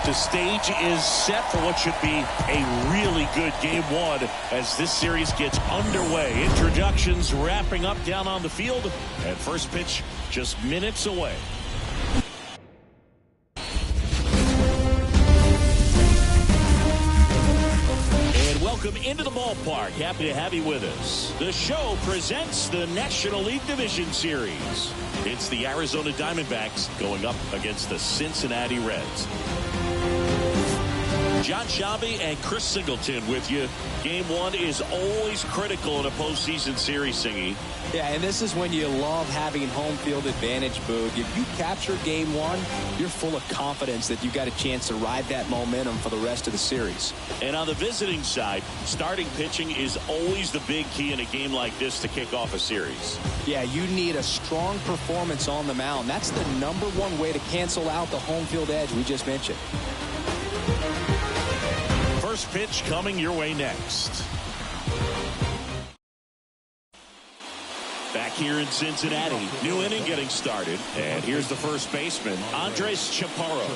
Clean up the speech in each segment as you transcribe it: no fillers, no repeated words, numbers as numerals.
The stage is set for what should be a really good game one as this series gets underway. Introductions wrapping up down on the field, and first pitch just minutes away. And welcome into the ballpark. Happy to have you with us. The show presents the National League Division Series. It's the Arizona Diamondbacks going up against the Cincinnati Reds. John Shabby and Chris Singleton with you. Game one is always critical in a postseason series, Singy. Yeah, and this is when you love having home field advantage, Boog. If you capture game one, you're full of confidence that you got a chance to ride that momentum for the rest of the series. And on the visiting side, starting pitching is always the big key in a game like this to kick off a series. Yeah, you need a strong performance on the mound. That's the #1 way to cancel out the home field edge we just mentioned. First pitch coming your way next. Back here in Cincinnati, new inning getting started. And here's the first baseman, Andres Chaparro.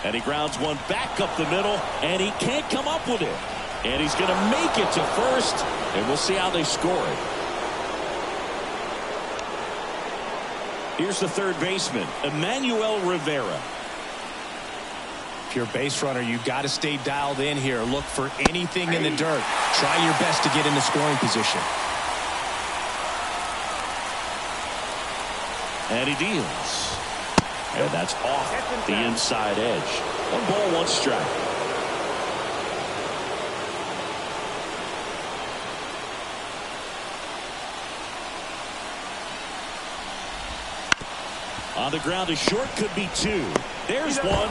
And he grounds one back up the middle, and he can't come up with it. And he's going to make it to first, and we'll see how they score it. Here's the third baseman, Emmanuel Rivera. If you're a base runner, you got to stay dialed in here. Look for anything in the dirt. Try your best to get in the scoring position. And he deals. And that's off the inside edge. 1 ball, 1 strike. On the ground, a short could be 2. There's one.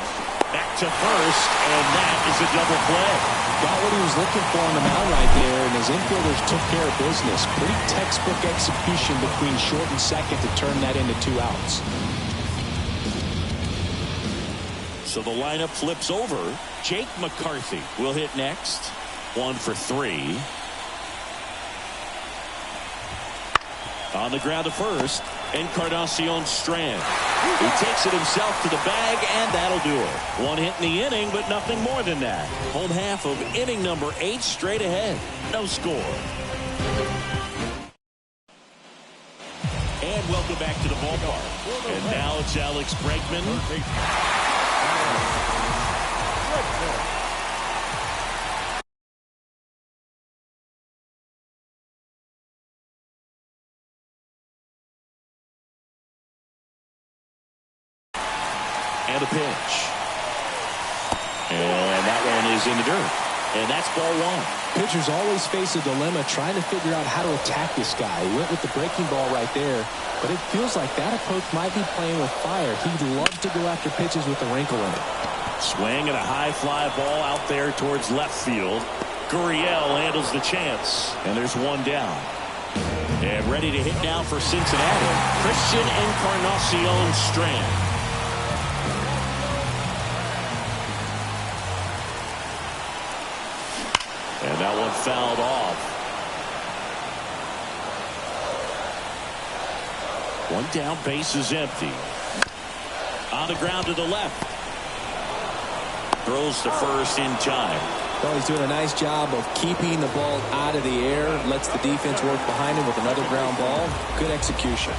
Back to first, and that is a double play. Got what he was looking for on the mound right there, and his infielders took care of business. Pretty textbook execution between short and second to turn that into 2 outs. So the lineup flips over. Jake McCarthy will hit next. 1 for 3. On the ground to first, Encarnacion Strand. He takes it himself to the bag, and that'll do it. 1 hit in the inning, but nothing more than that. Home half of inning number 8 straight ahead. No score. And welcome back to the ballpark. And now it's Alex Bregman. And a pitch. And that one is in the dirt. And that's ball 1. Pitchers always face a dilemma trying to figure out how to attack this guy. He went with the breaking ball right there, but it feels like that approach might be playing with fire. He'd love to go after pitches with a wrinkle in it. Swing and a high fly ball out there towards left field. Gurriel handles the chance, and there's 1 down. And ready to hit now for Cincinnati, Christian Encarnacion Strand. And that one fouled off. 1 down, base is empty. On the ground to the left. throws to first in time. Well, he's doing a nice job of keeping the ball out of the air, lets the defense work behind him with another ground ball. Good execution.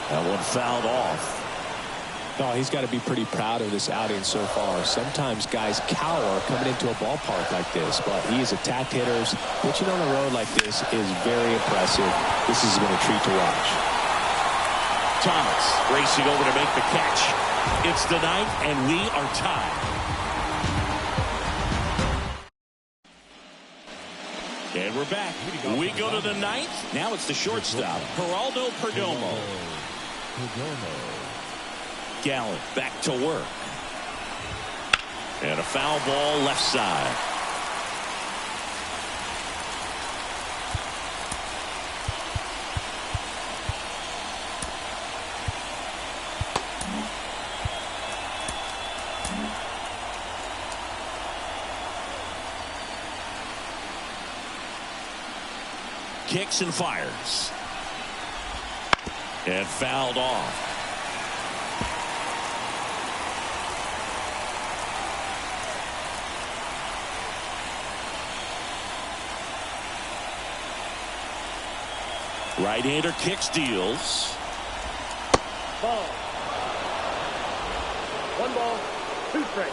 That one fouled off. Oh, he's got to be pretty proud of this outing so far. Sometimes guys cower coming into a ballpark like this, but he has attacked hitters. Pitching on the road like this is very impressive. This has been a treat to watch. Thomas racing over to make the catch. It's the ninth, and we are tied. And we're back. We go to the ninth. Now it's the shortstop, Geraldo Perdomo. Gallant back to work. And a foul ball left side. Kicks and fires. And fouled off. Right-hander kicks, deals. Ball. 1 ball, 2 strikes.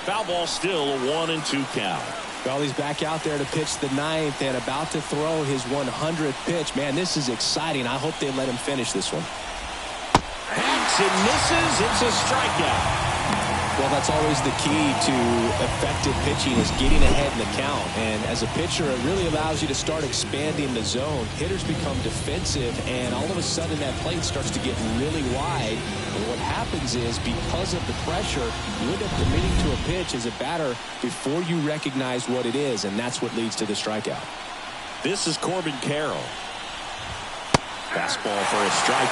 Foul ball, still a 1-2 count. Well, he's back out there to pitch the ninth and about to throw his 100th pitch. Man, this is exciting. I hope they let him finish this one. Hacks and misses. It's a strikeout. Well, that's always the key to effective pitching, is getting ahead in the count. And as a pitcher, it really allows you to start expanding the zone. Hitters become defensive, and all of a sudden that plate starts to get really wide. And what happens is, because of the pressure, you end up committing to a pitch as a batter before you recognize what it is, and that's what leads to the strikeout. This is Corbin Carroll. Fastball for a strike.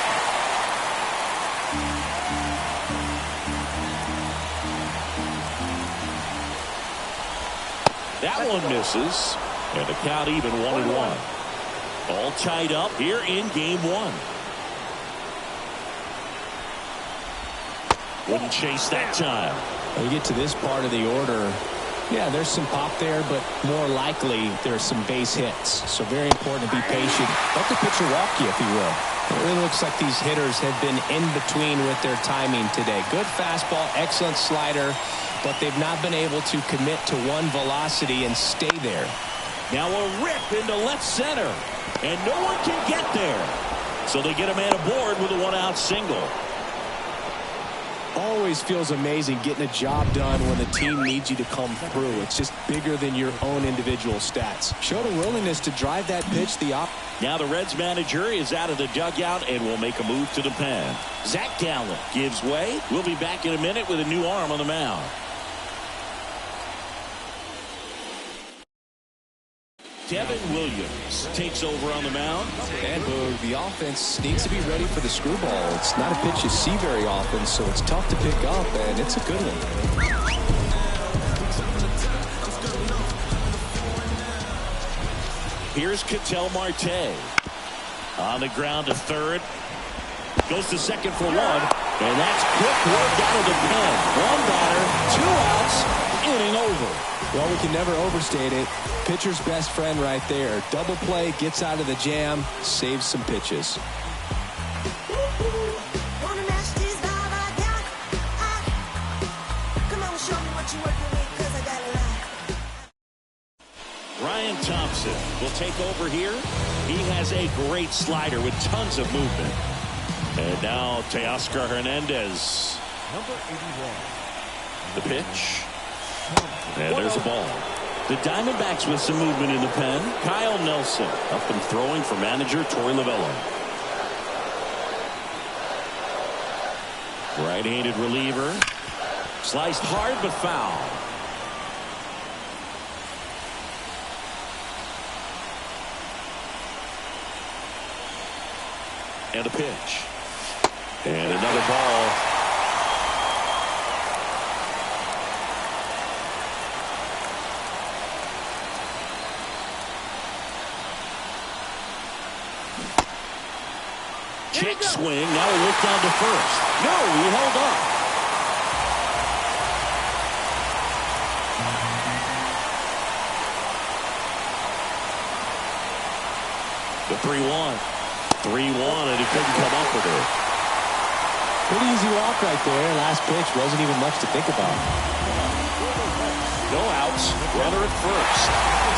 That one misses, and the count even 1-1. All tied up here in game 1. Wouldn't chase that time. When you get to this part of the order, yeah, there's some pop there, but more likely there's some base hits. So very important to be patient. Let the pitcher walk you, if you will. It really looks like these hitters have been in between with their timing today. Good fastball, excellent slider, but they've not been able to commit to one velocity and stay there. Now a rip into left center, and no one can get there. So they get a man aboard with a 1-out single. Always feels amazing getting a job done when the team needs you to come through. It's just bigger than your own individual stats. Showed a willingness to drive that pitch Now the Reds manager is out of the dugout and will make a move to the pen. Zach Gallen gives way. We'll be back in a minute with a new arm on the mound. Devin Williams takes over on the mound. And Boog, the offense needs to be ready for the screwball. It's not a pitch you see very often, so it's tough to pick up, and it's a good one. Here's Ketel Marte. On the ground to third. Goes to second for 1. And that's quick work out of the pen. 1 batter, 2 outs. Inning over. Well, we can never overstate it. Pitcher's best friend right there. Double play, gets out of the jam, saves some pitches. Ryan Thompson will take over here. He has a great slider with tons of movement. And now Teoscar Hernandez. Number 81. The pitch. And there's the ball. The Diamondbacks with some movement in the pen. Kyle Nelson up and throwing for manager Torey Lovullo. Right-handed reliever. Sliced hard but foul. And a pitch. And another ball. Kick swing. Now a look down to first. No, he held up. The 3-1. 3-1, and he couldn't come up with it. Pretty easy walk right there. Last pitch wasn't even much to think about. No outs. Runner at first.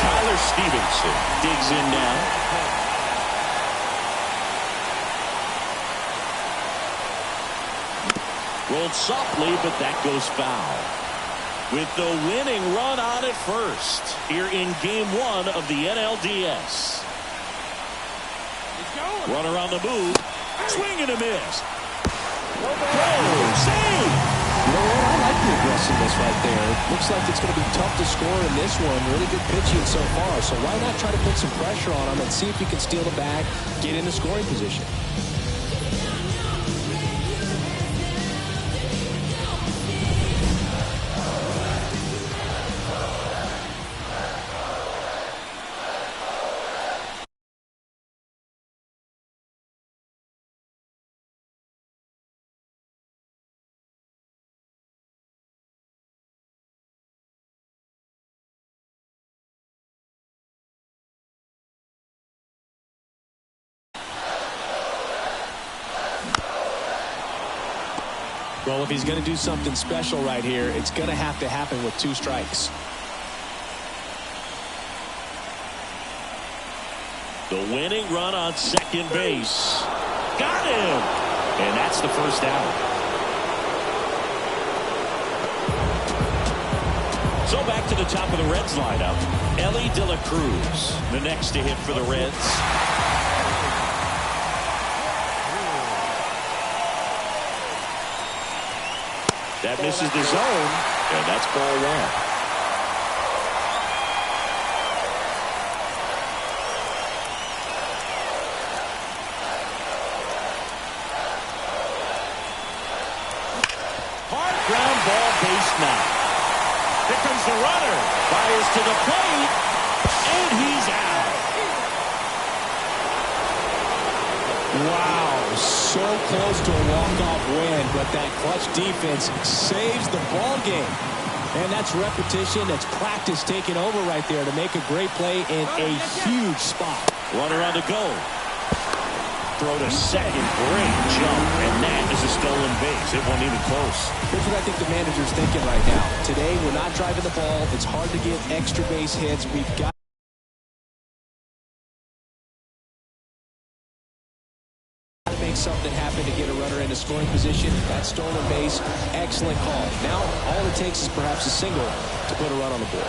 Tyler Stevenson digs in now. Rolled softly, but that goes foul. With the winning run on at first here in Game 1 of the NLDS. Runner on the move. Swing and a miss. Save! You know what? I like the aggressiveness right there. Looks like it's going to be tough to score in this one. Really good pitching so far. So why not try to put some pressure on him and see if you can steal the bag, get in the scoring position. Well, if he's going to do something special right here, it's going to have to happen with 2 strikes. The winning run on second base. Got him! And that's the first out. So back to the top of the Reds lineup. Ellie De La Cruz, the next to hit for the Reds. That misses the zone, and that's ball 1. Hard ground ball, base now. Here comes the runner. Fires to the plate, and he's out. Wow, so close to a walk-off win, but that clutch defense saves the ball game. And that's repetition, that's practice taking over right there to make a great play in a huge spot. Runner on the go. Throw to second, great jump, and that is a stolen base. It wasn't even close. Here's what I think the manager's thinking right now. Today, we're not driving the ball. It's hard to get extra base hits. We've got something happen to get a runner in a scoring position. That stolen base, excellent call. Now all it takes is perhaps a single to put a run on the board.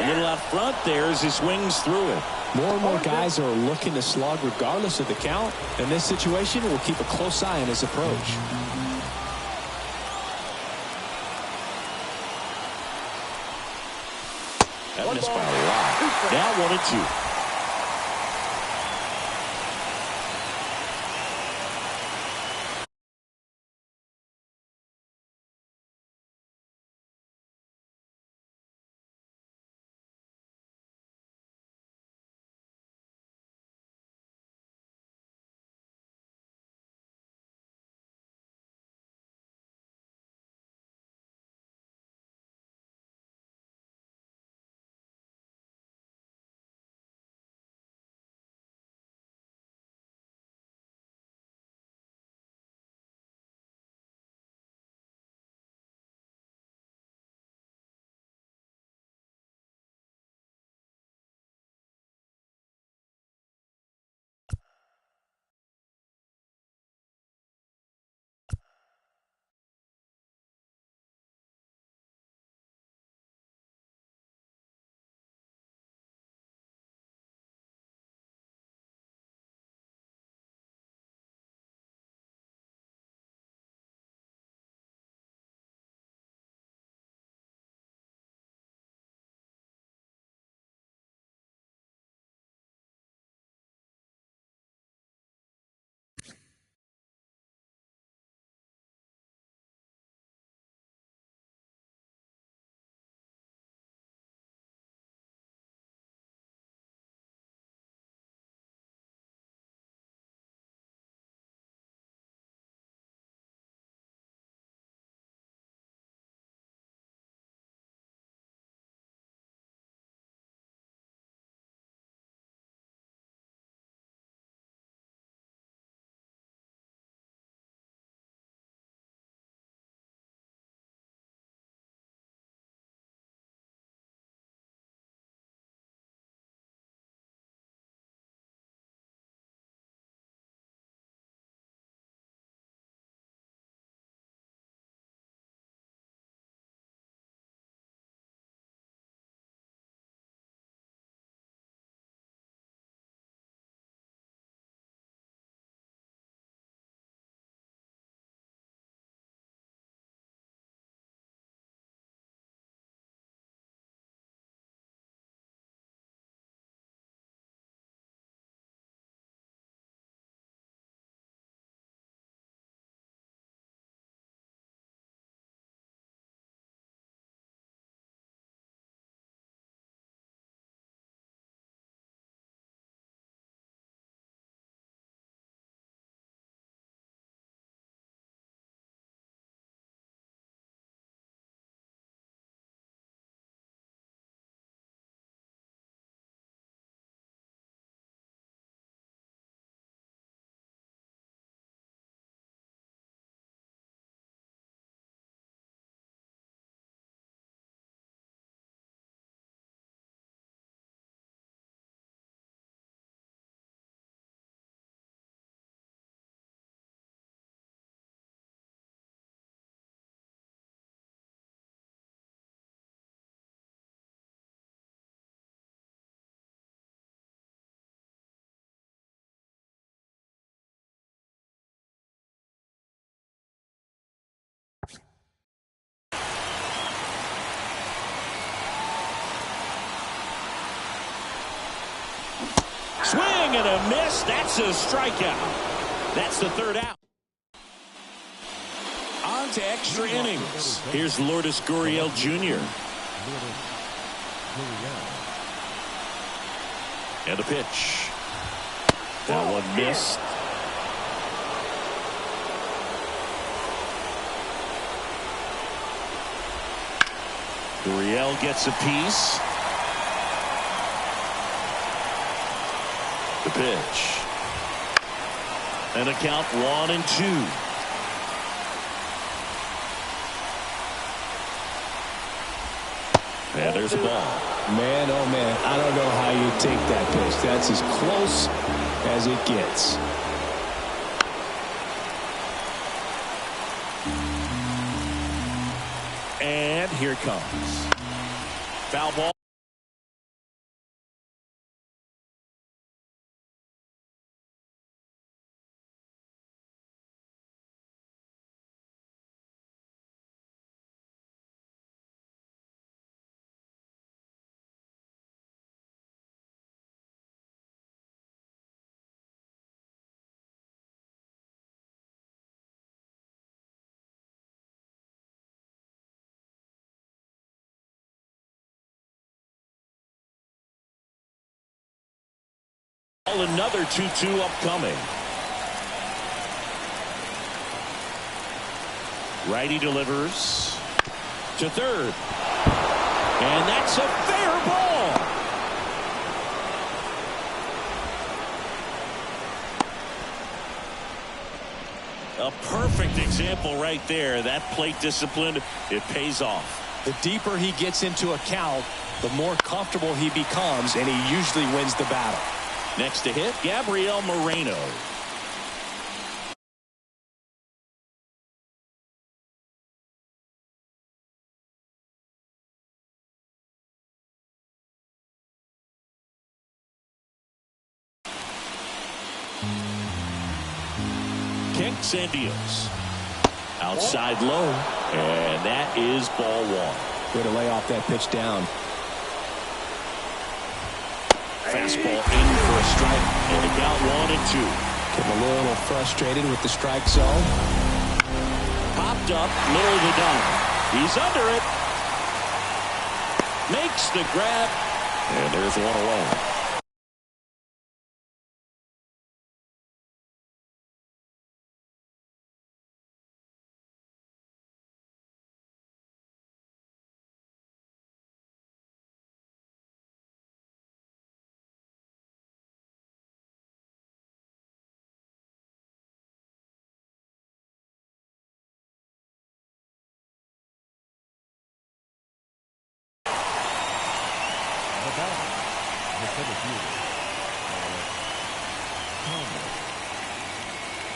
A little out front there as he swings through it. More and more guys are looking to slug regardless of the count. In this situation, we'll keep a close eye on his approach. That missed by a lot. Now 1-2. Swing and a miss. That's a strikeout. That's the third out. On to extra innings. Here's Lourdes Gurriel Jr. And a pitch. That one missed. Gurriel gets a piece. The pitch. And a count 1-2. And there's a ball. Man, oh man, I don't know how you take that pitch. That's as close as it gets. And here it comes. Foul ball. Another 2-2 upcoming. Righty delivers to third. And that's a fair ball. A perfect example right there. That plate discipline, it pays off. The deeper he gets into a count, the more comfortable he becomes, and he usually wins the battle. Next to hit, Gabriel Moreno. Kicks and deals. Outside low, and that is ball one. Way to lay off that pitch down. Fastball in for a strike, and a count 1-2. Getting a little frustrated with the strike zone. Popped up, middle of the diamond. He's under it. Makes the grab, and there's one away.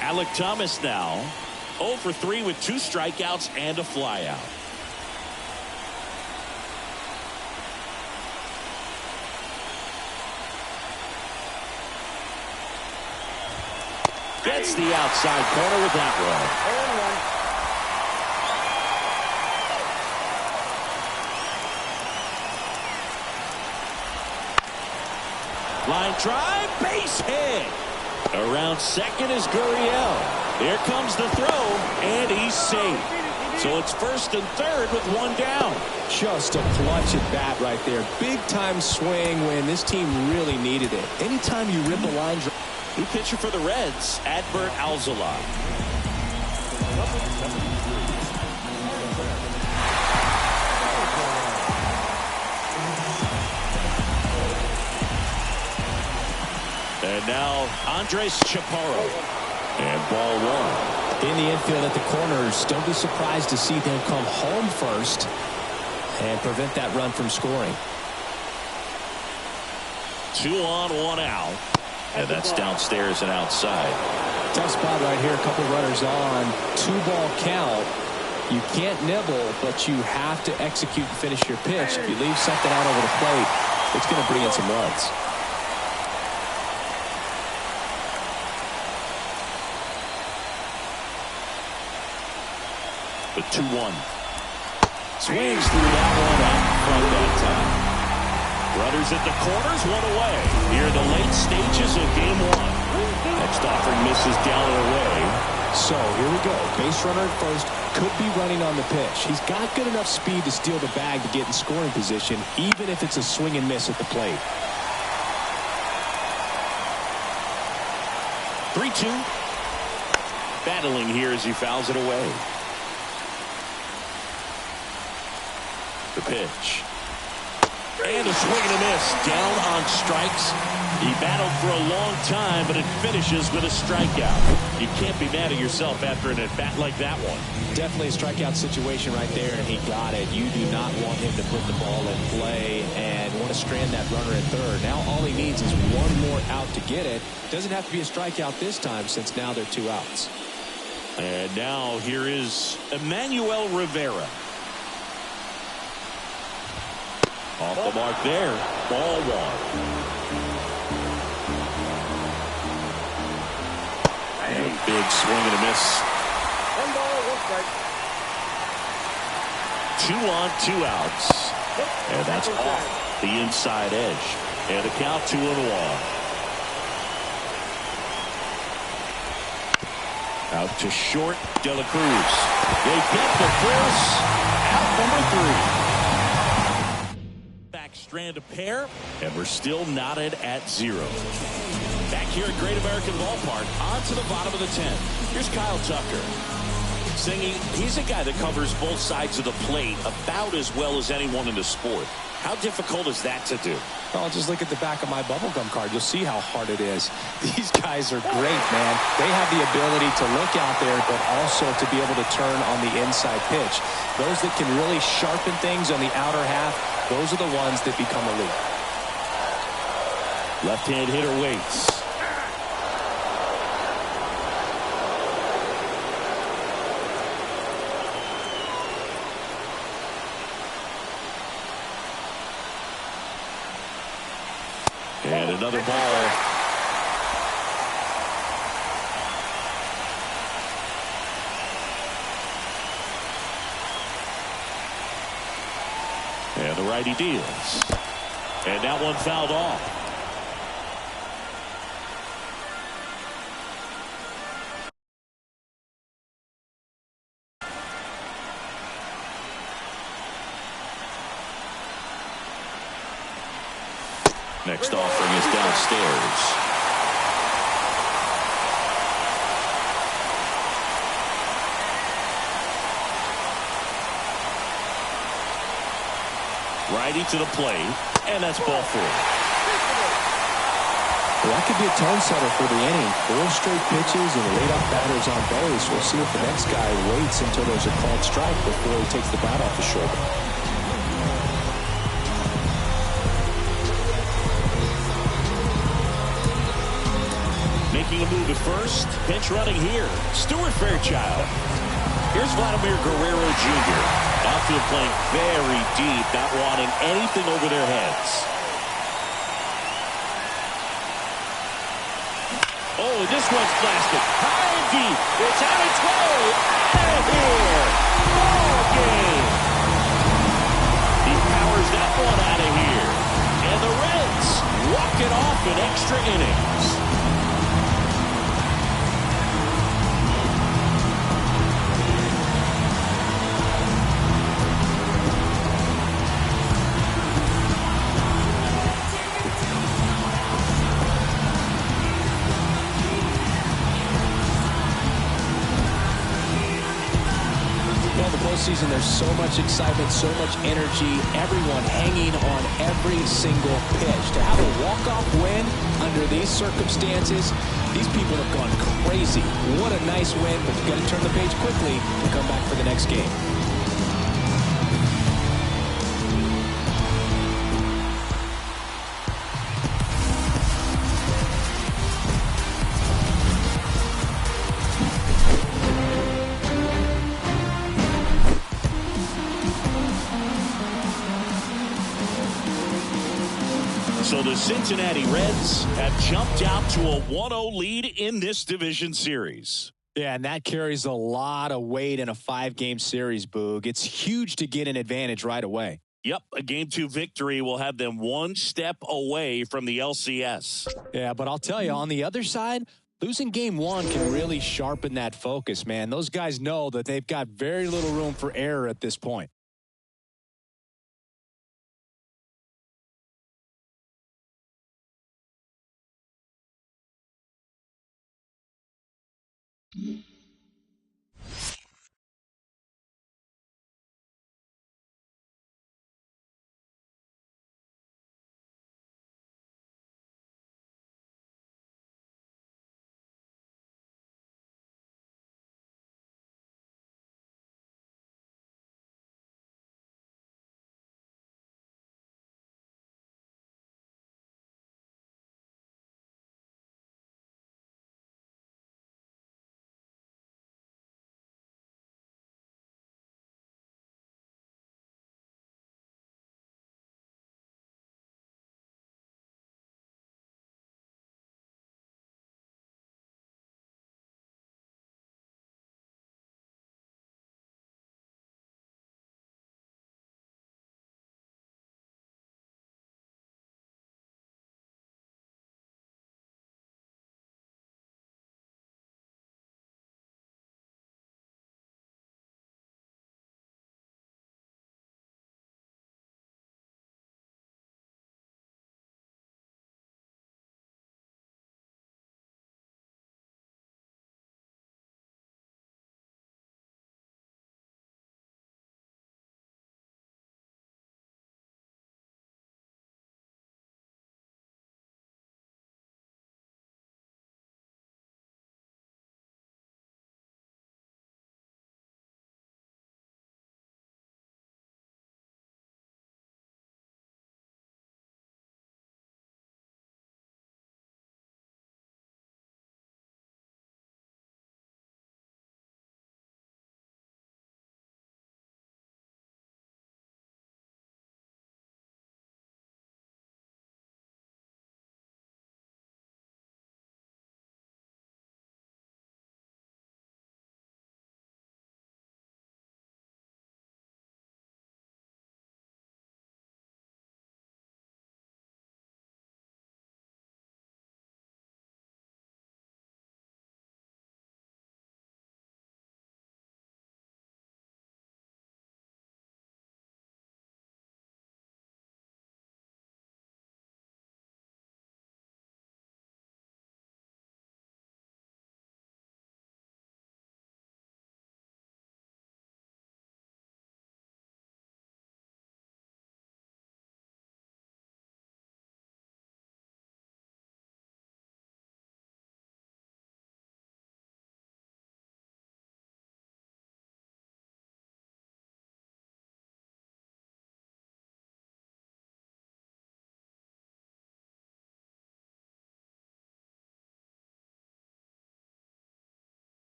Alec Thomas now 0 for 3 with 2 strikeouts and a flyout. Gets the outside corner with that one. Line drive, base hit. Around second is Gurriel. Here comes the throw, and he's safe. So it's first and third with one down. Just a clutch at bat right there. Big time swing when this team really needed it. Anytime you rip a line drive. New pitcher for the Reds, Adbert Alzolay. And now Andres Chaparro. And ball one. In the infield at the corners, don't be surprised to see them come home first and prevent that run from scoring. 2 on, 1 out. And that's downstairs and outside. Tough spot right here. A couple runners on. 2-ball count. You can't nibble, but you have to execute and finish your pitch. If you leave something out over the plate, it's going to bring in some runs. The 2-1. Swings through that one out from that time. Runners at the corners, one away. Here in the late stages of game one. Next offering misses down and away. So here we go. Base runner at first, could be running on the pitch. He's got good enough speed to steal the bag to get in scoring position, even if it's a swing and miss at the plate. 3-2. Battling here as he fouls it away. The pitch. And a swing and a miss. Down on strikes. He battled for a long time, but it finishes with a strikeout. You can't be mad at yourself after an at-bat like that one. Definitely a strikeout situation right there, and he got it. You do not want him to put the ball in play and want to strand that runner at third. Now all he needs is one more out to get it. Doesn't have to be a strikeout this time since now they're 2 outs. And now here is Emmanuel Rivera. Off the mark there. Ball one. And a big swing and a miss. 1 ball, 1 strike. 2 on, 2 outs. And that's off the inside edge. And the count 2-1. Out to short, De La Cruz. They get the force. Out number 3. Strand a pair, and we're still knotted at 0. Back here at Great American Ballpark, on to the bottom of the 10th. Here's Kyle Tucker. Singing, he's a guy that covers both sides of the plate about as well as anyone in the sport. How difficult is that to do? Oh, just look at the back of my bubblegum card. You'll see how hard it is. These guys are great, man. They have the ability to look out there, but also to be able to turn on the inside pitch. Those that can really sharpen things on the outer half, those are the ones that become elite. Left-hand hitter waits. And another ball. And the righty deals. And that one fouled off. Next offering is downstairs. Righty to the plate, and that's ball 4. Well, that could be a tone setter for the inning. 4 straight pitches and leadoff batters on base. We'll see if the next guy waits until there's a called strike before he takes the bat off the shoulder. Making a move at first. Pinch running here. Stuart Fairchild. Here's Vladimir Guerrero Jr. Outfield playing very deep, not wanting anything over their heads. Oh, this one's blasted. High and deep. It's on its way. Out of here. Ball game. He powers that one out of here. And the Reds walk it off in extra innings. Season, there's so much excitement, so much energy, everyone hanging on every single pitch. To have a walk-off win under these circumstances, these people have gone crazy. What a nice win, but you've got to turn the page quickly to come back for the next game. So the Cincinnati Reds have jumped out to a 1-0 lead in this division series. Yeah, and that carries a lot of weight in a 5-game series, Boog. It's huge to get an advantage right away. Yep, a Game 2 victory will have them one step away from the LCS. Yeah, but I'll tell you, on the other side, losing Game 1 can really sharpen that focus, man. Those guys know that they've got very little room for error at this point.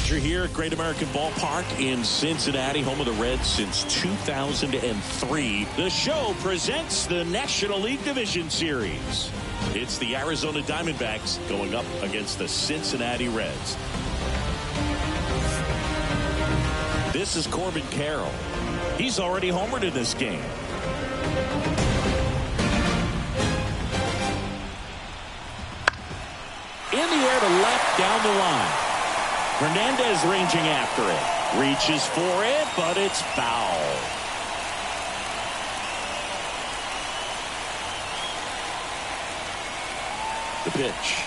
You're here at Great American Ballpark in Cincinnati, home of the Reds since 2003. The show presents the National League Division Series. It's the Arizona Diamondbacks going up against the Cincinnati Reds. This is Corbin Carroll. He's already homered in this game. In the air to left, down the line. Hernandez ranging after it. Reaches for it, but it's foul. The pitch.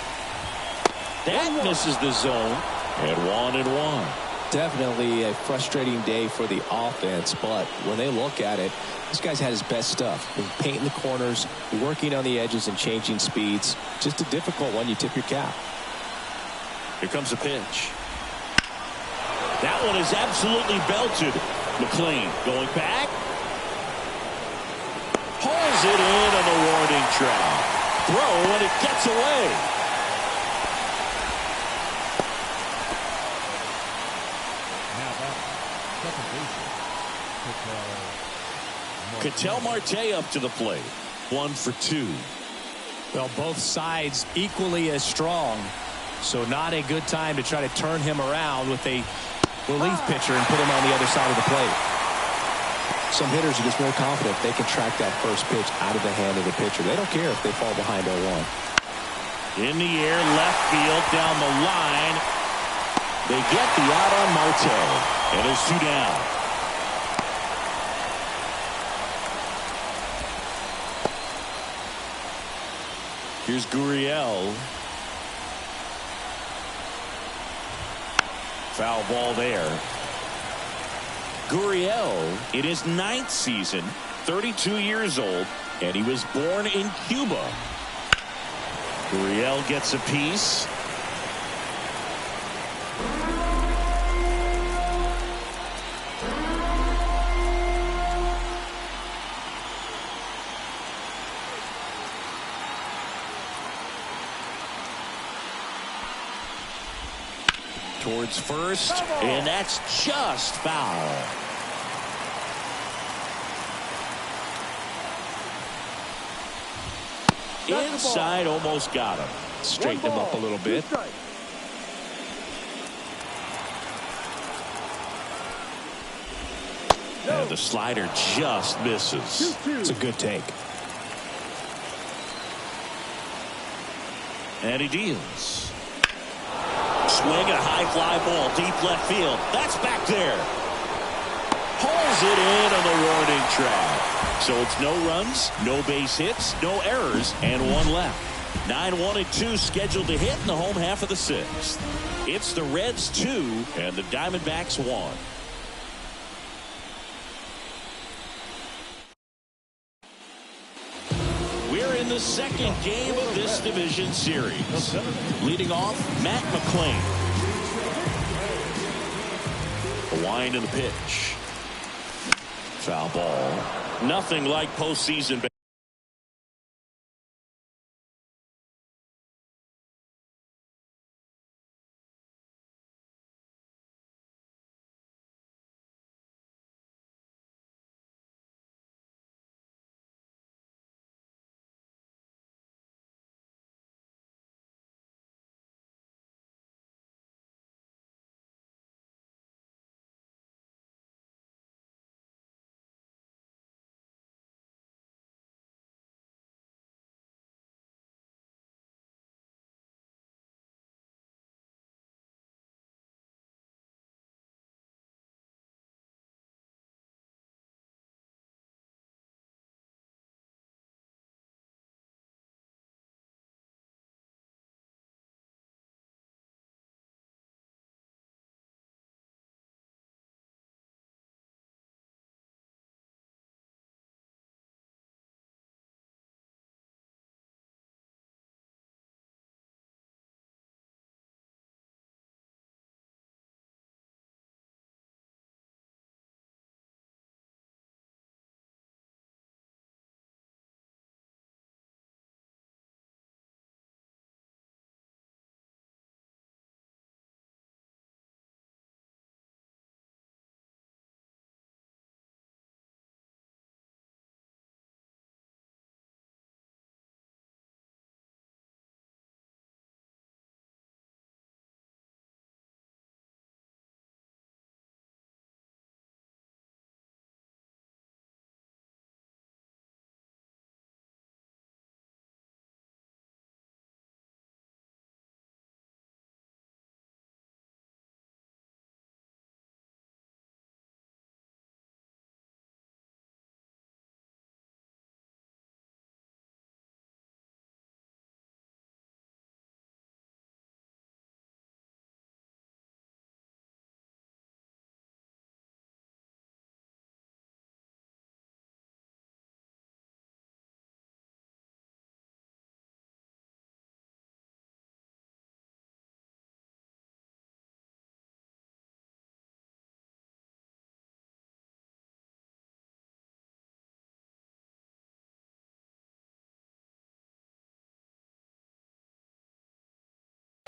That misses the zone. And 1-1. Definitely a frustrating day for the offense, but when they look at it, this guy's had his best stuff. Painting the corners, working on the edges, and changing speeds. Just a difficult one. You tip your cap. Here comes the pitch. That one is absolutely belted. McLean going back. Pulls it in on the warning track. Throw, and it gets away. Ketel Marte up to the plate. 1 for 2. Well, both sides equally as strong. So not a good time to try to turn him around with a relief pitcher and put him on the other side of the plate. Some hitters are just more confident they can track that first pitch out of the hand of the pitcher. They don't care if they fall behind 0-1. In the air, left field, down the line. They get the out on Marte. And there's 2 down. Here's Gurriel. Foul ball there. Gurriel in his 9th season, 32 years old, and he was born in Cuba. Gurriel gets a piece. Towards first, and that's just foul. Inside, almost got him. Straighten him up a little bit. And the slider just misses. It's a good take. And he deals. Swing and a high fly ball deep left field. That's back there. Pulls it in on the warning track. So it's no runs, no base hits, no errors, and 1 left. 9-1-2 scheduled to hit in the home half of the 6th. It's the Reds 2 and the Diamondbacks 1. We're in the second game of this division series. Leading off, Matt McLean. The wind and the pitch. Foul ball. Nothing like postseason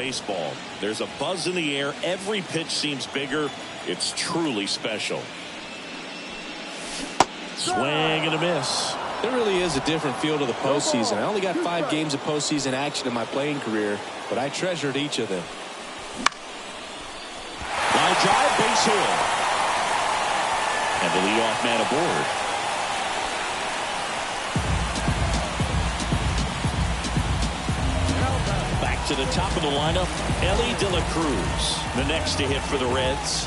Baseball. There's a buzz in the air. Every pitch seems bigger. It's truly special. Swing and a miss. There really is a different feel to the postseason. I only got 5 games of postseason action in my playing career, but I treasured each of them. Line drive, base hit. And the leadoff man aboard. Back to the top of the lineup, Ellie De La Cruz, the next to hit for the Reds.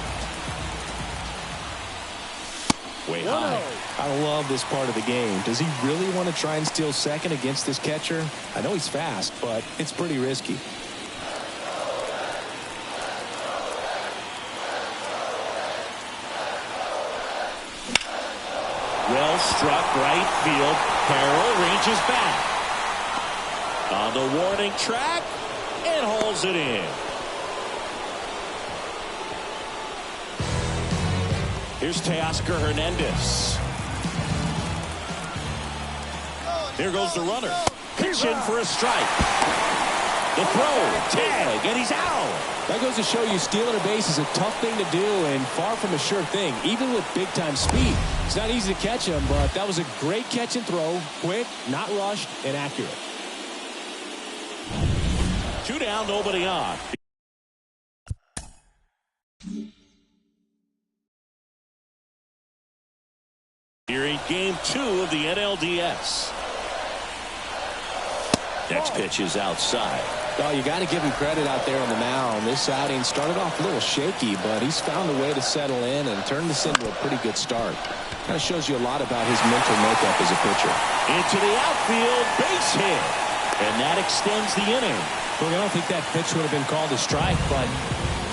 Way high. I love this part of the game. Does he really want to try and steal second against this catcher? I know he's fast, but it's pretty risky. Well struck right field. Carroll ranges back. On the warning track and hauls it in. Here's Teoscar Hernandez. Here goes the runner. Pitch in for a strike. The throw, tag, and he's out. That goes to show you stealing a base is a tough thing to do and far from a sure thing, even with big-time speed. It's not easy to catch him, but that was a great catch and throw. Quick, not rushed, and accurate. 2 down, nobody on. Here in game 2 of the NLDS. Next pitch is outside. Oh, you got to give him credit out there on the mound. This outing started off a little shaky, but he's found a way to settle in and turn this into a pretty good start. Kind of shows you a lot about his mental makeup as a pitcher. Into the outfield, base hit. And that extends the inning. Well, I don't think that pitch would have been called a strike, but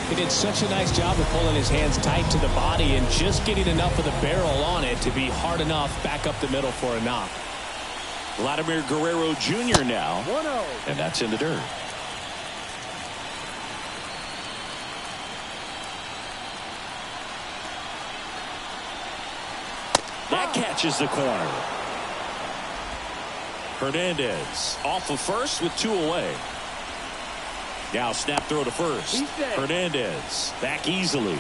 he did such a nice job of pulling his hands tight to the body and just getting enough of the barrel on it to be hard enough back up the middle for a knock. Vladimir Guerrero Jr. now. 1-0. And that's in the dirt. That catches the corner. Hernandez off of first with 2 away. Now snap throw to first. Hernandez back easily.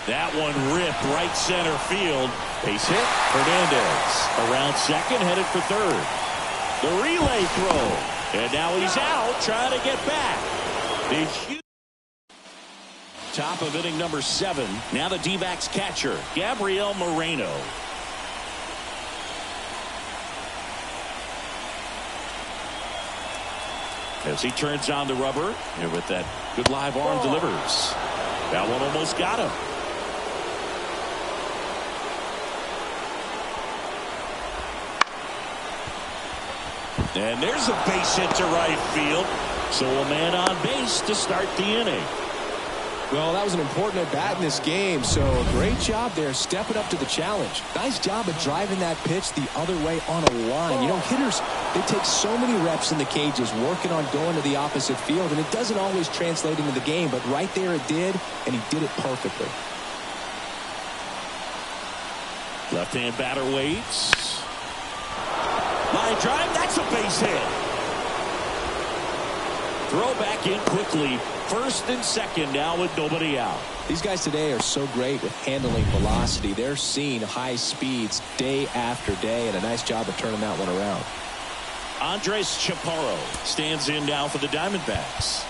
That one ripped right center field. Base hit. Hernandez around second, headed for third. The relay throw. And now he's out trying to get back. The huge top of inning number 7. Now the D-backs catcher, Gabriel Moreno. As he turns on the rubber, and with that good live arm delivers. That one almost got him. And there's a base hit to right field. So a man on base to start the inning. Well, that was an important at-bat in this game, so great job there stepping up to the challenge. Nice job of driving that pitch the other way on a line. You know, hitters, they take so many reps in the cages working on going to the opposite field, and it doesn't always translate into the game, but right there it did, and he did it perfectly. Left-hand batter waits. Line drive, that's a base hit. Throw back in quickly. First and second now with nobody out. These guys today are so great with handling velocity. They're seeing high speeds day after day, and a nice job of turning that one around. Andres Chaparro stands in now for the Diamondbacks.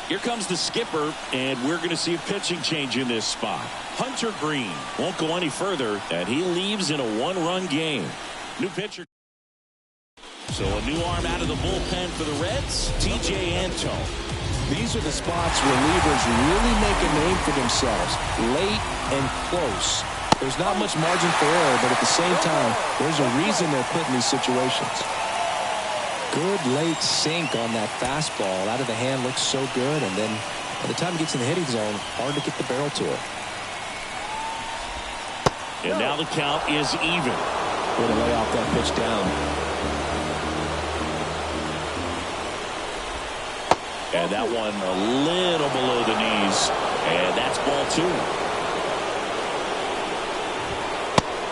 Here comes the skipper, and we're going to see a pitching change in this spot. Hunter Green won't go any further, and he leaves in a 1-run game. New pitcher. So a new arm out of the bullpen for the Reds, T.J. Anto. These are the spots relievers really make a name for themselves. Late and close. There's not much margin for error, but at the same time, there's a reason they're put in these situations. Good late sink on that fastball. Out of the hand, looks so good, and then by the time it gets in the hitting zone, hard to get the barrel to it. And now the count is even. Way to lay off that pitch down. And that one a little below the knees. And that's ball 2.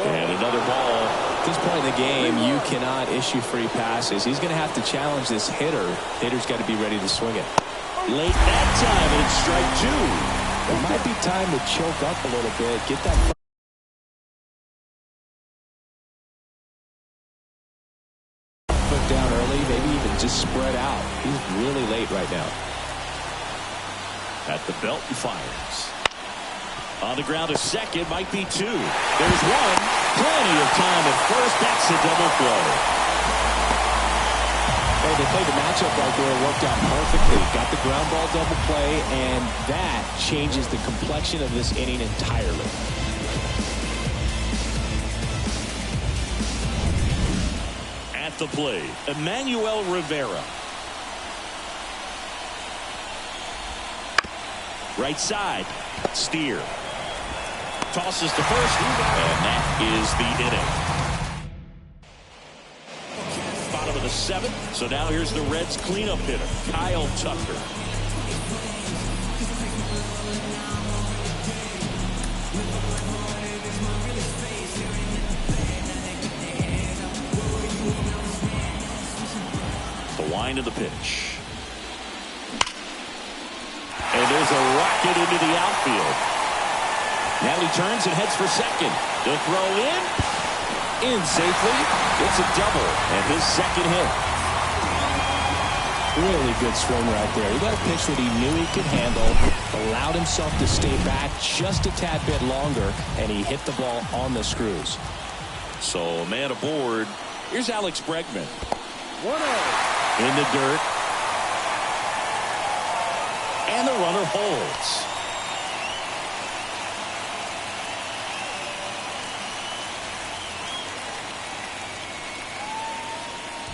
And another ball. At this point in the game, you cannot issue free passes. He's going to have to challenge this hitter. Hitter's got to be ready to swing it. Late that time, and it's strike 2. It might be time to choke up a little bit. Get that foot down early. Maybe even just spread out. He's really late right now. At the belt and fires. On the ground, a second, might be 2. There's 1. Plenty of time at first. That's a double play. Well, they played the matchup right there. It worked out perfectly. Got the ground ball double play, and that changes the complexion of this inning entirely. At the plate, Emmanuel Rivera. Right side, Steer. Tosses to first, and that is the inning. Bottom of the 7th, so now here's the Reds' cleanup hitter, Kyle Tucker. The wind of the pitch. And there's a rocket into the outfield. Now he turns and heads for second. The throw in safely. It's a double and his second hit. Really good swing right there. He got a pitch that he knew he could handle, allowed himself to stay back just a tad bit longer, and he hit the ball on the screws. So a man aboard. Here's Alex Bregman. 1-0. In the dirt. And the runner holds.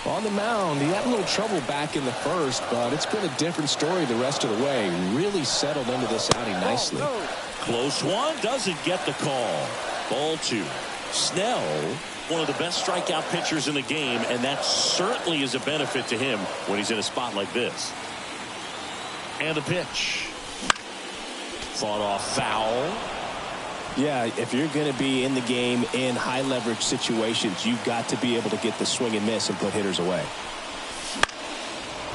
On the mound, he had a little trouble back in the first, but it's been a different story the rest of the way. Really settled into this outing nicely. Close one, doesn't get the call. Ball 2. Snell, one of the best strikeout pitchers in the game, and that certainly is a benefit to him when he's in a spot like this. And the pitch. Fought off foul. Yeah, if you're going to be in the game in high leverage situations, you've got to be able to get the swing and miss and put hitters away.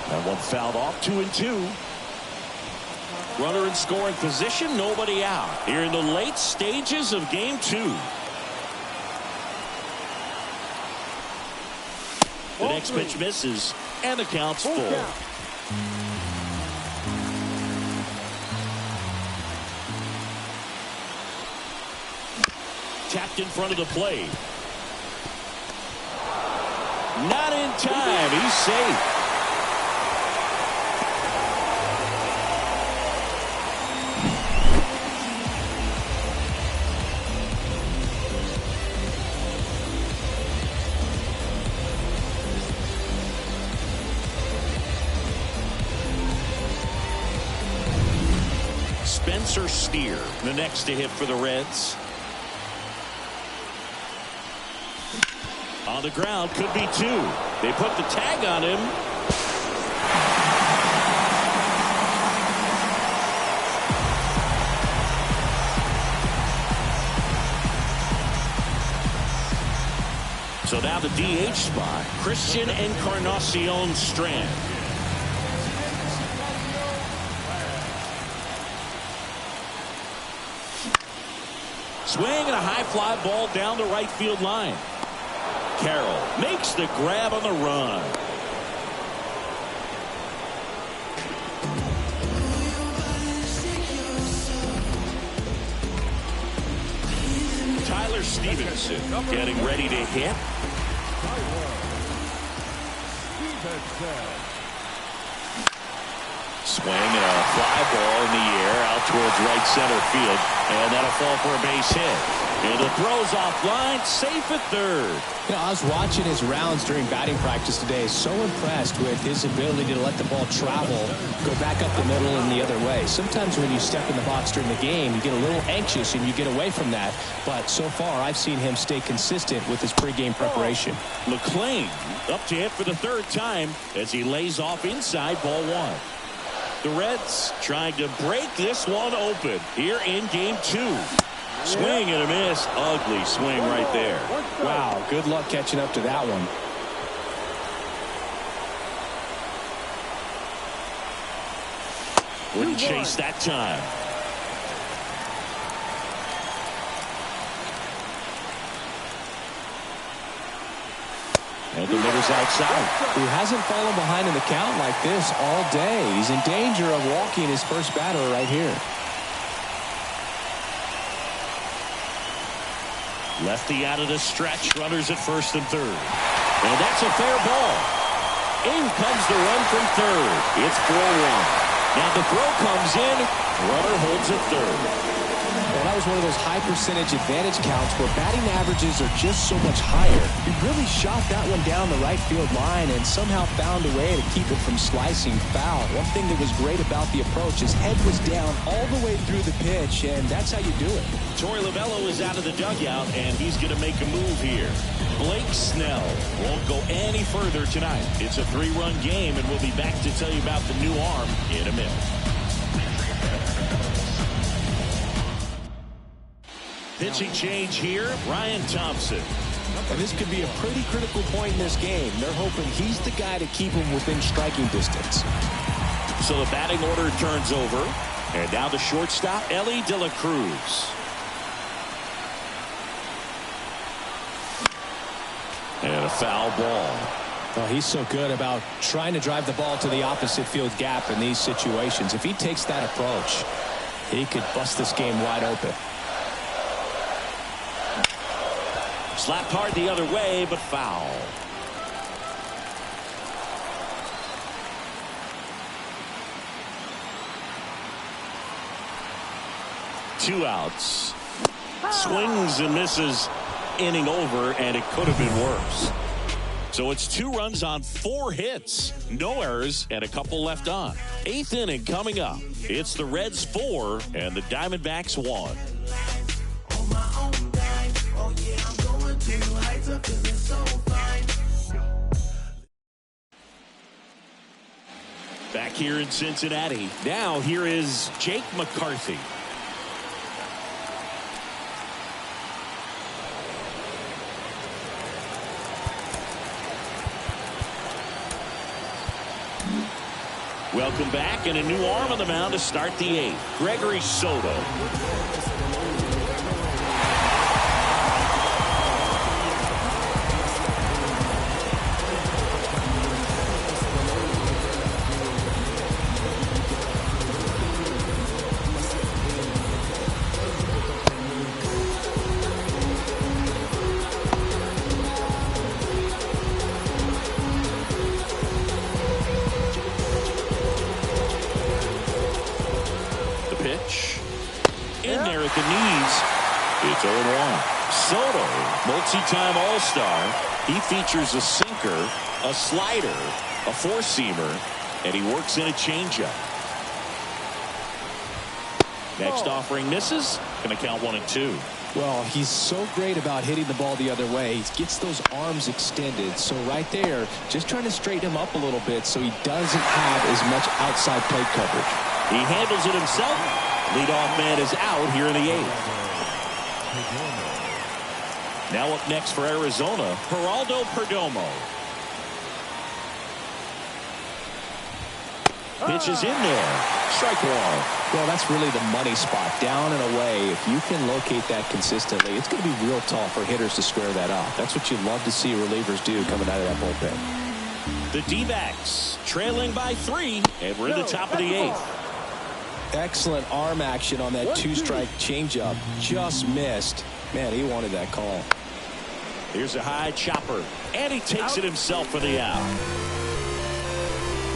That one fouled off. 2-2. Runner in scoring position, nobody out. Here in the late stages of game 2. The next pitch misses, and the count's full. Tapped in front of the plate. Not in time. He's safe. Spencer Steer, the next to hit for the Reds. On the ground, could be 2. They put the tag on him. So now the DH spot, Christian Encarnacion Strand. Swing and a high fly ball down the right field line. Carroll makes the grab on the run. Tyler Stevenson getting ready to hit. Swing and a fly ball in the air out towards right center field, and that'll fall for a base hit. And the throw's offline, safe at third. You know, I was watching his rounds during batting practice today. So impressed with his ability to let the ball travel, go back up the middle and the other way. Sometimes when you step in the box during the game, you get a little anxious and you get away from that. But so far, I've seen him stay consistent with his pregame preparation. McClain up to hit for the third time as he lays off inside ball one. The Reds trying to break this one open here in game two. Swing and a miss. Ugly swing right there. Wow, good luck catching up to that one. Wouldn't chase that time. And the hitter's outside. He hasn't fallen behind in the count like this all day. He's in danger of walking his first batter right here. Lefty out of the stretch. Runners at first and third. And that's a fair ball. In comes the run from third. It's 4-1. Now the throw comes in. Runner holds at third. Well, that was one of those high percentage advantage counts where batting averages are just so much higher. He really shot that one down the right field line and somehow found a way to keep it from slicing foul. One thing that was great about the approach, his head was down all the way through the pitch, and that's how you do it. Torey Lovullo is out of the dugout, and he's going to make a move here. Blake Snell won't go any further tonight. It's a 3-run game, and we'll be back to tell you about the new arm in a minute. Pitching change here, Ryan Thompson. And this could be a pretty critical point in this game. They're hoping he's the guy to keep him within striking distance. So the batting order turns over. And now the shortstop, Ellie De La Cruz. And a foul ball. Well, he's so good about trying to drive the ball to the opposite field gap in these situations. If he takes that approach, he could bust this game wide open. Slapped hard the other way, but foul. Two outs. Swings and misses. Inning over, and it could have been worse. So it's 2 runs on 4 hits. No errors and a couple left on. 8th inning coming up. It's the Reds 4 and the Diamondbacks 1. Back here in Cincinnati. Now here is Jake McCarthy. Welcome back, and a new arm on the mound to start the 8th. Gregory Soto. It's 0-1. Soto, multi-time All-Star. He features a sinker, a slider, a four-seamer, and he works in a changeup. Next offering misses. Going to count 1 and 2. Well, he's so great about hitting the ball the other way. He gets those arms extended. So right there, just trying to straighten him up a little bit so he doesn't have as much outside plate coverage. He handles it himself. Leadoff man is out here in the 8th. Now up next for Arizona, Geraldo Perdomo. Pitch is in there. Strike 1. Well, that's really the money spot. Down and away. If you can locate that consistently, it's going to be real tough for hitters to square that up. That's what you love to see relievers do coming out of that bullpen. The D-backs trailing by 3, and we're in the top of the 8th. Excellent arm action on that 2-strike changeup. Just missed. Man, he wanted that call. Here's a high chopper, and he takes it himself for the out.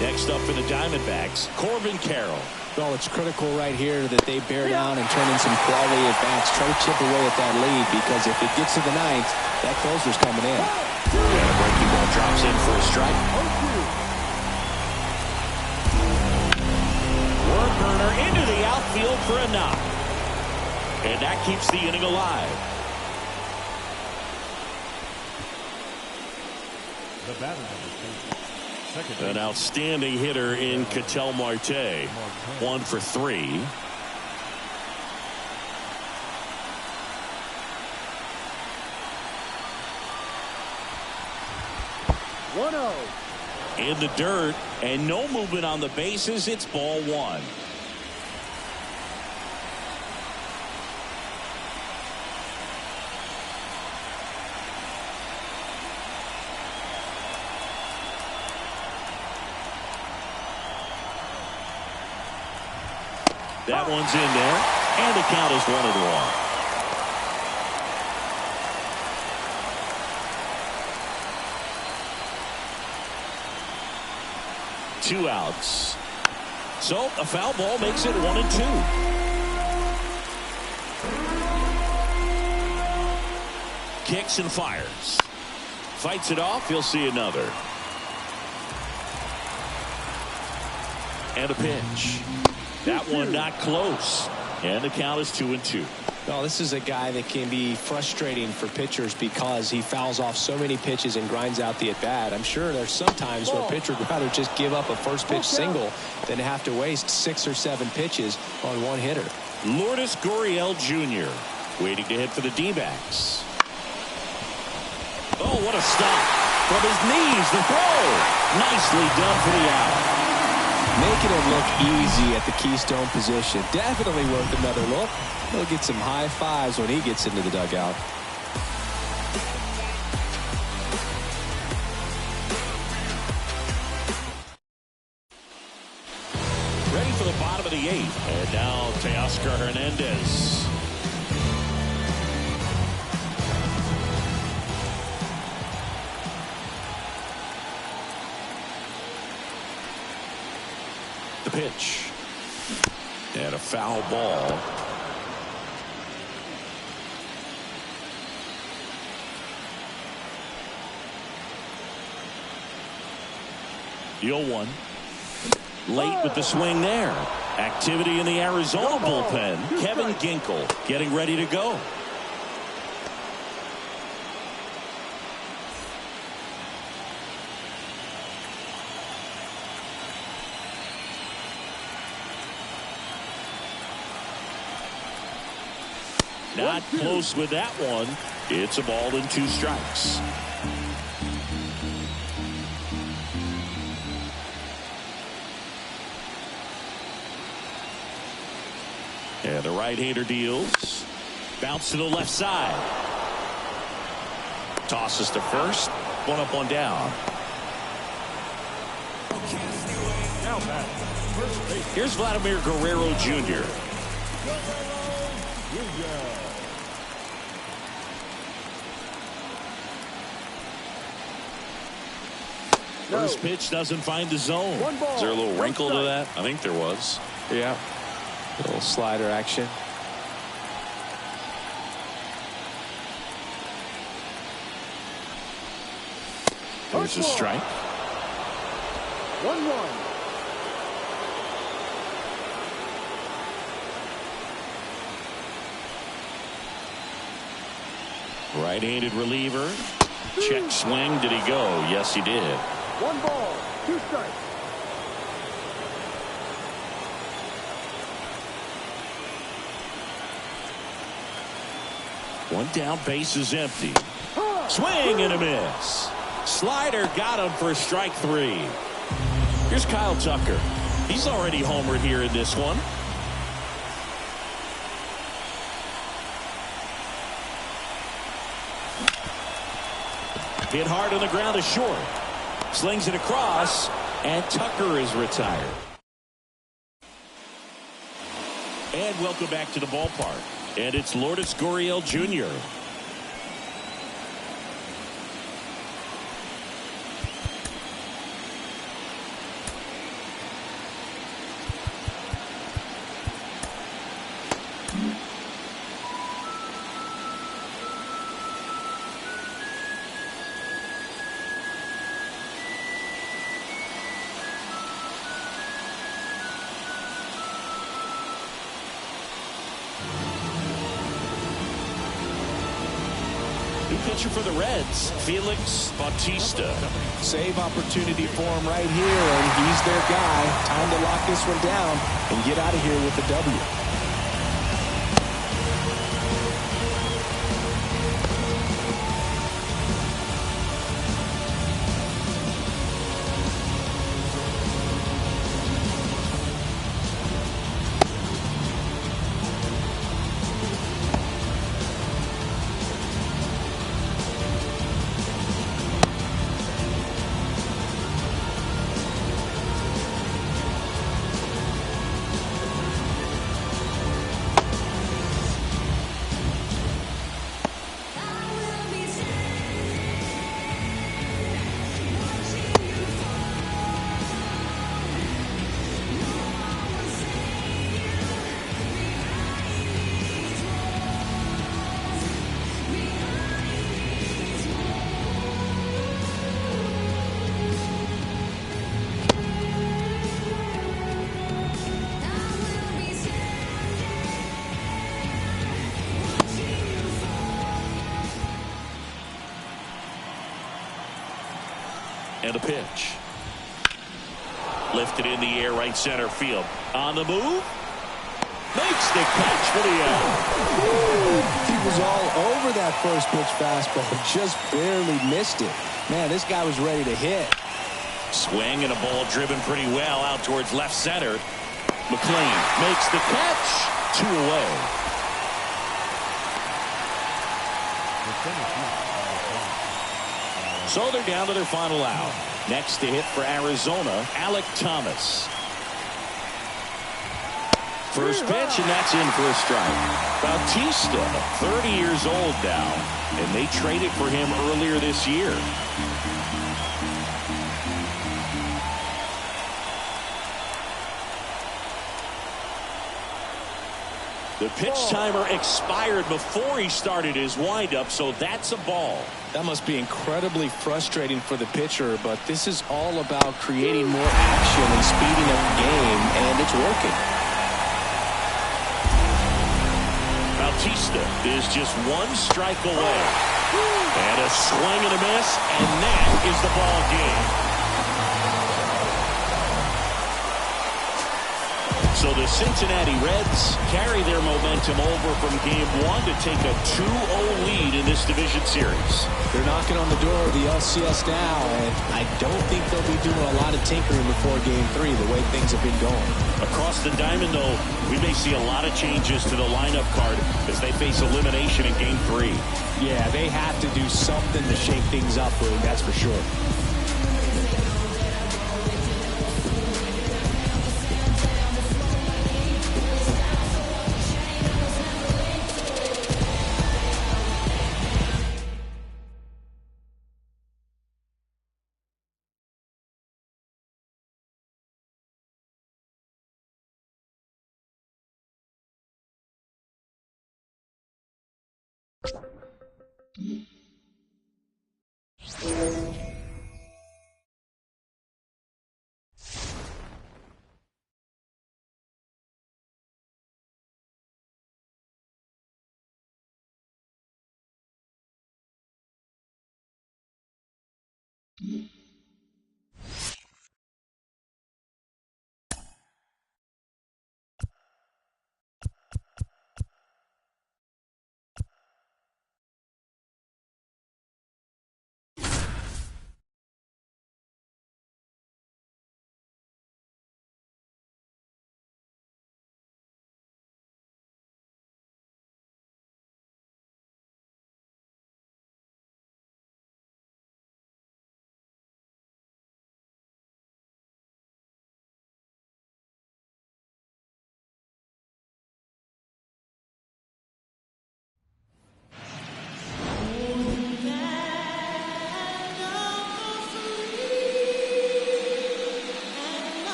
Next up for the Diamondbacks, Corbin Carroll. Well, it's critical right here that they bear down and turn in some quality at bats. Try to chip away at that lead, because if it gets to the ninth, that closer's coming in. And a breaking ball drops in for a strike. Worm burner into the outfield for a knock. And that keeps the inning alive. The batter number 2. An outstanding hitter in Ketel Marte. 1 for 3. In the dirt, and no movement on the bases. It's ball 1. That one's in there, and the count is 1-1. Two outs. So a foul ball makes it 1-2. Kicks and fires. Fights it off. He'll see another. And a pitch. That one not close. And the count is 2-2. Well, this is a guy that can be frustrating for pitchers because he fouls off so many pitches and grinds out the at-bat. I'm sure there's some times where a pitcher would rather just give up a first pitch single than have to waste 6 or 7 pitches on one hitter. Lourdes Gurriel Jr. waiting to hit for the D-backs. Oh, what a stop. From his knees, the throw. Nicely done for the out. Making it look easy at the keystone position. Definitely worth another look. He'll get some high fives when he gets into the dugout. Ready for the bottom of the 8th. And now Teoscar Hernandez. The pitch. And a foul ball. The 0-1. Late with the swing there. Activity in the Arizona bullpen. Kevin Ginkel getting ready to go. Not close with that one. It's a ball and 2 strikes. And the right-hander deals. Bounce to the left side. Tosses to first. 1 up, 1 down. Now back. First base. Here's Vladimir Guerrero Jr. First pitch doesn't find the zone. Is there a little wrinkle to that? I think there was. Yeah. A little slider action. There's a strike. 1-1. Right-handed reliever. Check swing. Did he go? Yes, he did. 1 ball, 2 strikes. One down, base is empty. Swing and a miss. Slider got him for strike 3. Here's Kyle Tucker. He's already homered here in this one. Hit hard on the ground is short. Slings it across, and Tucker is retired. And welcome back to the ballpark. And it's Lourdes Gurriel Jr. pitcher for the Reds, Felix Bautista. Save opportunity for him right here, and he's their guy. Time to lock this one down and get out of here with the W. And a pitch. Lifted in the air, right center field. On the move. Makes the catch for the out. He was all over that first pitch fastball, just barely missed it. Man, this guy was ready to hit. Swing and a ball driven pretty well out towards left center. McLean makes the catch. 2 away. So they're down to their final out. Next to hit for Arizona, Alec Thomas. First pitch, and that's in for a strike. Bautista, 30 years old now, and they traded for him earlier this year. The pitch timer expired before he started his windup, so that's a ball. That must be incredibly frustrating for the pitcher, but this is all about creating more action and speeding up the game, and it's working. Bautista is just 1 strike away. And a swing and a miss, and that is the ball game. So the Cincinnati Reds carry their momentum over from Game 1 to take a 2-0 lead in this division series. They're knocking on the door of the LCS now, and I don't think they'll be doing a lot of tinkering before Game 3, the way things have been going. Across the diamond, though, we may see a lot of changes to the lineup card as they face elimination in Game 3. Yeah, they have to do something to shake things up, that's for sure.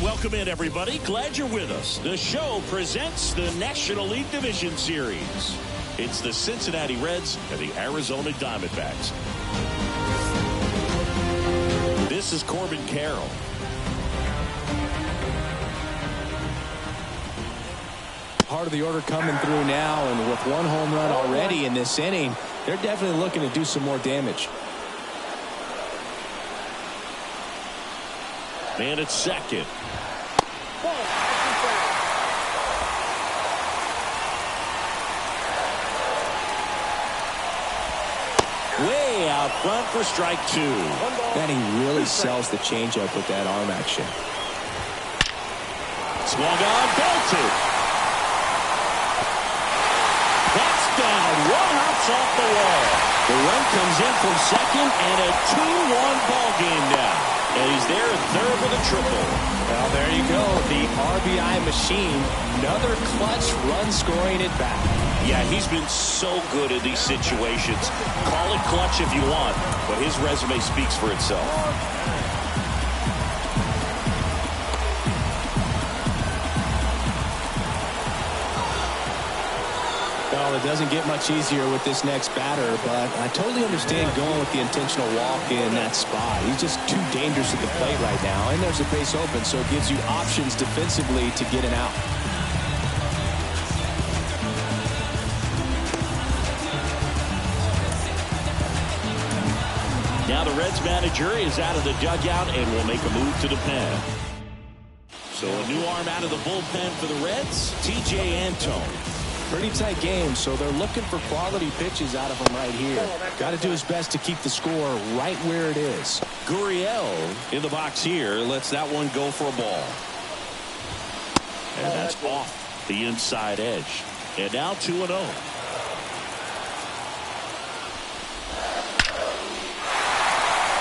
Welcome in, everybody. Glad you're with us. The show presents the National League Division Series. It's the Cincinnati Reds and the Arizona Diamondbacks. This is Corbin Carroll. Part of the order coming through now, and with one home run already in this inning, they're definitely looking to do some more damage. Man at second. Way out front for strike two. And he really sells the changeup with that arm action. Swung on, belted. That's down. One hops off the wall. The run comes in from second, and a 2-1 ball game now. And he's there at third with a triple. Well, there you go. The RBI machine. Another clutch run scoring at bat. Yeah, he's been so good in these situations. Call it clutch if you want, but his resume speaks for itself. Well, it doesn't get much easier with this next batter, but I totally understand going with the intentional walk in that spot. He's just too dangerous at the plate right now, and there's a base open, so it gives you options defensively to get an out. Now the Reds manager is out of the dugout and will make a move to the pen. So a new arm out of the bullpen for the Reds, T.J. Antone. Pretty tight game, so they're looking for quality pitches out of him right here. Got to do his best to keep the score right where it is. Gurriel in the box here lets that one go for a ball. And that's off the inside edge. And now 2-0.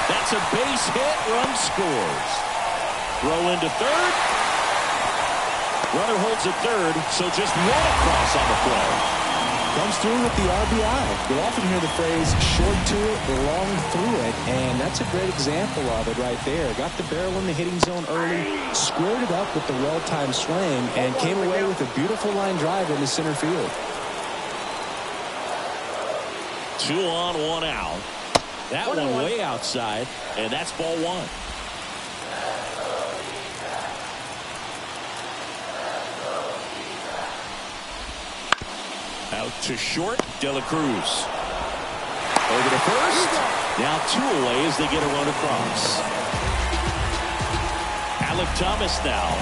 That's a base hit. Run scores. Throw into third. Runner holds at third, so just one across on the play. Comes through with the RBI. You'll often hear the phrase short to it, long through it, and that's a great example of it right there. Got the barrel in the hitting zone early, squared it up with the well-timed swing, and came away with a beautiful line drive into center field. 2 on, 1 out. That one way outside, and that's ball one. Out to short, De La Cruz. Over to first. Now 2 away as they get a run across. Alec Thomas now.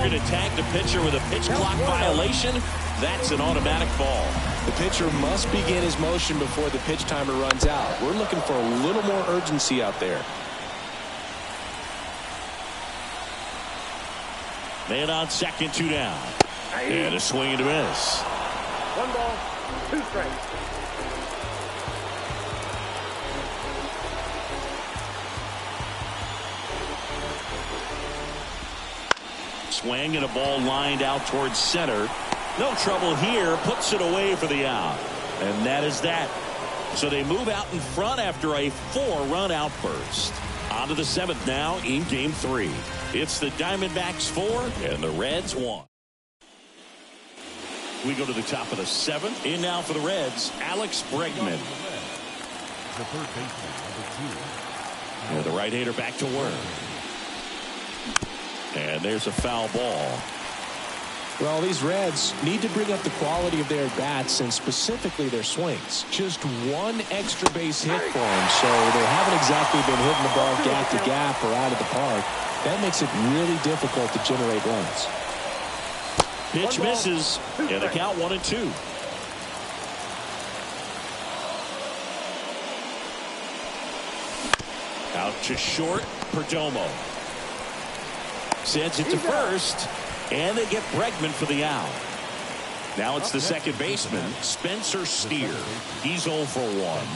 To tag the pitcher with a pitch clock violation. That's an automatic ball. The pitcher must begin his motion before the pitch timer runs out. We're looking for a little more urgency out there. Man on second, 2 down. And a swing and a miss. 1 ball, 2 strikes. Swing and a ball lined out towards center. No trouble here. Puts it away for the out. And that is that. So they move out in front after a 4-run outburst. On to the 7th now in game 3. It's the Diamondbacks 4 and the Reds 1. We go to the top of the 7th. In now for the Reds, Alex Bregman. The third baseman, number 2. And the right-hander back to work. And there's a foul ball. Well, these Reds need to bring up the quality of their bats and specifically their swings. Just one extra base hit for them, so they haven't exactly been hitting the ball gap to gap or out of the park. That makes it really difficult to generate runs. Pitch misses, and the count 1-2. Out to short, Perdomo. Sends it to first, and they get Bregman for the out. Now it's the second baseman, Spencer Steer. He's 0 for 1.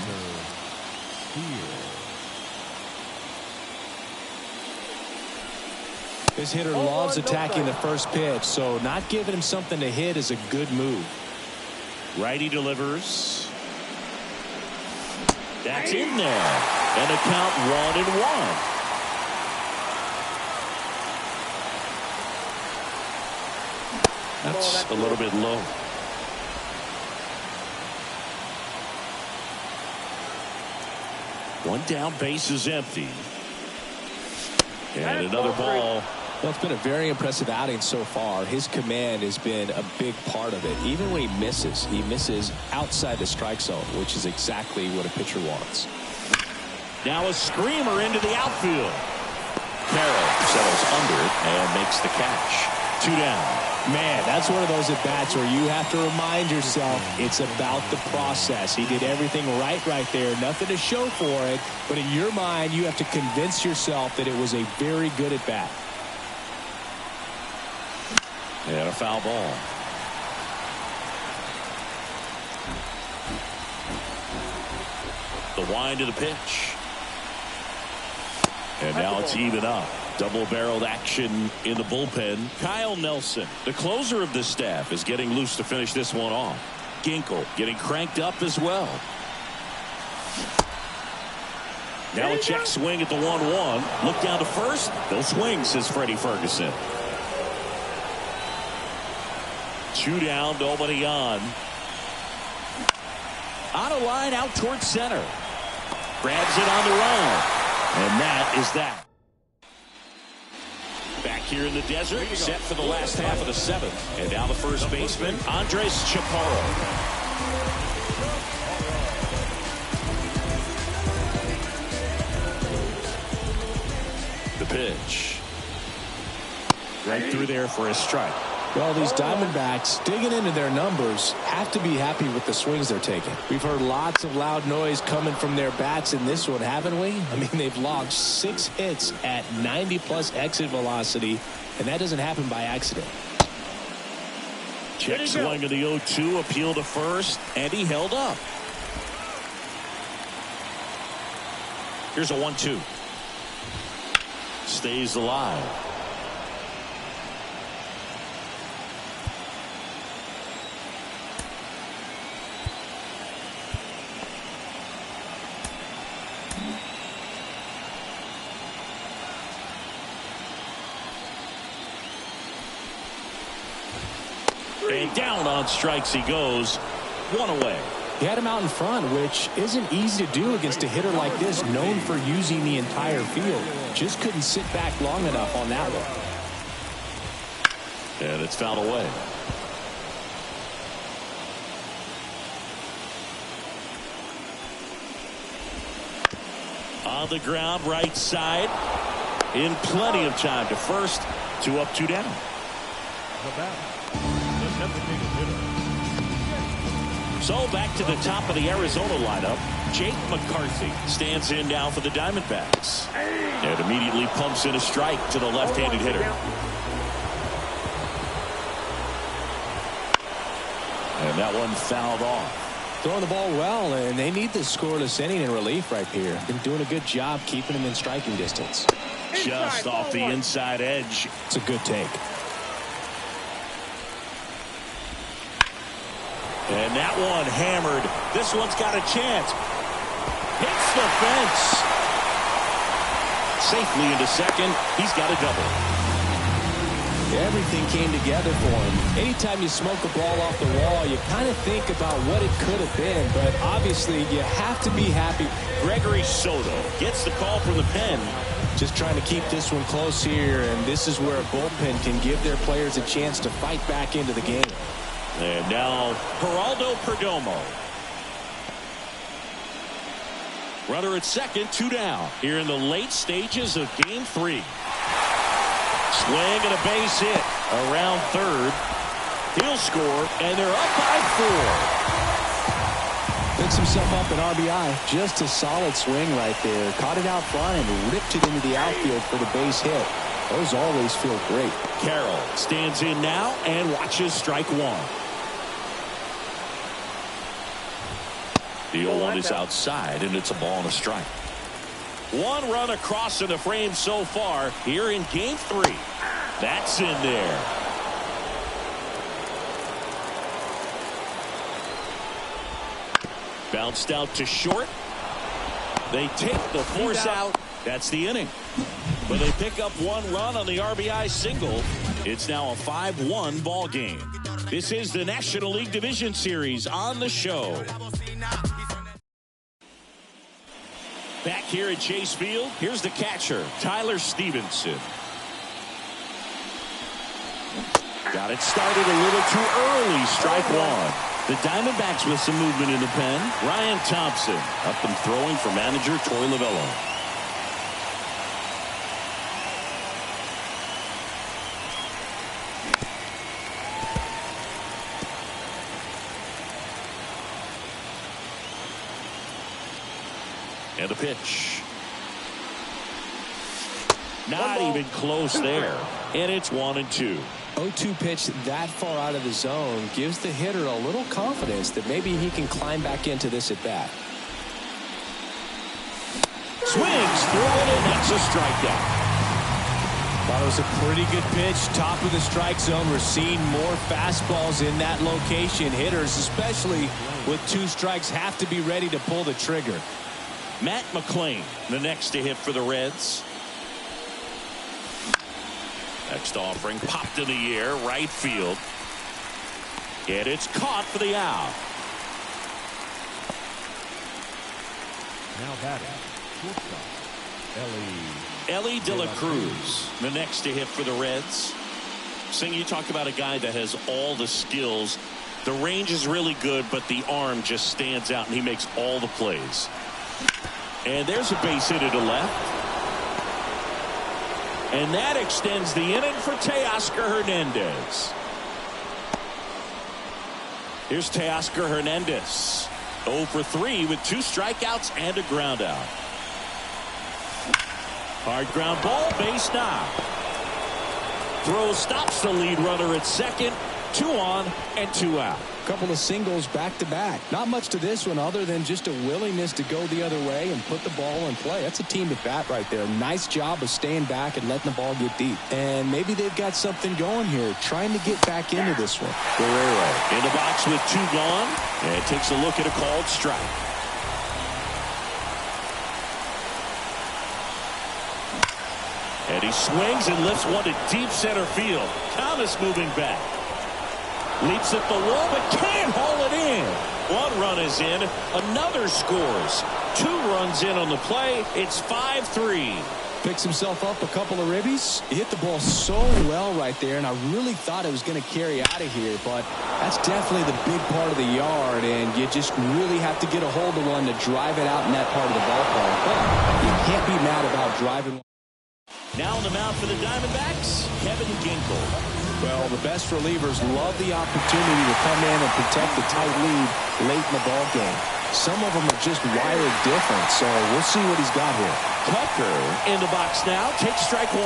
This hitter loves attacking the first pitch, so not giving him something to hit is a good move. Righty delivers. That's in there. And a count 1-1. That's a little bit low. One down, base is empty. And another ball. Well, it's been a very impressive outing so far. His command has been a big part of it. Even when he misses outside the strike zone, which is exactly what a pitcher wants. Now a screamer into the outfield. Carroll settles under it and makes the catch. 2 down. Man, that's one of those at-bats where you have to remind yourself it's about the process. He did everything right there. Nothing to show for it. But in your mind, you have to convince yourself that it was a very good at-bat. And a foul ball. The wind of the pitch. And now it's even up. Double-barreled action in the bullpen. Kyle Nelson, the closer of this staff, is getting loose to finish this one off. Ginkel getting cranked up as well. Now a check swing at the 1-1. Look down to first. They'll swing, says Freddie Ferguson. 2 down, nobody on. On a line out towards center. Grabs it on the run. And that is that. Back here in the desert, set for the last half of the 7th. And now the first baseman, Andres Chaparro. The pitch. Right through there for a strike. Well, these Diamondbacks, digging into their numbers, have to be happy with the swings they're taking. We've heard lots of loud noise coming from their bats in this one, haven't we? I mean, they've logged 6 hits at 90-plus exit velocity, and that doesn't happen by accident. Check swing of the 0-2, appeal to first, and he held up. Here's a 1-2. Stays alive. And down on strikes he goes. 1 away. He had him out in front, which isn't easy to do against a hitter like this, known for using the entire field. Just couldn't sit back long enough on that one. And it's fouled away. On the ground, right side. In plenty of time to first. 2 up, 2 down. The batter, the designated hitter. So back to the top of the Arizona lineup. Jake McCarthy stands in now for the Diamondbacks. And immediately pumps in a strike to the left-handed hitter. And that one fouled off. Throwing the ball well, and they need this scoreless inning in relief right here. Been doing a good job keeping them in striking distance. Just off the inside edge. It's a good take. And that one hammered. This one's got a chance. Hits the fence. Safely into second. He's got a double. Everything came together for him. Anytime you smoke a ball off the wall, you kind of think about what it could have been, but obviously you have to be happy. Gregory Soto gets the call from the pen. Just trying to keep this one close here, and this is where a bullpen can give their players a chance to fight back into the game. And now Geraldo Perdomo. Runner at second, 2 down. Here in the late stages of game 3. Swing and a base hit around third. He'll score, and they're up by 4. Picks himself up an RBI. Just a solid swing right there. Caught it out front and ripped it into the outfield for the base hit. Those always feel great. Carroll stands in now and watches strike 1. The 0-1 is outside, and it's a ball and a strike. 1 run across in the frame so far here in game 3. That's in there. Bounced out to short. They take the force out. That's the inning. But they pick up 1 run on the RBI single. It's now a 5-1 ball game. This is the National League Division Series on the show. Back here at Chase Field, here's the catcher, Tyler Stevenson. Got it started a little too early, strike 1. The Diamondbacks with some movement in the pen. Ryan Thompson up and throwing for manager Troy Lavello. And the pitch. Not even close there. And it's 1-2. 0-2 pitch that far out of the zone gives the hitter a little confidence that maybe he can climb back into this at bat. Swings through it, and that's a strikeout. Thought it was a pretty good pitch. Top of the strike zone. We're seeing more fastballs in that location. Hitters, especially with 2 strikes, have to be ready to pull the trigger. Matt McClain, the next to hit for the Reds. Next offering popped in the air, right field. And it's caught for the out. Now batting, shortstop, Ellie De La Cruz, the next to hit for the Reds. Sing, you talk about a guy that has all the skills. The range is really good, but the arm just stands out, and he makes all the plays. And there's a base hit to left. And that extends the inning for Teoscar Hernandez. Here's Teoscar Hernandez. 0 for 3 with 2 strikeouts and a ground out. Hard ground ball, base knock. Throw stops the lead runner at second. 2 on and 2 out. Couple of singles back-to-back. Not much to this one other than just a willingness to go the other way and put the ball in play. That's a team at bat right there. Nice job of staying back and letting the ball get deep. And maybe they've got something going here, trying to get back into this one. Guerrero in the box with 2 gone, and takes a look at a called strike. And he swings and lifts one to deep center field. Thomas moving back. Leaps at the wall, but can't haul it in. 1 run is in. Another scores. 2 runs in on the play. It's 5-3. Picks himself up a couple of ribbies. He hit the ball so well right there, and I really thought it was going to carry out of here, but that's definitely the big part of the yard, and you just really have to get a hold of one to drive it out in that part of the ballpark. But you can't be mad about driving. Now on the mound for the Diamondbacks, Kevin Ginkel. Well, the best relievers love the opportunity to come in and protect the tight lead late in the ball game. Some of them are just wired different, so we'll see what he's got here. Tucker in the box now, takes strike 1.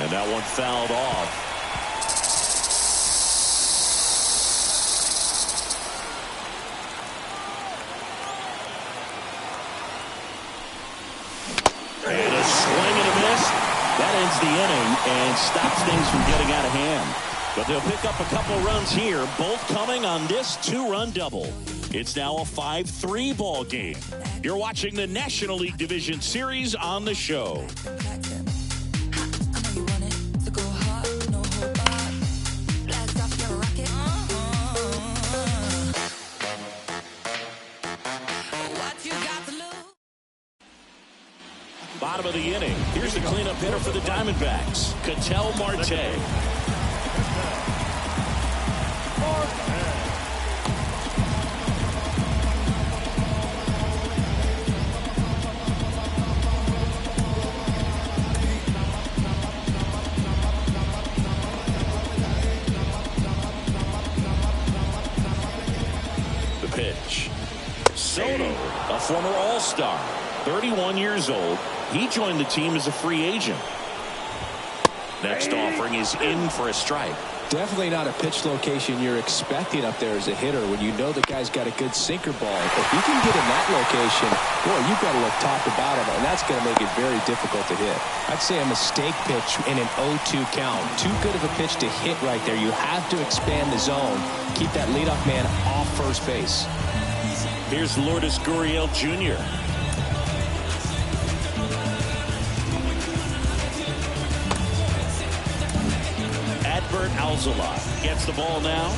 And that one fouled off. And a swing and a miss. That ends the inning and stops things from getting out of hand. But they'll pick up a couple runs here, both coming on this 2-run double. It's now a 5-3 ball game. You're watching the National League Division Series on the show. Bottom of the inning. Here's the cleanup hitter for the Diamondbacks, Ketel Marte. The pitch. Soto, a former All-Star, 31 years old. He joined the team as a free agent. Next offering is in for a strike. Definitely not a pitch location you're expecting up there as a hitter when you know the guy's got a good sinker ball. If you can get in that location, boy, you've got to look top to bottom, and that's going to make it very difficult to hit. I'd say a mistake pitch in an 0-2 count. Too good of a pitch to hit right there. You have to expand the zone. Keep that leadoff man off first base. Here's Lourdes Gurriel Jr. Adbert Alzolay gets the ball now.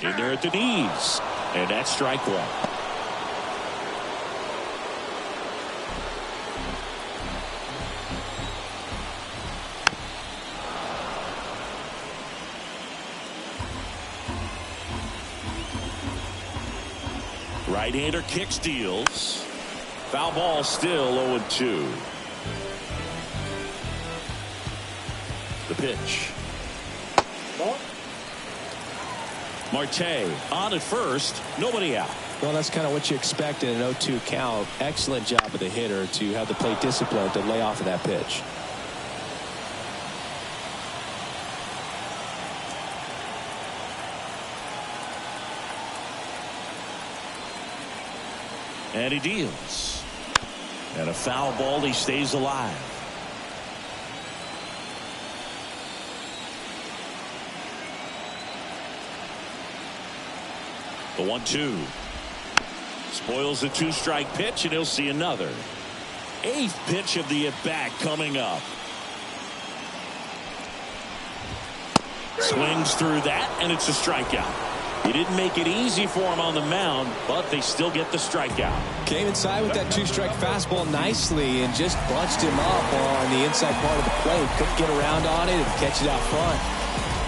In there at the knees. And that's strike one. Right-hander kick steals. Foul ball still 0-2. The pitch. Marte on at first, nobody out. Well, that's kind of what you expect in an 0-2 count. Excellent job of the hitter to have the plate discipline to lay off of that pitch. And he deals. And a foul ball, he stays alive. The 1-2. Spoils the two-strike pitch, and he'll see another. Eighth pitch of the at-bat coming up. Swings through that, and it's a strikeout. He didn't make it easy for him on the mound, but they still get the strikeout. Came inside with that two-strike fastball nicely and just bunched him up on the inside part of the plate. Couldn't get around on it and catch it out front.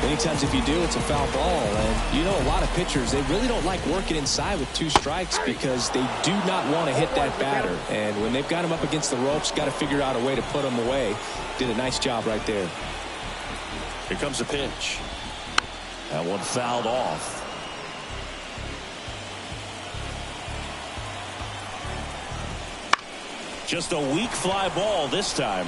Many times if you do, it's a foul ball. And you know, a lot of pitchers, they really don't like working inside with two strikes because they do not want to hit that batter. And when they've got him up against the ropes, got to figure out a way to put him away. Did a nice job right there. Here comes the pitch. That one fouled off. Just a weak fly ball this time.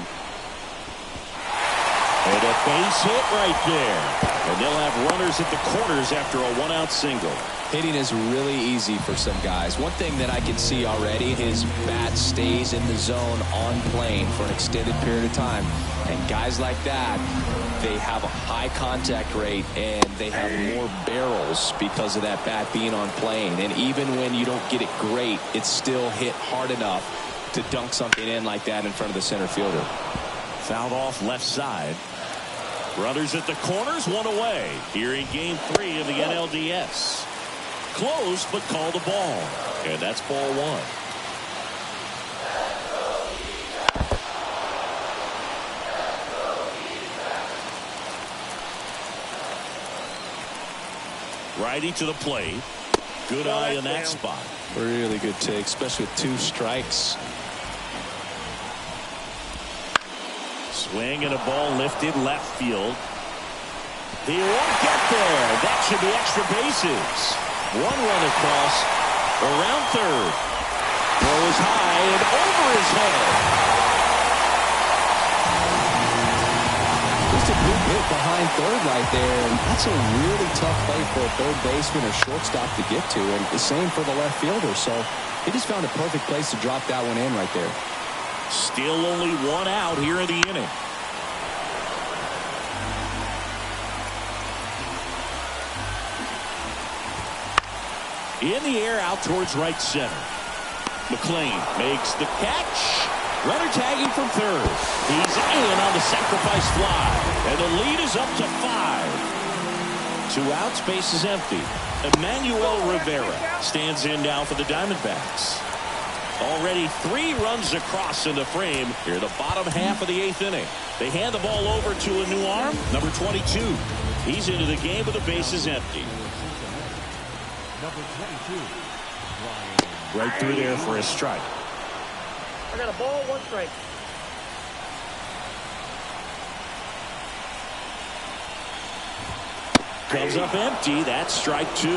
And a base hit right there. And they'll have runners at the corners after a one-out single. Hitting is really easy for some guys. One thing that I can see already, his bat stays in the zone on plane for an extended period of time. And guys like that, they have a high contact rate and they have more barrels because of that bat being on plane. And even when you don't get it great, it's still hit hard enough to dunk something in like that in front of the center fielder. Fouled off left side. Runners at the corners, one away. Here in game 3 of the NLDS. Close, but called a ball. And that's ball 1. Righty to the plate. Good eye in that spot. Really good take, especially with 2 strikes. Swing and a ball lifted left field. He won't get there. That should be extra bases. One run across around third. Throws high and over his head. Just a good hit behind find third right there, and that's a really tough play for a third baseman or shortstop to get to, and the same for the left fielder. So he just found a perfect place to drop that one in right there. Still only one out here in the inning. In the air out towards right center. McLean makes the catch. Runner tagging from third. He's in on the sacrifice fly. And the lead is up to 5. 2 outs, base is empty. Emmanuel Rivera stands in now for the Diamondbacks. Already 3 runs across in the frame here in the bottom half of the 8th inning. They hand the ball over to a new arm, number 22. He's into the game with the bases empty. Number 22. Right through there for a strike. I got a ball, 1 strike. Comes up empty. That's strike 2.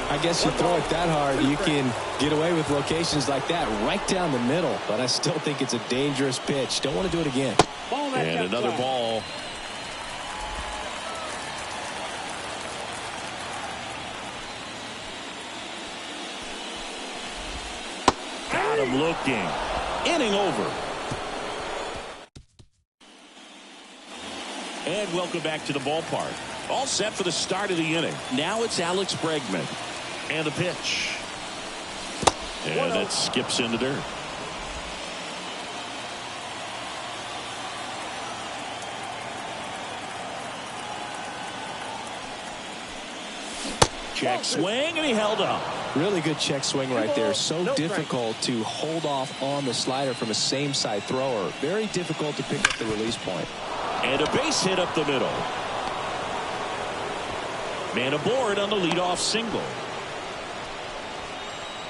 I guess you throw it that hard, you can get away with locations like that right down the middle. But I still think it's a dangerous pitch. Don't want to do it again. And another ball. Got him looking. Inning over. And welcome back to the ballpark. All set for the start of the inning. Now it's Alex Bregman. And the pitch. And that skips into dirt. Check swing, and he held up. Really good check swing right there. So difficult to hold off on the slider from a same side thrower. Very difficult to pick up the release point. And a base hit up the middle. Man aboard on the leadoff single.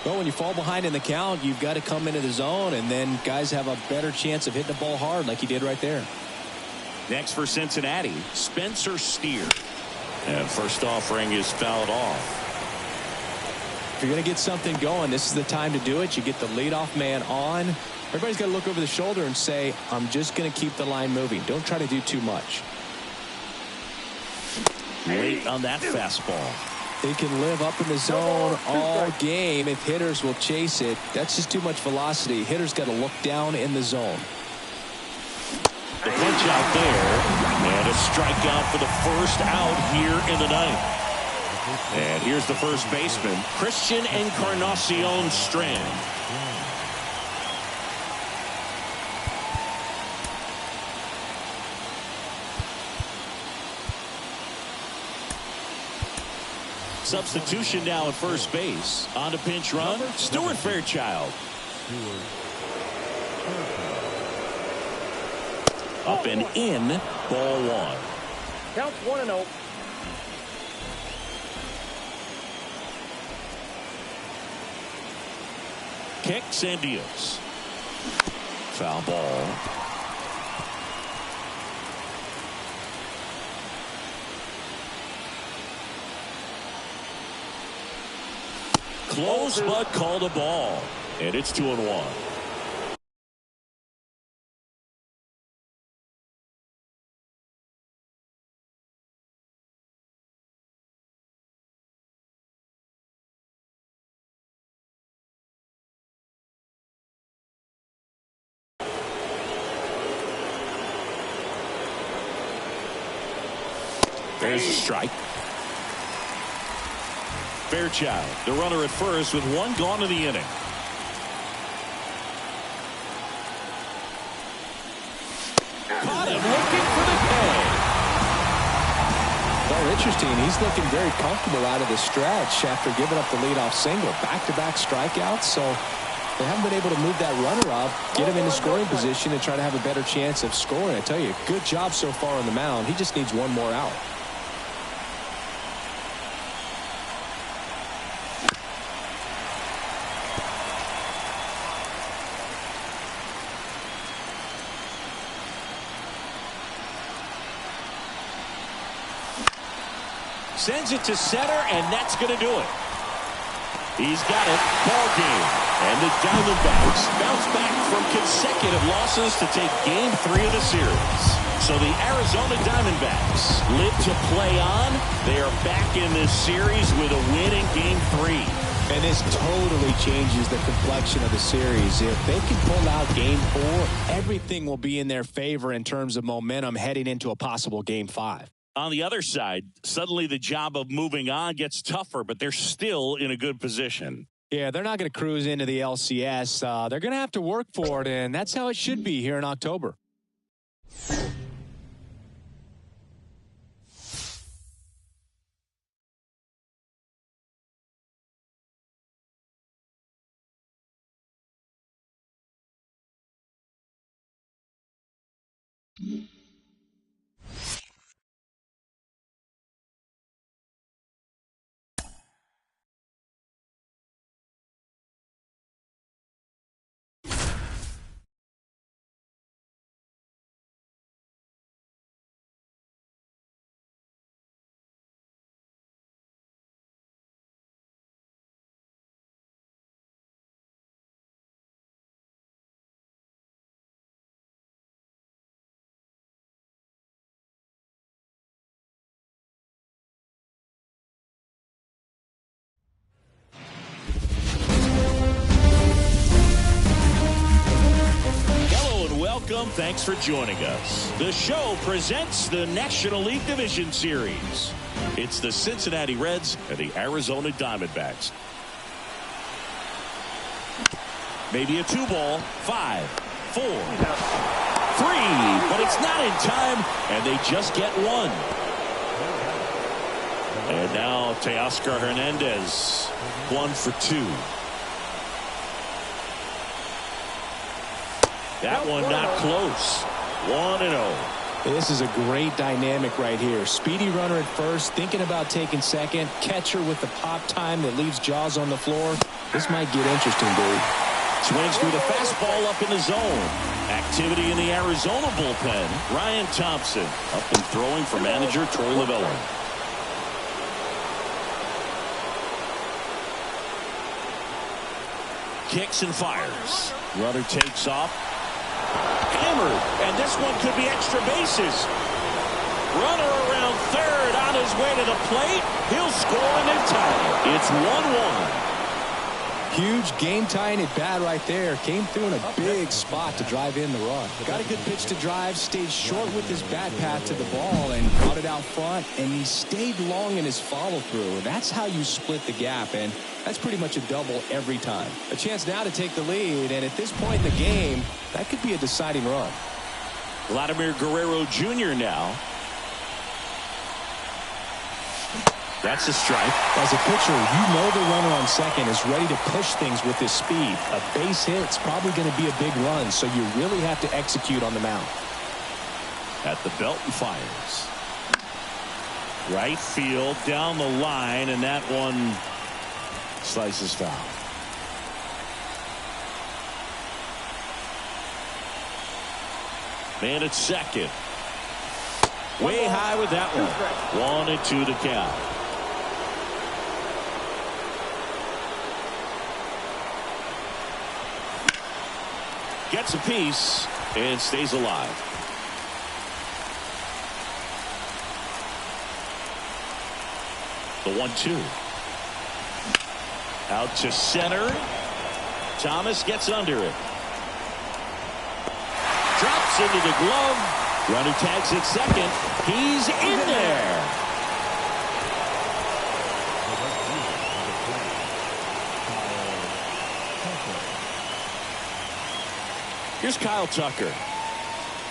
Well, when you fall behind in the count, you've got to come into the zone, and then guys have a better chance of hitting the ball hard like he did right there. Next for Cincinnati, Spencer Steer. And first offering is fouled off. If you're going to get something going, this is the time to do it. You get the leadoff man on. Everybody's got to look over the shoulder and say, I'm just going to keep the line moving. Don't try to do too much. Late on that fastball. They can live up in the zone all game if hitters will chase it. That's just too much velocity. Hitters got to look down in the zone. The punch out there, and a strikeout for the first out here in the ninth. And here's the first baseman, Christian Encarnacion Strand. Substitution now at first base. On to pinch run, Stuart Fairchild. Up and in, ball 1. Counts 1-0. Kicks and deals. Foul ball. Close but called a ball. And it's 2-1. There's a strike. Fairchild, the runner at first with 1 gone in the inning. Caught him looking for the peg. Well, interesting. He's looking very comfortable out of the stretch after giving up the leadoff single. Back-to-back strikeouts, so they haven't been able to move that runner up, get him into scoring position, and try to have a better chance of scoring. I tell you, good job so far on the mound. He just needs 1 more out. Sends it to center, and that's going to do it. He's got it. Ball game. And the Diamondbacks bounce back from consecutive losses to take game 3 of the series. So the Arizona Diamondbacks live to play on. They are back in this series with a win in Game 3. And this totally changes the complexion of the series. If they can pull out Game 4, everything will be in their favor in terms of momentum heading into a possible Game 5. On the other side, suddenly the job of moving on gets tougher, but they're still in a good position. Yeah, they're not going to cruise into the LCS. They're going to have to work for it, and that's how it should be here in October. Welcome. Thanks for joining us. The show presents the National League Division Series. It's the Cincinnati Reds and the Arizona Diamondbacks. Maybe a 2-ball. 5, 4, 3, but it's not in time, and they just get one. And now Teoscar Hernandez, 1 for 2. That one not close. 1-0. This is a great dynamic right here. Speedy runner at first, thinking about taking second. Catcher with the pop time that leaves Jaws on the floor. This might get interesting, dude. Swings through the fastball up in the zone. Activity in the Arizona bullpen. Ryan Thompson up and throwing for manager Troy Lovella. Kicks and fires. Runner takes off. Hammered, and this one could be extra bases. Runner around third on his way to the plate. He'll score and then tie. It's 1-1. Huge game-tying at bat right there. Came through in a big spot to drive in the run. Got a good pitch to drive, stayed short with his bat path to the ball and caught it out front, and he stayed long in his follow-through. That's how you split the gap, and that's pretty much a double every time. A chance now to take the lead, and at this point in the game, that could be a deciding run. Vladimir Guerrero Jr. now. That's a strike. As a pitcher, you know the runner on second is ready to push things with his speed. A base hit's probably going to be a big run, so you really have to execute on the mound. At the belt and fires. Right field, down the line, and that one slices foul. Man at second. Way high with that one. 1-2 to count. Gets a piece and stays alive. The 1-2. Out to center. Thomas gets under it. Drops into the glove. Runner tags at second. He's in there. Here's Kyle Tucker.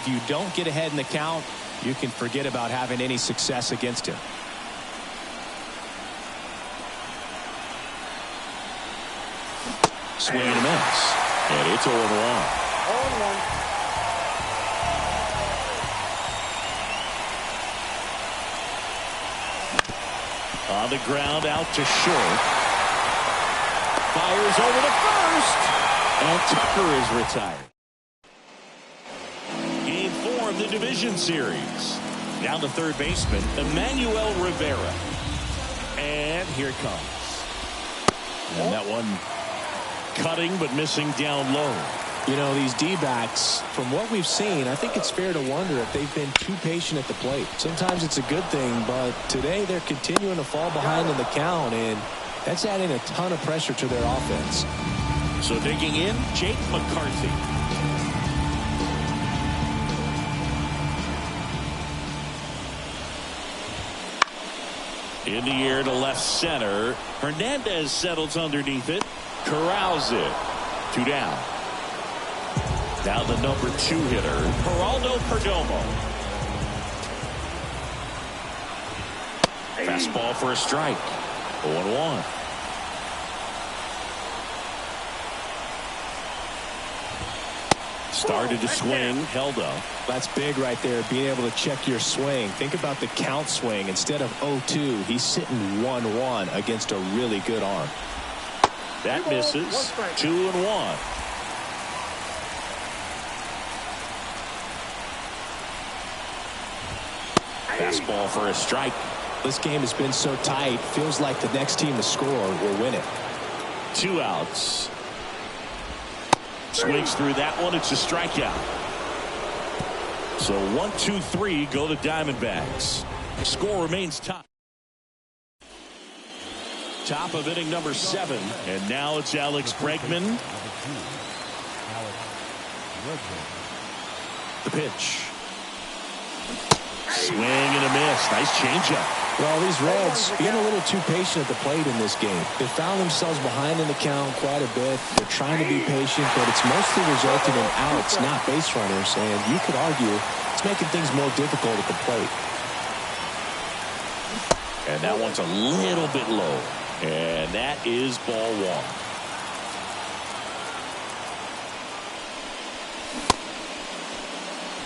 If you don't get ahead in the count, you can forget about having any success against him. Swing and a miss. And it's 0-1. 0-1. On the ground, out to short. Fires over to first. And Tucker is retired. Game 4 of the division series. Down to third baseman, Emmanuel Rivera. And here it comes. And that one cutting but missing down low. You know, these D-backs, from what we've seen, I think it's fair to wonder if they've been too patient at the plate. Sometimes it's a good thing, but today they're continuing to fall behind in the count, and that's adding a ton of pressure to their offense. So digging in, Jake McCarthy. In the air to left center. Hernandez settles underneath it. Corrals it. 2 down. Now the number 2 hitter, Geraldo Perdomo. Fastball for a strike. 0-1. Started to swing, held up. That's big right there, being able to check your swing. Think about the count swing. Instead of 0-2, he's sitting 1-1 against a really good arm. That misses. 2-1. Fastball for a strike. This game has been so tight, feels like the next team to score will win it. 2 outs. Swings through that one. It's a strikeout. So 1, 2, 3 go the Diamondbacks. Score remains top. Top of inning number 7. And now it's Alex Bregman. The pitch. Swing and a miss. Nice changeup. Well, these Reds being a little too patient at the plate in this game. They found themselves behind in the count quite a bit. They're trying to be patient, but it's mostly resulting in outs, not base runners. And you could argue it's making things more difficult at the plate. And that one's a little bit low. And that is ball 1.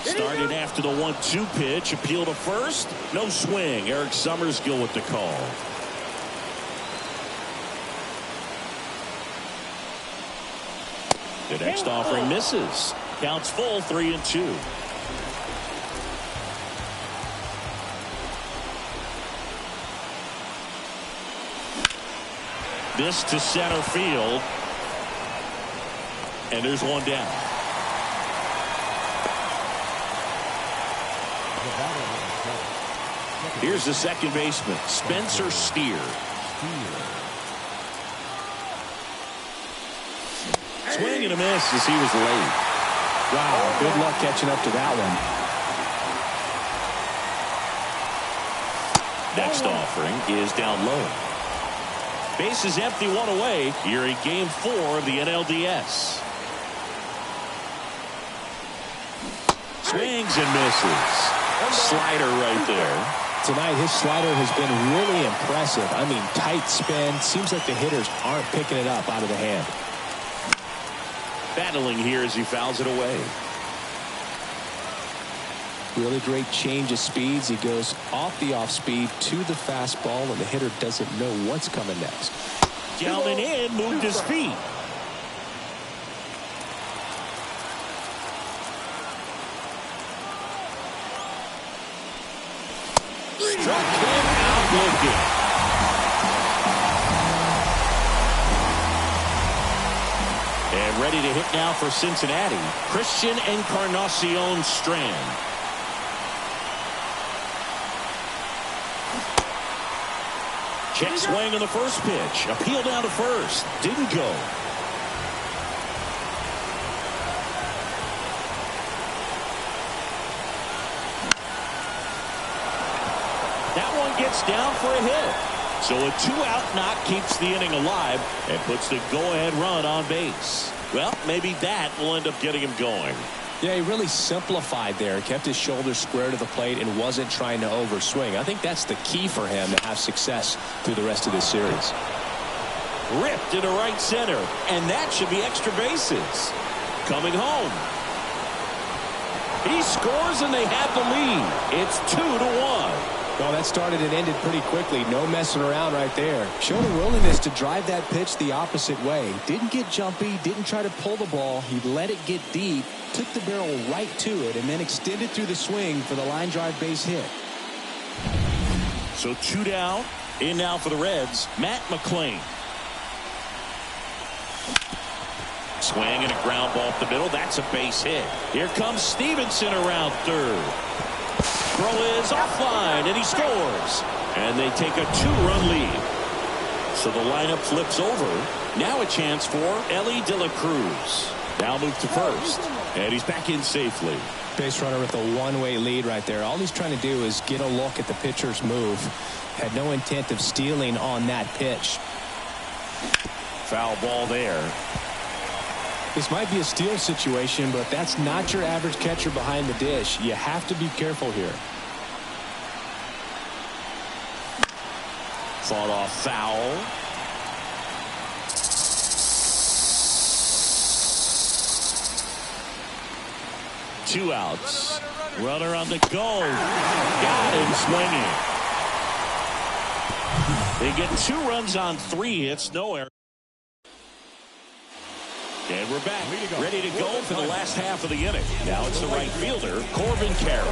Started after the 1-2 pitch. Appeal to first. No swing. Eric Summersgill with the call. The next offering misses. Counts full, 3-2. This to center field. And there's one down. Here's the second baseman, Spencer Steer. Swing and a miss as he was late. Wow, good luck catching up to that one. Next offering is down low. Base is empty, 1 away. Here in Game 4 of the NLDS. Swings and misses. Slider right there. Tonight, his slider has been really impressive. I mean, tight spin. Seems like the hitters aren't picking it up out of the hand. Battling here as he fouls it away. Really great change of speeds. He goes off the off speed to the fastball, and the hitter doesn't know what's coming next. Down and in, moved his feet. Struck him out looking. And ready to hit now for Cincinnati, Christian Encarnacion Strand. Check swing on the first pitch. Appeal down to first. Didn't go. That one gets down for a hit. So a 2-out knock keeps the inning alive and puts the go-ahead run on base. Well, maybe that will end up getting him going. Yeah, he really simplified there. Kept his shoulders square to the plate and wasn't trying to overswing. I think that's the key for him to have success through the rest of this series. Ripped into right center, and that should be extra bases. Coming home. He scores and they have the lead. It's 2-1. Well, that started and ended pretty quickly. No messing around right there. Showed a willingness to drive that pitch the opposite way. Didn't get jumpy, didn't try to pull the ball. He let it get deep, took the barrel right to it, and then extended through the swing for the line drive base hit. So 2 down. In now for the Reds, Matt McClain. Swing and a ground ball up the middle. That's a base hit. Here comes Stevenson around third. Throw is offline, and he scores. And they take a 2-run lead. So the lineup flips over. Now a chance for Ellie De La Cruz. Now move to first. And he's back in safely. Base runner with a one-way lead right there. All he's trying to do is get a look at the pitcher's move. Had no intent of stealing on that pitch. Foul ball there. This might be a steal situation, but that's not your average catcher behind the dish. You have to be careful here. Fought off foul. Two outs. Runner on the go. Got him swinging. They get 2 runs on 3 hits. No error. And we're back. Ready to go for the last half of the inning. Now it's the right fielder, Corbin Carroll.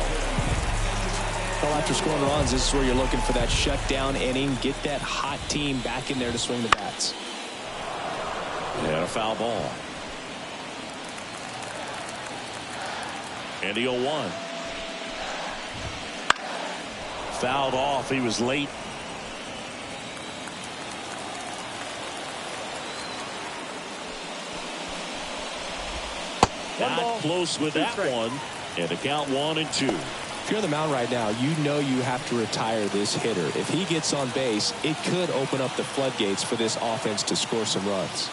Well, after scoring runs, this is where you're looking for that shutdown inning. Get that hot team back in there to swing the bats. And a foul ball. And the 0-1. Fouled off. He was late. Not close with that one. And the count 1-2. If you're on the mound right now, you know you have to retire this hitter. If he gets on base, it could open up the floodgates for this offense to score some runs.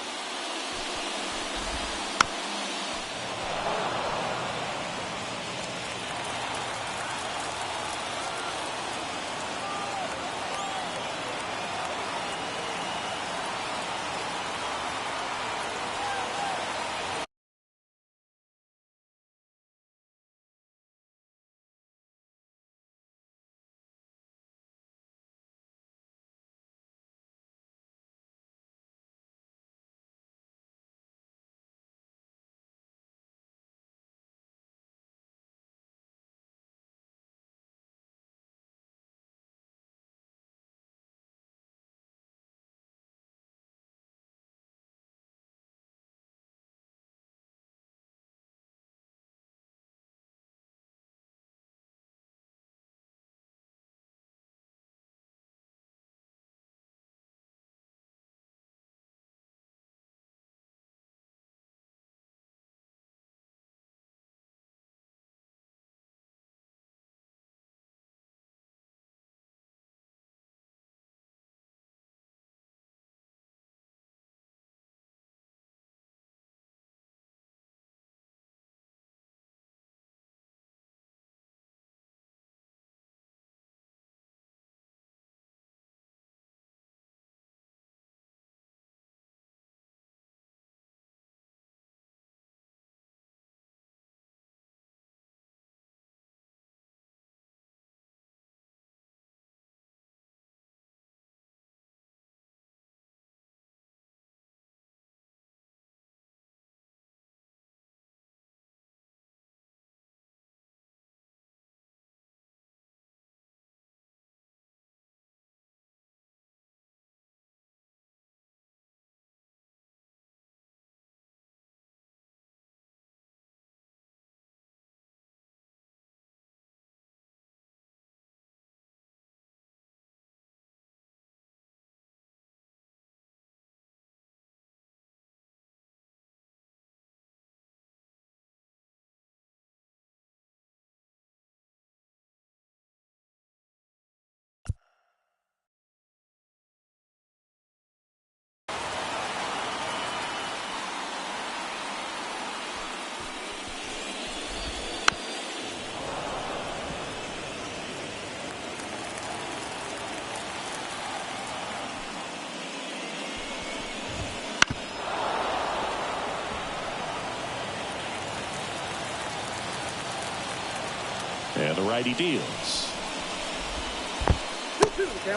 And the righty deals.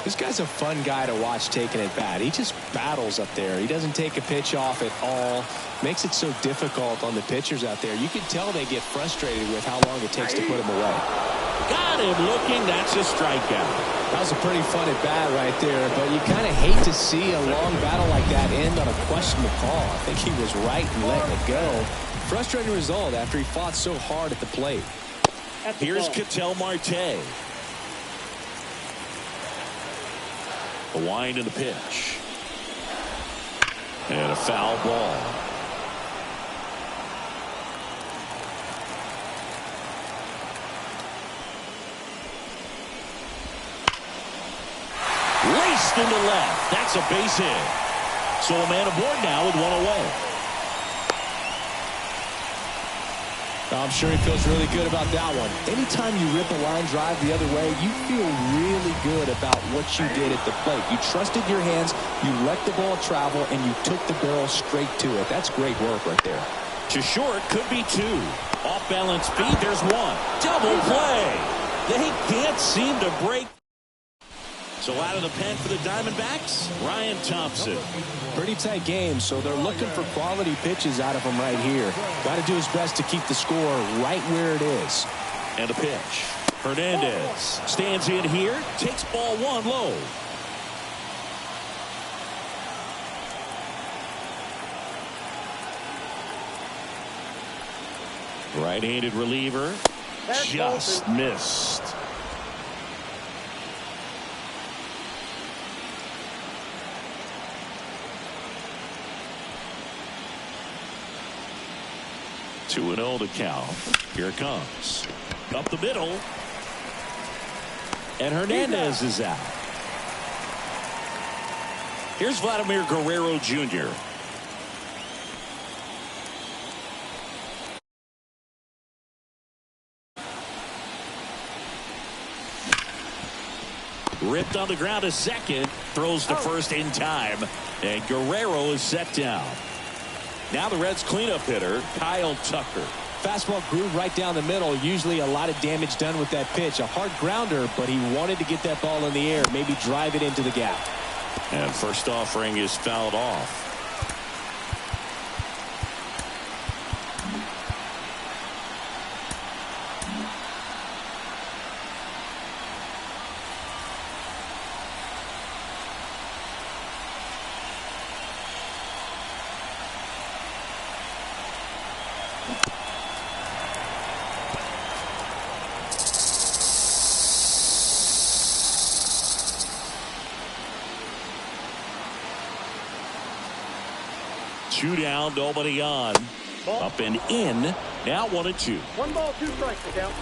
This guy's a fun guy to watch taking at bat. He just battles up there. He doesn't take a pitch off at all. Makes it so difficult on the pitchers out there. You can tell they get frustrated with how long it takes to put him away. Got him looking. That's a strikeout. That was a pretty fun at bat right there, but you kind of hate to see a long battle like that end on a questionable call. I think he was right in letting it go. Frustrating result after he fought so hard at the plate. Here's Ketel Marte. A wind and a pitch. And a foul ball. Laced into left. That's a base hit. So a man aboard now with one away. I'm sure he feels really good about that one. Anytime you rip a line drive the other way, you feel really good about what you did at the plate. You trusted your hands, you let the ball travel, and you took the barrel straight to it. That's great work right there. To short, could be two. Off balance feed, there's one. Double play. They can't seem to break. So out of the pen for the Diamondbacks, Ryan Thompson. Pretty tight game, so they're looking for quality pitches out of him right here. Got to do his best to keep the score right where it is. And a pitch. Hernandez stands in here, takes ball one low. Right-handed reliever just missed. Two and 0 to count. Here it comes. Up the middle. And Hernandez is out. Here's Vladimir Guerrero Jr. Ripped on the ground to second. Throws to first in time. And Guerrero is set down. Now the Reds cleanup hitter, Kyle Tucker. Fastball groove right down the middle. Usually a lot of damage done with that pitch. A hard grounder, but he wanted to get that ball in the air. Maybe drive it into the gap. And first offering is fouled off. Two down, nobody on. Up and in. Now 1-2. 1 ball, 2 strikes to count.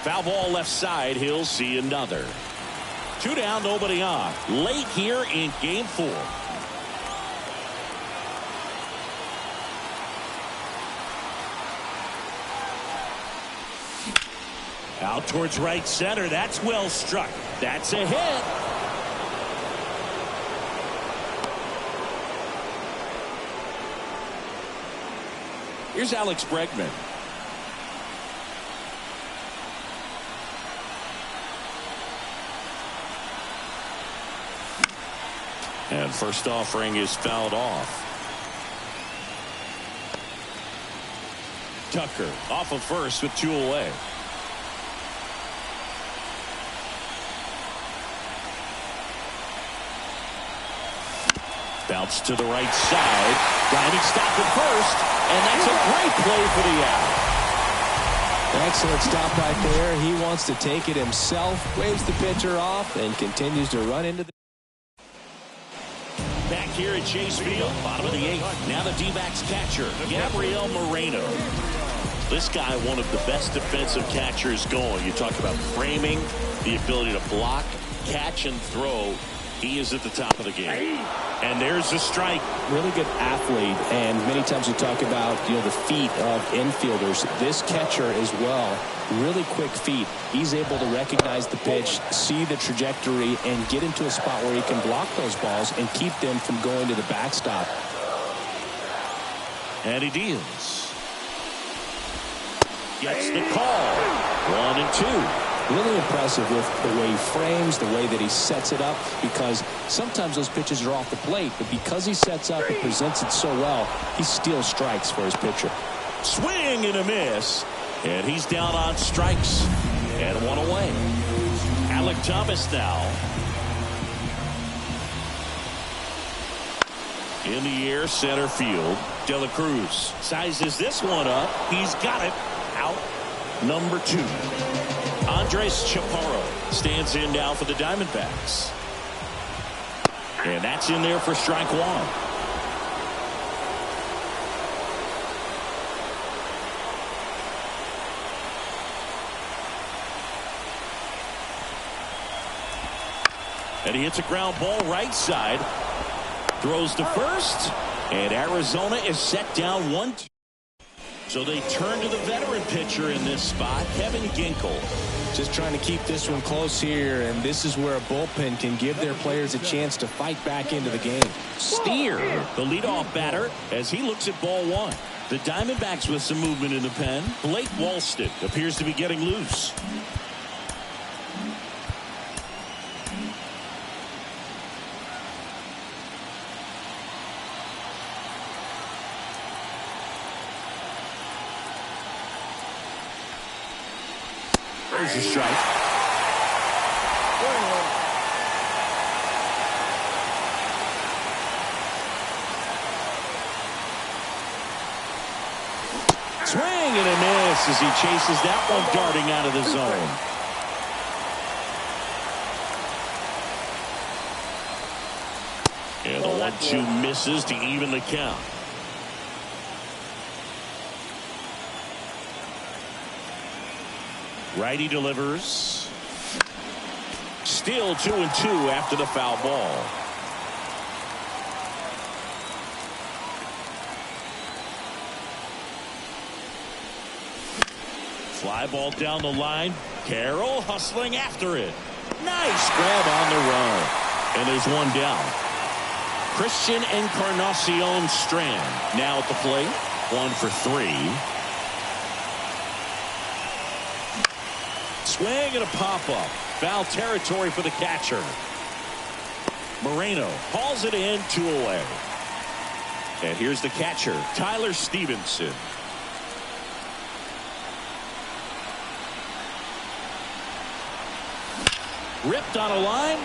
Foul ball left side. He'll see another. Two down, nobody on. Late here in game 4. Out towards right center. That's well struck. That's a hit. Here's Alex Bregman. And first offering is fouled off. Tucker off of first with 2 away. Bounce to the right side. Grinding stop at first. And that's a great play for the out. Excellent stop right there. He wants to take it himself. Waves the pitcher off and continues to run into the... Back here at Chase Field, bottom of the 8th. Now the D-backs catcher, Gabriel Moreno. This guy, one of the best defensive catchers going. You talk about framing, the ability to block, catch, and throw. He is at the top of the game. And there's a strike. Really good athlete, and many times we talk about, the feet of infielders. This catcher as well, really quick feet. He's able to recognize the pitch, see the trajectory, and get into a spot where he can block those balls and keep them from going to the backstop. And he deals. Gets the call. 1-2. Really impressive with the way he frames, the way that he sets it up, because sometimes those pitches are off the plate, but because he sets up and presents it so well, he steals strikes for his pitcher. Swing and a miss, and he's down on strikes and one away. Alec Thomas now. In the air, center field. De La Cruz sizes this one up. He's got it. Out number 2. Andres Chaparro stands in now for the Diamondbacks. And that's in there for strike 1. And he hits a ground ball right side. Throws to first. And Arizona is set down 1-2. So they turn to the veteran pitcher in this spot, Kevin Ginkel. Just trying to keep this one close here, and this is where a bullpen can give their players a chance to fight back into the game. Steer, the leadoff batter, as he looks at ball 1. The Diamondbacks with some movement in the pen. Blake Walston appears to be getting loose. There's a strike. Swing and a miss as he chases that one darting out of the zone. And the 1-2 misses to even the count. Righty delivers. Still 2-2 after the foul ball. Fly ball down the line. Carroll hustling after it. Nice grab on the run. And there's one down. Christian Encarnacion Strand now at the plate. 1 for 3. Swing and a pop-up. Foul territory for the catcher. Moreno hauls it in, 2 away. And here's the catcher, Tyler Stevenson. Ripped on a line.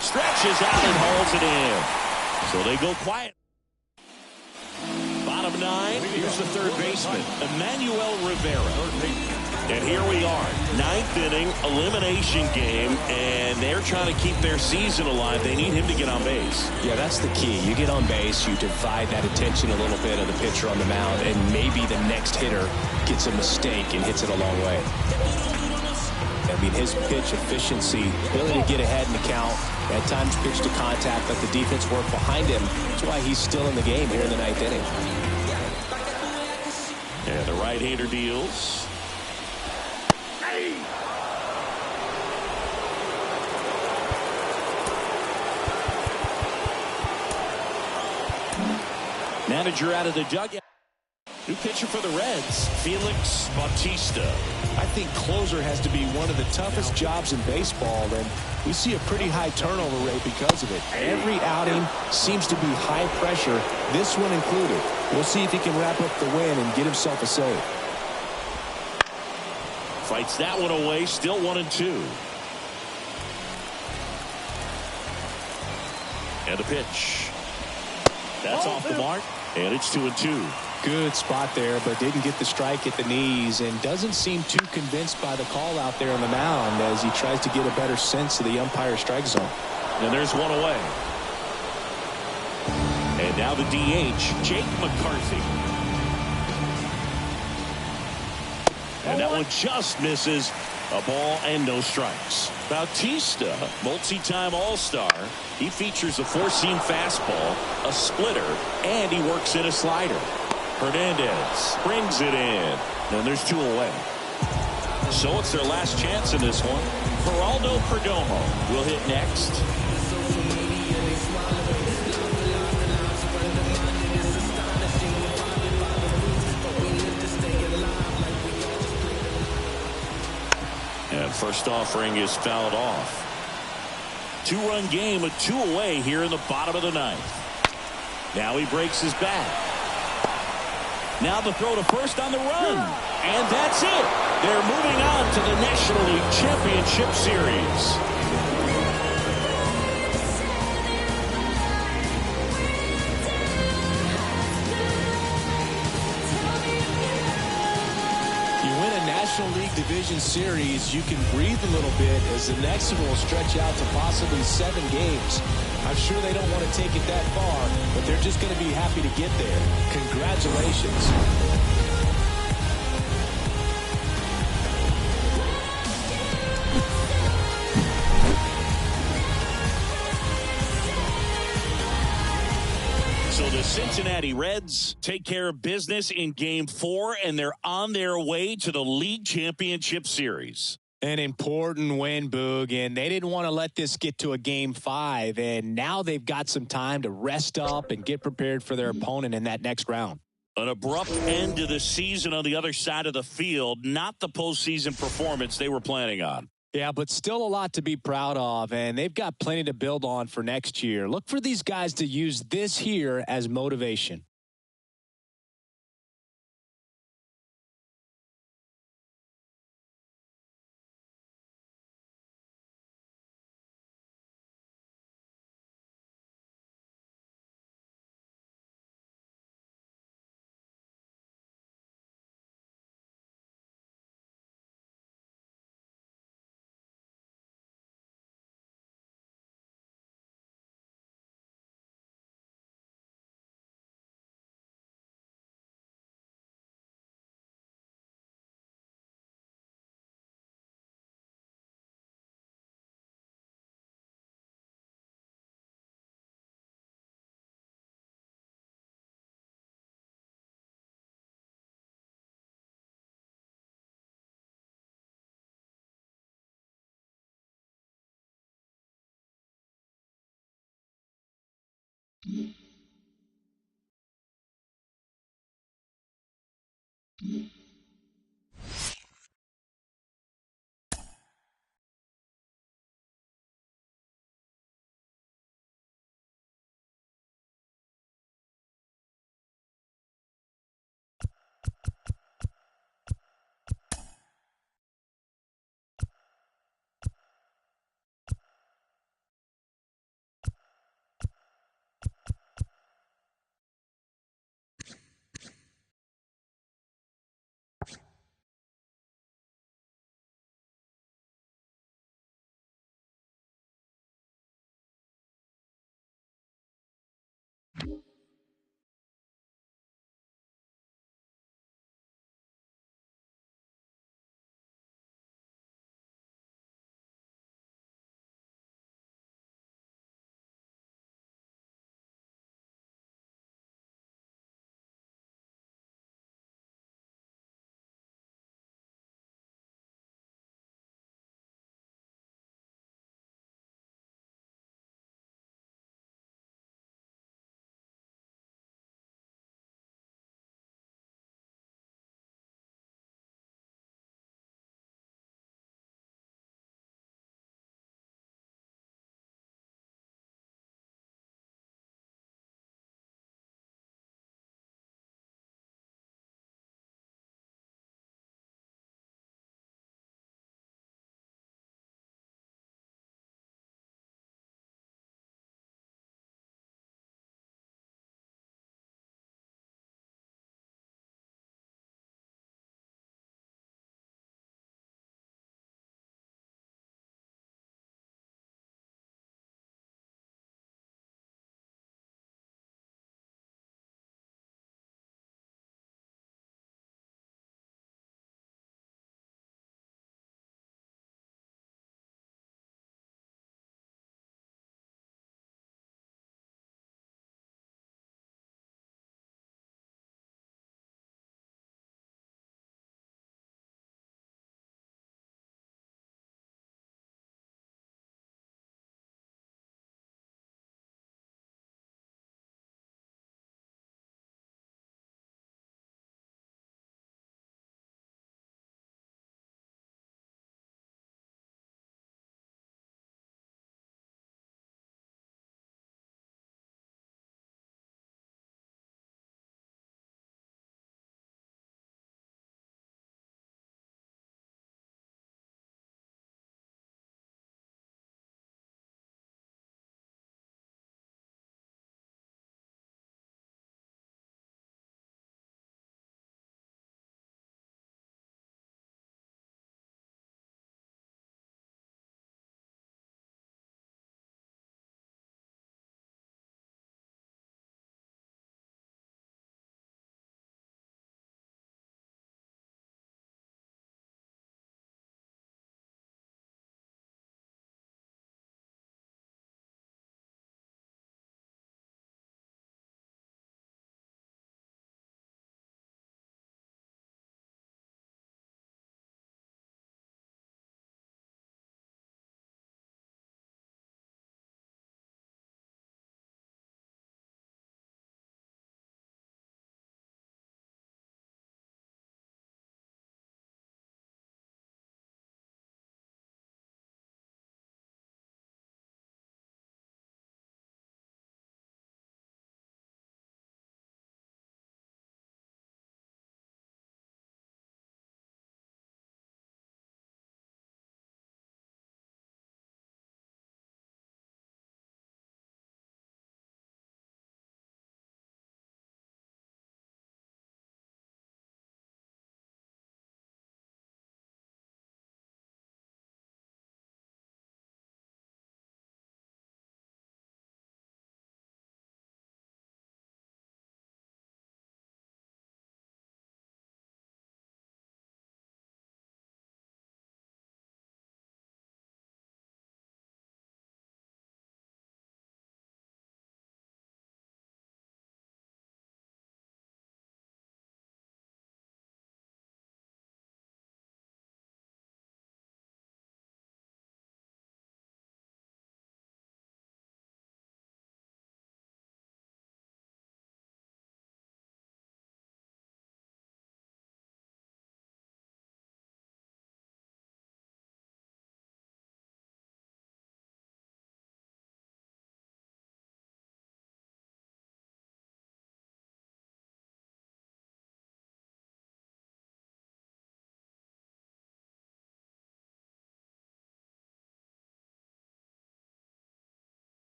Stretches out and hauls it in. So they go quiet. Bottom 9, here's the third baseman, Emmanuel Rivera. And here we are, 9th inning, elimination game, and they're trying to keep their season alive. They need him to get on base. Yeah, that's the key. You get on base, you divide that attention a little bit of the pitcher on the mound, and maybe the next hitter gets a mistake and hits it a long way. I mean, his pitch efficiency, ability to get ahead in the count, at times pitch to contact, let the defense work behind him. That's why he's still in the game here in the 9th inning. And the right-hander deals. Manager out of the dugout. New pitcher for the Reds, Felix Bautista. I think closer has to be one of the toughest jobs in baseball, and we see a pretty high turnover rate because of it. Every outing seems to be high pressure, this one included. We'll see if he can wrap up the win and get himself a save. Fights that one away, still 1-2. And a pitch. That's off the mark, and it's 2-2. Good spot there, but didn't get the strike at the knees and doesn't seem too convinced by the call out there on the mound as he tries to get a better sense of the umpire strike zone. And there's one away. And now the DH, Jake McCarthy. And that one just misses. A ball and no strikes. Bautista, multi-time All-Star. He features a 4-seam fastball, a splitter, and he works in a slider. Hernandez brings it in. And there's 2 away. So it's their last chance in this one. Geraldo Perdomo will hit next. And first offering is fouled off. Two-run game with 2 away here in the bottom of the 9th. Now he breaks his back. Now the throw to first on the run. And that's it. They're moving on to the National League Championship Series. National League Division Series, you can breathe a little bit as the next one will stretch out to possibly 7 games. I'm sure they don't want to take it that far, but they're just going to be happy to get there. Congratulations. So the Cincinnati Reds take care of business in Game 4, and they're on their way to the League Championship Series. An important win, Boog, and they didn't want to let this get to a Game 5, and now they've got some time to rest up and get prepared for their opponent in that next round. An abrupt end to the season on the other side of the field, not the postseason performance they were planning on. Yeah, but still a lot to be proud of, and they've got plenty to build on for next year. Look for these guys to use this here as motivation.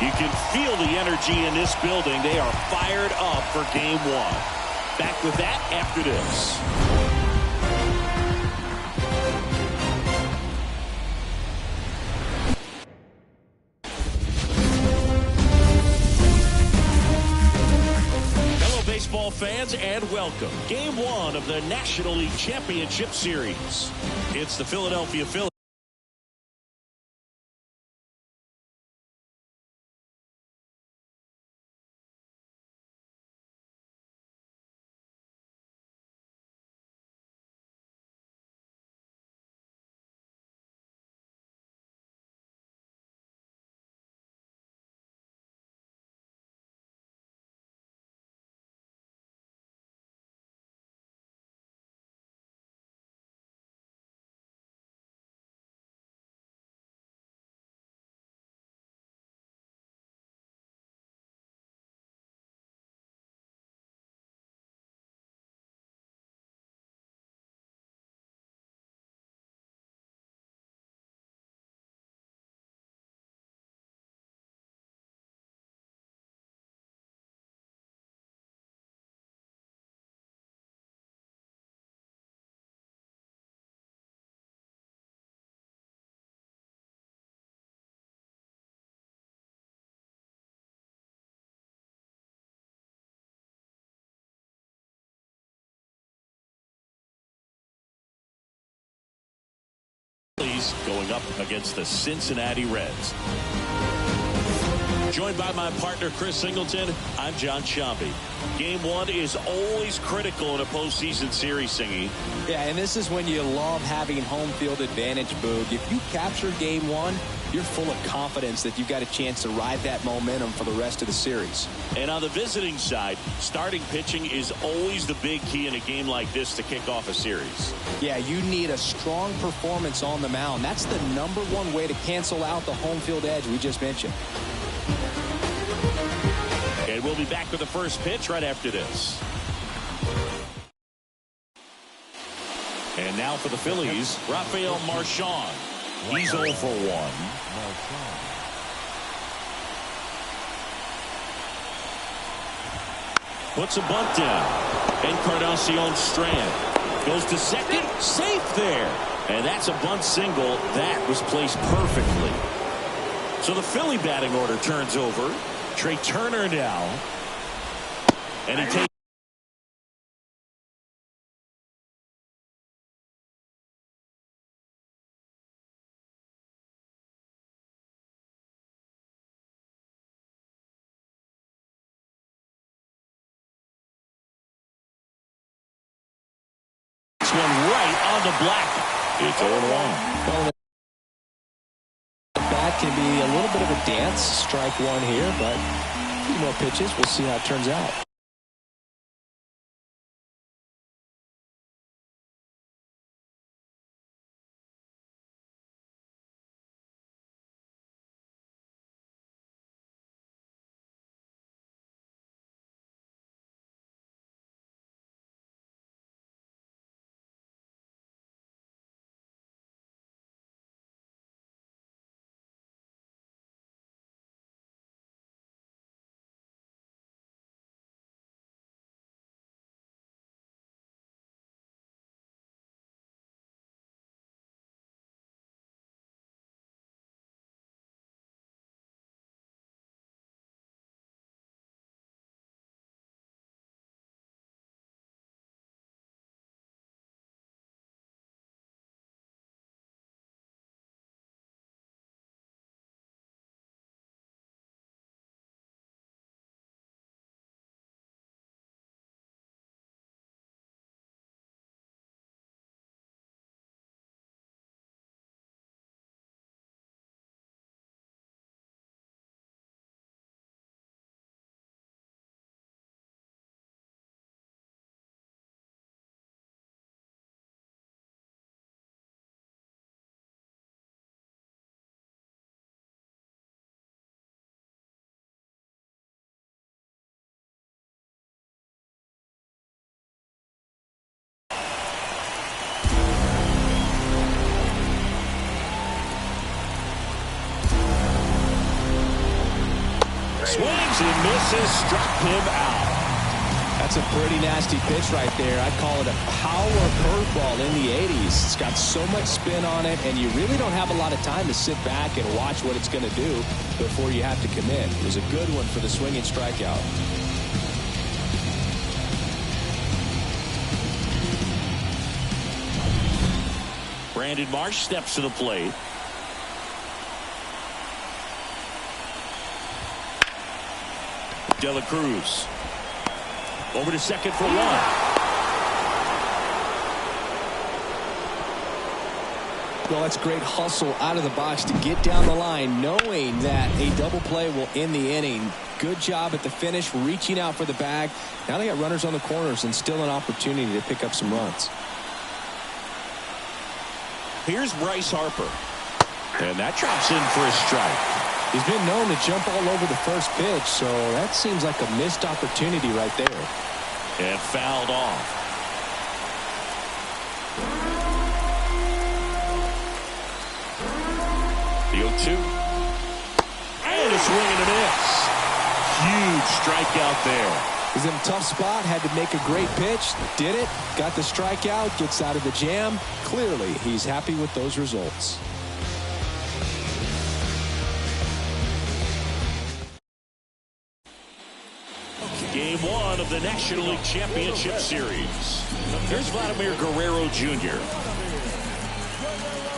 You can feel the energy in this building. They are fired up for game one. Back with that after this. Hello, baseball fans, and welcome. Game one of the National League Championship Series. It's the Philadelphia Phillies. Going up against the Cincinnati Reds. Joined by my partner, Chris Singleton, I'm John Shambi. Game 1 is always critical in a postseason series, Singy. Yeah, and this is when you love having home field advantage, Boog. If you capture Game 1, you're full of confidence that you've got a chance to ride that momentum for the rest of the series. And on the visiting side, starting pitching is always the big key in a game like this to kick off a series. Yeah, you need a strong performance on the mound. That's the #1 way to cancel out the home field edge we just mentioned. And we'll be back with the first pitch right after this. And now for the Phillies, Rafael Marchand. He's 0 for 1. Puts a bunt down. Encarnacion Strand goes to second, safe there. And that's a bunt single. That was placed perfectly. So the Philly batting order turns over. Trey Turner now. And he takes one right on the black. It's 0-1. Well, that can be a little bit of a dance. Strike one here, but a few more pitches. We'll see how it turns out. Swings and misses, struck him out. That's a pretty nasty pitch right there. I'd call it a power curveball in the 80s. It's got so much spin on it, and you really don't have a lot of time to sit back and watch what it's going to do before you have to commit. It was a good one for the swinging strikeout. Brandon Marsh steps to the plate. De La Cruz over to second for 1. Well, that's great hustle out of the box to get down the line, knowing that a double play will end the inning. Good job at the finish, reaching out for the bag. Now they got runners on the corners and still an opportunity to pick up some runs. Here's Bryce Harper. And that drops in for a strike. He's been known to jump all over the first pitch, so that seems like a missed opportunity right there. And fouled off. The 0-2. And a swing and a miss. Huge strikeout there. He's in a tough spot, had to make a great pitch, did it, got the strikeout, gets out of the jam. Clearly, he's happy with those results. Game 1 of the National League Championship Series. Here's Vladimir Guerrero Jr.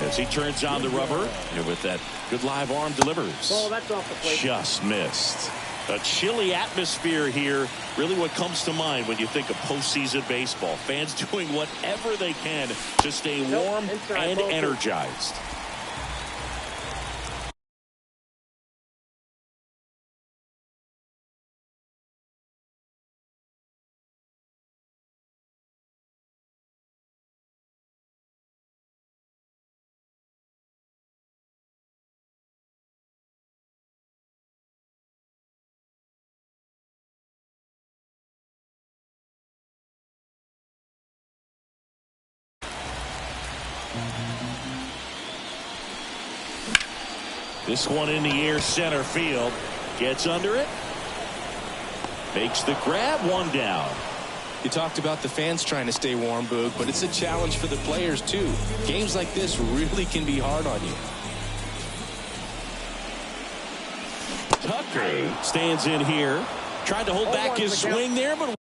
As he turns on the rubber, and with that good live arm delivers. Oh, that's off the plate. Just missed. A chilly atmosphere here. Really what comes to mind when you think of postseason baseball. Fans doing whatever they can to stay warm and energized. This one in the air, center field. Gets under it. Makes the grab, one down. You talked about the fans trying to stay warm, Boog, but it's a challenge for the players, too. Games like this really can be hard on you. Tucker stands in here. Tried to hold back his swing there, but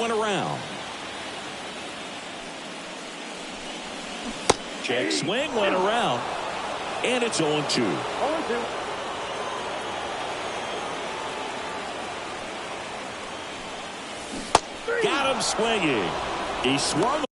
went around. Check swing, went around. And it's 0-2. 0-2. Got him swinging. He swung.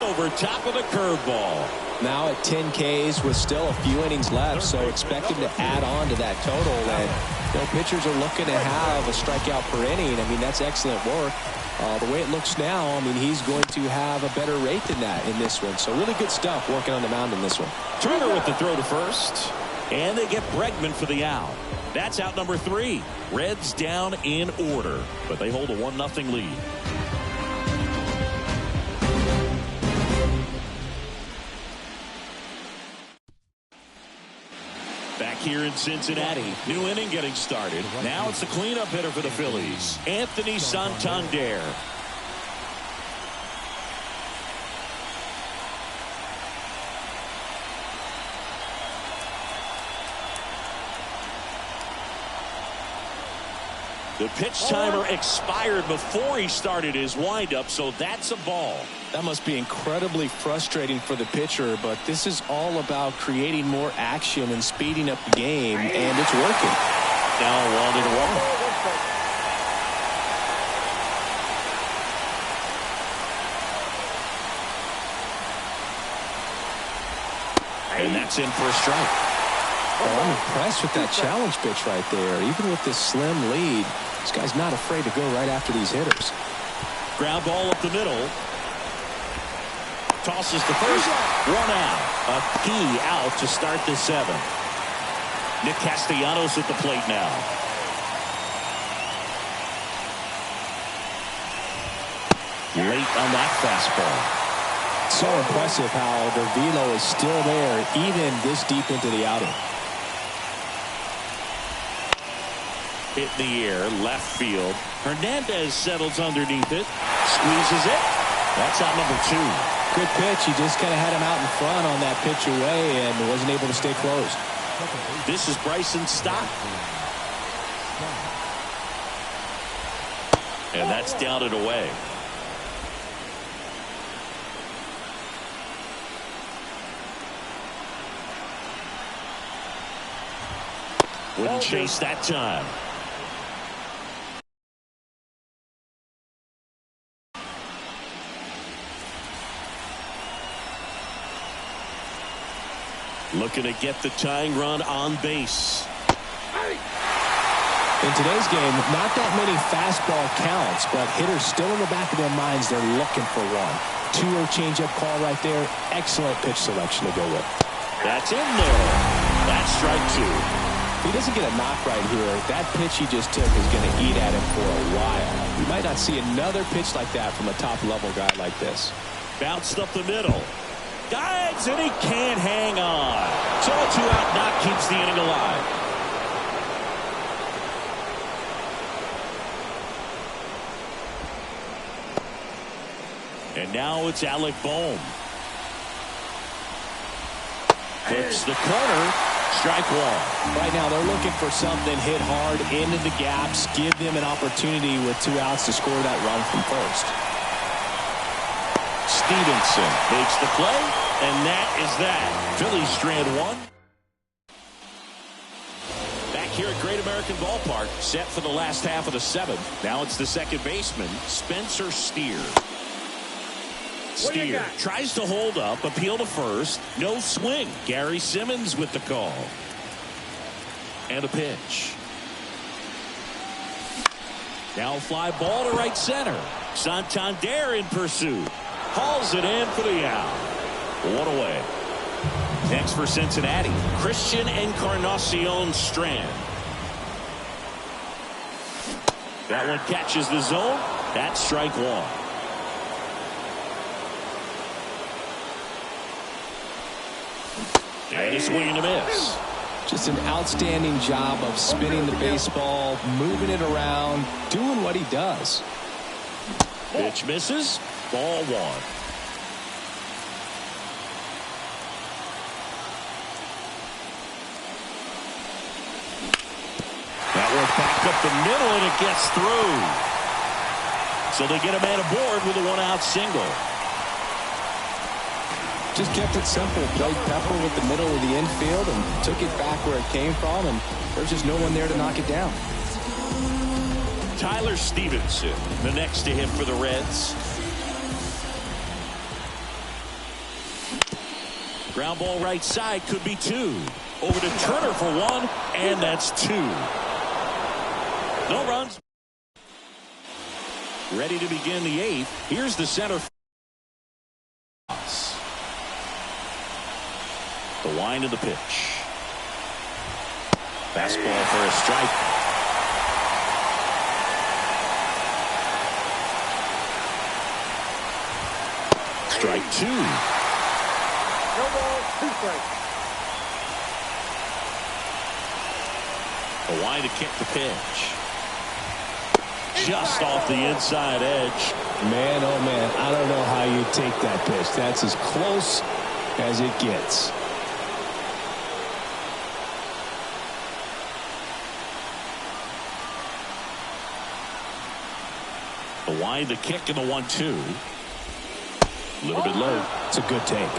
Over top of the curveball. Now at 10 Ks with still a few innings left, so expect him to add on to that total. And pitchers are looking to have a strikeout per inning. I mean, that's excellent work. The way it looks now, I mean, he's going to have a better rate than that in this one. So really good stuff working on the mound in this one. Turner with the throw to first. And they get Bregman for the out. That's out number 3. Reds down in order, but they hold a 1-0 lead. Back here in Cincinnati, new inning getting started. Now it's the cleanup hitter for the Phillies, Anthony Santander. The pitch timer expired before he started his windup, so that's a ball. That must be incredibly frustrating for the pitcher, but this is all about creating more action and speeding up the game, and it's working. Now 1-1. And that's in for a strike. Oh, I'm impressed with that challenge pitch right there. Even with this slim lead, this guy's not afraid to go right after these hitters. Ground ball up the middle. Tosses the first. 1 out. A key out to start the 7th. Nick Castellanos at the plate now. Late on that fastball. So impressive how the velo is still there even this deep into the outing. Hit in the air, left field. Hernandez settles underneath it. Squeezes it. That's out number 2. Good pitch. He just kind of had him out in front on that pitch away and wasn't able to stay close. This is Bryson Stott. And that's down and away. Wouldn't chase that time. Looking to get the tying run on base. In today's game, not that many fastball counts, but hitters still in the back of their minds, they're looking for one. 2-0 changeup call right there. Excellent pitch selection to go with. That's in there. That's strike 2. If he doesn't get a knock right here, that pitch he just took is going to eat at him for a while. We might not see another pitch like that from a top-level guy like this. Bounced up the middle. Dives, and he can't hang on. So a 2-out knock keeps the inning alive. And now it's Alec Bohm. Hits the corner. Strike 1. Right now they're looking for something hit hard into the gaps, give them an opportunity with 2 outs to score that run from first. Stevenson makes the play, and that is that. Phillies strand 1. Back here at Great American Ballpark, set for the last half of the 7th. Now it's the second baseman, Spencer Steer. Steer tries to hold up, appeal to first. No swing. Gary Simmons with the call. And a pitch. Now fly ball to right center. Santander in pursuit. Hauls it in for the out. 1 away. Next for Cincinnati, Christian Encarnacion Strand. That one catches the zone. That's strike 1. And a swing and a miss. Just an outstanding job of spinning the baseball, moving it around, doing what he does. Pitch misses. Ball 1. That one back up the middle, and it gets through. So they get a man aboard with a 1-out single. Just kept it simple. Played pepper with the middle of the infield and took it back where it came from, and there's just no one there to knock it down. Tyler Stevenson, the next to hit for the Reds. Ground ball right side, could be 2. Over to Turner for 1, and that's 2. No runs. Ready to begin the 8th. Here's the center. The wind of the pitch. Fastball for a strike. Strike 2. No ball, 2 strikes. The wind to kick the pitch. Just off the inside edge. Man, oh man, I don't know how you take that pitch. That's as close as it gets. The wind, the kick, and the 1-2. A little bit low. It's a good take.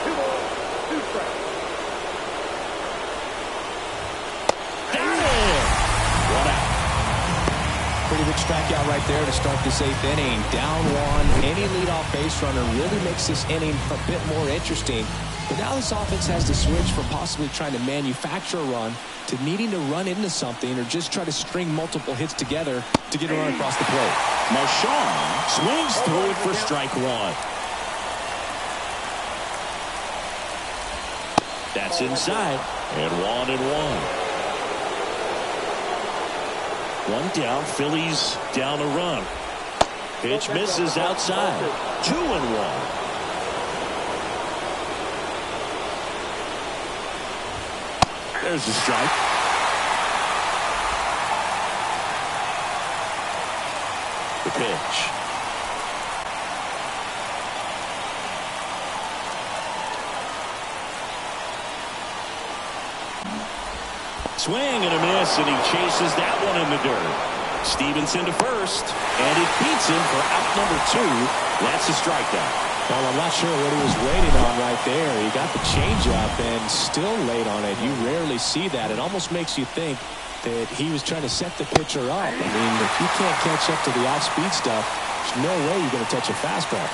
2 balls, 2 strikes. Got it! 1 out. Pretty good strikeout right there to start this 8th inning. Down 1. Any leadoff base runner really makes this inning a bit more interesting. But now this offense has to switch from possibly trying to manufacture a run to needing to run into something or just try to string multiple hits together to get a run across the plate. Marchand swings through it for strike 1. That's inside. And 1-1. 1 down. Phillies down a run. Pitch misses outside. 2-1. There's the strike. The pitch. Swing and a miss, and he chases that one in the dirt. Stevenson to first, and it beats him for out number 2. That's a strikeout. Well, I'm not sure what he was waiting on right there. He got the changeup and still late on it. You rarely see that. It almost makes you think that he was trying to set the pitcher up. I mean, if you can't catch up to the off-speed stuff, there's no way you're going to touch a fastball.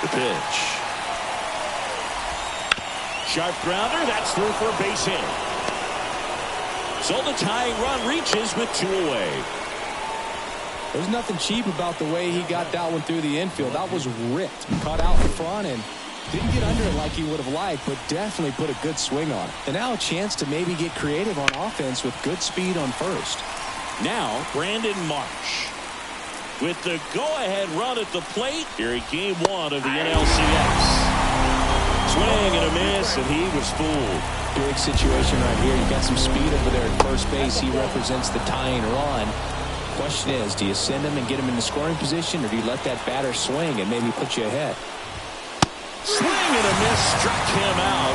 The pitch. Sharp grounder. That's through for a base hit. So the tying run reaches with 2 away. There's nothing cheap about the way he got that one through the infield. That was ripped. Caught out in front and didn't get under it like he would have liked, but definitely put a good swing on it. And now a chance to maybe get creative on offense with good speed on first. Now, Brandon Marsh with the go-ahead run at the plate here in Game 1 of the NLCS. Swing and a miss, and he was fooled. Big situation right here. You got some speed over there at first base. He represents the tying run. Question is, do you send him and get him in the scoring position, or do you let that batter swing and maybe put you ahead? Swing and a miss, struck him out.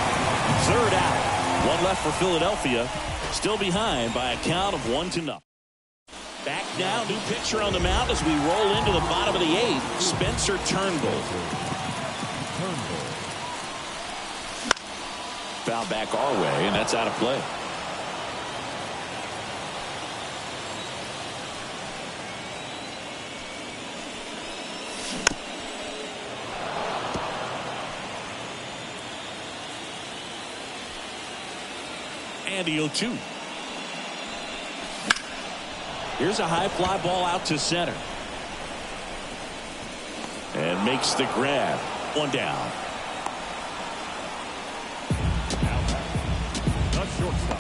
3rd out. 1 left for Philadelphia. Still behind by a count of 1-0. Back now, new pitcher on the mound as we roll into the bottom of the 8th. Spencer Turnbull. Foul back our way, and that's out of play. And the 0-2. Here's a high fly ball out to center. And makes the grab. 1 down. The shortstop.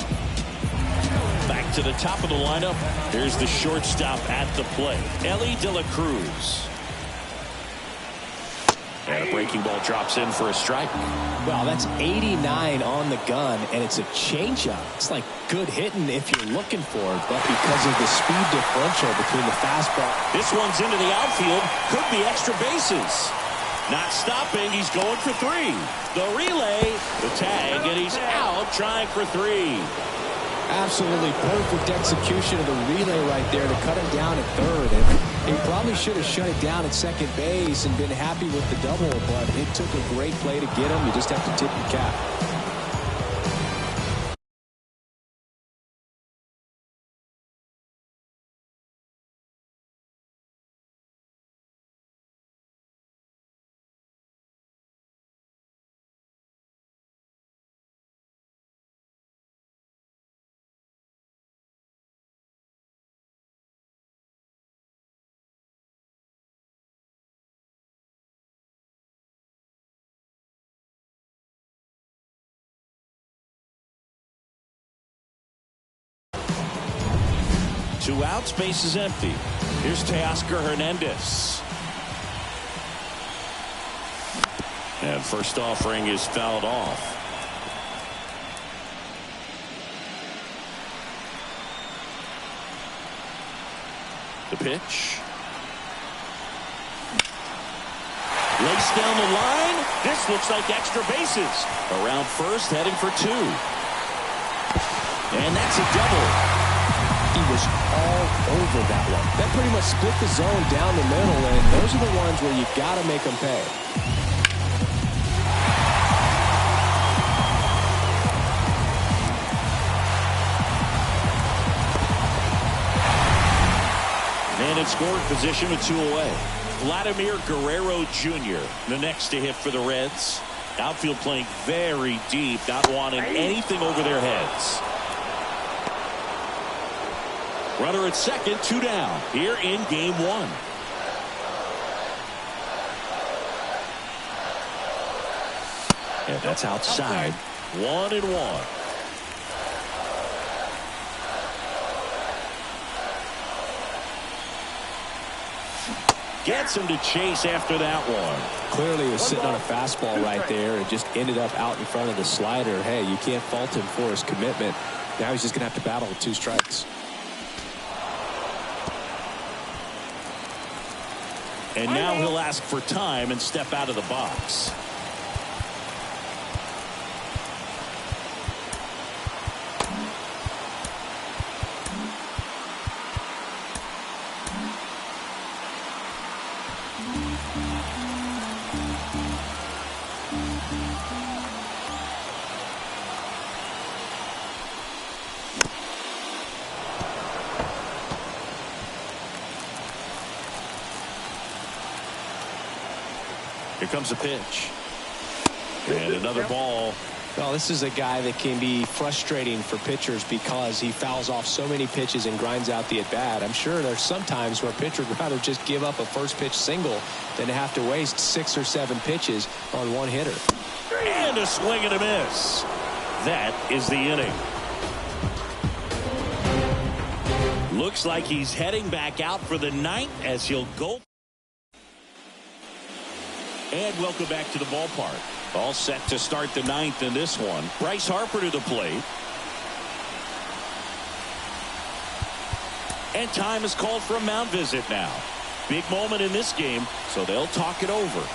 Back to the top of the lineup. Here's the shortstop at the plate, Ellie De La Cruz. And a breaking ball drops in for a strike. Wow, that's 89 on the gun, and it's a changeup. It's like good hitting if you're looking for it, but because of the speed differential between the fastball. This one's into the outfield. Could be extra bases. Not stopping. He's going for 3. The relay, the tag, and he's out trying for 3. Absolutely perfect execution of the relay right there to cut him down at 3rd. And he probably should have shut it down at 2nd base and been happy with the double, but it took a great play to get him. You just have to tip your cap. 2 outs, base is empty. Here's Teoscar Hernandez. And first offering is fouled off. The pitch. Laced down the line. This looks like extra bases. Around first, heading for 2. And that's a double. He was all over that one. That pretty much split the zone down the middle, and those are the ones where you got to make them pay. And in scoring position with 2 away. Vladimir Guerrero Jr., the next to hit for the Reds. Outfield playing very deep, not wanting anything over their heads. Runner at second, 2 down here in game 1. And that's outside. 1-1. Gets him to chase after that one. Clearly he was sitting on a fastball right there and just ended up out in front of the slider. Hey, you can't fault him for his commitment. Now he's just going to have to battle with 2 strikes. And now he'll ask for time and step out of the box. Here comes a pitch. And another ball. Well, this is a guy that can be frustrating for pitchers because he fouls off so many pitches and grinds out the at-bat. I'm sure there's some times where a pitcher would rather just give up a first pitch single than to have to waste 6 or 7 pitches on one hitter. And a swing and a miss. That is the inning. Looks like he's heading back out for the 9th as he'll go. And welcome back to the ballpark. All set to start the 9th in this one. Bryce Harper to the plate. And time is called for a mound visit now. Big moment in this game, so they'll talk it over.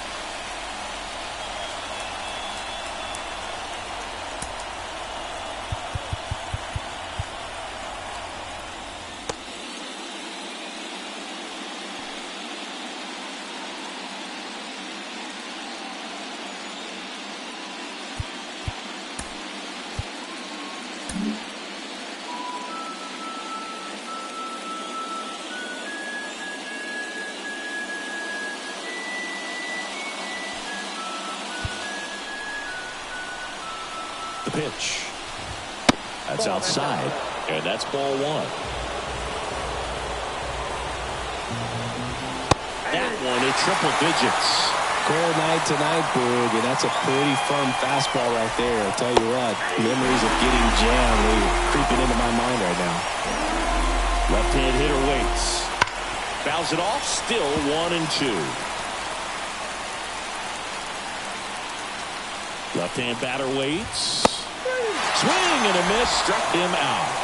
The pitch. That's outside. And that's ball 1. That one in triple digits. Cold night tonight, Boog, and that's a pretty firm fastball right there. I'll tell you what, memories of getting jammed are creeping into my mind right now. Left-hand hitter waits. Fouls it off, still 1-2. Left-hand batter waits. Swing and a miss, struck him out.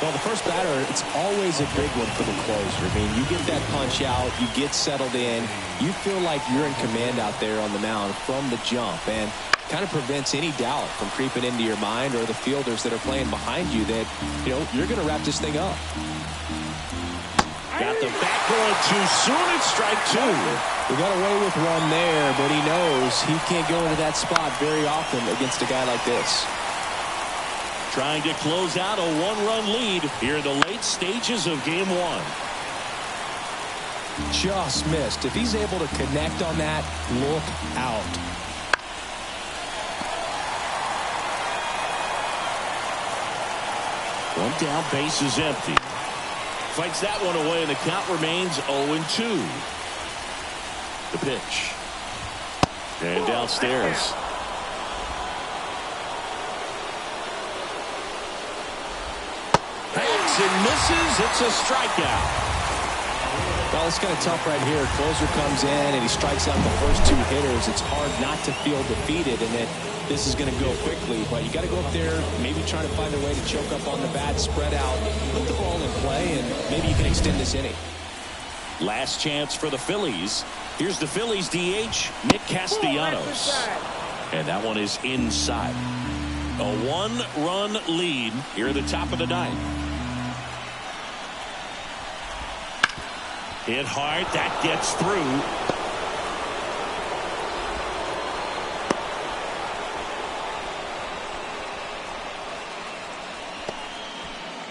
Well, the first batter, it's always a big one for the closer. I mean, you get that punch out, you get settled in, you feel like you're in command out there on the mound from the jump, and kind of prevents any doubt from creeping into your mind or the fielders that are playing behind you that, you know, you're going to wrap this thing up. Got the back going too soon. It's strike 2. We got away with one there, but he knows he can't go into that spot very often against a guy like this. Trying to close out a 1-run lead here in the late stages of game 1. Just missed. If he's able to connect on that, look out. One down, base is empty. Fights that one away, and the count remains 0-2. The pitch. And downstairs. Hacks swings and misses. It's a strikeout. Well, it's kind of tough right here. Closer comes in, and he strikes out the first two hitters. It's hard not to feel defeated, and that this is going to go quickly. But you got to go up there, maybe trying to find a way to choke up on the bat, spread out, put the ball in play, and maybe you can extend this inning. Last chance for the Phillies. Here's the Phillies DH, Nick Castellanos. And that one is inside. A one-run lead here at the top of the ninth. Hit hard. That gets through.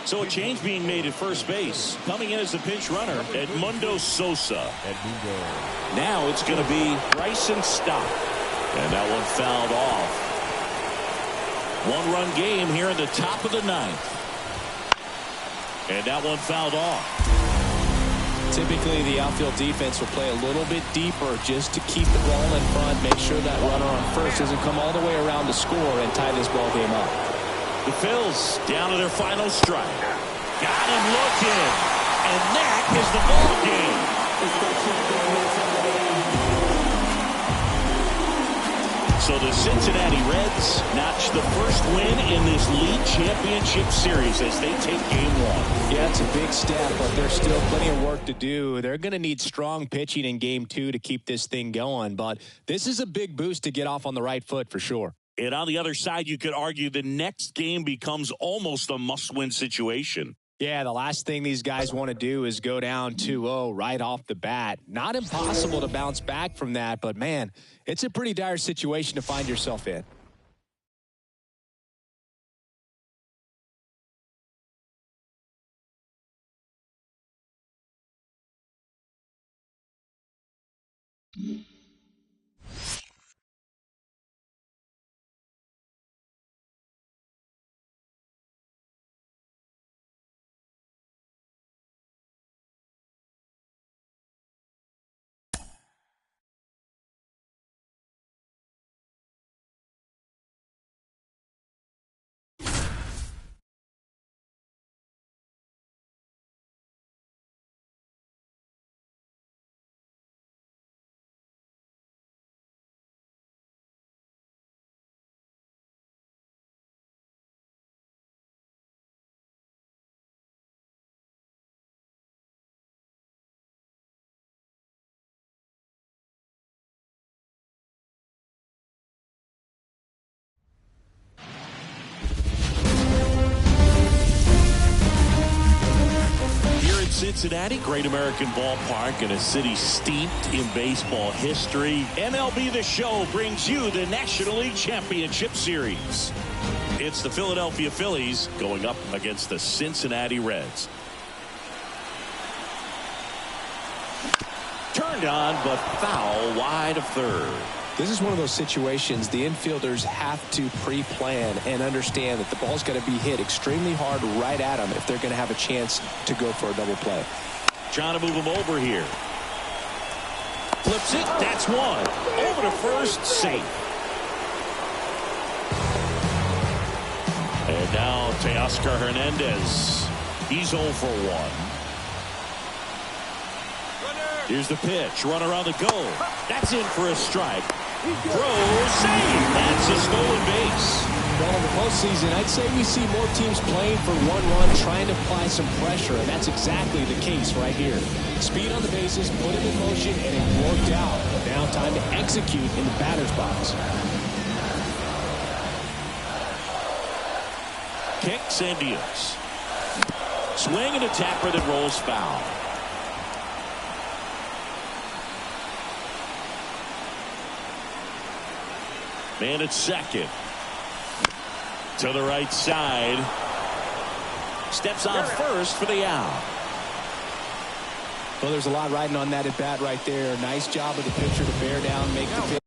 So a change being made at first base. Coming in as a pinch runner, Edmundo Sosa. Now it's going to be Bryson Stott. And that one fouled off. One-run game here in the top of the ninth. And that one fouled off. Typically, the outfield defense will play a little bit deeper just to keep the ball in front, make sure that runner on first doesn't come all the way around to score and tie this ball game up. The Phils down to their final strike. Got him looking. And that is the ball game. So the Cincinnati Reds notch the first win in this league championship series as they take game one. Yeah, it's a big step, but there's still plenty of work to do. They're going to need strong pitching in game two to keep this thing going, but this is a big boost to get off on the right foot for sure. And on the other side, you could argue the next game becomes almost a must-win situation. Yeah, the last thing these guys want to do is go down 2-0 right off the bat. Not impossible to bounce back from that, but man, it's a pretty dire situation to find yourself in. Cincinnati, great American ballpark in a city steeped in baseball history. MLB The Show brings you the National League Championship Series. It's the Philadelphia Phillies going up against the Cincinnati Reds. Turned on, but foul wide of third. This is one of those situations the infielders have to pre-plan and understand that the ball's got to be hit extremely hard right at them if they're going to have a chance to go for a double play. Trying to move him over here. Flips it. That's one. Over to first, safe. And now Teoscar Hernandez. He's 0 for 1. Here's the pitch. Runner on the go. That's in for a strike. Throw, save. That's a stolen base. Well, in the postseason, I'd say we see more teams playing for one run, trying to apply some pressure, and that's exactly the case right here. Speed on the bases, put it in motion, and it worked out. Now time to execute in the batter's box. Kicks and deals. Swing and a tapper that rolls foul. Man at second. To the right side. Steps on first for the out. Well, there's a lot riding on that at bat right there. Nice job of the pitcher to bear down, make the pitch.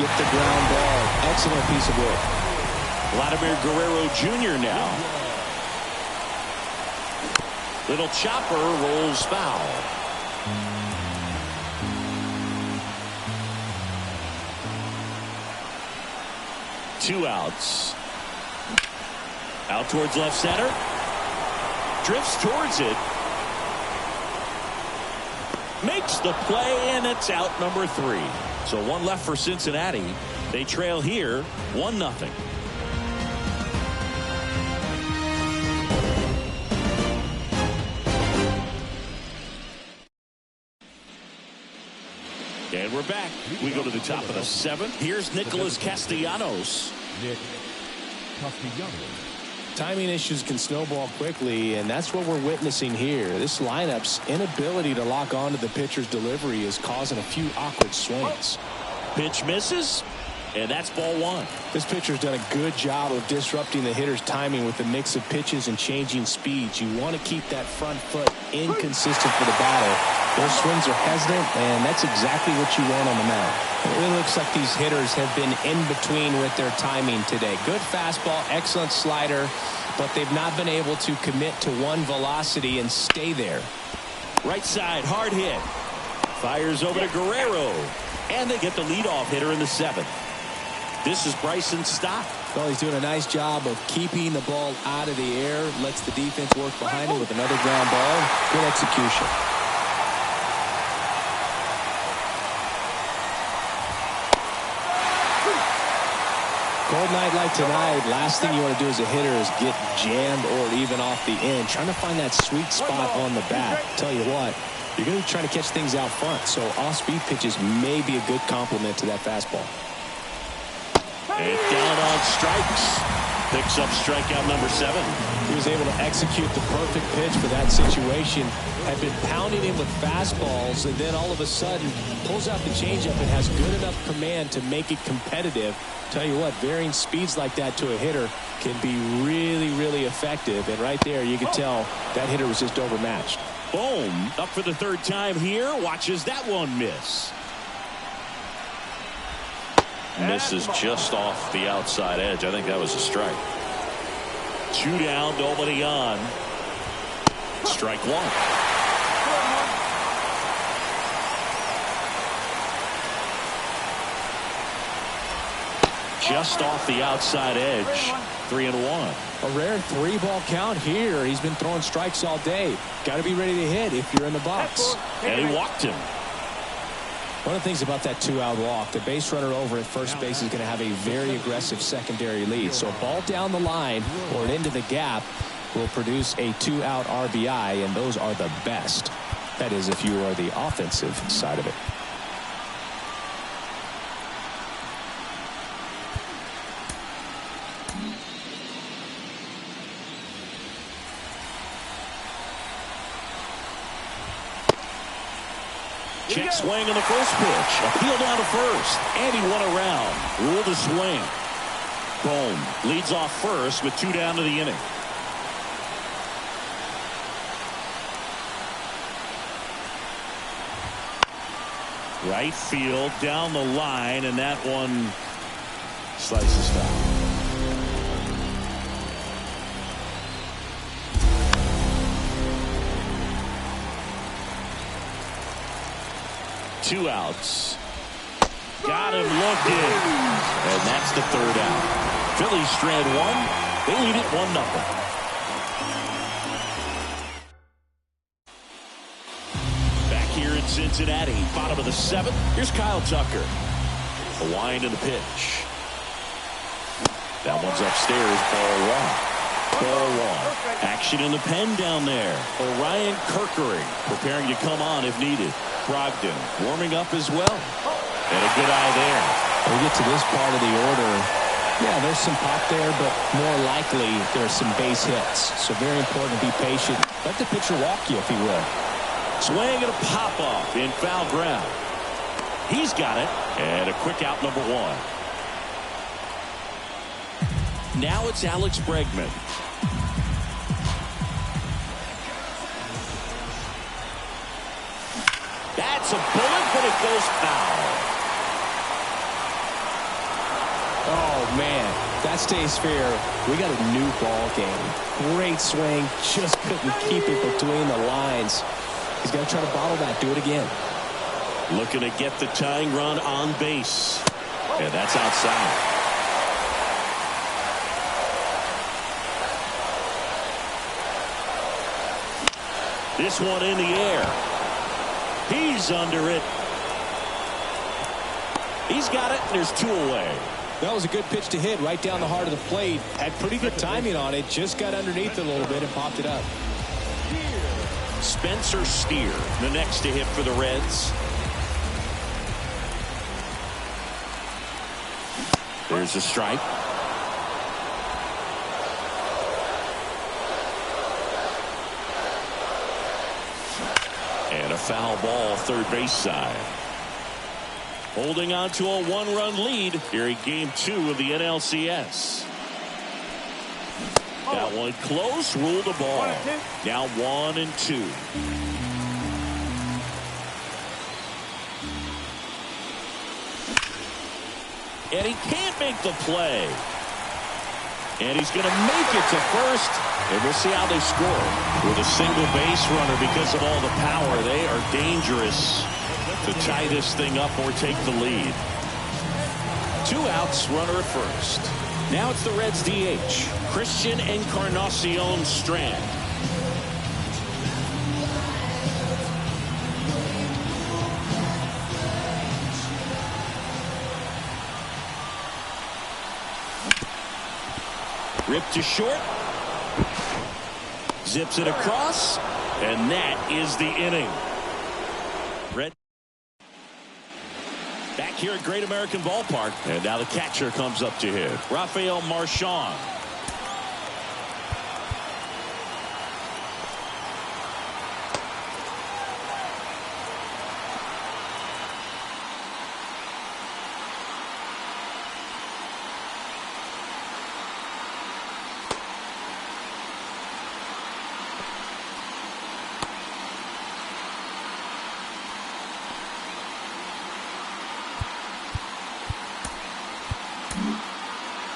get the ground ball. Excellent piece of work. Vladimir Guerrero Jr. now. Little chopper rolls foul. Two outs. Out towards left center. Drifts towards it. Makes the play, and it's out number 3. So one left for Cincinnati. They trail here 1-0. And we're back. We go to the top of the 7th. Here's Nicholas Castellanos. Nick Castellanos. Timing issues can snowball quickly, and that's what we're witnessing here. This lineup's inability to lock onto the pitcher's delivery is causing a few awkward swings. Pitch misses, and that's ball 1. This pitcher's done a good job of disrupting the hitter's timing with the mix of pitches and changing speeds. You want to keep that front foot inconsistent for the batter. Those swings are hesitant, and that's exactly what you want on the mound. It really looks like these hitters have been in between with their timing today. Good fastball, excellent slider, but they've not been able to commit to one velocity and stay there. Right side, hard hit. Fires over to Guerrero, and they get the leadoff hitter in the 7th. This is Bryson Stott. Well, he's doing a nice job of keeping the ball out of the air, lets the defense work behind him with another ground ball. Good execution. Cold night like tonight, last thing you want to do as a hitter is get jammed or even off the end. Trying to find that sweet spot on the bat. Tell you what, you're going to be trying to catch things out front, so off-speed pitches may be a good complement to that fastball. And down on strikes. Picks up strikeout number 7. He was able to execute the perfect pitch for that situation. Had been pounding him with fastballs, and then all of a sudden pulls out the changeup and has good enough command to make it competitive. Tell you what, varying speeds like that to a hitter can be really, really effective. And right there, you can tell that hitter was just overmatched. Boom, up for the 3rd time here. Watches that one miss. Misses just off the outside edge. I think that was a strike. 2 down, nobody on. Strike 1. Just off the outside edge. 3-1. A rare 3-ball count here. He's been throwing strikes all day. Got to be ready to hit if you're in the box. And he walked him. One of the things about that 2-out walk, the base runner over at first base is going to have a very aggressive secondary lead. So a ball down the line or into the gap will produce a 2-out RBI, and those are the best. That is, if you are the offensive side of it. Check swing on the first pitch. Appeal down to first. And he won around. Ruled a swing. Boom. Leads off first with 2 down to the inning. Right field down the line, and that one slices foul. Two outs. Got him looking. And that's the 3rd out. Phillies strand 1. They lead it 1-0. Back here in Cincinnati, bottom of the 7th. Here's Kyle Tucker. The wind and the pitch. That one's upstairs, ball 1. Action in the pen down there. Orion Kirkering preparing to come on if needed. Brogdon warming up as well. And a good eye there. When we get to this part of the order, yeah, there's some pop there, but more likely there's some base hits. So very important to be patient. Let the pitcher walk you, if he will. Swing and a pop-off in foul ground. He's got it. And a quick out number 1. Now it's Alex Bregman. That's a bullet, but it goes foul. Oh, man, that stays fair. We got a new ball game. Great swing, just couldn't keep it between the lines. He's going to try to bottle that, do it again. Looking to get the tying run on base. And that's outside. This one in the air. He's under it. He's got it, and there's 2 away. That was a good pitch to hit right down the heart of the plate. Had pretty good timing on it. Just got underneath it a little bit and popped it up. Spencer Steer, the next to hit for the Reds. There's a strike. And a foul ball third base side. Holding on to a 1-run lead here in Game 2 of the NLCS. That one close, ruled a ball. Now 1-2. And he can't make the play. And he's going to make it to first. And we'll see how they score. With a single base runner, because of all the power, they are dangerous to tie this thing up or take the lead. 2 outs, runner at first. Now it's the Reds DH, Christian Encarnacion Strand. Ripped to short. Zips it across. And that is the inning. Red. Back here at Great American Ballpark. And now the catcher comes up to hit. Rafael Marchand.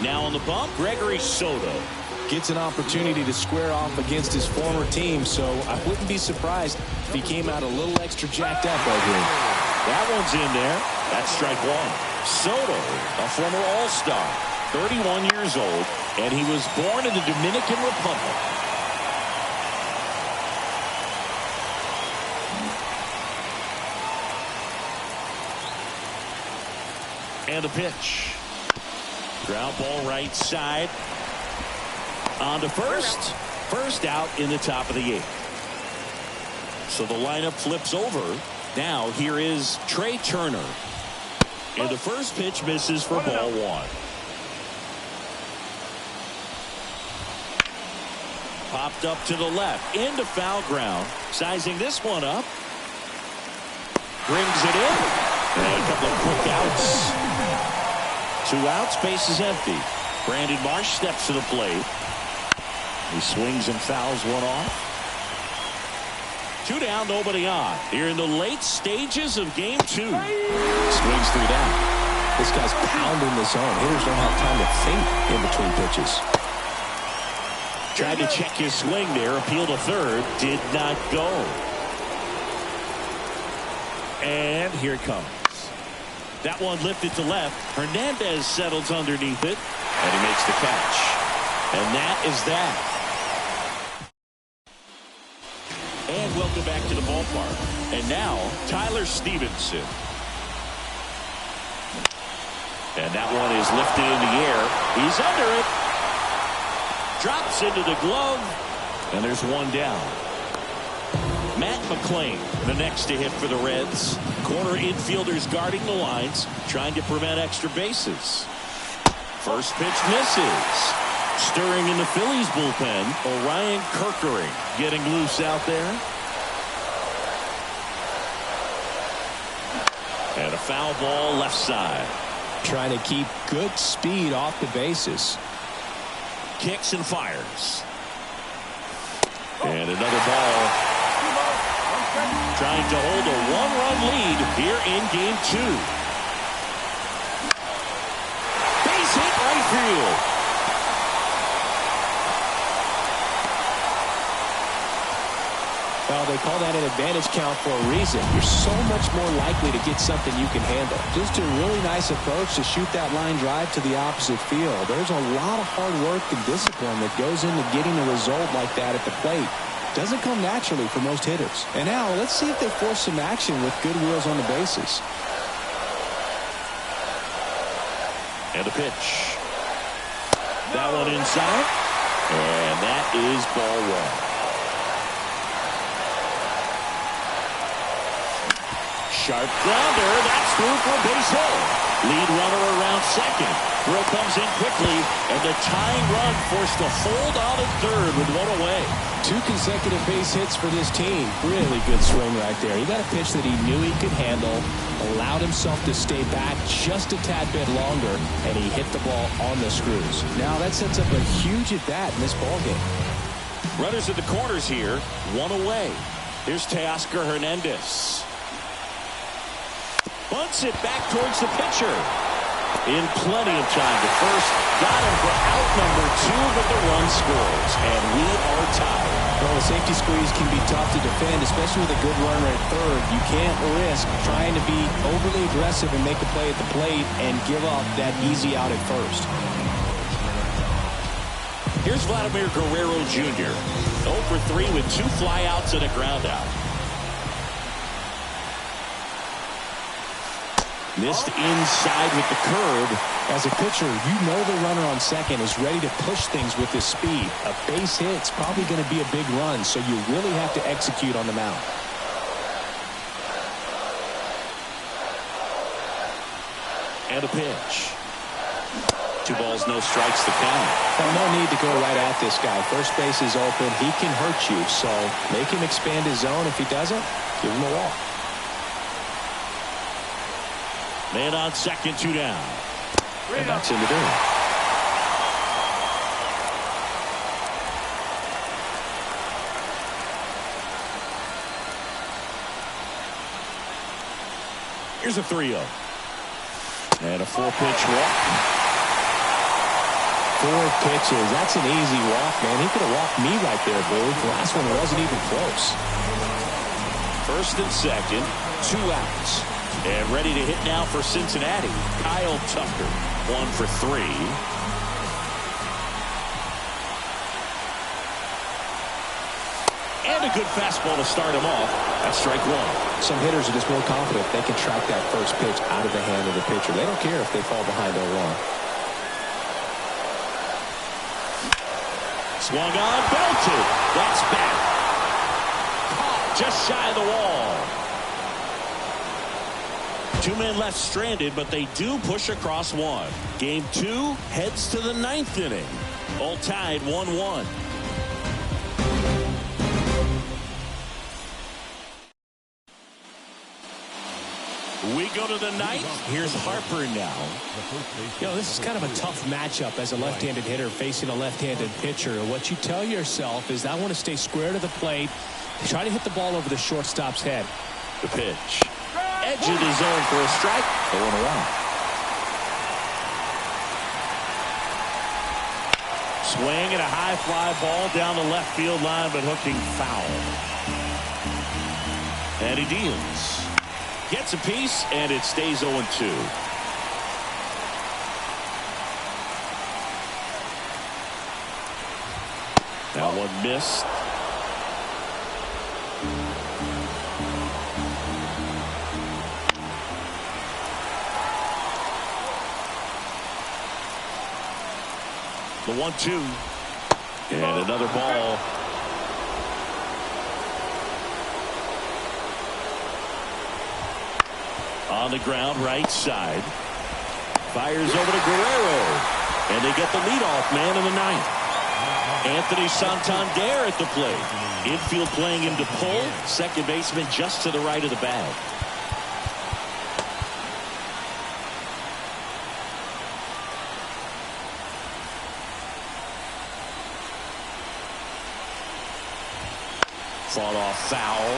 Now on the bump, Gregory Soto. Gets an opportunity to square off against his former team, so I wouldn't be surprised if he came out a little extra jacked up right here. That one's in there. That's strike 1. Soto, a former All-Star, 31 years old, and he was born in the Dominican Republic. And a pitch. Ground ball right side. On to first. First out in the top of the 8th. So the lineup flips over. Now here is Trey Turner. And the first pitch misses for ball 1. Popped up to the left. Into foul ground. Sizing this one up. Brings it in. And a couple of quick outs. 2 outs, base is empty. Brandon Marsh steps to the plate. He swings and fouls one off. 2 down, nobody on. Here in the late stages of Game 2. Swings 3 down. This guy's pounding the zone. Hitters don't have time to think in between pitches. Tried to check his swing there. Appeal to third. Did not go. And here it comes. That one lifted to left. Hernandez settles underneath it. And he makes the catch. And that is that. And welcome back to the ballpark. And now, Tyler Stevenson. And that one is lifted in the air. He's under it. Drops into the glove. And there's 1 down. Matt McClain, the next to hit for the Reds. Corner infielders guarding the lines, trying to prevent extra bases. First pitch misses. Stirring in the Phillies bullpen, Orion Kerkering getting loose out there. And a foul ball left side. Trying to keep good speed off the bases. Kicks and fires. And another ball. Trying to hold a 1-run lead here in Game 2. Base hit field. Well, they call that an advantage count for a reason. You're so much more likely to get something you can handle. Just a really nice approach to shoot that line drive to the opposite field. There's a lot of hard work and discipline that goes into getting a result like that at the plate. Doesn't come naturally for most hitters. And now, let's see if they force some action with good wheels on the bases. And a pitch. That one inside. And that is ball one. Sharp grounder. That's through for a base hit. Lead runner around second. Throw comes in quickly, and the tying run forced a hold on at third with one away. 2 consecutive base hits for this team. Really good swing right there. He got a pitch that he knew he could handle, allowed himself to stay back just a tad bit longer, and he hit the ball on the screws. Now that sets up a huge at-bat in this ballgame. Runners at the corners here, one away. Here's Teoscar Hernandez. Bunts it back towards the pitcher. In plenty of time to first. Got him for out number 2, but the run scores. And we are tied. Well, the safety squeeze can be tough to defend, especially with a good runner at third. You can't risk trying to be overly aggressive and make a play at the plate and give up that easy out at first. Here's Vladimir Guerrero Jr. 0 for 3 with 2 flyouts and a ground out. Missed inside with the curve. As a pitcher, you know the runner on second is ready to push things with his speed. A base hit's probably going to be a big run, so you really have to execute on the mound. And a pitch. 2 balls, no strikes to count. Well, no need to go right at this guy. First base is open. He can hurt you, so make him expand his zone. If he doesn't, give him a walk. Man on second, 2 down. And that's in the dirt. Here's a 3-0. And a 4-pitch walk. 4 pitches. That's an easy walk, man. He could have walked me right there, Boo. The last one wasn't even close. First and second, 2 outs. And ready to hit now for Cincinnati, Kyle Tucker. 1 for 3. And a good fastball to start him off. That's strike 1. Some hitters are just more confident they can track that first pitch out of the hand of the pitcher. They don't care if they fall behind 0-1. Swung on, belted. That's back. Caught just shy of the wall. 2 men left stranded, but they do push across 1. Game 2 heads to the 9th inning. All tied 1-1. We go to the 9th. Here's Harper now. You know, this is kind of a tough matchup as a left-handed hitter facing a left-handed pitcher. What you tell yourself is, I want to stay square to the plate, try to hit the ball over the shortstop's head. The pitch. Edge of the zone for a strike. 0-1. Swing and a high fly ball down the left field line, but hooking foul. And he deals. Gets a piece, and it stays 0-2. That one missed. The 1-2. And another ball. On the ground, right side. Fires over to Guerrero. And they get the leadoff man in the 9th. Anthony Santander at the plate. Infield playing him to pull. Second baseman just to the right of the bag. Fought off foul.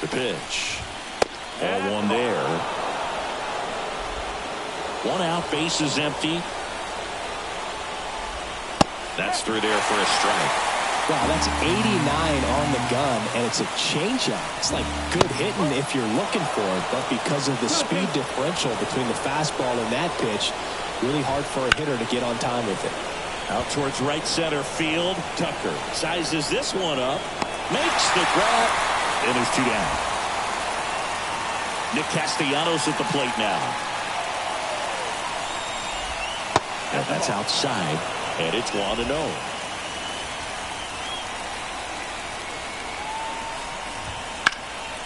The pitch. Ball 1 there. One out, base is empty. That's through there for a strike. Wow, that's 89 on the gun, and it's a changeup. It's like good hitting if you're looking for it, but because of the speed differential between the fastball and that pitch, really hard for a hitter to get on time with it. Out towards right center field. Tucker sizes this one up, makes the grab, and there's two down. Nick Castellanos at the plate now. And that's outside, and it's 1-0.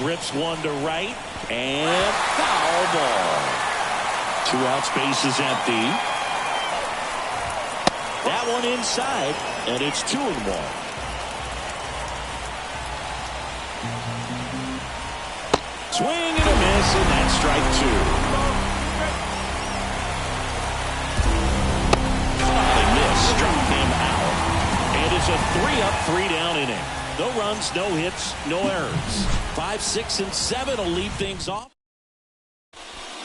Rips one to right, and foul ball. 2 outs, base is empty. That one inside, and it's 2-1. Swing and a miss, and that's strike 2. A miss struck him out. And it's a 3-up, 3-down inning. No runs, no hits, no errors. 5, 6, and 7 will lead things off.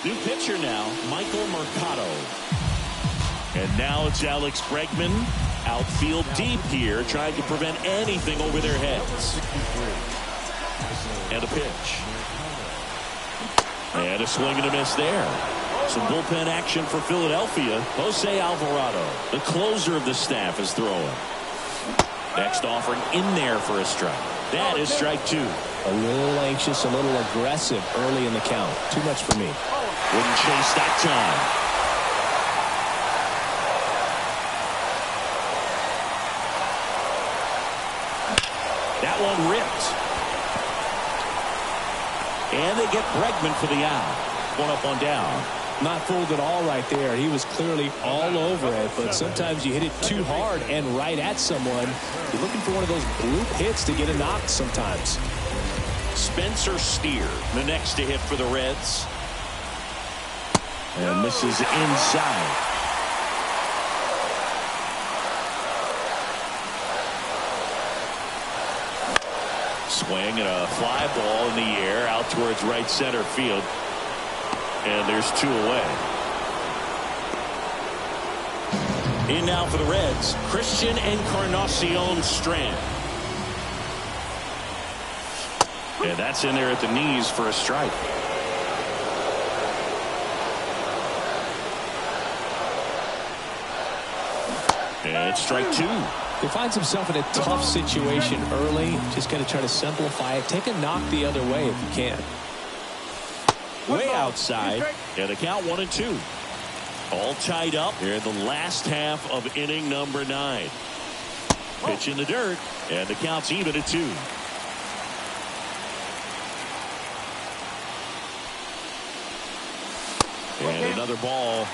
New pitcher now, Michael Mercado. And now it's Alex Bregman. Outfield deep here, trying to prevent anything over their heads. And a pitch. And a swing and a miss there. Some bullpen action for Philadelphia. Jose Alvarado, the closer of the staff, is throwing. Next offering in there for a strike. That is strike 2. A little anxious, a little aggressive early in the count. Too much for me. Wouldn't chase that time. That one ripped. And they get Bregman for the out. 1 up, 1 down. Not fooled at all right there. He was clearly all over it, but sometimes you hit it too hard and right at someone. You're looking for one of those bloop hits to get a knock sometimes. Spencer Steer, the next to hit for the Reds. And this is inside. Swing and a fly ball in the air out towards right center field. And there's 2 away. In now for the Reds, Christian Encarnacion Strand. And that's in there at the knees for a strike. And it's strike 2. He finds himself in a tough situation early. Just got to try to simplify it. Take a knock the other way if you can. Way outside, and the count 1-2. All tied up here in the last half of inning number 9. Pitch in the dirt, and the count's even at 2. And another ball.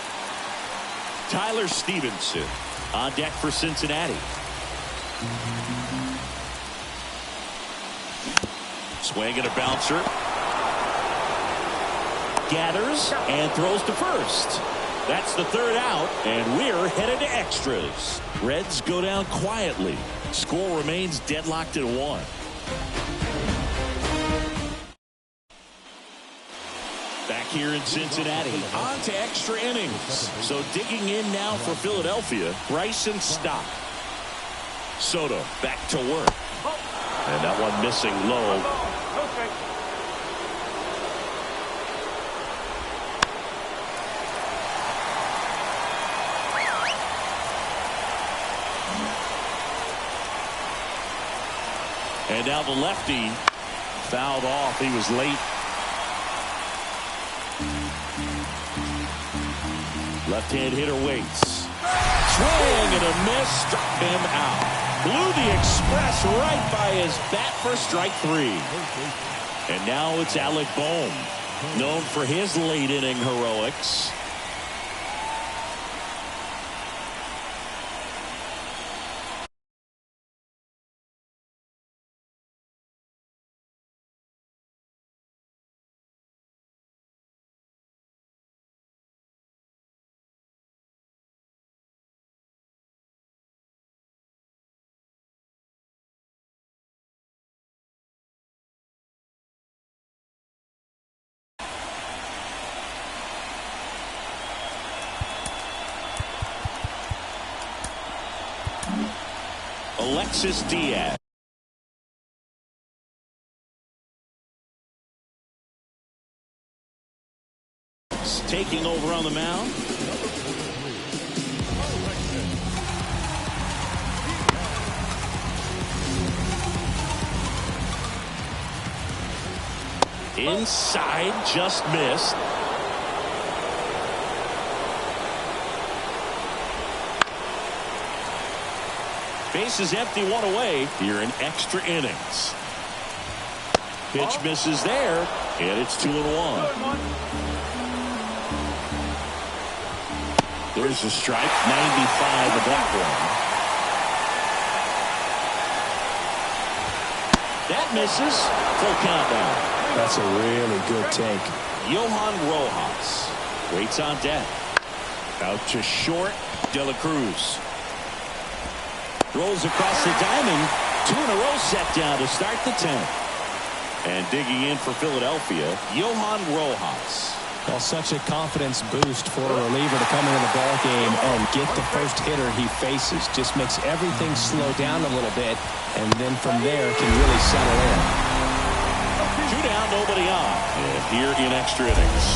Tyler Stevenson on deck for Cincinnati. Swing and a bouncer. Gathers and throws to first. That's the 3rd out, and we're headed to extras. Reds go down quietly. Score remains deadlocked at 1. Back here in Cincinnati, on to extra innings. So digging in now for Philadelphia, Bryson Stott. Soto back to work. And that one missing low. And now the lefty fouled off. He was late. Left-hand hitter waits. Swing and a miss. Struck him out. Blew the express right by his bat for strike 3. And now it's Alec Bohm, known for his late inning heroics. Alexis Diaz. Taking over on the mound. Inside, just missed. Base is empty, one away here in extra innings. Pitch misses there, and it's 2-1. There's a strike, 95 of that one. That misses, full count now. That's a really good take. Johan Rojas waits on deck. Out to short, De La Cruz. Rolls across the diamond. 2 in a row set down to start the 10th. And digging in for Philadelphia, Johan Rojas. Well, such a confidence boost for a reliever to come into the ball game and get the first hitter he faces. Just makes everything slow down a little bit, and then from there can really settle in. 2 down, nobody on. And here in extra innings.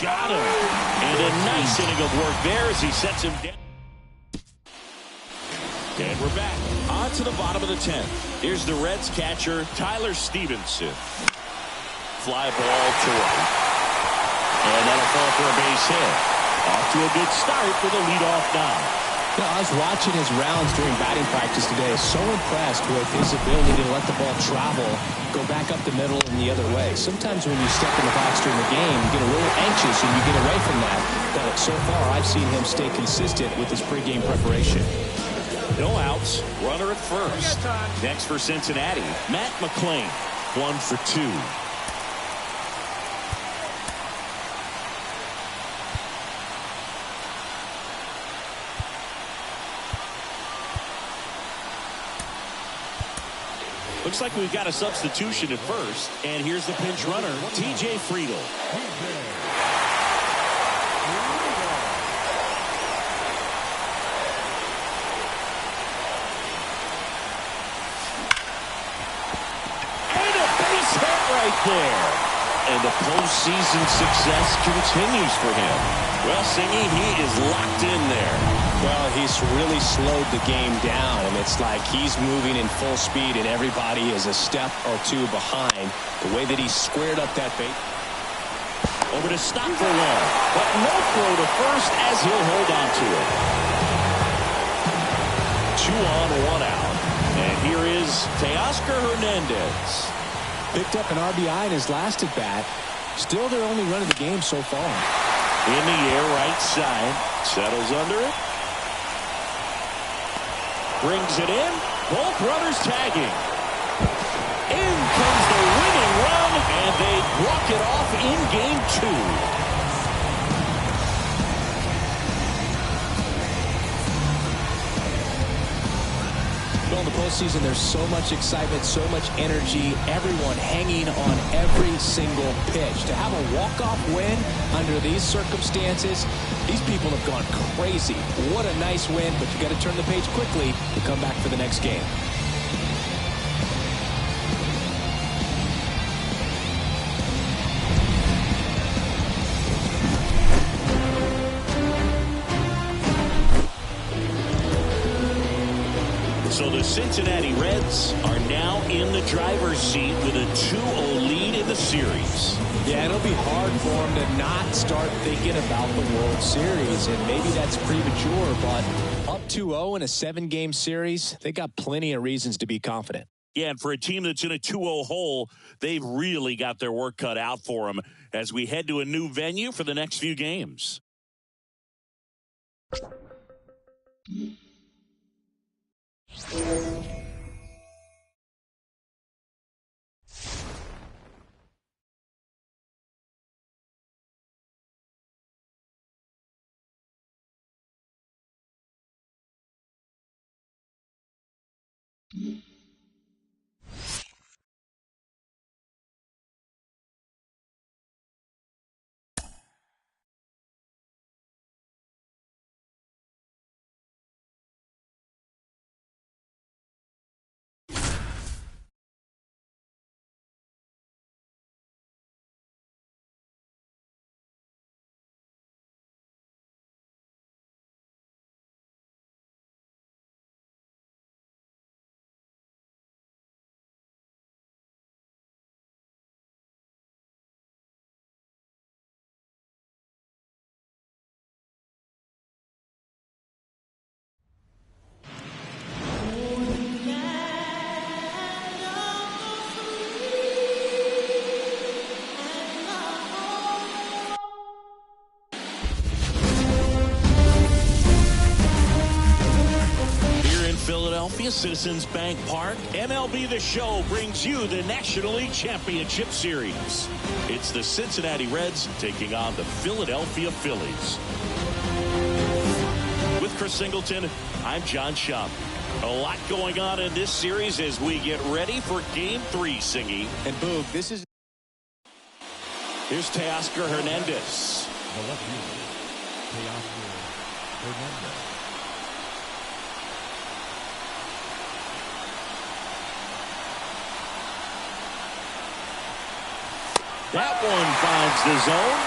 Got him. And a nice inning of work there as he sets him down. And we're back on to the bottom of the 10th. Here's the Reds catcher, Tyler Stevenson. Fly ball to right. And that'll fall for a base hit. Off to a good start with a leadoff knock. You know, I was watching his rounds during batting practice today. So impressed with his ability to let the ball travel, go back up the middle and the other way. Sometimes when you step in the box during the game, you get a little anxious and you get away from that. But so far, I've seen him stay consistent with his pregame preparation. No outs, runner at first. Next for Cincinnati, Matt McClain, 1 for 2. Looks like we've got a substitution at first, and here's the pinch runner, T.J. Friedel. Right there. And the postseason success continues for him. Well, Singy, he is locked in there. Well, he's really slowed the game down, and it's like he's moving in full speed, and everybody is a step or two behind. The way that he squared up that bait. Over to stop for one, but no throw to first as he'll hold on to it. 2 on, 1 out. And here is Teoscar Hernandez. Picked up an RBI in his last at bat. Still their only run of the game so far. In the air, right side. Settles under it. Brings it in. Both runners tagging. In comes the winning run, and they walk it off in game 2. In the postseason, there's so much excitement, so much energy, everyone hanging on every single pitch. To have a walk-off win under these circumstances, these people have gone crazy. What a nice win, but you got to turn the page quickly to come back for the next game. So the Cincinnati Reds are now in the driver's seat with a 2-0 lead in the series. Yeah, it'll be hard for them to not start thinking about the World Series, and maybe that's premature, but up 2-0 in a 7-game series, they got plenty of reasons to be confident. Yeah, and for a team that's in a 2-0 hole, they've really got their work cut out for them as we head to a new venue for the next few games. Citizens Bank Park, MLB The Show brings you the National League Championship Series. It's the Cincinnati Reds taking on the Philadelphia Phillies. With Chris Singleton, I'm John Schaub. A lot going on in this series as we get ready for Game 3, Singy. And Boog, this is... Here's Teoscar Hernandez. The left fielder, Teoscar Hernandez. That one finds the zone.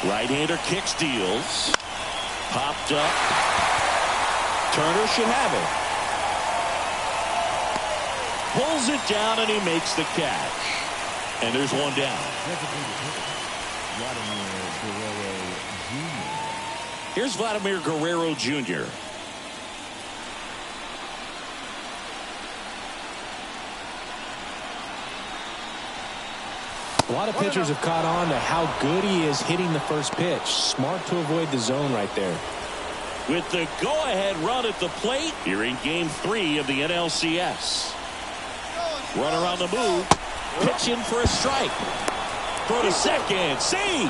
4-1. Right-hander kicks, deals. Popped up. Turner should have it. Pulls it down, and he makes the catch. And there's one down. Here's Vladimir Guerrero Jr. A lot of pitchers have caught on to how good he is hitting the first pitch. Smart to avoid the zone right there. With the go-ahead run at the plate here in Game 3 of the NLCS. Runner on the move. Pitching for a strike. Throw to second. Save.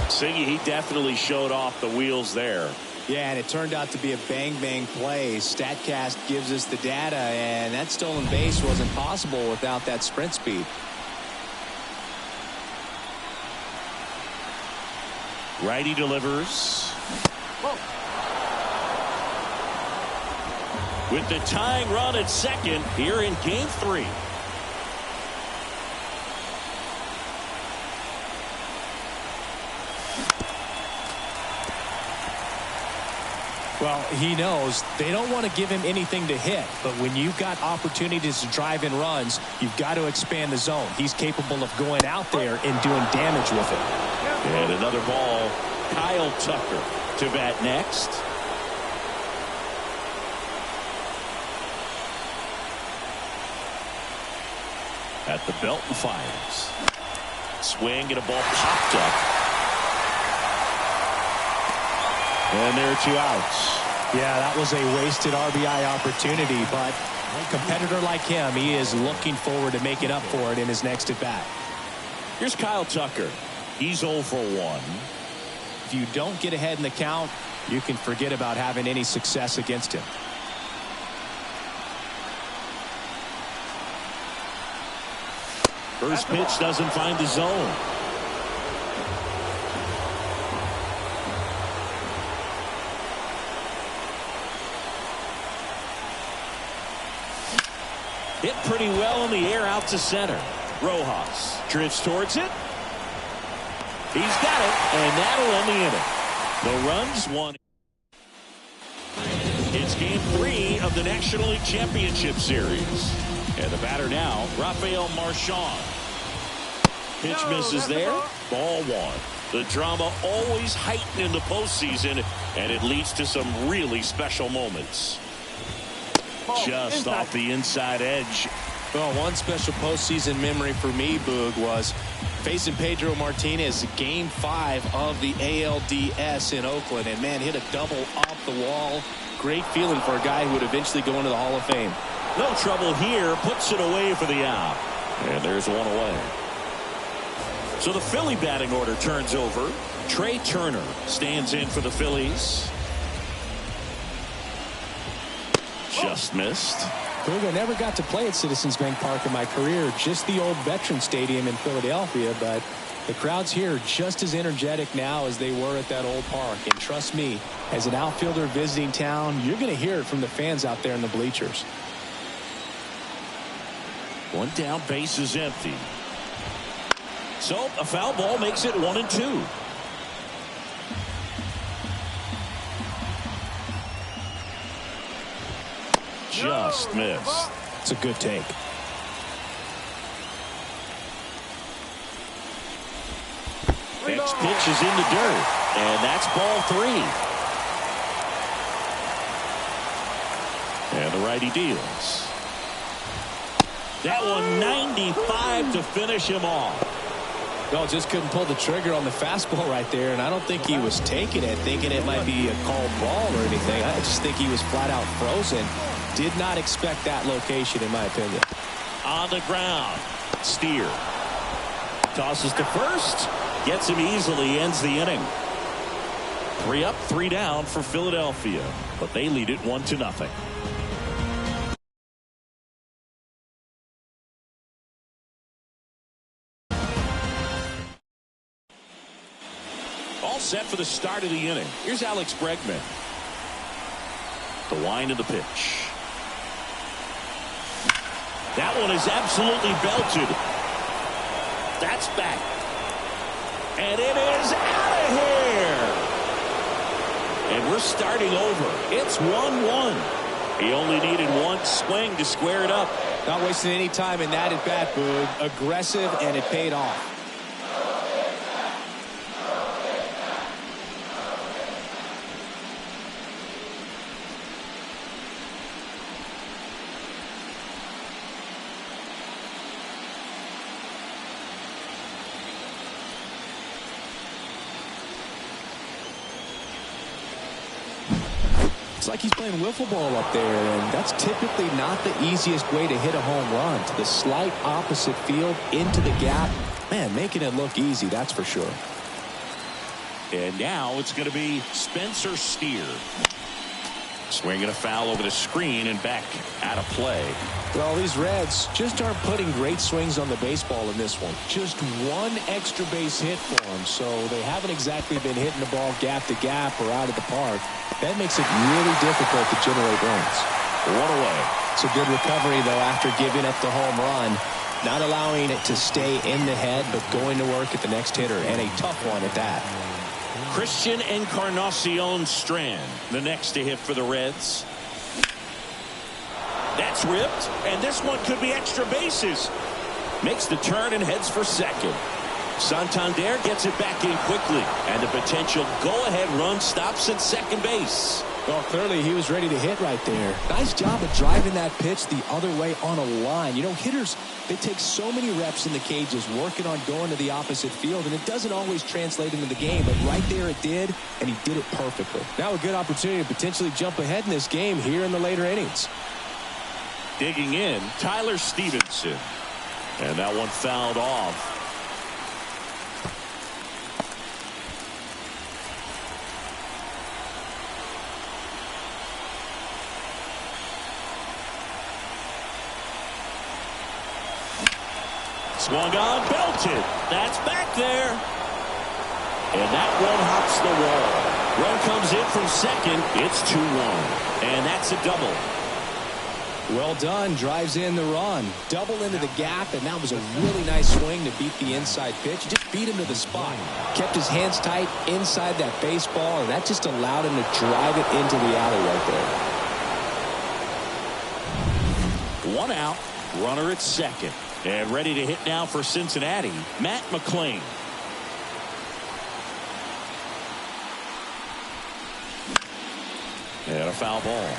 Singy, he definitely showed off the wheels there. Yeah, and it turned out to be a bang-bang play. StatCast gives us the data, and that stolen base wasn't possible without that sprint speed. Righty delivers. With the tying run at second here in Game 3. Well, he knows they don't want to give him anything to hit, but when you've got opportunities to drive in runs, you've got to expand the zone. He's capable of going out there and doing damage with it. And another ball. Kyle Tucker to bat next. At the belt and fires. Swing and a ball popped up. And there are 2 outs. Yeah, that was a wasted RBI opportunity, but a competitor like him, he is looking forward to making up for it in his next at-bat. Here's Kyle Tucker. He's 0 for 1. If you don't get ahead in the count, you can forget about having any success against him. First pitch doesn't find the zone. Hit pretty well in the air out to center. Rojas drifts towards it. He's got it, and that'll end the inning. The runs won. It's Game 3 of the National League Championship Series. And the batter now, Rafael Marchand. Pitch misses there. Ball 1. The drama always heightened in the postseason, and it leads to some really special moments. Just off the inside edge. Well, one special postseason memory for me, Boog, was facing Pedro Martinez Game 5 of the ALDS in Oakland. And, man, hit a double off the wall. Great feeling for a guy who would eventually go into the Hall of Fame. No trouble here. Puts it away for the out. And there's one away. So the Philly batting order turns over. Trey Turner stands in for the Phillies. Just missed. I never got to play at Citizens Bank Park in my career, just the old Veteran Stadium in Philadelphia, but the crowds here are just as energetic now as they were at that old park. And trust me, as an outfielder visiting town, you're going to hear it from the fans out there in the bleachers. One down, base is empty. So a foul ball makes it 1-2. Just missed. It's a good take. Next pitch is in the dirt, and that's ball 3. And the righty deals. That one 95 to finish him off. Well, just couldn't pull the trigger on the fastball right there, and I don't think he was taking it, thinking it might be a called ball or anything. I just think he was flat out frozen. Did not expect that location, in my opinion. On the ground, Steer tosses to first, gets him easily, ends the inning. 3 up, 3 down for Philadelphia, but they lead it 1-0. All set for the start of the inning. Here's Alex Bregman. The wind of the pitch. That one is absolutely belted. That's back. And it is out of here. And we're starting over. It's 1-1. He only needed one swing to square it up. Not wasting any time in that at bat, Boog. Aggressive, and it paid off. It's like he's playing wiffle ball up there, and that's typically not the easiest way to hit a home run. To the slight opposite field, into the gap. Man, making it look easy, that's for sure. And now it's going to be Spencer Steer. Swinging a foul over the screen and back out of play. Well, these Reds just aren't putting great swings on the baseball in this one. Just one extra base hit for them, so they haven't exactly been hitting the ball gap to gap or out of the park. That makes it really difficult to generate runs. One away. It's a good recovery, though, after giving up the home run. Not allowing it to stay in the head, but going to work at the next hitter, and a tough one at that. Christian Encarnacion Strand, the next to hit for the Reds. That's ripped, and this one could be extra bases. Makes the turn and heads for second. Santander gets it back in quickly, and the potential go-ahead run stops at second base. Well, clearly he was ready to hit right there. Nice job of driving that pitch the other way on a line. You know, hitters, they take so many reps in the cages working on going to the opposite field, and it doesn't always translate into the game, but right there it did, and he did it perfectly. Now a good opportunity to potentially jump ahead in this game here in the later innings. Digging in, Tyler Stevenson. And that one fouled off. Swung on, belted. That's back there. And that one hops the wall. Run comes in from second. It's 2-1. And that's a double. Well done. Drives in the run. Double into the gap, and that was a really nice swing to beat the inside pitch. Just beat him to the spot. Kept his hands tight inside that baseball, and that just allowed him to drive it into the alley right there. One out. Runner at second. And ready to hit now for Cincinnati, Matt McClain. And a foul ball.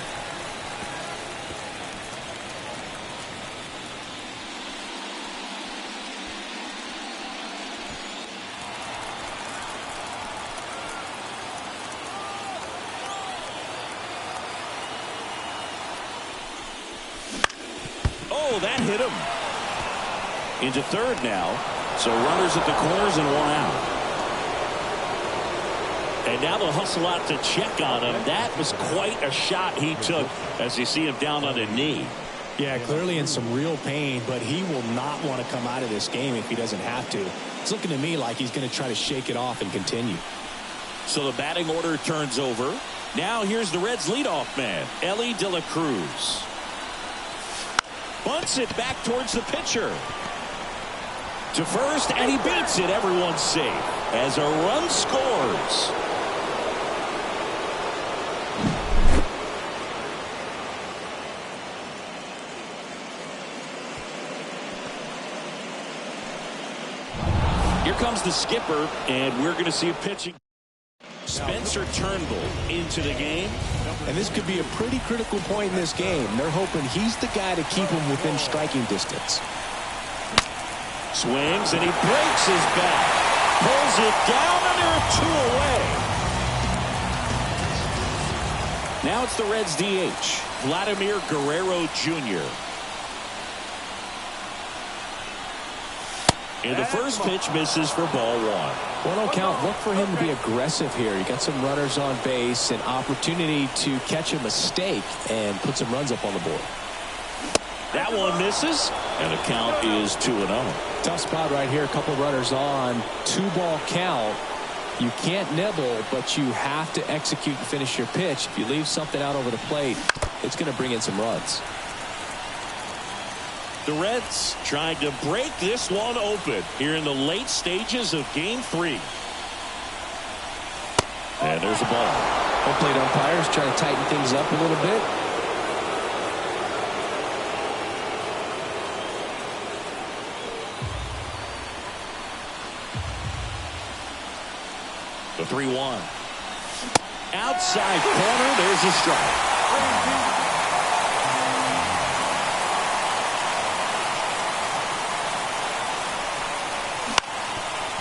Oh, that hit him. Into third now. So runners at the corners and one out. And now they'll hustle out to check on him. That was quite a shot he took as you see him down on a knee. Yeah, clearly in some real pain, but he will not want to come out of this game if he doesn't have to. It's looking to me like he's going to try to shake it off and continue. So the batting order turns over. Now here's the Reds leadoff man, Elly De La Cruz. Bunts it back towards the pitcher. To first, and he beats it. Everyone's safe as a run scores. Here comes the skipper, and we're going to see a pitching. Spencer Turnbull into the game. And this could be a pretty critical point in this game. They're hoping he's the guy to keep him within striking distance. Swings, and he breaks his back. Pulls it down, and there are 2 away. Now it's the Reds' DH, Vladimir Guerrero Jr. And the first pitch misses for ball 1. 1-0 count. Look for him to be aggressive here. You got some runners on base, an opportunity to catch a mistake and put some runs up on the board. That one misses, and the count is 2-0. Tough spot right here. A couple runners on. 2-ball count. You can't nibble, but you have to execute and finish your pitch. If you leave something out over the plate, it's going to bring in some runs. The Reds trying to break this one open here in the late stages of Game 3. And there's a ball. Home plate umpires trying to tighten things up a little bit. The 3-1. Outside corner, there's a strike.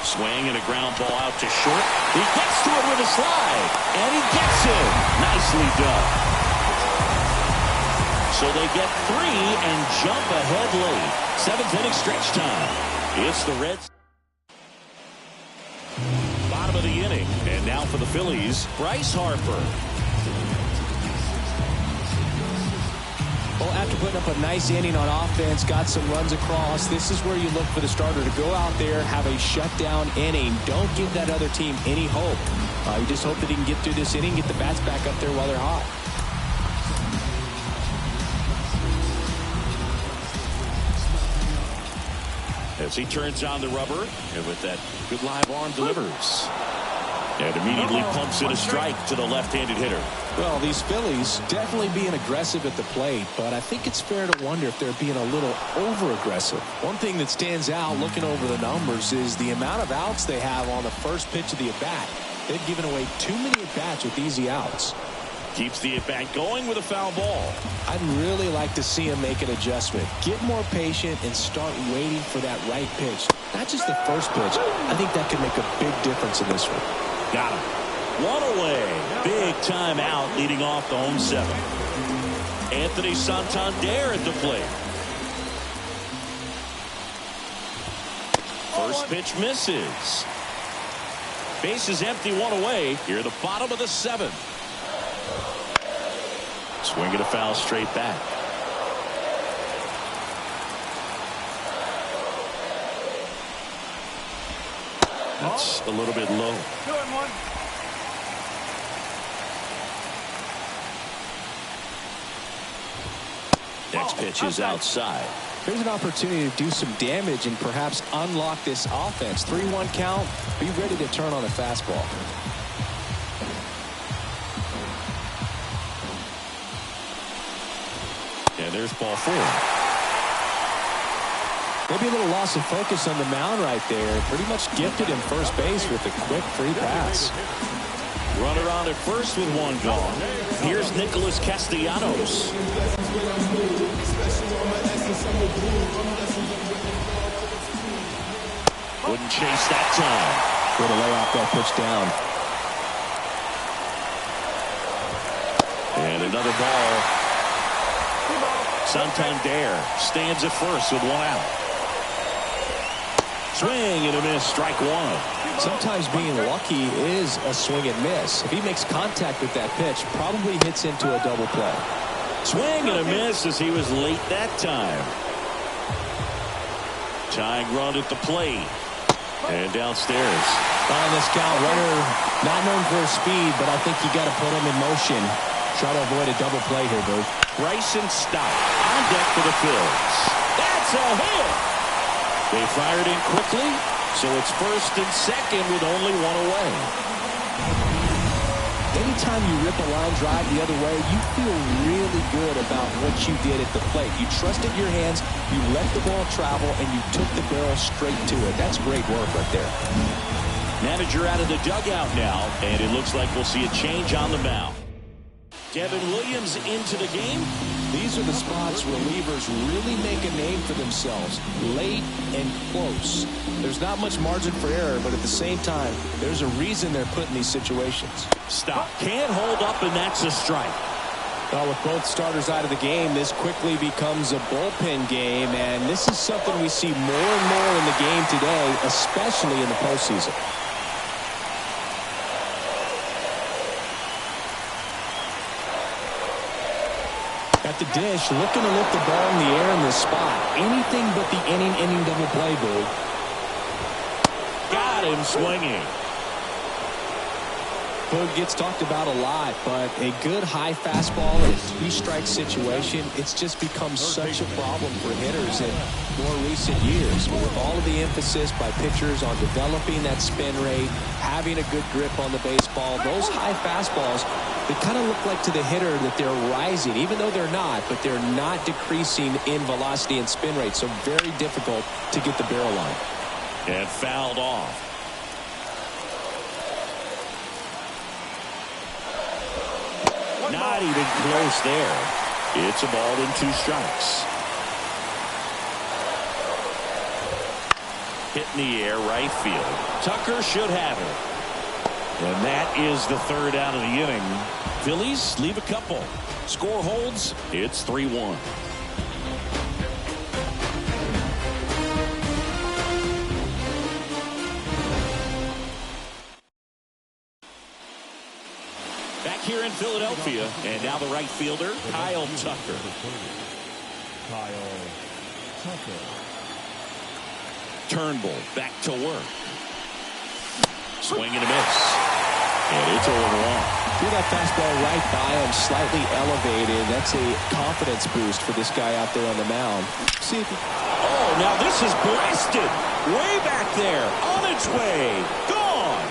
Swing and a ground ball out to short. He gets to it with a slide, and he gets it. Nicely done. So they get 3 and jump ahead late. 7th inning stretch time. It's the Reds. Bottom of the inning, and now for the Phillies, Bryce Harper. Well, after putting up a nice inning on offense, got some runs across, this is where you look for the starter to go out there, have a shutdown inning. Don't give that other team any hope. You just hope that he can get through this inning, get the bats back up there while they're hot. As he turns on the rubber, and with that good live arm delivers. And immediately pumps in a strike to the left-handed hitter. Well, these Phillies definitely being aggressive at the plate, but I think it's fair to wonder if they're being a little over-aggressive. One thing that stands out looking over the numbers is the amount of outs they have on the first pitch of the at-bat. They've given away too many at-bats with easy outs. Keeps the at-bat going with a foul ball. I'd really like to see him make an adjustment. Get more patient and start waiting for that right pitch. Not just the first pitch. I think that could make a big difference in this one. Got him. 1 away. Big time out leading off the home 7th. Anthony Santander at the plate. First pitch misses. Base is empty, 1 away. Here at the bottom of the 7th. Swing and a foul straight back. That's a little bit low. Next pitch is outside. Here's an opportunity to do some damage and perhaps unlock this offense. 3-1 count. Be ready to turn on a fastball. And there's ball 4. Maybe a little loss of focus on the mound right there. Pretty much gifted him first base with a quick free pass. Runner on at first with 1 gone. Here's Nicholas Castellanos. Wouldn't chase that time. Way to lay off that pitch down. And another ball. Santander stands at first with 1 out. Swing and a miss, strike 1. Sometimes being lucky is a swing and miss. If he makes contact with that pitch, probably hits into a double play. Swing and a miss as he was late that time. Tying run at the plate. And downstairs. On this count, runner not known for his speed, but I think you got to put him in motion. Try to avoid a double play here, Booth. Bryson Stott on deck for the Phils. That's a hit. They fired in quickly, so it's first and second with only 1 away. Anytime you rip a line drive the other way, you feel really good about what you did at the plate. You trusted your hands, you let the ball travel, and you took the barrel straight to it. That's great work right there. Manager out of the dugout now, and it looks like we'll see a change on the mound. Devin Williams into the game. These are the spots relievers really make a name for themselves. Late and close. There's not much margin for error, but at the same time, there's a reason they're put in these situations. Stop. Can't hold up, and that's a strike. Well, with both starters out of the game, this quickly becomes a bullpen game, and this is something we see more and more in the game today, especially in the postseason. At the dish, looking to lift the ball in the air in this spot. Anything but the inning double play, Boog. Got him swinging. Boog gets talked about a lot, but a good high fastball in a three-strike situation, it's just become such a problem for hitters in more recent years. But with all of the emphasis by pitchers on developing that spin rate, having a good grip on the baseball, those high fastballs, they kind of look like to the hitter that they're rising, even though they're not, but they're not decreasing in velocity and spin rate, so very difficult to get the barrel line. And fouled off. Not even close there. It's a ball and 2 strikes. Hit in the air, right field. Tucker should have it. And that is the 3rd out of the inning. Phillies leave a couple. Score holds. It's 3-1. Back here in Philadelphia, and now the right fielder, Kyle Tucker. Kyle Tucker. Turnbull back to work. Swing and a miss. And it's 0-1. Threw that fastball right by him, slightly elevated. That's a confidence boost for this guy out there on the mound. See if Oh, now this is blasted. Way back there. On its way. Gone.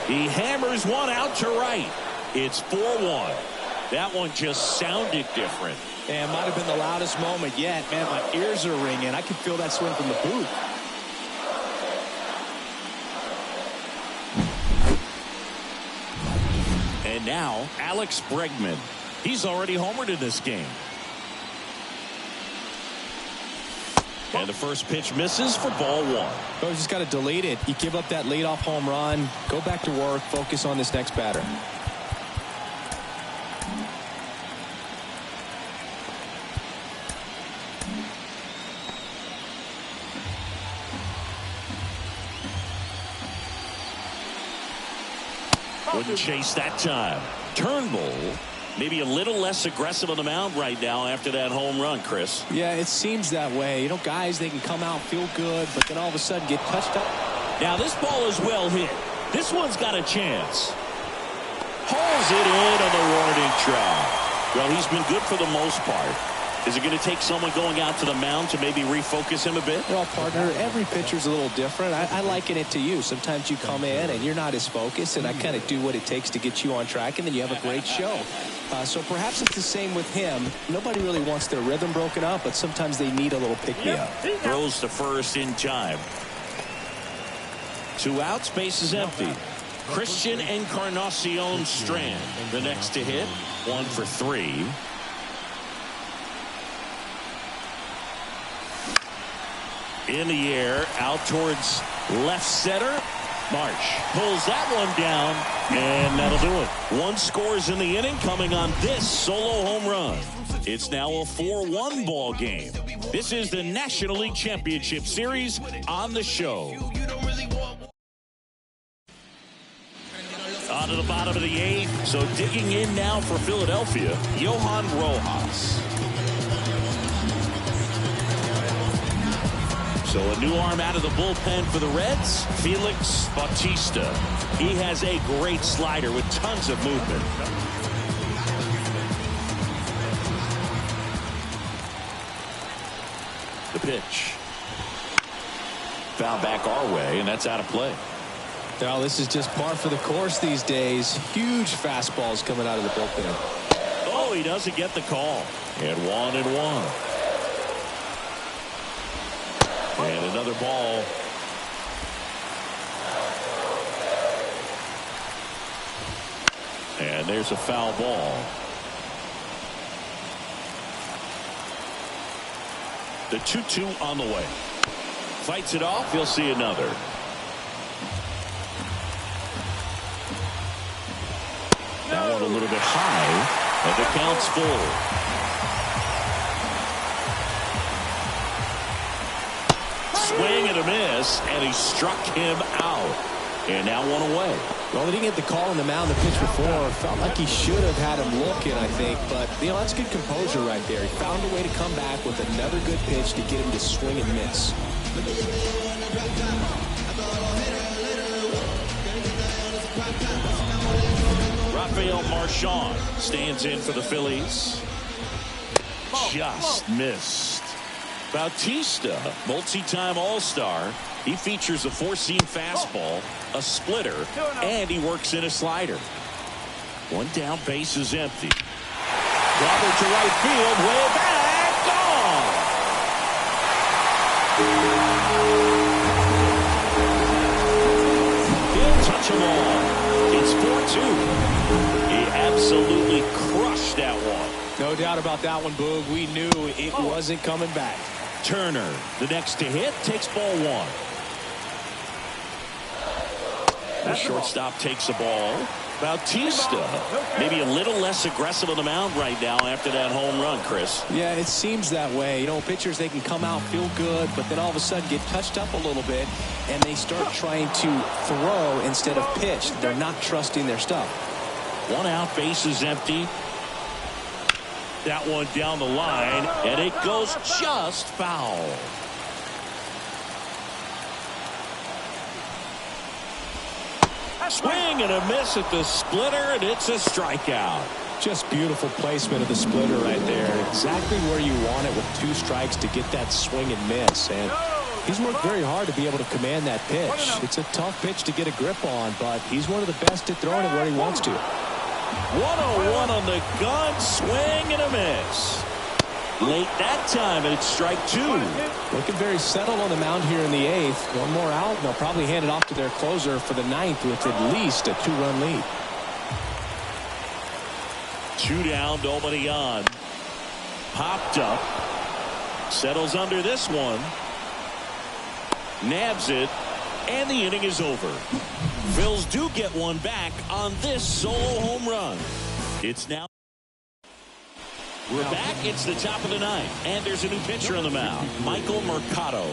He hammers one out to right. It's 4-1. That one just sounded different. And might have been the loudest moment yet. Man, my ears are ringing. I can feel that swing from the booth. And now, Alex Bregman. He's already homered in this game. And the first pitch misses for ball 1. Oh, just got to delete it. You give up that leadoff home run. Go back to work. Focus on this next batter. Wouldn't chase that time. Turnbull, maybe a little less aggressive on the mound right now after that home run, Chris. Yeah, it seems that way. You know, guys, they can come out, feel good, but then all of a sudden get touched up. Now, this ball is well hit. This one's got a chance. Hauls it in on the warning track. Well, he's been good for the most part. Is it going to take someone going out to the mound to maybe refocus him a bit? Well, partner, every pitcher's a little different. I liken it to you. Sometimes you come in and you're not as focused, and I kind of do what it takes to get you on track, and then you have a great show. So perhaps it's the same with him. Nobody really wants their rhythm broken up, but sometimes they need a little pick-me-up. Throws to first in time. 2 outs, base is empty. Christian Encarnacion Strand, the next to hit. 1 for 3. In the air, out towards left center. Marsh pulls that one down, and that'll do it. 1 scores in the inning coming on this solo home run. It's now a 4-1 ball game. This is the National League Championship Series on the show. On to the bottom of the 8th. So digging in now for Philadelphia, Johan Rojas. So a new arm out of the bullpen for the Reds, Felix Bautista. He has a great slider with tons of movement. The pitch. Foul back our way, and that's out of play. Now, this is just par for the course these days. Huge fastballs coming out of the bullpen. Oh, he doesn't get the call. And 1-1. And another ball. there's a foul ball. The 2-2 on the way. Fights it off. He'll see another. That one a little bit high, and the count's full. Swing and a miss, and he struck him out. And now one away. Well, they didn't get the call on the mound the pitch before. Felt like he should have had him looking, I think. But, that's good composure right there. He found a way to come back with another good pitch to get him to swing and miss. Rafael Marchand stands in for the Phillies. Just missed. Bautista, multi-time All-Star. He features a four-seam fastball, a splitter, and he works in a slider. One down, base is empty. Robert to right field, way back, gone. He'll touch them all. It's 4-2. He absolutely crushed that one. No doubt about that one, Boog. We knew it wasn't coming back. Turner, the next to hit, takes ball one. The shortstop takes the ball. Bautista, maybe a little less aggressive on the mound right now after that home run, Chris. Yeah, it seems that way. Pitchers, they can come out, feel good, but then all of a sudden get touched up a little bit, and they start trying to throw instead of pitch. They're not trusting their stuff. One out, base is empty. That one down the line, and it goes just foul. Swing and a miss at the splitter, and it's a strikeout. Just beautiful placement of the splitter right there. Exactly where you want it with two strikes to get that swing and miss. And he's worked very hard to be able to command that pitch. It's a tough pitch to get a grip on, but he's one of the best at throwing it where he wants to. 101 on the gun, swing and a miss. Late that time, and it's strike two. Looking very settled on the mound here in the eighth. One more out, and they'll probably hand it off to their closer for the ninth with at least a two-run lead. Two down, nobody on. Popped up. Settles under this one. Nabs it, and the inning is over. Phils do get one back on this solo home run. It's now. We're back. It's the top of the ninth, and there's a new pitcher on the mound, Michael Mercado.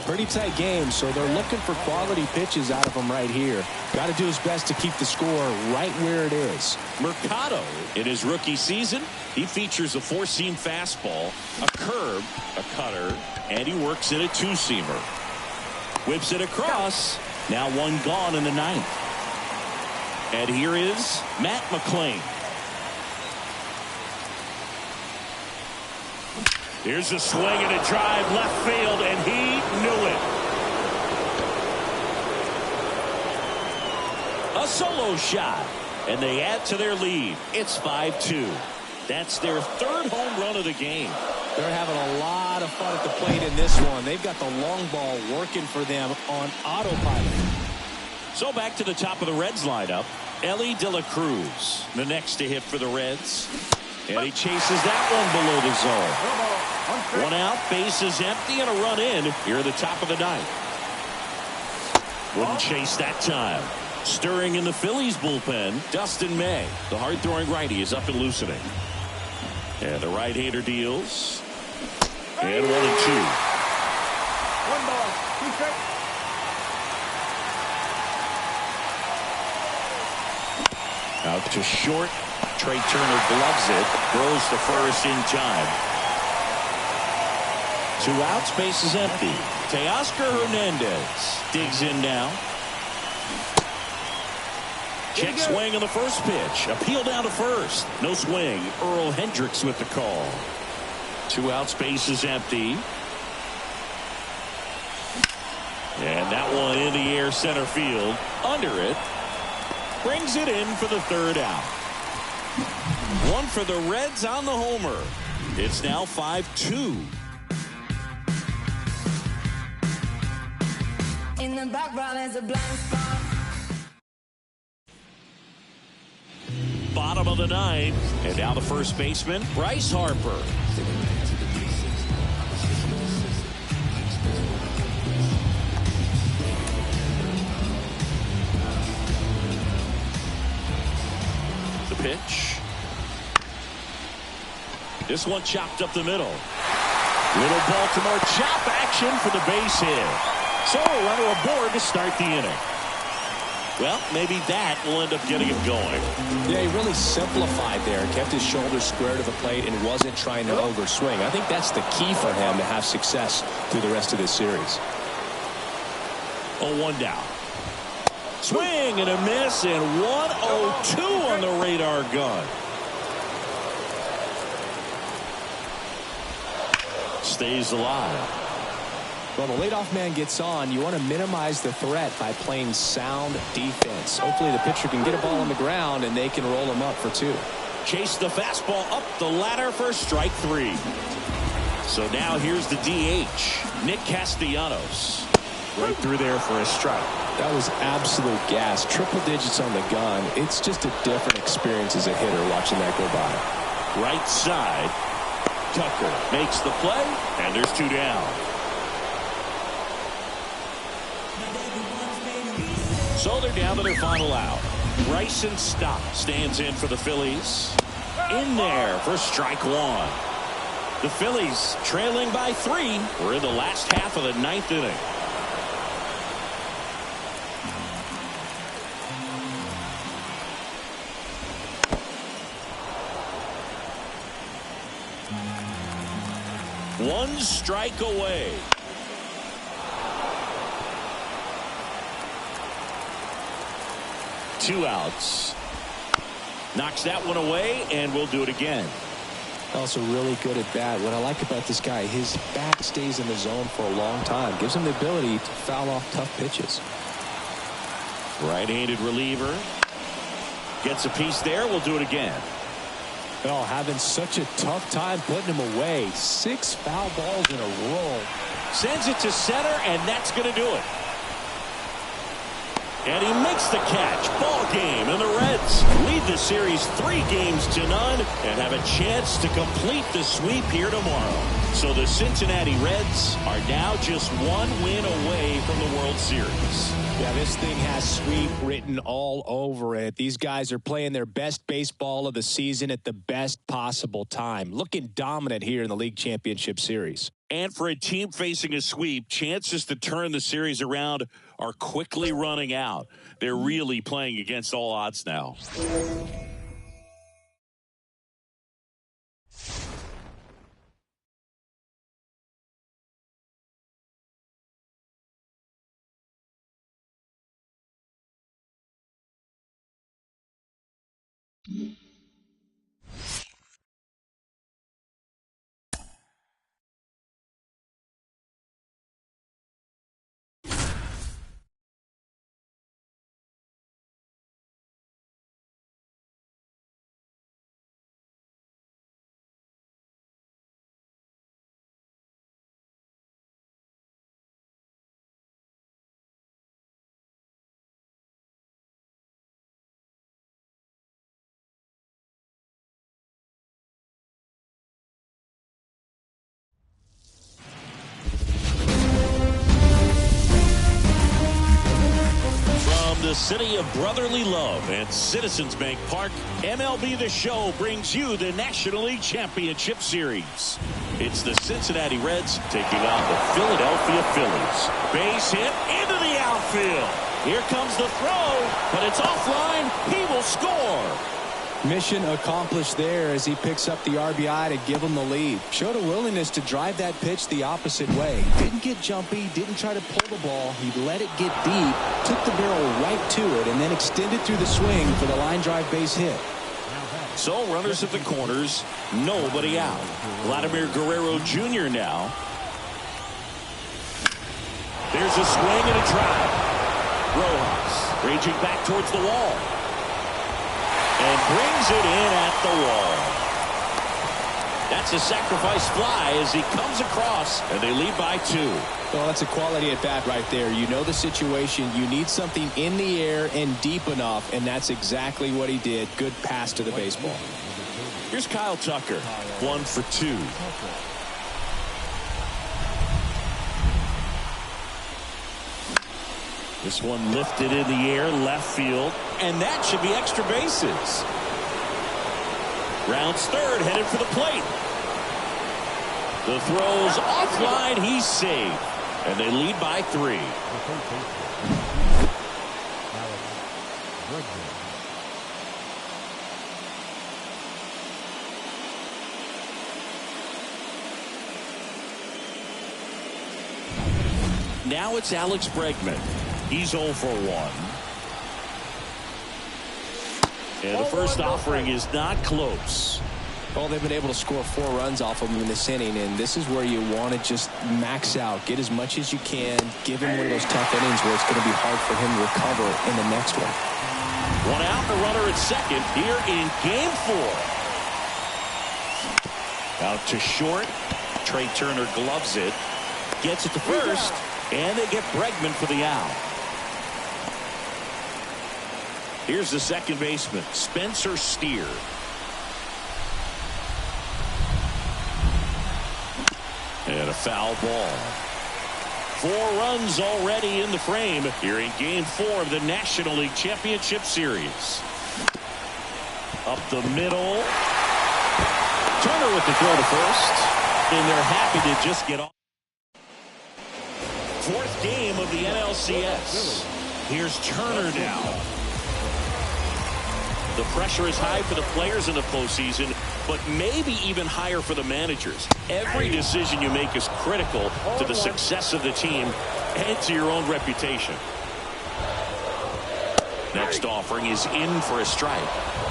Pretty tight game, so they're looking for quality pitches out of him right here. Got to do his best to keep the score right where it is. Mercado, in his rookie season, he features a four-seam fastball, a curve, a cutter, and he works in a two-seamer. Whips it across. Now one gone in the ninth. And here is Matt McClain. Here's a swing and a drive left field, and he knew it. A solo shot, and they add to their lead. It's 5-2. That's their third home run of the game. They're having a lot of fun at the plate in this one. They've got the long ball working for them on autopilot. So back to the top of the Reds lineup. Ellie De La Cruz, the next to hit for the Reds. And he chases that one below the zone. One out, base is empty, and a run in here at the top of the ninth. Wouldn't chase that time. Stirring in the Phillies bullpen, Dustin May. The hard-throwing righty is up and loosening. And the right-hander deals. And 1-2. 1 ball, 2 strikes. Out to short. Trey Turner gloves it. Throws to first in time. 2 outs, base is empty. Teoscar Hernandez digs in now. Check swing on the first pitch. Appeal down to first. No swing. Earl Hendricks with the call. 2 outs, base is empty. And that one in the air center field. Under it. Brings it in for the third out. One for the Reds on the homer. It's now 5-2. In the background is a blind spot. Bottom of the ninth. And now the first baseman, Bryce Harper. The pitch. This one chopped up the middle. Little Baltimore chop action for the base hit. So a runner aboard to start the inning. Well, maybe that will end up getting him going. Yeah, he really simplified there. Kept his shoulders square to the plate and wasn't trying to overswing. I think that's the key for him to have success through the rest of this series. 0-1 down. Swing and a miss, and 1-0-2 on the radar gun. Stays alive. Well, the leadoff man gets on. You want to minimize the threat by playing sound defense. Hopefully the pitcher can get a ball on the ground and they can roll him up for 2. Chase the fastball up the ladder for strike 3. So now here's the DH, Nick Castellanos. Right through there for a strike. That was absolute gas. Triple digits on the gun. It's just a different experience as a hitter watching that go by. Right side. Tucker makes the play, and there's 2 down. So they're down to their final out. Bryson Stott stands in for the Phillies. In there for strike 1. The Phillies trailing by 3. We're in the last half of the 9th inning. One strike away. Two outs. Knocks that one away, and we'll do it again. Also really good at bat. What I like about this guy, his bat stays in the zone for a long time. Gives him the ability to foul off tough pitches. Right-handed reliever. Gets a piece there. We'll do it again. Oh, having such a tough time putting him away. 6 foul balls in a row. Sends it to center, and that's going to do it. And he makes the catch. Ball game, and the Reds lead the series 3-0 and have a chance to complete the sweep here tomorrow. So the Cincinnati Reds are now just 1 win away from the World Series. Yeah, this thing has sweep written all over it. These guys are playing their best baseball of the season at the best possible time. Looking dominant here in the League Championship Series. And for a team facing a sweep, chances to turn the series around are quickly running out. They're really playing against all odds now. The city of brotherly love and Citizens Bank Park, MLB The Show brings you the National League Championship Series. It's the Cincinnati Reds taking on the Philadelphia Phillies. Base hit into the outfield. Here comes the throw, but it's offline. He will score. Mission accomplished there as he picks up the RBI to give him the lead. Showed a willingness to drive that pitch the opposite way. Didn't get jumpy, didn't try to pull the ball. He let it get deep, took the barrel right to it, and then extended through the swing for the line drive base hit. So runners at the corners, nobody out. Vladimir Guerrero Jr. now. There's a swing and a drive. Rojas raging back towards the wall. And brings it in at the wall. That's a sacrifice fly as he comes across, and they lead by 2. Well, that's a quality at bat right there. You know the situation. You need something in the air and deep enough, and that's exactly what he did. Good pass to the baseball. Here's Kyle Tucker, 1 for 2. This one lifted in the air, left field, and that should be extra bases. Rounds third, headed for the plate. The throw's offline, he's saved, and they lead by 3. Now it's Alex Bregman. He's 0 for 1. And the first offering is not close. Well, they've been able to score 4 runs off of him in this inning, and this is where you want to just max out. Get as much as you can. Give him one of those tough innings where it's going to be hard for him to recover in the next one. 1 out, the runner at second here in Game 4. Out to short. Trey Turner gloves it. Gets it to first, and they get Bregman for the out. Here's the second baseman, Spencer Steer. And a foul ball. 4 runs already in the frame here in Game 4 of the National League Championship Series. Up the middle. Turner with the throw to first. And they're happy to just get off. 4th game of the NLCS. Here's Turner now. The pressure is high for the players in the postseason, but maybe even higher for the managers. Every decision you make is critical to the success of the team and to your own reputation. Next offering is in for a strike.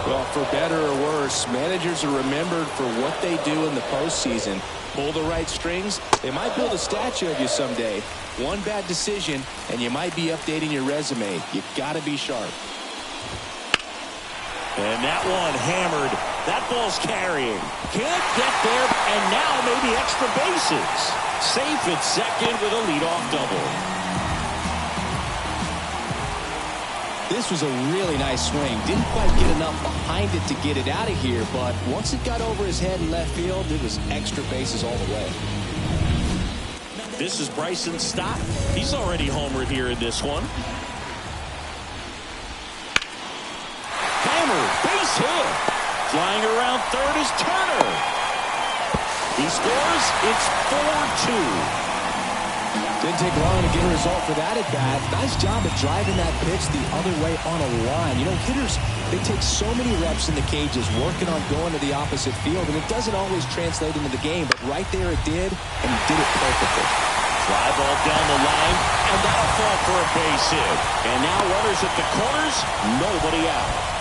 Well, for better or worse, managers are remembered for what they do in the postseason. Pull the right strings, they might build a statue of you someday. One bad decision, and you might be updating your resume. You've got to be sharp. And that one hammered. That ball's carrying. Can't get there, and now maybe extra bases. Safe at second with a leadoff double. This was a really nice swing. Didn't quite get enough behind it to get it out of here, but once it got over his head in left field, it was extra bases all the way. This is Bryson Stott. He's already homered here in this one. Base hit. Flying around third is Turner. He scores. It's 4-2. Didn't take long to get a result for that at bat. Nice job of driving that pitch the other way on a line. You know, hitters, they take so many reps in the cages working on going to the opposite field, and it doesn't always translate into the game, but right there it did, and he did it perfectly. Fly ball down the line, and that'll fall for a base hit. And now runners at the corners, nobody out.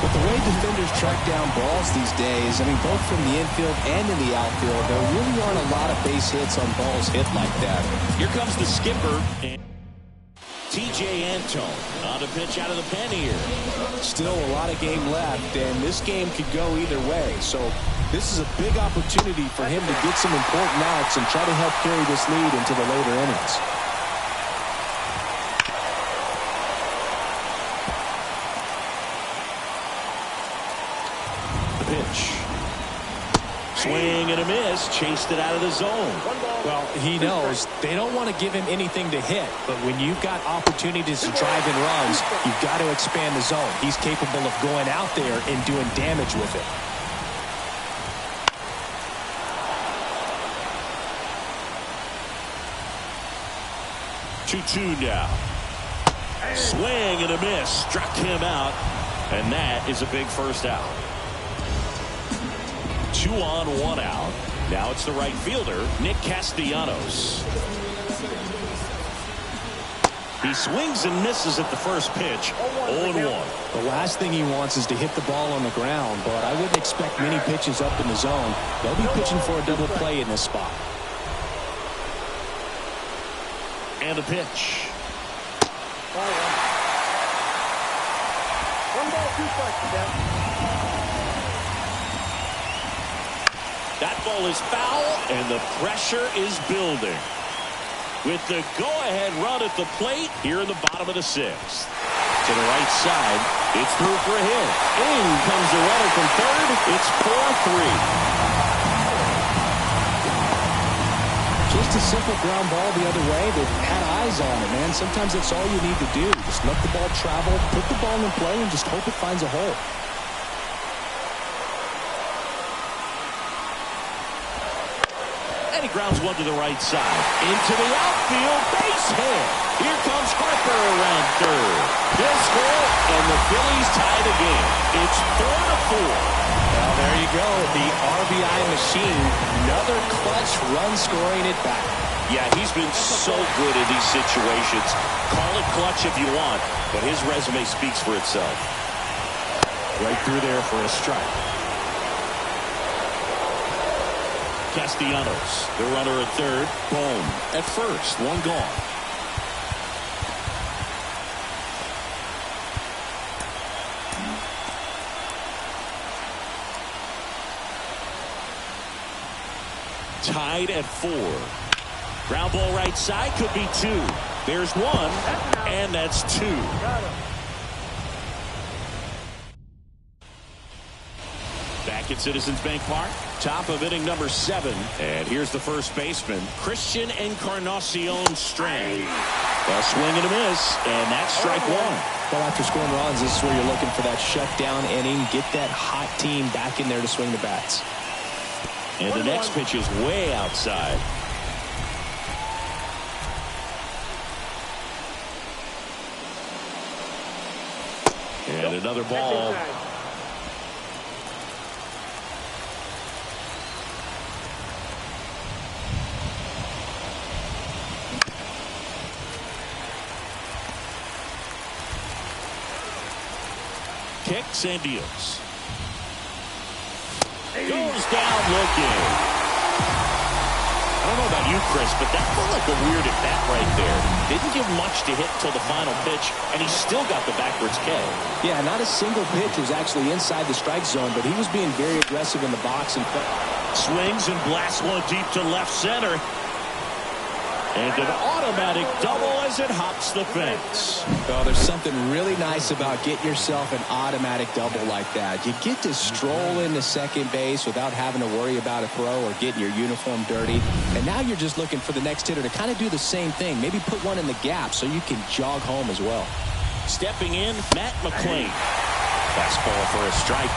With the way defenders track down balls these days, I mean, both from the infield and in the outfield, there really aren't a lot of base hits on balls hit like that. Here comes the skipper. T.J. Antone on a pitch out of the pen here. Still a lot of game left, and this game could go either way. So this is a big opportunity for him to get some important outs and try to help carry this lead into the later innings. Swing and a miss, chased it out of the zone. Well, he knows they don't want to give him anything to hit, but when you've got opportunities to drive in runs, you've got to expand the zone. He's capable of going out there and doing damage with it. Two now. Swing and a miss, struck him out, and that is a big first out. 2 on, 1 out. Now it's the right fielder, Nick Castellanos. He swings and misses at the first pitch. 0-1. The last thing he wants is to hit the ball on the ground, but I wouldn't expect many pitches up in the zone. They'll be pitching for a double play in this spot. And a pitch. 1 ball, 2 strikes, That ball is foul, and the pressure is building. With the go-ahead run at the plate here in the bottom of the sixth. To the right side, it's through for a hit. In comes the runner from third. It's 4-3. Just a simple ground ball the other way. They've had eyes on it, man. Sometimes that's all you need to do. Just let the ball travel, put the ball in play, and just hope it finds a hole. And he grounds one to the right side. Into the outfield, base hit. Here comes Harper around third. He'll score, and the Phillies tie the game. It's 4-4. Well, there you go. The RBI machine. Another clutch run scoring it back. Yeah, he's been so good in these situations. Call it clutch if you want, but his resume speaks for itself. Right through there for a strike. Castellanos, the runner at third. Bohm at first. One gone. Tied at 4. Ground ball right side, could be 2. There's 1, and that's 2. Back at Citizens Bank Park, top of inning number 7. And here's the first baseman, Christian Encarnacion Strand. A swing and a miss, and that's strike 1. Well, after scoring runs, this is where you're looking for that shutdown inning. Get that hot team back in there to swing the bats. And the next pitch is way outside. And another ball. Kicks and deals. Goes down looking. I don't know about you, Chris, but that felt like a weird at bat right there. Didn't give much to hit until the final pitch, and he still got the backwards K. Yeah, not a single pitch was actually inside the strike zone, but he was being very aggressive in the box. And swings and blasts one deep to left center. And an automatic double as it hops the fence. Well, there's something really nice about getting yourself an automatic double like that. You get to stroll into second base without having to worry about a throw or getting your uniform dirty. And now you're just looking for the next hitter to kind of do the same thing. Maybe put one in the gap so you can jog home as well. Stepping in, Matt McClain. Fastball for a strike.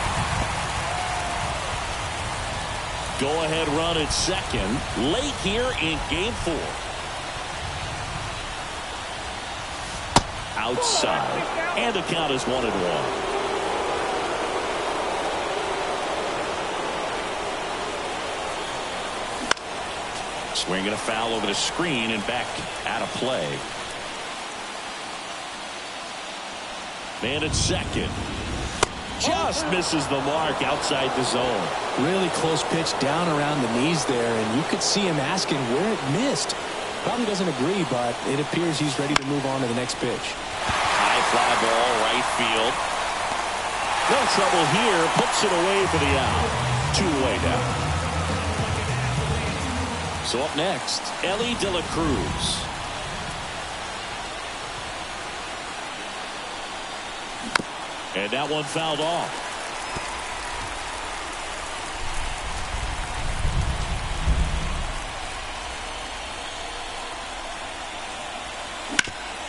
Go-ahead run at second. Late here in Game 4. Outside, and the count is 1-1. Swinging a foul over the screen and back out of play. Man at second. Just misses the mark outside the zone. Really close pitch down around the knees there, and you could see him asking where it missed. Probably doesn't agree, but it appears he's ready to move on to the next pitch. High fly ball, right field. No trouble here. Puts it away for the out. 2 away now. So up next, Ellie De La Cruz. And that one fouled off.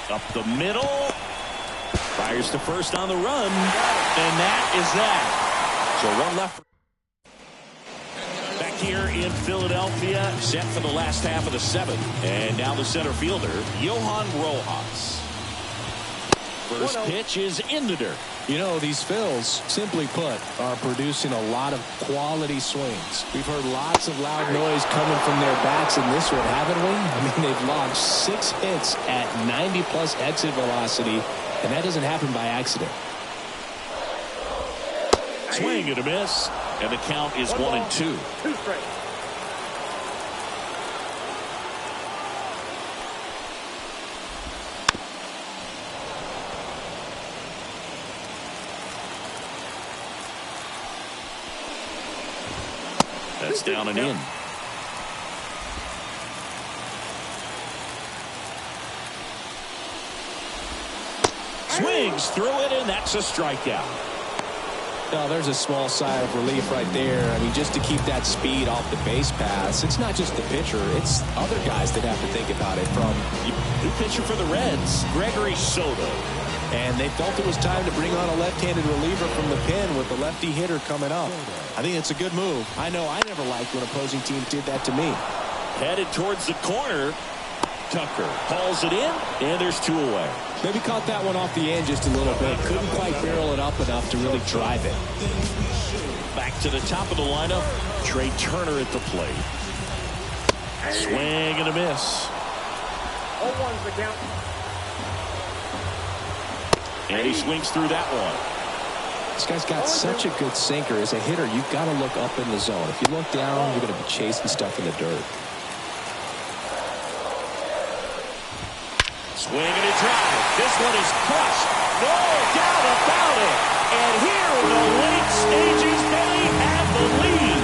Up the middle. Fires to first on the run. And that is that. So 1 left. Back here in Philadelphia, set for the last half of the 7th. And now the center fielder, Johan Rojas. First pitch is in the dirt. You know, these Phils, simply put, are producing a lot of quality swings. We've heard lots of loud noise coming from their bats in this one, haven't we? I mean, they've logged 6 hits at 90-plus exit velocity, and that doesn't happen by accident. Swing and a miss, and the count is 1-2. 2 strikes. That's down and in. Swings through it, and that's a strikeout. Oh, there's a small sigh of relief right there. I mean, just to keep that speed off the base paths. It's not just the pitcher. It's other guys that have to think about it. From new pitcher for the Reds, Gregory Soto. And they felt it was time to bring on a left-handed reliever from the pen with the lefty hitter coming up. I think it's a good move. I know I never liked when opposing teams did that to me. Headed towards the corner. Tucker hauls it in, and there's 2 away. Maybe caught that one off the end just a little bit. Couldn't quite barrel it up enough to really drive it. Back to the top of the lineup. Trey Turner at the plate. Swing and a miss. 0-1's the count. And he swings through that one. This guy's got such a good sinker. As a hitter, you've got to look up in the zone. If you look down, you're going to be chasing stuff in the dirt. Swing and a drive. This one is crushed. No doubt about it. And here in the late stages, they have the lead.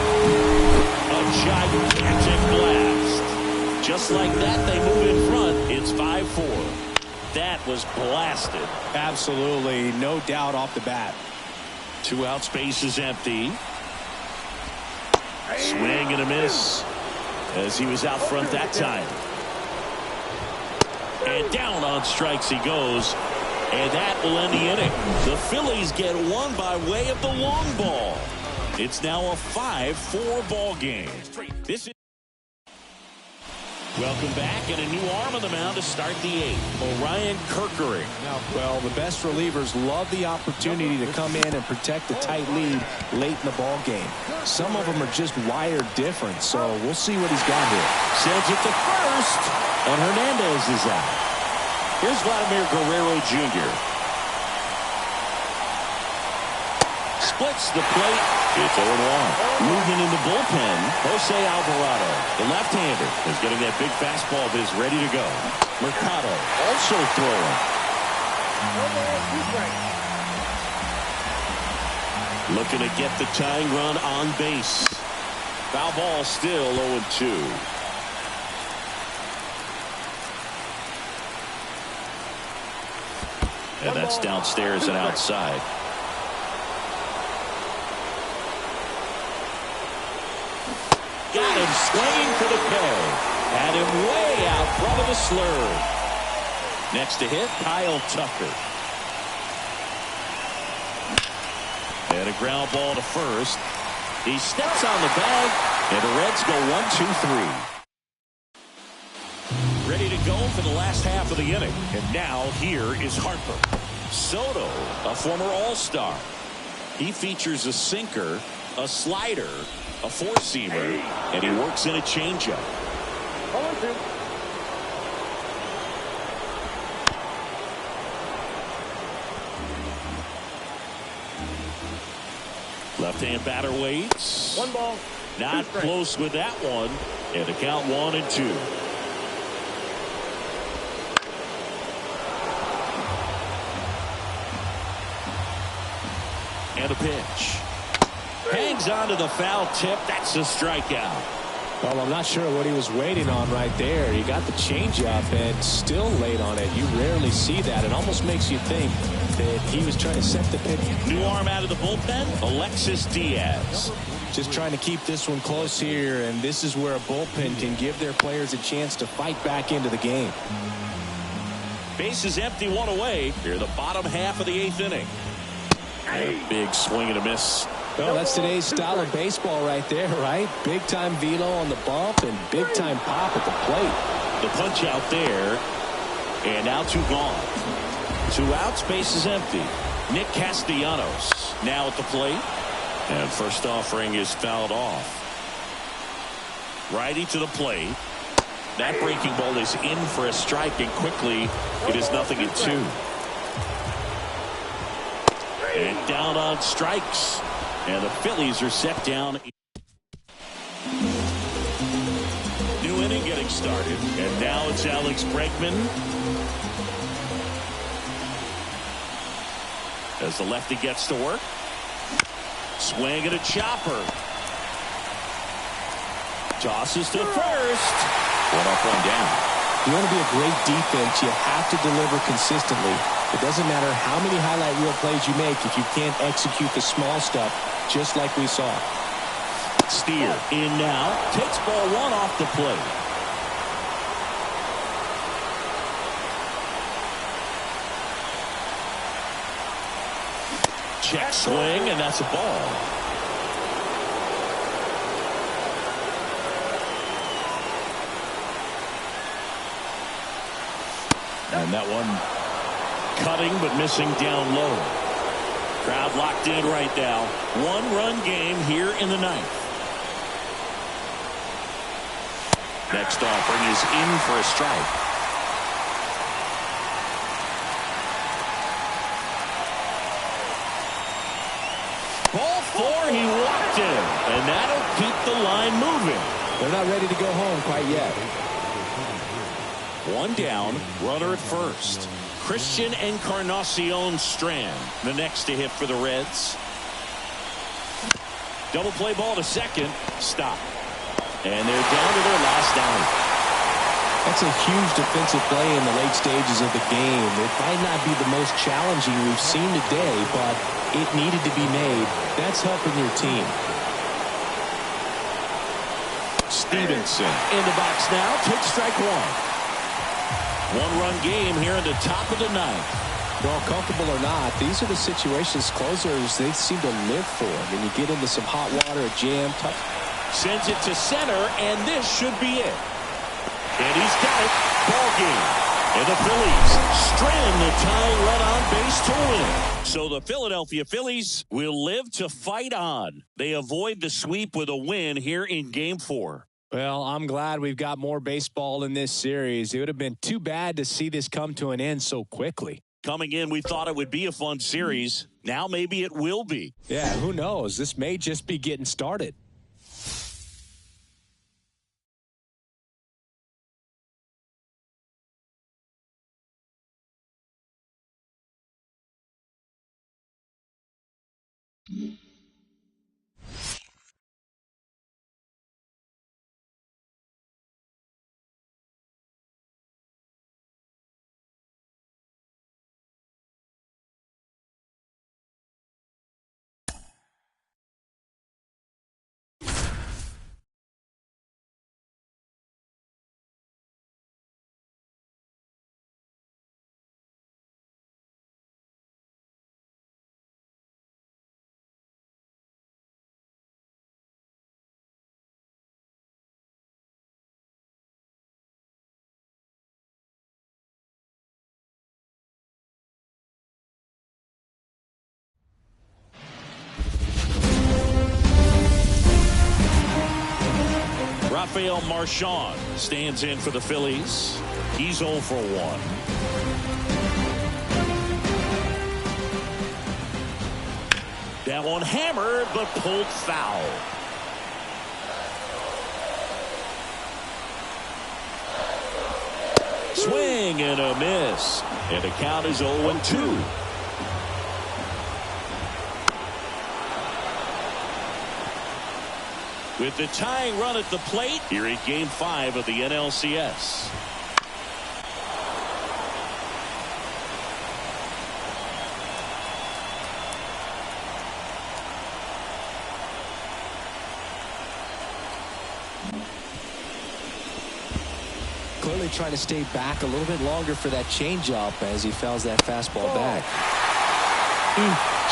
A gigantic blast. Just like that, they move in front. It's 5-4. That was blasted. Absolutely. No doubt off the bat. 2 outs, base is empty. Swing and a miss as he was out front that time. And down on strikes he goes. And that will end the inning. The Phillies get one by way of the long ball. It's now a 5-4 ball game. This is welcome back, and a new arm on the mound to start the 8th. Orion Kerkering. Well, the best relievers love the opportunity to come in and protect the tight lead late in the ball game. Some of them are just wired different, so we'll see what he's got here. Sends it to first, and Hernandez is out. Here's Vladimir Guerrero Jr. Splits the plate. It's 0-1. Moving in the bullpen, Jose Alvarado, the left-hander, is getting that big fastball of his ready to go. Mercado also throwing. Looking to get the tying run on base. Foul ball still 0-2. And that's downstairs and outside. Got him swinging for the peg. Had him way out front of the slurve. Next to hit, Kyle Tucker. And a ground ball to first. He steps on the bag, and the Reds go 1-2-3. Ready to go for the last half of the inning. And now here is Harper. Soto, a former All-Star. He features a sinker, a slider, a four-seamer, and he works in a changeup. 0-2. Left-hand batter waits. 1 ball. Not close with that one. And the count 1-2. And a pitch. Hangs on to the foul tip. That's a strikeout. Well, I'm not sure what he was waiting on right there. He got the changeup and still late on it. You rarely see that. It almost makes you think that he was trying to set the pitch. New arm out of the bullpen, Alexis Diaz. Just trying to keep this one close here, and this is where a bullpen can give their players a chance to fight back into the game. Base is empty, 1 away. Here, the bottom half of the 8th inning. A big swing and a miss. Well, that's today's style of baseball right there, right? Big-time velo on the bump and big-time pop at the plate. The punch out there, and now 2 gone. 2 outs, base is empty. Nick Castellanos now at the plate. And first offering is fouled off. Righty to the plate. That breaking ball is in for a strike, and quickly it is 0-2. And down on strikes. And the Phillies are set down. New inning getting started. And now it's Alex Bregman. As the lefty gets to work. Swing and a chopper. Tosses to first. One up, one down. You want to be a great defense, you have to deliver consistently. It doesn't matter how many highlight reel plays you make if you can't execute the small stuff, just like we saw. Steer in now. Takes ball one off the plate. Check swing, and that's a ball. And that one cutting but missing down low. Crowd locked in right now. One-run game here in the ninth. Next offering is in for a strike. Ball four, he walked in, and that'll keep the line moving. They're not ready to go home quite yet. One down, runner at first. Christian Encarnacion Strand, the next to hit for the Reds. Double play ball to second. Stop. And they're down to their last down. That's a huge defensive play in the late stages of the game. It might not be the most challenging we've seen today, but it needed to be made. That's helping your team. Stevenson in the box now. Takes strike one. One-run game here in the top of the ninth. Well, comfortable or not, these are the situations closers they seem to live for. When you get into some hot water, a jam, tough. Sends it to center, and this should be it. And he's got it. Ball game. And the Phillies strand the tying run on base to win. So the Philadelphia Phillies will live to fight on. They avoid the sweep with a win here in Game 4. Well, I'm glad we've got more baseball in this series. It would have been too bad to see this come to an end so quickly. Coming in, we thought it would be a fun series. Now maybe it will be. Yeah, who knows? This may just be getting started. Rafael Marchand stands in for the Phillies. He's 0 for 1. That one hammered, but pulled foul. Swing and a miss. And the count is 0-2. With the tying run at the plate, here in Game 5 of the NLCS. Clearly trying to stay back a little bit longer for that changeup as he fouls that fastball back.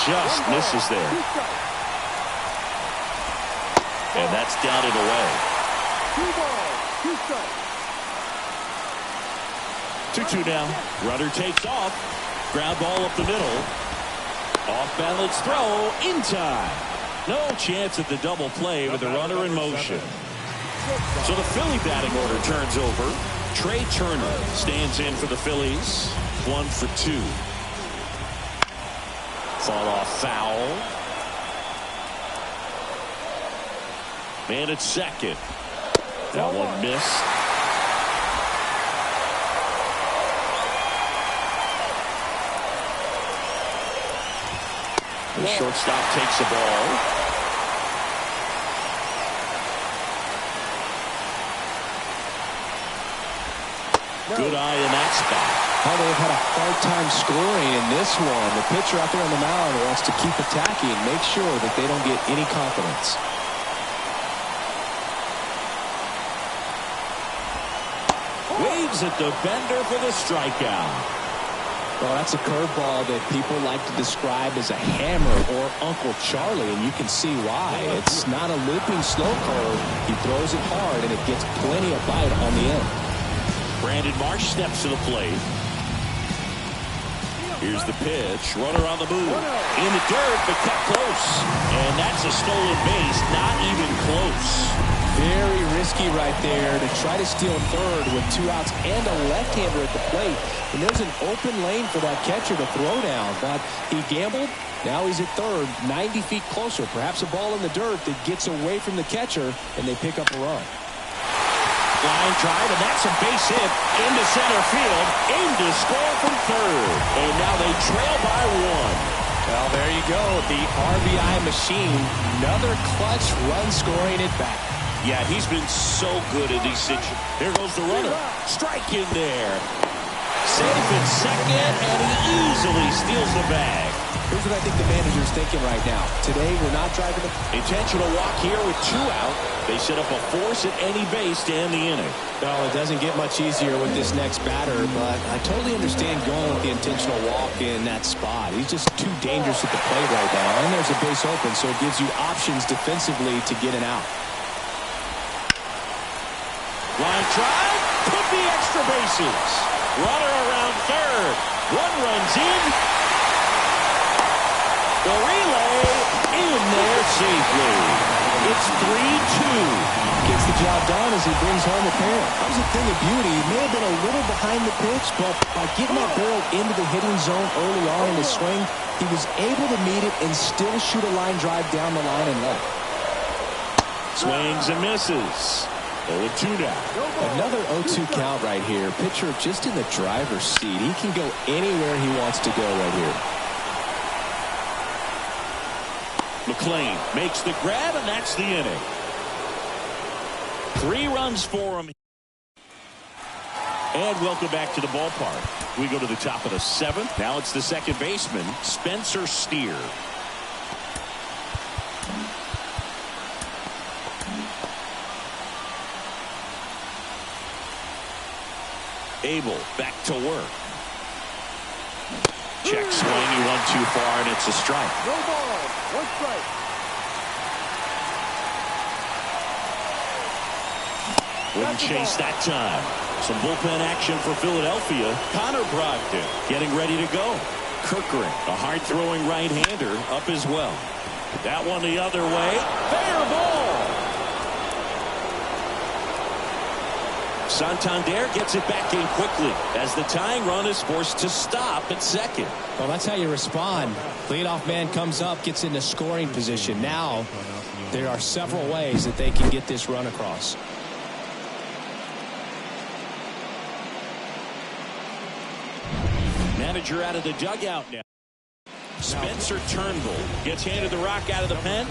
Just misses there. And that's down and away. 2-2 now. Runner takes off. Ground ball up the middle. Off balance throw in time. No chance at the double play with the runner in motion. So the Philly batting order turns over. Trey Turner stands in for the Phillies. 1 for 2. Fall off foul. Man at second. That one missed. The shortstop takes the ball. Good eye in that spot. Well, they've had a hard time scoring in this one. The pitcher out there on the mound wants to keep attacking, make sure that they don't get any confidence. Waves at the bender for the strikeout. Well, that's a curveball that people like to describe as a hammer or Uncle Charlie, and you can see why. It's not a looping slow curve. He throws it hard, and it gets plenty of bite on the end. Brandon Marsh steps to the plate. Here's the pitch. Runner on the move. In the dirt, but kept close. And that's a stolen base. Not even close. Very risky right there to try to steal third with 2 outs and a left-hander at the plate. And there's an open lane for that catcher to throw down. But he gambled. Now he's at third, 90 feet closer. Perhaps a ball in the dirt that gets away from the catcher, and they pick up a run. Line drive, and that's a base hit into center field. Aimed to score from third. And now they trail by 1. Well, there you go. The RBI machine. Another clutch run scoring at bat. Yeah, he's been so good in these situations. Here goes the runner. Strike in there. Safe at second, and he easily steals the bag. Here's what I think the manager's thinking right now. Today, we're not driving the... Intentional walk here with 2 out. They set up a force at any base to end the inning. Well, it doesn't get much easier with this next batter, but I totally understand going with the intentional walk in that spot. He's just too dangerous at the plate right now, and there's a base open, so it gives you options defensively to get an out. Line drive, could be extra bases. Runner around third. 1 runs in. The relay in there safely. It's 3-2. Gets the job done as he brings home a pair. That was a thing of beauty. He may have been a little behind the pitch, but by getting that barrel into the hitting zone early on in the swing, he was able to meet it and still shoot a line drive down the line and left. Swings and misses. 0-2 now. Another 0-2 count right here. Pitcher just in the driver's seat. He can go anywhere he wants to go right here. McClain makes the grab, and that's the inning. 3 runs for him. And welcome back to the ballpark. We go to the top of the 7th. Now it's the second baseman, Spencer Steer. Abel back to work. Check swing. He went too far, and it's a strike. No ball. 1 strike. Wouldn't chase that time. Some bullpen action for Philadelphia. Connor Brogdon getting ready to go. Kirkering, a hard-throwing right-hander, up as well. That one the other way. Fair ball. Santander gets it back in quickly as the tying run is forced to stop at second. Well, that's how you respond. Leadoff man comes up, gets into scoring position. Now, there are several ways that they can get this run across. Manager out of the dugout now. Spencer Turnbull gets handed the rock out of the pen.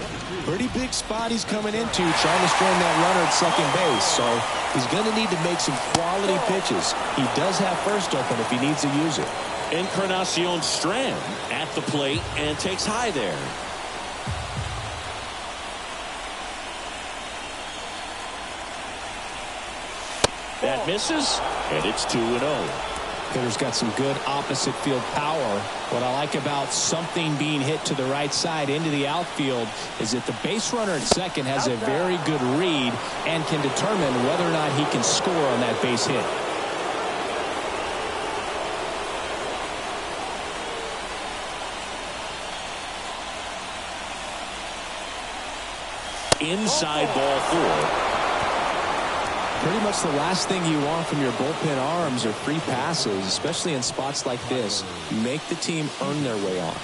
Pretty big spot he's coming into, trying to strand that runner at second base. So he's going to need to make some quality pitches. He does have first open if he needs to use it. Encarnacion Strand at the plate and takes high there. That misses, and it's 2-0. Hitter's got some good opposite field power. What I like about something being hit to the right side into the outfield is that the base runner at second has a very good read and can determine whether or not he can score on that base hit. Inside ball 4. Pretty much the last thing you want from your bullpen arms are free passes, especially in spots like this. Make the team earn their way on.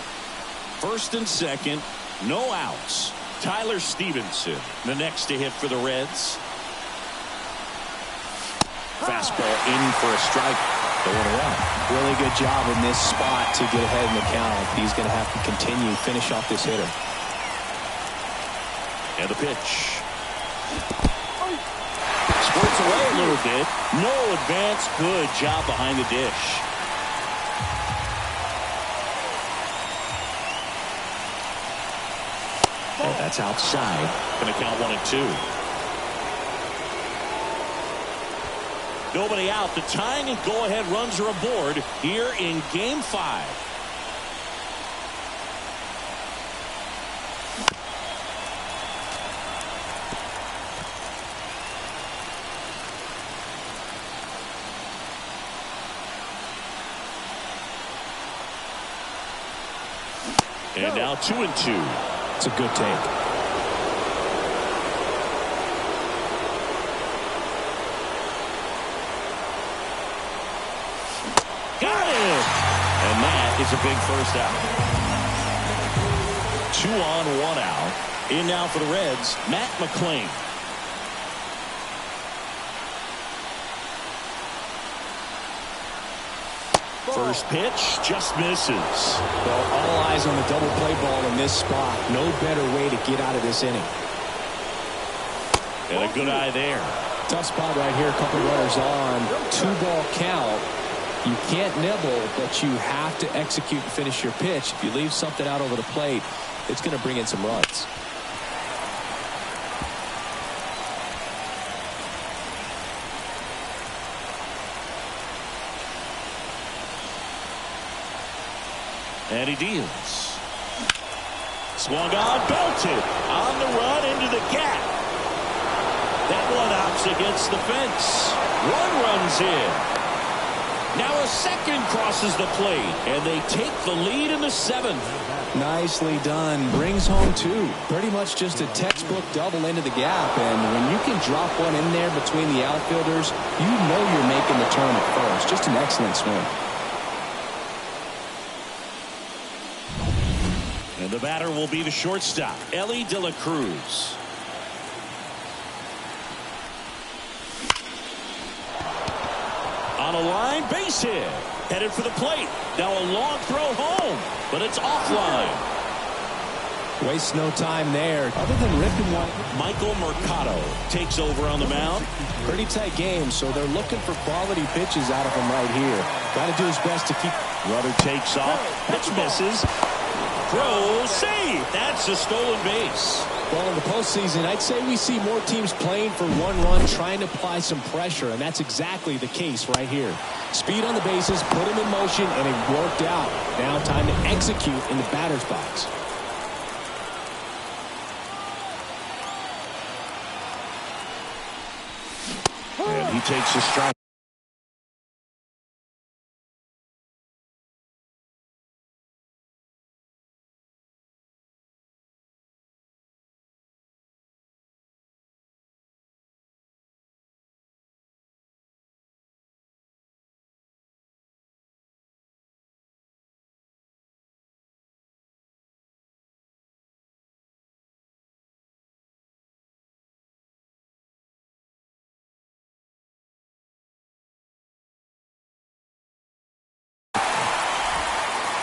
First and second, no outs. Tyler Stevenson, the next to hit for the Reds. Fastball in for a strike. 0-1. Really good job in this spot to get ahead in the count. He's going to have to continue finish off this hitter. And the pitch. Squirts away a little bit. No advance. Good job behind the dish. And that's outside. Going to count 1-2. Nobody out. The tying and go-ahead runs are aboard here in Game 5. And now 2-2. It's a good take. Got it! And that is a big first out. 2 on, 1 out. In now for the Reds, Matt McClain. First pitch just misses. Well, all eyes on the double play ball in this spot. No better way to get out of this inning. And a good eye there. Tough spot right here. A couple runners on. 2-ball count. You can't nibble, but you have to execute and finish your pitch. If you leave something out over the plate, it's going to bring in some runs. And he deals. Swung on, belted. On the run into the gap. That one hops against the fence. 1 runs in. Now a second crosses the plate. And they take the lead in the 7th. Nicely done. Brings home 2. Pretty much just a textbook double into the gap. And when you can drop one in there between the outfielders, you know you're making the turn at first. Just an excellent swing. And the batter will be the shortstop, Ellie De La Cruz. On a line, base hit. Headed for the plate. Now a long throw home, but it's offline. Waste no time there. Other than ripping one. Michael Mercado takes over on the mound. Pretty tight game, so they're looking for quality pitches out of him right here. Got to do his best to keep. Rudder takes off. Pitch misses. Throw, save. That's a stolen base. Well, in the postseason, I'd say we see more teams playing for 1 run, trying to apply some pressure, and that's exactly the case right here. Speed on the bases, put him in motion, and it worked out. Now time to execute in the batter's box. And he takes a strike.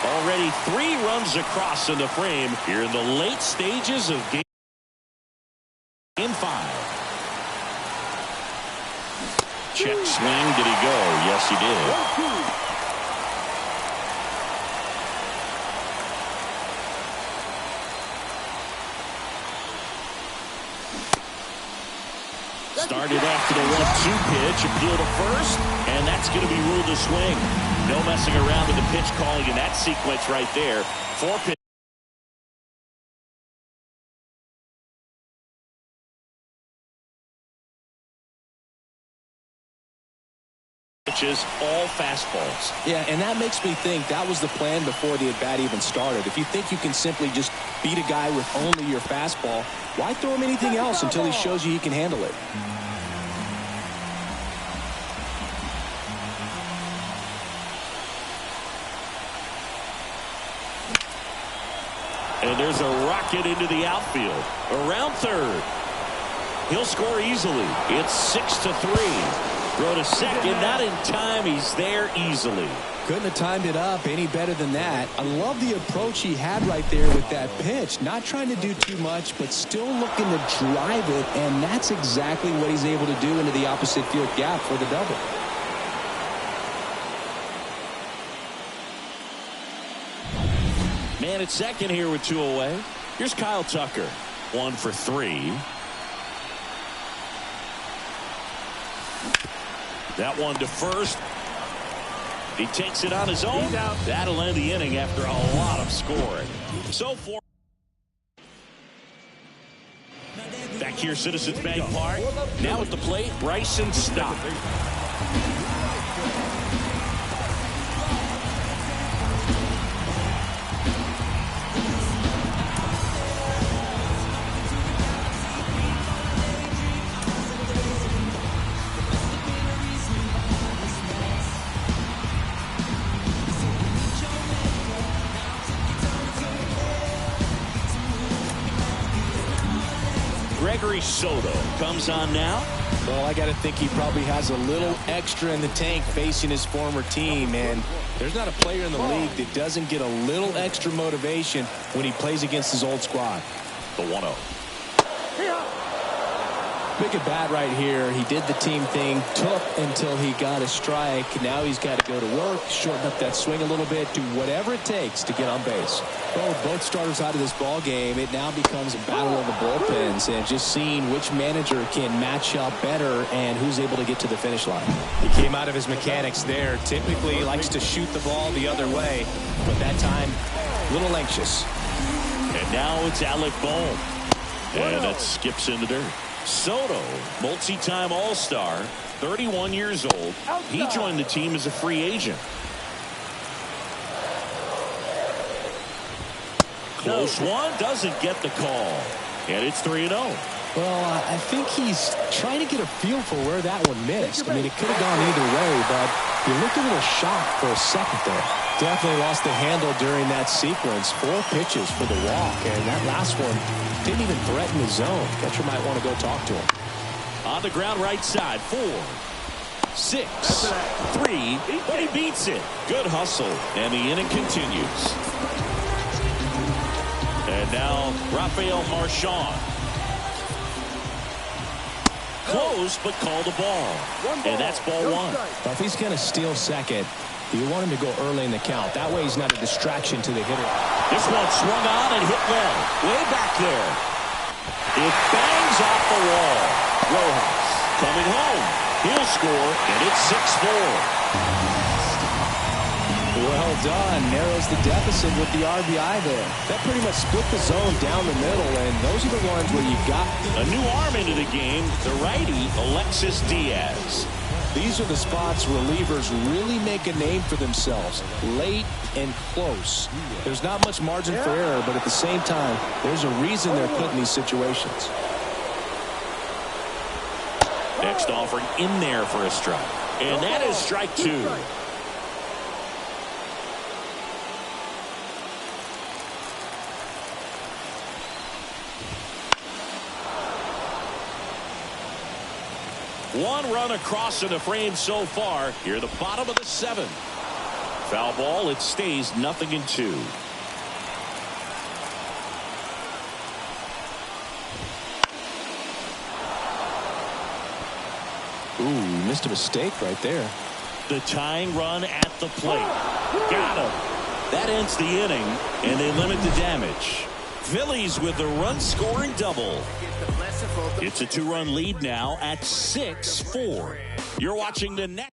Already 3 runs across in the frame here in the late stages of Game 5. Check swing. Did he go? Yes, he did. Started after the 1-2 pitch, appeal to first, and that's going to be ruled a swing. No messing around with the pitch calling in that sequence right there. 4 pitches, all fastballs. Yeah, and that makes me think that was the plan before the at-bat even started. If you think you can simply just beat a guy with only your fastball, why throw him anything else until he shows you he can handle it? And there's a rocket into the outfield. Around third. He'll score easily. It's 6-3. Throw to second, not in time. He's there easily. Couldn't have timed it up any better than that. I love the approach he had right there with that pitch. Not trying to do too much, but still looking to drive it, and that's exactly what he's able to do into the opposite field gap for the double. Man at second here with 2 away. Here's Kyle Tucker. 1 for 3. That one to first. He takes it on his own. That'll end the inning after a lot of scoring. So for back here, Citizens Bank Park. Now at the plate, Bryson Stott. Gregory Soto comes on now. Well, I got to think he probably has a little extra in the tank facing his former team, and there's not a player in the league that doesn't get a little extra motivation when he plays against his old squad. The 1-0. Big at bat right here. He did the team thing, took until he got a strike. Now he's got to go to work, shorten up that swing a little bit, do whatever it takes to get on base. Well, with both starters out of this ball game, it now becomes a battle of the bullpens and just seeing which manager can match up better and who's able to get to the finish line. He came out of his mechanics there. Typically likes to shoot the ball the other way, but that time a little anxious. And now it's Alec Bohm. And that skips in the dirt. Soto, multi-time All-Star, 31 years old. He joined the team as a free agent. Close one, doesn't get the call. And it's 3-0. Well, I think he's trying to get a feel for where that one missed. I mean, it could have gone either way, but he looked a little shocked for a second there. Definitely lost the handle during that sequence. 4 pitches for the walk, and that last one didn't even threaten the zone. Catcher might want to go talk to him. On the ground right side, 4, 6, 3, but he beats it. Good hustle, and the inning continues. And now Rafael Marchand. Close, but called the ball. And that's ball 1. Well, if he's going to steal second, you want him to go early in the count. That way he's not a distraction to the hitter. This one swung on and hit well. Way back there. It bangs off the wall. Rojas coming home. He'll score, and it's 6-4. Well done. Narrows the deficit with the RBI there. That pretty much split the zone down the middle, and those are the ones where you've got a new arm into the game, the righty Alexis Diaz. These are the spots relievers really make a name for themselves. Late and close. There's not much margin for error, but at the same time, there's a reason they're put in these situations. Next offering in there for a strike. And that is strike 2. One run across in the frame so far. Here, the bottom of the 7th. Foul ball. It stays 0-2. Ooh, missed a mistake right there. The tying run at the plate. Got him. That ends the inning, and they limit the damage. Phillies with the run-scoring double. It's a 2-run lead now at 6-4. You're watching the next.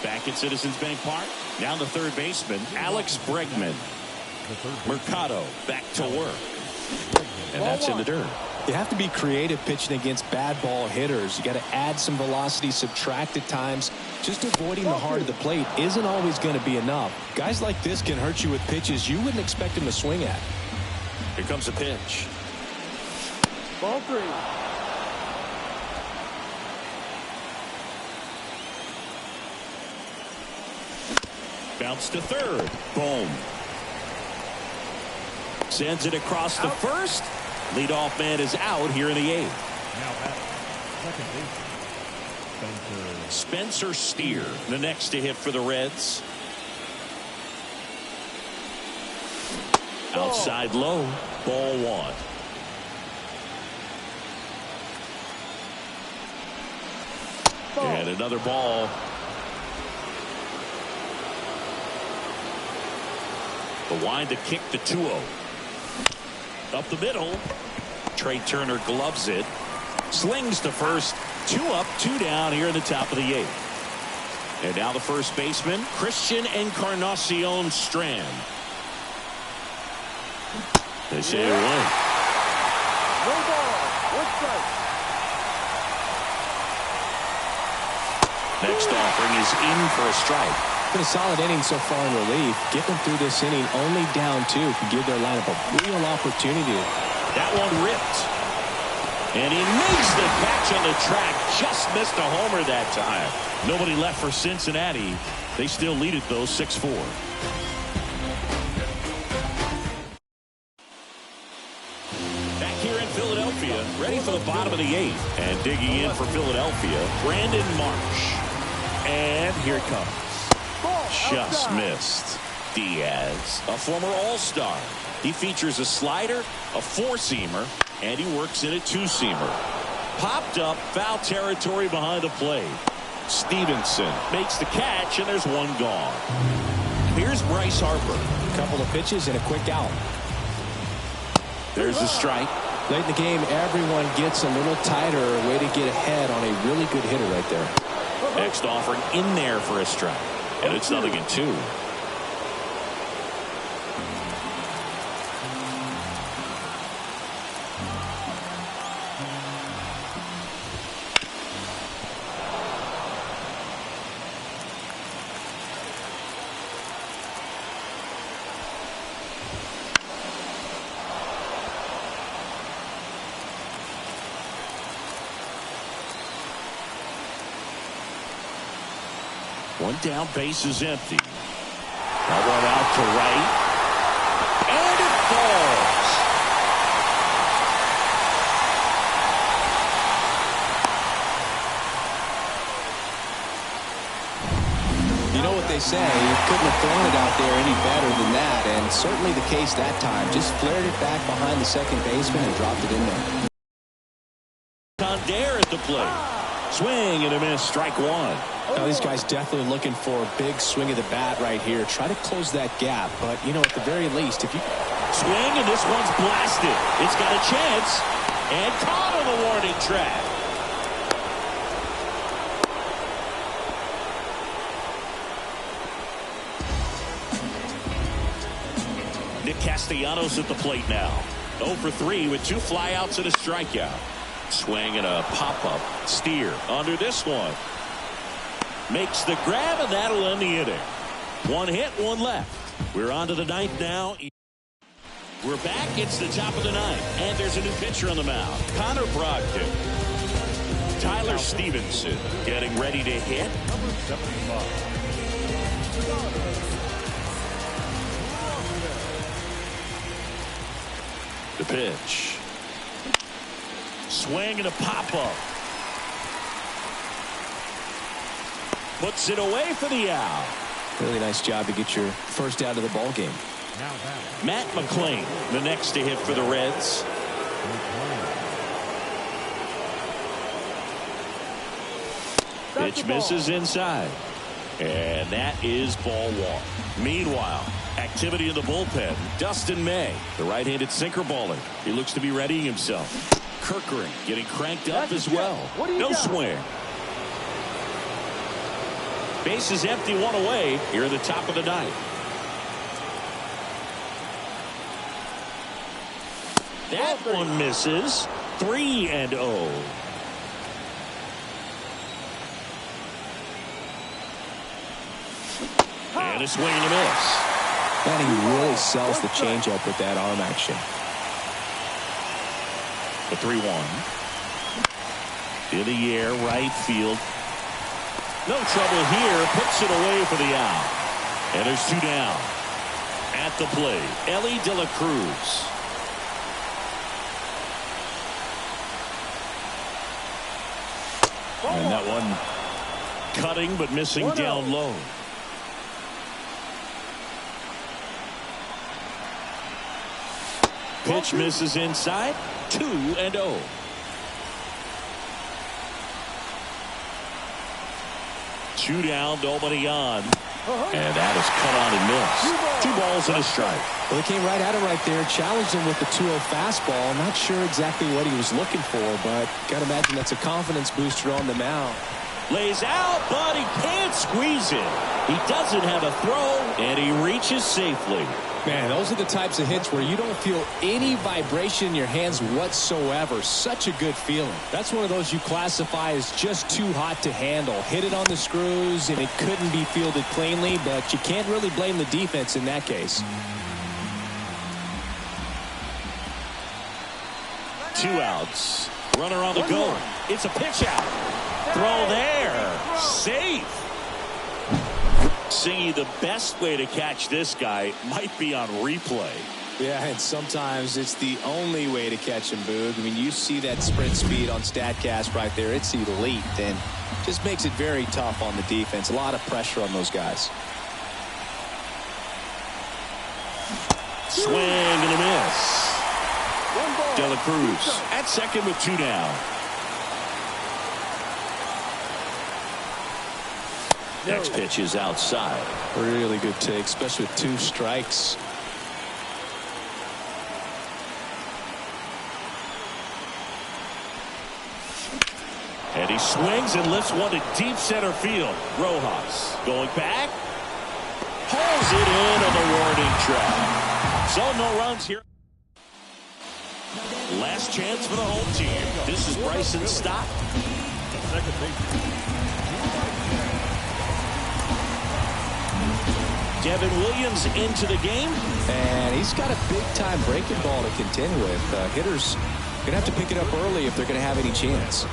Back at Citizens Bank Park. Now the third baseman, Alex Bregman. Mercado back to work. And that's in the dirt. You have to be creative pitching against bad ball hitters. You got to add some velocity, subtract at times. Just avoiding the heart of the plate isn't always going to be enough. Guys like this can hurt you with pitches you wouldn't expect him to swing at. Here comes a pitch. Ball 3. Bounce to third. Boom. Sends it across the first. Leadoff man is out here in the 8th. Now at second base, Spencer Steer, the next to hit for the Reds. Outside low, ball one. And another ball. The wind to kick the 2-0. Up the middle. Trey Turner gloves it. Slings to first. 2 up, 2 down here in the top of the 8th. And now the first baseman, Christian Encarnacion Strand. They say it won. No ball. 1 strike. Next offering is in for a strike. Been a solid inning so far in relief. Get them through this inning only down 2 can give their lineup a real opportunity. That one ripped. And he makes the catch on the track. Just missed a homer that time. Nobody left for Cincinnati. They still lead it though, 6-4. Back here in Philadelphia, ready for the bottom of the 8th. And digging in for Philadelphia, Brandon Marsh. And here it comes. Just missed. Diaz, a former All-Star. He features a slider, a 4-seamer, and he works in a 2-seamer. Popped up, foul territory behind the plate. Stevenson makes the catch, and there's one gone. Here's Bryce Harper. A couple of pitches and a quick out. There's a strike. Late in the game, everyone gets a little tighter. A way to get ahead on a really good hitter right there. Next offering in there for a strike. And it's 0-2. One down, base is empty. That one out to right. And it falls. You know what they say, you couldn't have thrown it out there any better than that, and certainly the case that time. Just flared it back behind the second baseman and dropped it in there. Condare at the plate. Swing and a miss, strike 1. Now, these guys definitely looking for a big swing of the bat right here. Try to close that gap, but, you know, at the very least, if you... Swing, and this one's blasted. It's got a chance, and caught on the warning track. Nick Castellanos at the plate now. 0 for 3 with 2 flyouts and a strikeout. Swing and a pop-up. Steer under this one. Makes the grab, and that'll end the inning. 1 hit, 1 left. We're on to the 9th now. We're back. It's the top of the 9th, and there's a new pitcher on the mound. Connor Brogdon. Tyler Stevenson getting ready to hit. Number 75. The pitch. Swing and a pop-up. Puts it away for the out. Really nice job to get your first out of the ball game. Matt McClain, the next to hit for the Reds. Pitch misses inside. And that is ball 1. Meanwhile, activity in the bullpen. Dustin May, the right-handed sinker baller. He looks to be readying himself. Kirkering getting cranked up as well. No swing. Base is empty, 1 away here at the top of the 9th. That one misses. 3-0. And a swing and a miss. And he really sells the changeup with that arm action. The 3-1. In the air, right field. No trouble here. Puts it away for the out. And there's 2 down. At the plate, Ellie De La Cruz. And that one cutting but missing down low. Pitch misses inside. 2-0. Two down, nobody on. And that is cut on and missed. 2 balls and a strike. Well, they came right at him right there, challenged him with the 2-0 fastball. Not sure exactly what he was looking for, but got to imagine that's a confidence booster on the mound. Lays out, but he can't squeeze it. He doesn't have a throw, and he reaches safely. Man, those are the types of hits where you don't feel any vibration in your hands whatsoever. Such a good feeling. That's one of those you classify as just too hot to handle. Hit it on the screws, and it couldn't be fielded cleanly, but you can't really blame the defense in that case. 2 outs. Runner on the go. It's a pitch out. Throw there. Safe. See, the best way to catch this guy might be on replay. Yeah, and sometimes it's the only way to catch him, Boog. I mean, you see that sprint speed on StatCast right there. It's elite, and just makes it very tough on the defense. A lot of pressure on those guys. Swing and a miss. De La Cruz at second with 2 down. Next pitch is outside. Really good take, especially with 2 strikes. And he swings and lifts one to deep center field. Rojas going back. Pulls it in on the warning track. So no runs here. Last chance for the home team. This is Bryson Stott. Second base. Devin Williams into the game. And he's got a big-time breaking ball to contend with. Hitters going to have to pick it up early if they're going to have any chance.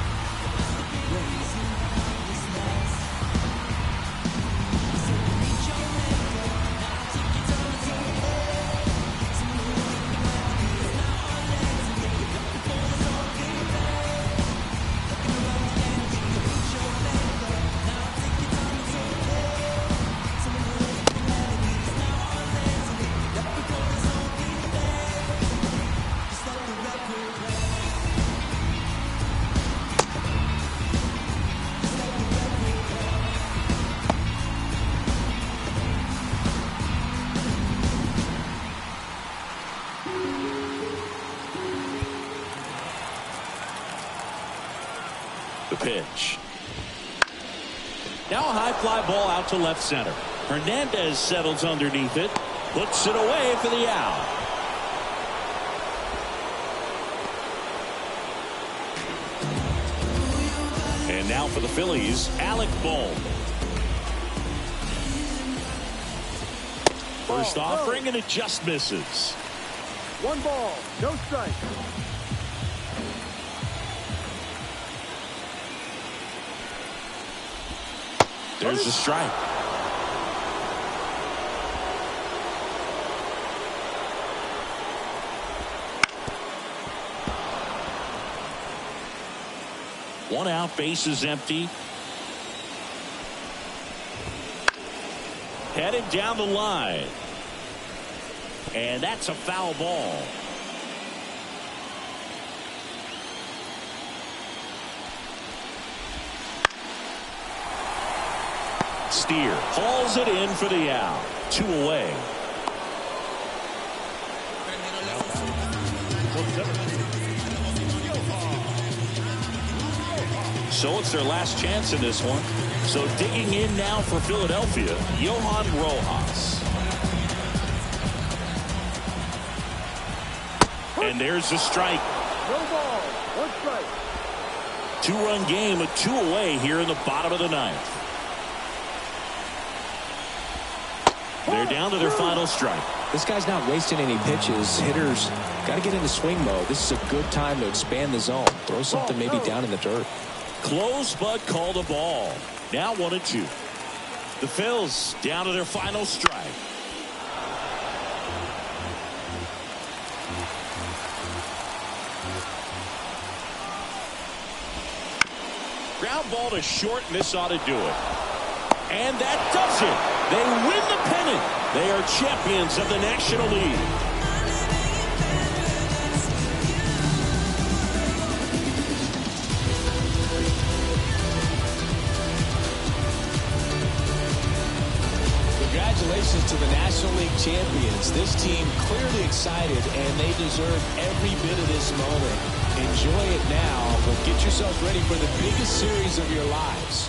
The pitch. Now a high fly ball out to left center. Hernandez settles underneath it. Puts it away for the out. And now for the Phillies, Alec Bohm. First offering, and it just misses. 1 ball, no strike. There's a strike. One out, base is empty. Headed down the line. And that's a foul ball. Steer hauls it in for the out. 2 away. So it's their last chance in this one. So digging in now for Philadelphia, Johan Rojas. And there's the strike. No ball, 1 strike. 2-run game with 2 away here in the bottom of the 9th. They're down to their final strike. This guy's not wasting any pitches. Hitters got to get into swing mode. This is a good time to expand the zone. Throw something maybe down in the dirt. Close, but called a ball. Now 1-2. The Phils down to their final strike. Ground ball to short, and this ought to do it. And that does it. They win the pennant. They are champions of the National League. Congratulations to the National League champions. This team clearly excited, and they deserve every bit of this moment. Enjoy it now, but get yourselves ready for the biggest series of your lives.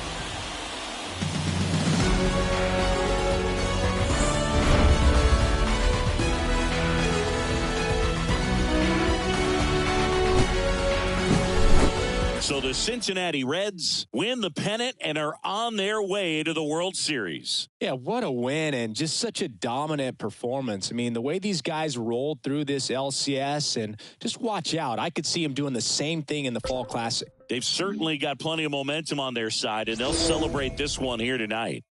So the Cincinnati Reds win the pennant and are on their way to the World Series. Yeah, what a win and just such a dominant performance. I mean, the way these guys rolled through this LCS, and just watch out. I could see them doing the same thing in the Fall Classic. They've certainly got plenty of momentum on their side, and they'll celebrate this one here tonight.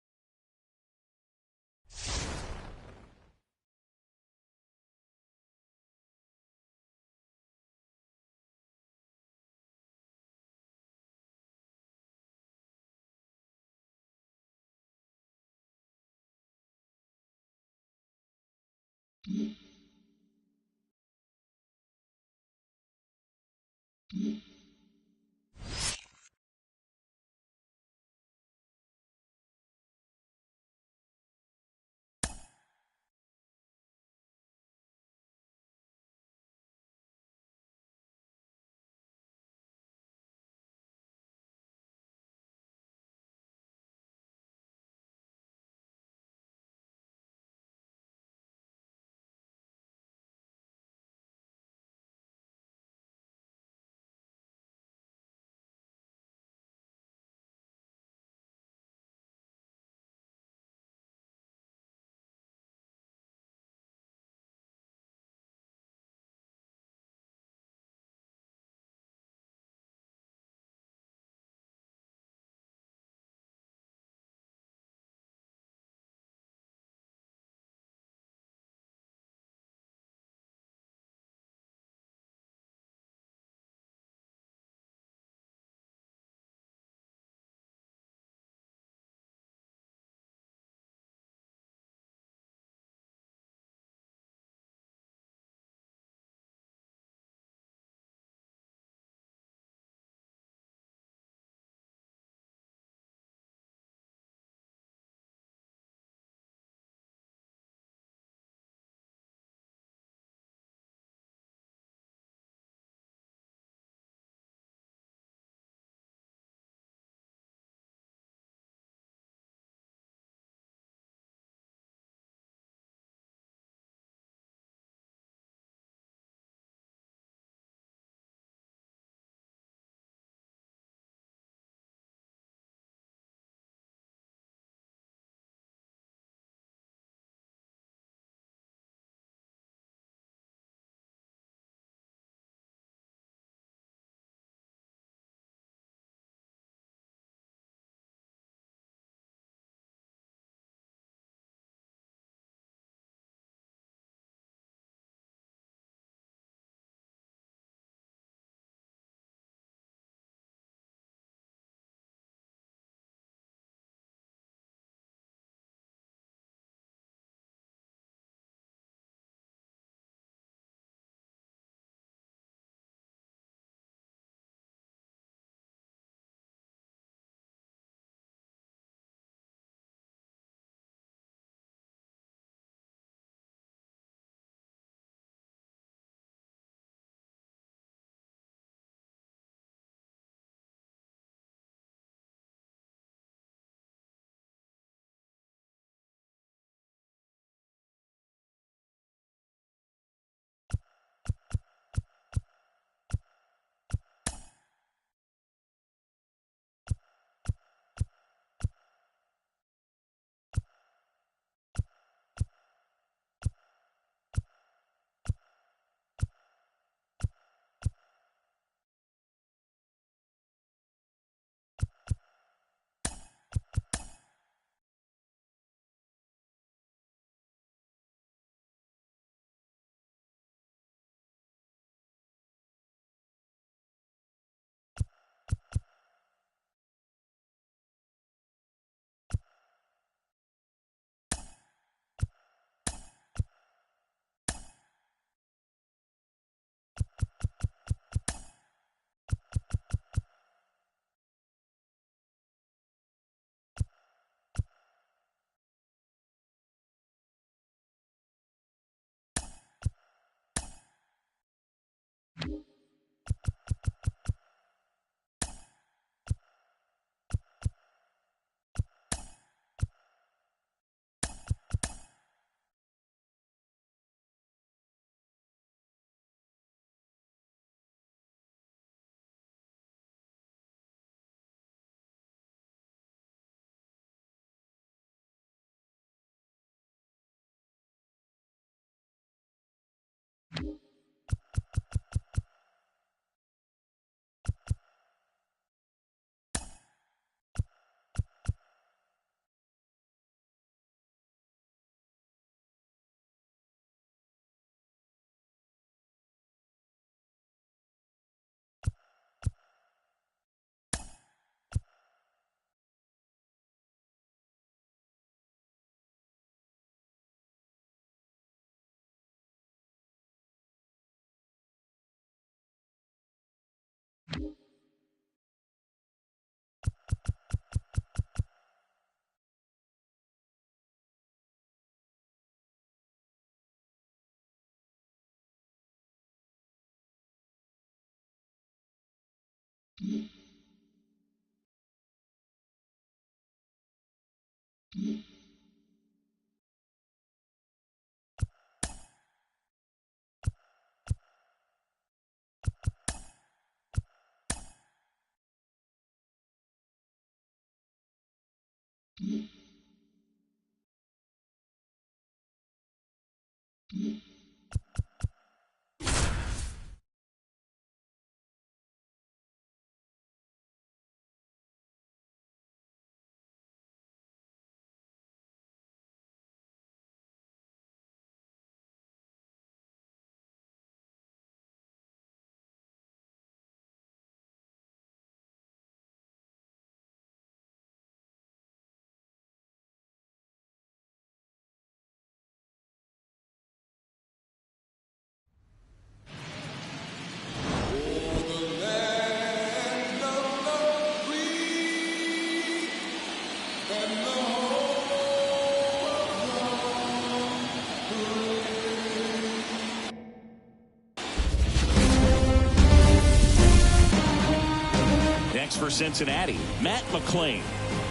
Next for Cincinnati, Matt McClain.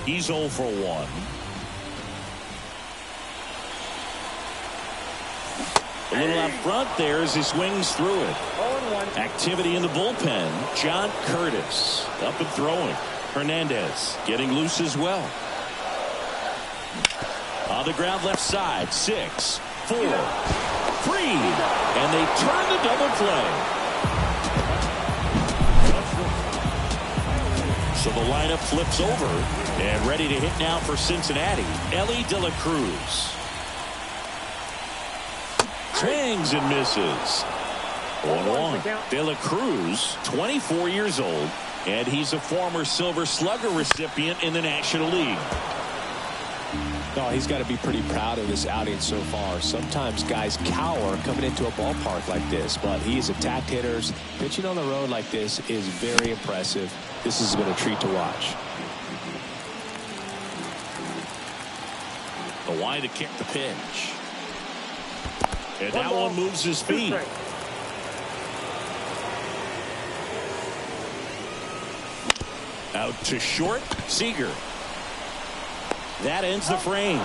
He's 0 for 1. A little out front there as he swings through it. Activity in the bullpen. John Curtis up and throwing. Hernandez getting loose as well. On the ground left side. 6, 4, 3. And they turn the double play. So the lineup flips over and ready to hit now for Cincinnati. Ellie De La Cruz. Swings and misses. 1-1. De La Cruz, 24 years old, and he's a former Silver Slugger recipient in the National League. Oh, he's got to be pretty proud of this outing so far. Sometimes guys cower coming into a ballpark like this, but he's attacked hitters. Pitching on the road like this is very impressive. This has been a treat to watch. The wide to kick the pitch. And that one moves his feet. Out to short, Seager. That ends the frame.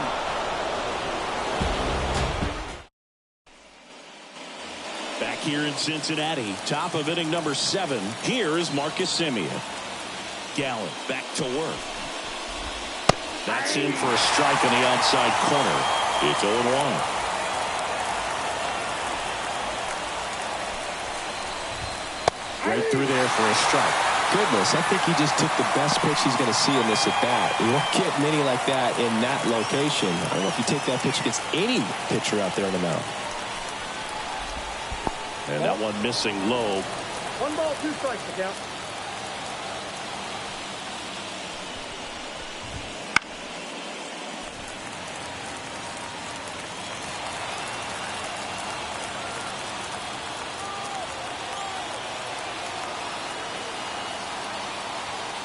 Back here in Cincinnati, top of inning number 7. Here is Marcus Semien. Gallen back to work. That's in for a strike on the outside corner. It's 0-1. Right through there for a strike. Goodness, I think he just took the best pitch he's going to see in this at bat. You won't get many like that in that location. I don't know if you take that pitch against any pitcher out there on the mound. And that one missing low. 1 ball, 2 strikes to count.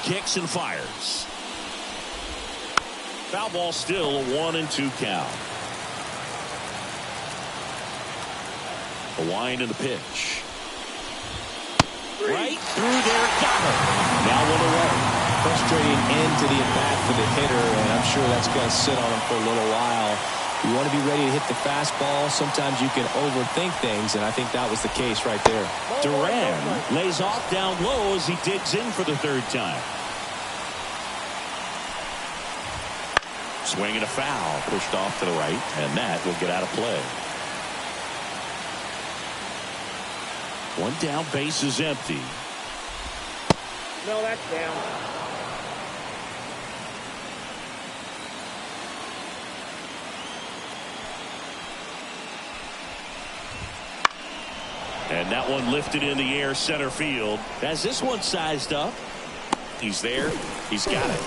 Kicks and fires. Foul ball, still a 1-2 count. A wind in the pitch. Right through there, got it. Now 1 away. Frustrating end to the at-bat for the hitter, and I'm sure that's going to sit on him for a little while. You want to be ready to hit the fastball. Sometimes you can overthink things, and I think that was the case right there. Duran lays off down low as he digs in for the 3rd time. Swing and a foul, pushed off to the right, and that will get out of play. 1 down, base is empty. No, that's down. And that one lifted in the air center field. As this one sized up, he's there. He's got it.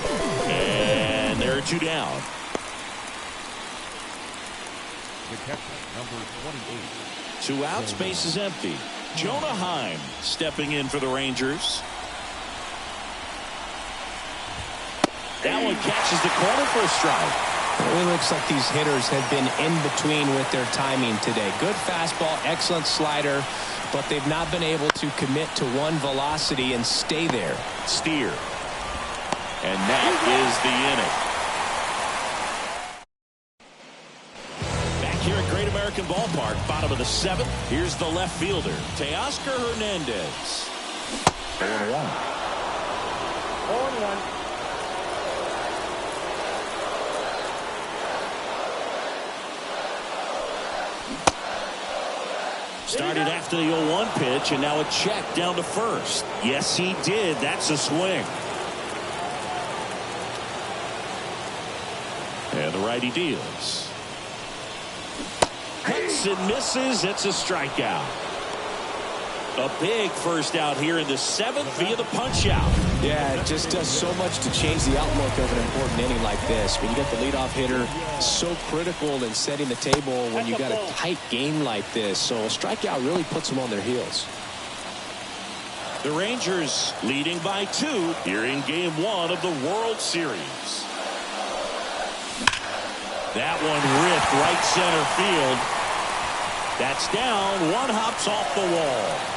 And there are 2 down. The catcher, number 28. 2 outs, base is empty. Jonah Heim stepping in for the Rangers. That one catches the corner for a strike. It really looks like these hitters have been in between with their timing today. Good fastball, excellent slider, but they've not been able to commit to one velocity and stay there. Steer. And that is the inning. Back here at Great American Ballpark, bottom of the 7th. Here's the left fielder, Teoscar Hernandez. 4-1. 4-1. Started after the 0-1 pitch, and now a check down to first. Yes, he did. That's a swing. And the righty deals. Hits and misses. It's a strikeout. A big first out here in the 7th via the punch out. Yeah, it just does so much to change the outlook of an important inning like this. When you get the leadoff hitter, so critical in setting the table when you got a tight game like this. So a strikeout really puts them on their heels. The Rangers leading by 2 here in Game 1 of the World Series. That one ripped right center field. That's down. One hops off the wall.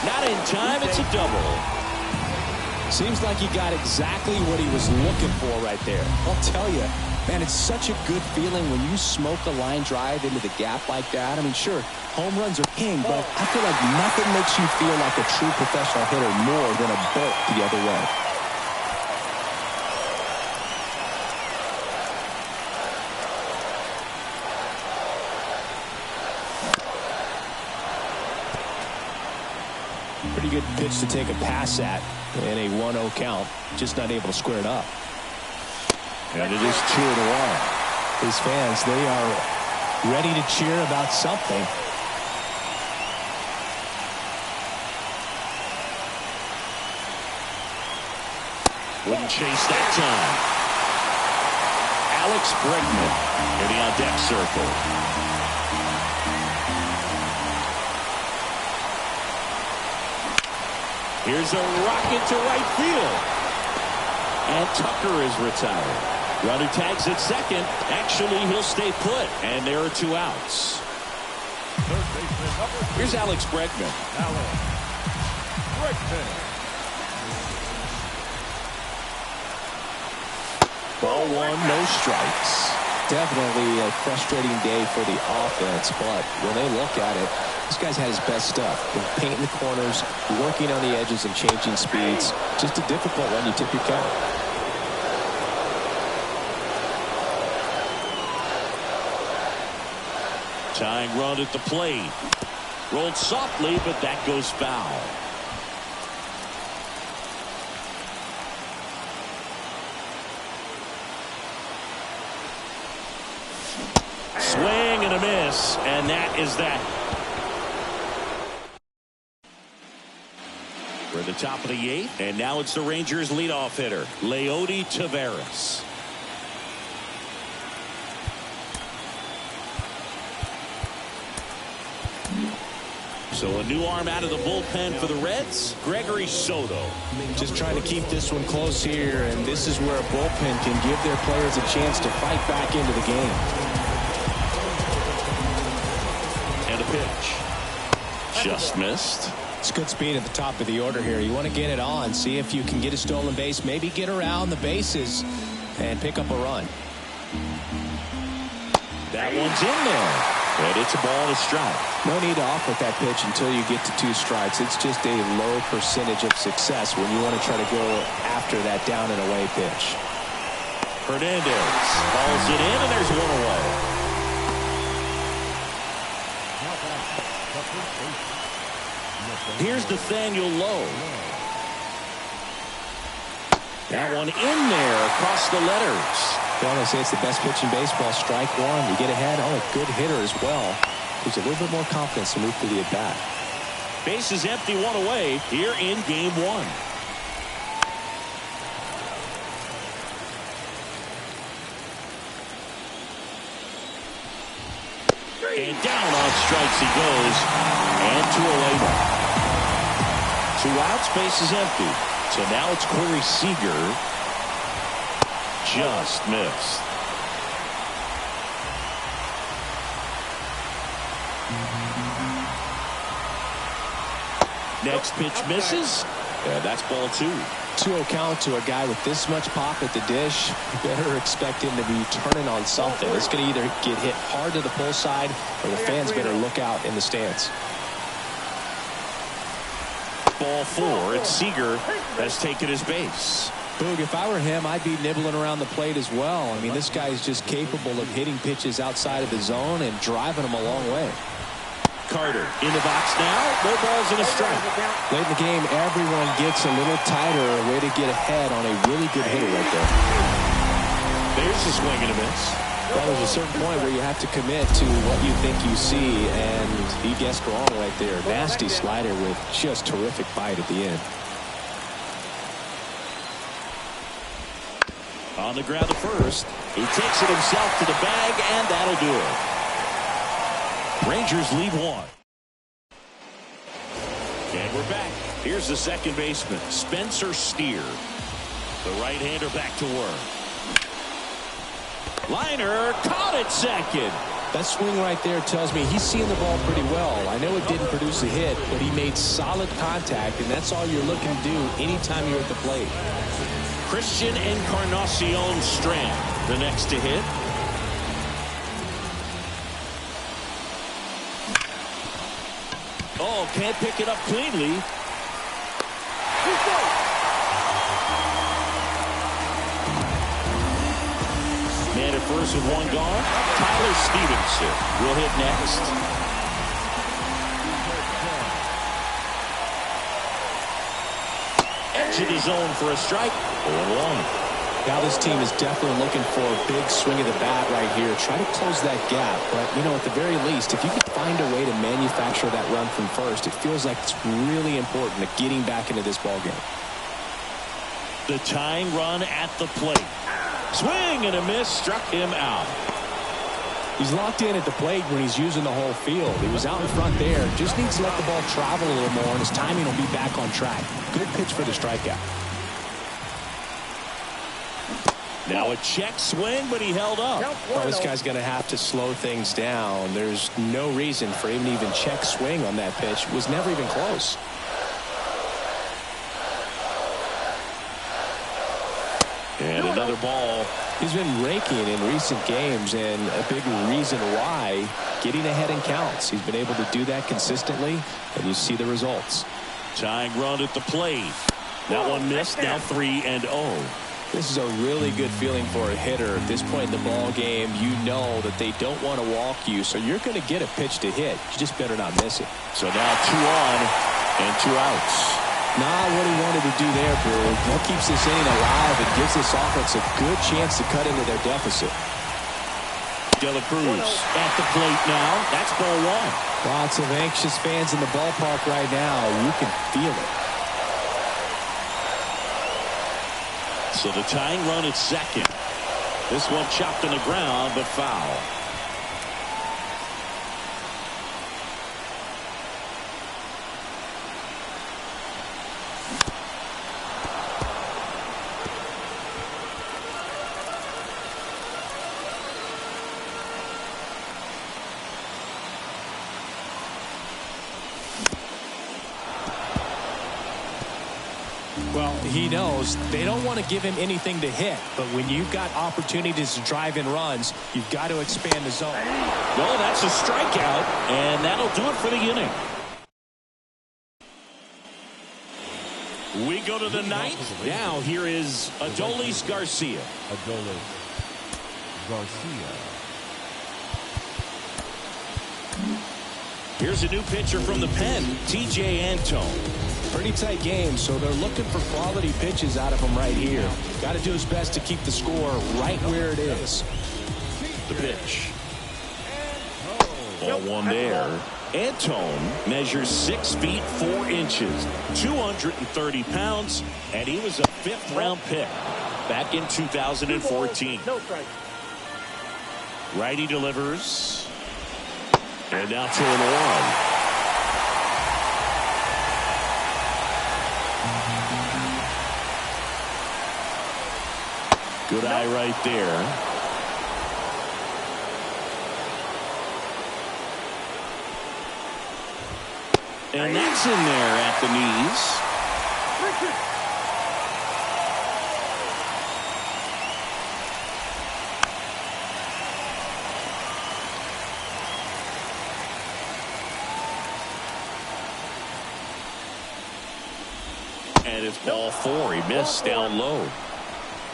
Not in time. It's a double. Seems like he got exactly what he was looking for right there. I'll tell you, man, it's such a good feeling when you smoke a line drive into the gap like that. I mean, sure, home runs are king, but I feel like nothing makes you feel like a true professional hitter more than a bolt the other way. Pretty good pitch to take a pass at in a 1-0 count. Just not able to square it up. And it is 2-1. These fans, they are ready to cheer about something. Wouldn't chase that time. Alex Bregman in the on-deck circle. Here's a rocket to right field. And Tucker is retired. Runner tags at second. Actually, he'll stay put. And there are 2 outs. Here's Alex Bregman. Ball 1, no strikes. Definitely a frustrating day for the offense, but when they look at it, this guy's had his best stuff. Been painting the corners, working on the edges and changing speeds. Just a difficult one. You tip your cap. Tying run at the plate. Rolled softly, but that goes foul. Swing and a miss, and that is that. We're at the top of the 8th, and now it's the Rangers leadoff hitter, Leody Taveras. So a new arm out of the bullpen for the Reds, Gregory Soto. Just trying to keep this one close here, and this is where a bullpen can give their players a chance to fight back into the game. And a pitch. Just missed. It's good speed at the top of the order here. You want to get it on, see if you can get a stolen base, maybe get around the bases and pick up a run. That one's in there. And it's a ball and a strike. No need to offer that pitch until you get to 2 strikes. It's just a low percentage of success when you want to try to go after that down and away pitch. Hernandez calls it in, and there's 1 away. Here's Nathaniel Lowe. That one in there across the letters. Well, they say it's the best pitch in baseball. Strike 1. You get ahead. Oh, a good hitter as well. Gives a little bit more confidence to move through the at-bat. Base is empty, 1 away here in Game 1. And down on strikes he goes. And 2 away now. 2 outs, base is empty. So now it's Corey Seager. Just missed. Next pitch misses. Yeah, that's ball 2. 2-0 count to a guy with this much pop at the dish. You better expect him to be turning on something. It's going to either get hit hard to the pull side or the fans better look out in the stands. Ball 4. It's Seager has taken his base. Boog, if I were him, I'd be nibbling around the plate as well. I mean, this guy is just capable of hitting pitches outside of the zone and driving them a long way. Carter in the box now. No balls and a strike. Late in the game, everyone gets a little tighter. A way to get ahead on a really good hitter right there. There's a swing and a miss. Well, there's a certain point where you have to commit to what you think you see, and he guessed wrong right there. Nasty slider with just terrific bite at the end. On the ground to first. He takes it himself to the bag, and that'll do it. Rangers lead 1. And we're back. Here's the second baseman, Spencer Steer. The right-hander back to work. Liner caught at second. That swing right there tells me he's seeing the ball pretty well. I know it didn't produce a hit, but he made solid contact, and that's all you're looking to do anytime you're at the plate. Christian Encarnacion Strand, the next to hit. Oh, can't pick it up cleanly. Man at first with one gone. Tyler Stevenson will hit next. Edge of the zone for a strike. 0-1. Now this team is definitely looking for a big swing of the bat right here. Try to close that gap. But, you know, at the very least, if you could find a way to manufacture that run from first, it feels like it's really important to getting back into this ballgame. The tying run at the plate. Swing and a miss, struck him out. He's locked in at the plate when he's using the whole field. He was out in front there. Just needs to let the ball travel a little more, and his timing will be back on track. Good pitch for the strikeout. Now a check swing, but he held up. Well, this guy's going to have to slow things down. There's no reason for him to even check swing on that pitch. It was never even close. And another ball. He's been raking in recent games, and a big reason why, getting ahead in counts. He's been able to do that consistently, and you see the results. Tying run at the plate. That one missed, now 3-0. This is a really good feeling for a hitter. At this point in the ball game, you know that they don't want to walk you, so you're going to get a pitch to hit. You just better not miss it. So now 2 on and 2 outs. Not what he wanted to do there, Brew. That keeps this inning alive and gives this offense a good chance to cut into their deficit. De La Cruz at the plate now. That's ball 1. Lots of anxious fans in the ballpark right now. You can feel it. So the tying run at second. This one chopped on the ground, but foul. Well, he knows they don't want to give him anything to hit, but when you've got opportunities to drive in runs, you've got to expand the zone. Well, that's a strikeout, and that'll do it for the inning. We go to the ninth. Now here is Adolis Garcia. Adolis Garcia. Here's a new pitcher from the pen, T.J. Antone. Pretty tight game, so they're looking for quality pitches out of him right here. Got to do his best to keep the score right where it is. The pitch. Ball 1 there. Antone measures 6 feet 4 inches, 230 pounds, and he was a 5th-round pick back in 2014. No strike. Righty delivers. And now 2-1. Good eye right there. And that's in there at the knees. And it's ball 4. He missed down low.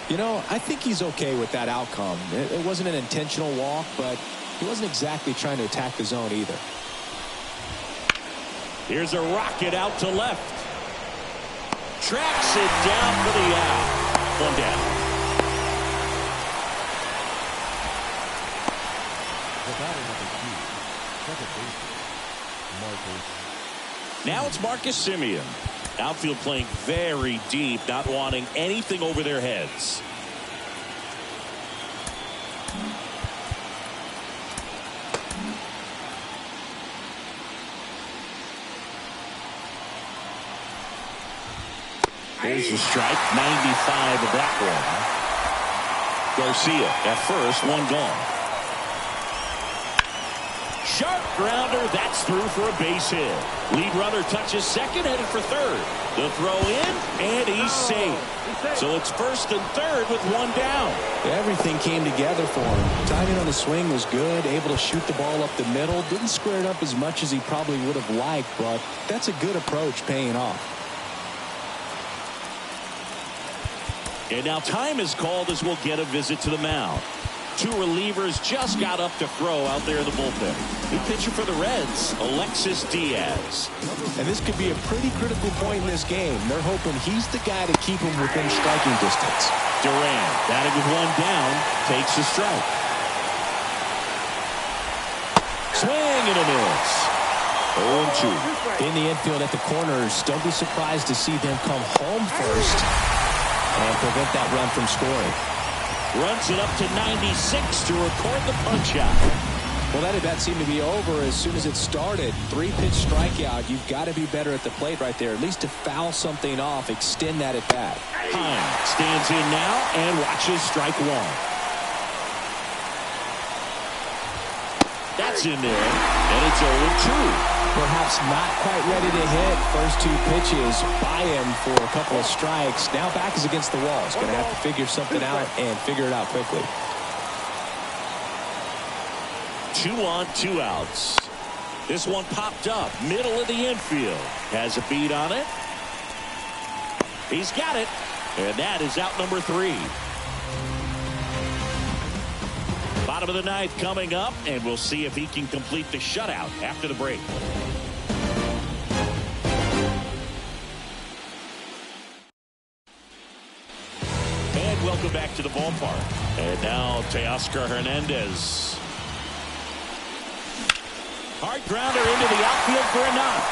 You know, I think he's okay with that outcome. It wasn't an intentional walk, but he wasn't exactly trying to attack the zone either. Here's a rocket out to left. Tracks it down for the out. 1 down. The batter number 2, second baseman, Marcus. Now it's Marcus Simeon. Outfield playing very deep, not wanting anything over their heads. There's the strike, 95 of that one. Garcia at first, 1 gone. Sharp grounder, that's through for a base hit. Lead runner touches second, headed for third. The throw in, and he's safe. So it's first and third with 1 down. Everything came together for him. Timing on the swing was good, able to shoot the ball up the middle. Didn't square it up as much as he probably would have liked, but that's a good approach paying off. And now time is called as we'll get a visit to the mound. 2 relievers just got up to throw out there in the bullpen. New pitcher for the Reds, Alexis Diaz. And this could be a pretty critical point in this game. They're hoping he's the guy to keep him within striking distance. Duran, batting with 1 down, takes a strike. Swing and a miss. 0-2. In the infield at the corners, don't be surprised to see them come home first and prevent that run from scoring. Runs it up to 96 to record the punch out. Well, that at-bat seemed to be over as soon as it started. 3-pitch strikeout. You've got to be better at the plate right there, at least to foul something off, extend that at-bat. Hine stands in now and watches strike 1. That's in there, and it's 0-2. Perhaps not quite ready to hit. First 2 pitches by him for a couple of strikes. Now back is against the wall. He's going to have to figure something out and figure it out quickly. 2 on, 2 outs. This one popped up, middle of the infield. Has a beat on it. He's got it, and that is out number 3. Bottom of the 9th coming up, and we'll see if he can complete the shutout after the break. And welcome back to the ballpark. And now Teoscar Hernandez. Hard grounder into the outfield for a knock.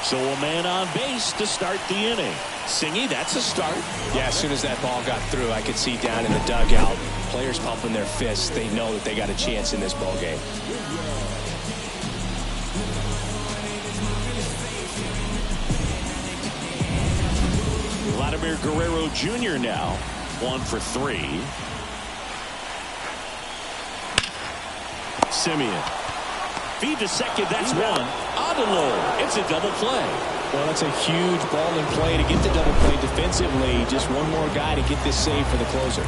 So a man on base to start the inning. Singy, that's a start. Yeah, as soon as that ball got through, I could see down in the dugout, players pumping their fists. They know that they got a chance in this ball game. Vladimir Guerrero Jr. now, 1 for 3. Simeon. Feed to second, that's 1. On the low, it's a double play. Well, that's a huge ball in play to get the double play defensively. Just one more guy to get this save for the closer.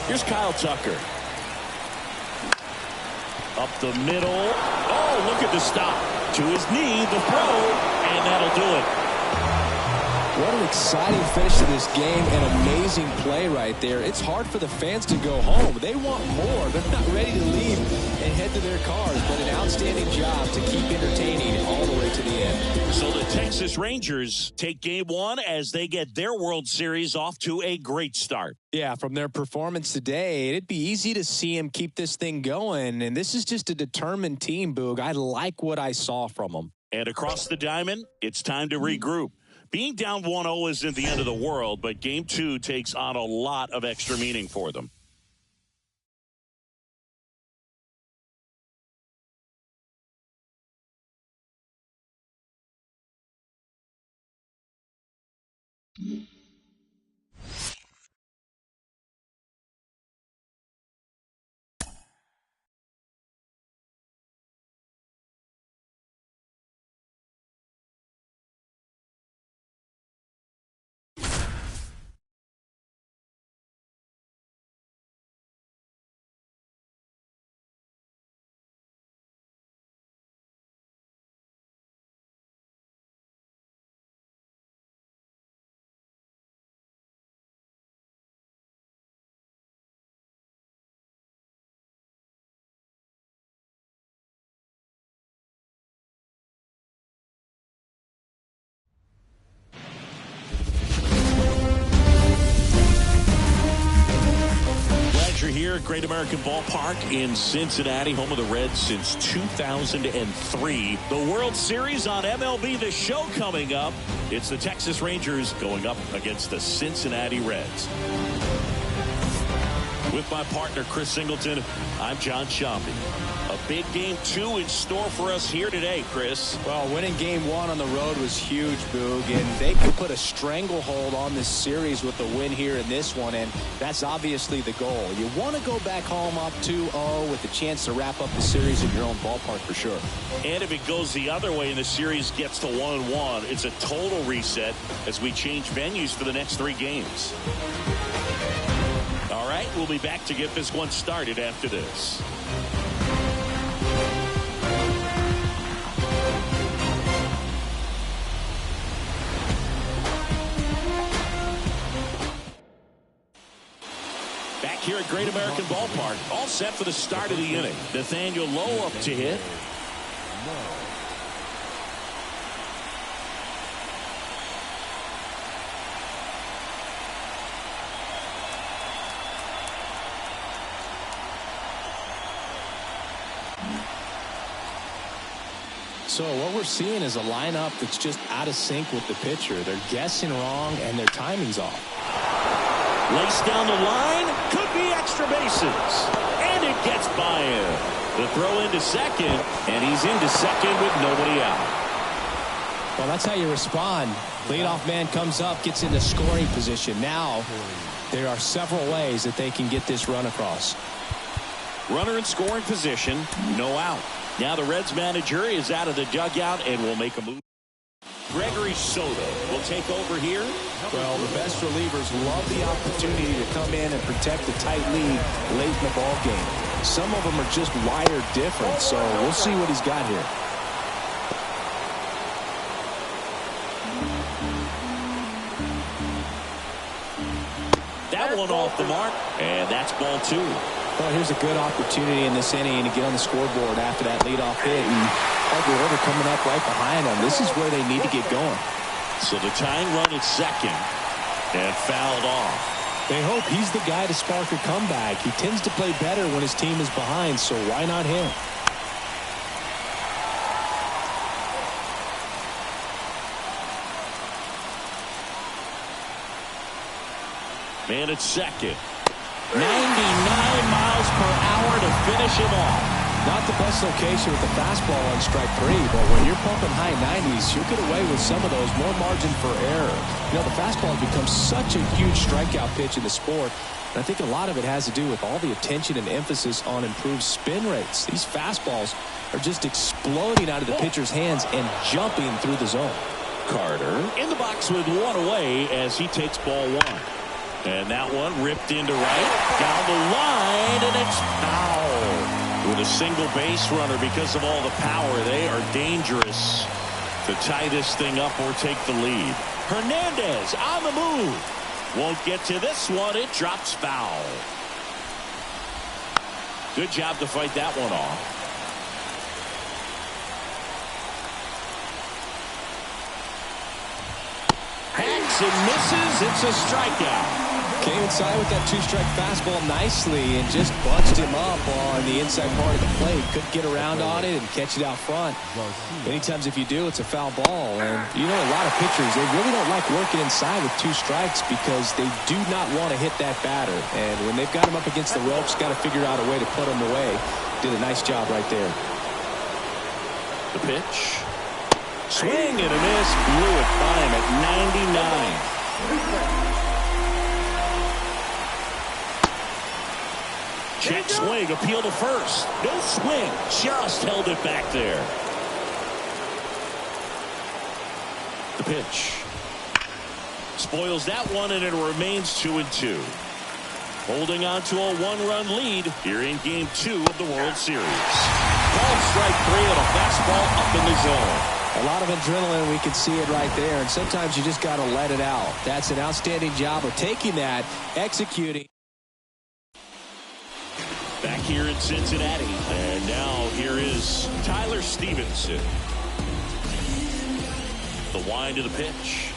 Here's Kyle Tucker. Up the middle. Oh, look at the stop. To his knee, the throw, and that'll do it. What an exciting finish to this game. An amazing play right there. It's hard for the fans to go home. They want more. They're not ready to leave and head to their cars, but an outstanding job to keep entertaining all the way to the end. So the Texas Rangers take game 1 as they get their World Series off to a great start. Yeah, from their performance today, it'd be easy to see him keep this thing going. And this is just a determined team, Boog. I like what I saw from them. And across the diamond, it's time to regroup. Being down 1-0 isn't the end of the world, but game 2 takes on a lot of extra meaning for them. here at Great American Ballpark in Cincinnati, home of the Reds since 2003. The World Series on MLB The Show coming up. It's the Texas Rangers going up against the Cincinnati Reds. With my partner, Chris Singleton, I'm John Shambi. A big game 2 in store for us here today, Chris. Well, winning game 1 on the road was huge, Boog, and they could put a stranglehold on this series with a win here in this one, and that's obviously the goal. You want to go back home up 2-0 with a chance to wrap up the series in your own ballpark for sure. And if it goes the other way and the series gets to 1-1, it's a total reset as we change venues for the next 3 games. All right, we'll be back to get this one started after this. Back here at Great American Ballpark, all set for the start of the inning. Nathaniel Lowe up to hit. So what we're seeing is a lineup that's just out of sync with the pitcher. They're guessing wrong and their timing's off. Laced down the line, could be extra bases, and it gets by him. The throw into second, and he's into second with nobody out. Well, that's how you respond. Leadoff man comes up, gets into scoring position. Now there are several ways that they can get this run across. Runner in scoring position, no out. Now the Reds manager is out of the dugout and will make a move. Gregory Soto will take over here. Well, the best relievers love the opportunity to come in and protect a tight lead late in the ball game. Some of them are just wired different, so we'll see what he's got here. That one off the mark, and that's ball 2. Well, here's a good opportunity in this inning to get on the scoreboard after that leadoff hit, and Harper Order coming up right behind them. This is where they need to get going. So the tying run at second and fouled off. They hope he's the guy to spark a comeback. He tends to play better when his team is behind, so why not him? Man at second. 99 miles per hour to finish him off. Not the best location with the fastball on strike 3, but when you're pumping high 90s, you'll get away with some of those, more margin for error. You know, the fastball has become such a huge strikeout pitch in the sport, and I think a lot of it has to do with all the attention and emphasis on improved spin rates. These fastballs are just exploding out of the pitcher's hands and jumping through the zone. Carter in the box with one away as he takes ball 1. And that one ripped into right, down the line, and it's foul. With a single base runner, because of all the power, they are dangerous to tie this thing up or take the lead. Hernandez on the move. Won't get to this one. It drops foul. Good job to fight that one off. Hacks and misses. It's a strikeout. Came inside with that 2-strike fastball nicely and just bunched him up on the inside part of the plate. Couldn't get around on it and catch it out front. Many times if you do, it's a foul ball. And you know, a lot of pitchers, they really don't like working inside with 2 strikes because they do not want to hit that batter. And when they've got him up against the ropes, got to figure out a way to put him away. Did a nice job right there. The pitch. Swing and a miss. Blew it by him at 99. Check swing, appeal to first. No swing, just held it back there. The pitch. Spoils that one, and it remains 2-2. Holding on to a 1-run lead here in Game 2 of the World Series. Called strike 3 and a fastball up in the zone. A lot of adrenaline, we can see it right there, and sometimes you just got to let it out. That's an outstanding job of taking that, executing. Back here in Cincinnati, and now here is Tyler Stevenson. The wind of the pitch.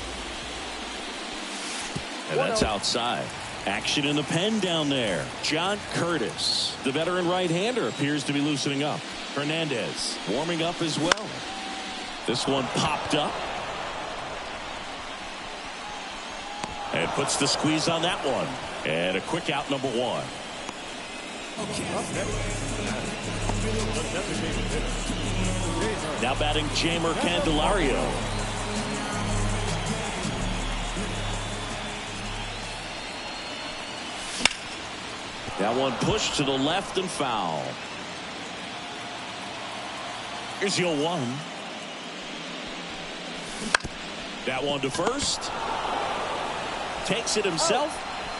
And that's outside. Action in the pen down there. John Curtis, the veteran right-hander, appears to be loosening up. Hernandez warming up as well. This one popped up. And puts the squeeze on that one. And a quick out, number one. Now batting Jamer Candelario. That one pushed to the left and foul. Here's your one. That one to first. Takes it himself.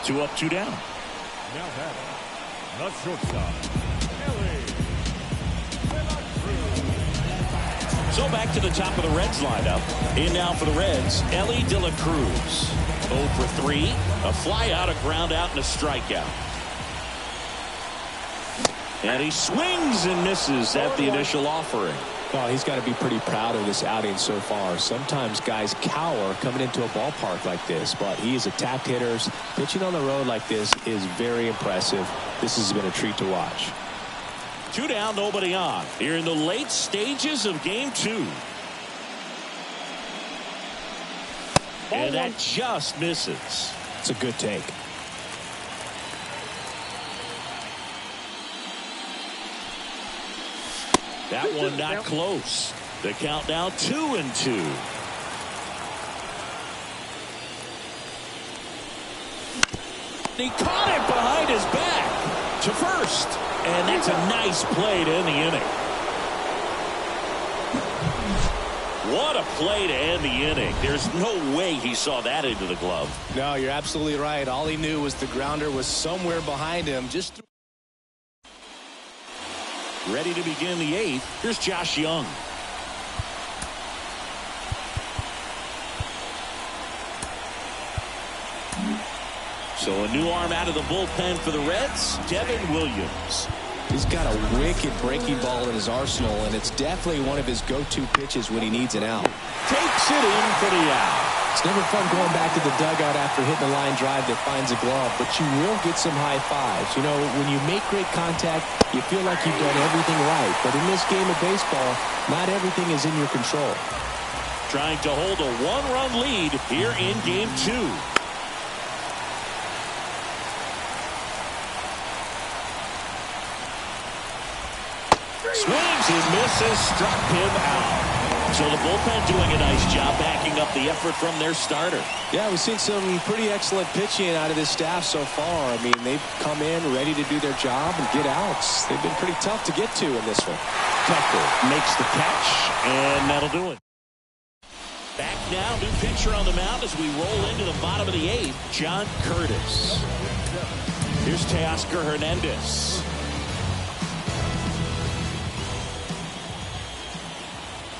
2 up, 2 down. Now batting, the shortstop, So back to the top of the Reds lineup. In now for the Reds, Ellie De La Cruz. 0 for 3. A fly out, a ground out, and a strikeout. And he swings and misses at the initial offering. Oh, he's got to be pretty proud of this outing so far. Sometimes guys cower coming into a ballpark like this, but he has attacked hitters. Pitching on the road like this is very impressive. This has been a treat to watch. 2 down, nobody on. Here in the late stages of game 2. And that just misses. It's a good take. That one not close. The count now 2-2. He caught it behind his back to first. And that's a nice play to end the inning. What a play to end the inning. There's no way he saw that into the glove. No, you're absolutely right. All he knew was the grounder was somewhere behind him. Just ready to begin the 8th. Here's Josh Young. So a new arm out of the bullpen for the Reds, Devin Williams. He's got a wicked breaking ball in his arsenal, and it's definitely one of his go-to pitches when he needs an out. Takes it in for the out. It's never fun going back to the dugout after hitting a line drive that finds a glove, but you will get some high fives. You know, when you make great contact, you feel like you've done everything right. But in this game of baseball, not everything is in your control. Trying to hold a 1-run lead here in game 2. Swings and misses, struck him out. So the bullpen doing a nice job backing up the effort from their starter. Yeah, we've seen some pretty excellent pitching out of this staff so far. I mean, they've come in ready to do their job and get outs. They've been pretty tough to get to in this one. Tucker makes the catch, and that'll do it. Back now, new pitcher on the mound as we roll into the bottom of the 8th, John Curtis. Here's Teoscar Hernandez.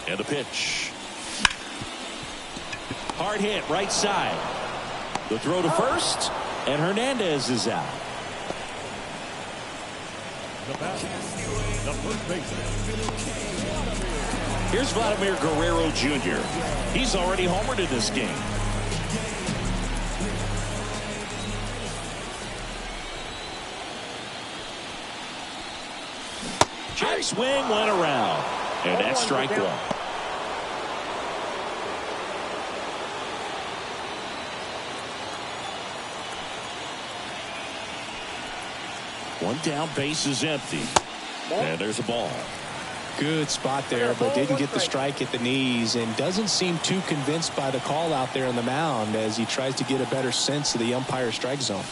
And the pitch. Hard hit, right side. The throw to first, and Hernandez is out. the batter, the first baseman. Here's Vladimir Guerrero Jr. He's already homered in this game. Check swing went around, and that's strike one. One down, base is empty. And there's a ball. Good spot there, but didn't get the strike at the knees, and doesn't seem too convinced by the call out there on the mound as he tries to get a better sense of the umpire strike zone.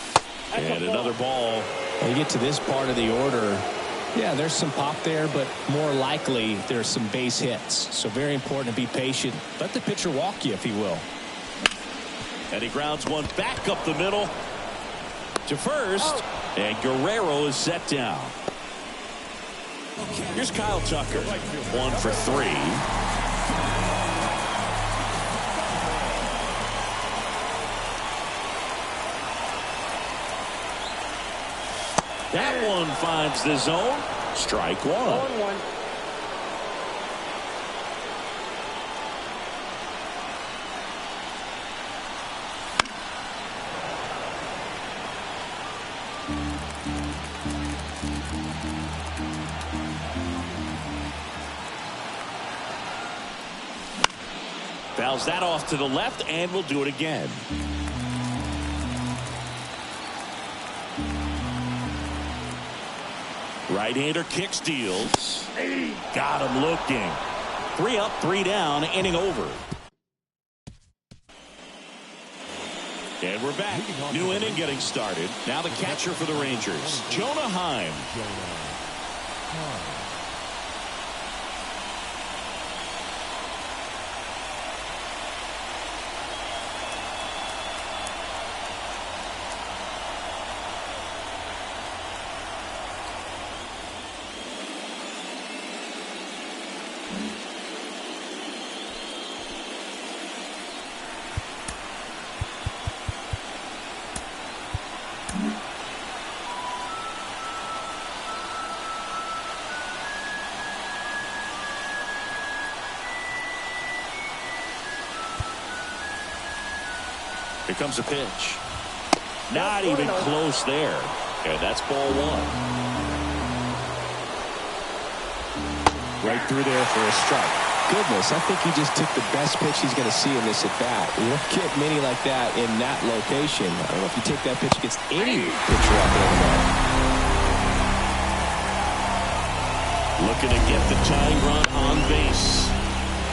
And another ball. When you get to this part of the order, yeah, there's some pop there, but more likely there's some base hits. So very important to be patient. Let the pitcher walk you if he will. And he grounds one back up the middle to first. And Guerrero is set down. Here's Kyle Tucker. 1 for 3. That one finds the zone. Strike one. Fouls that off to the left, and will do it again. Right-hander kick steals. Got him looking. 3 up, 3 down, inning over. And we're back. New inning getting started. Now the catcher for the Rangers, Jonah Heim. Here comes a pitch. Not even close there. And that's ball 1. Right through there for a strike. Goodness, I think he just took the best pitch he's going to see in this at bat. You don't get many like that in that location. I don't know if you take that pitch against any pitcher out there tonight. Looking to get the tying run on base.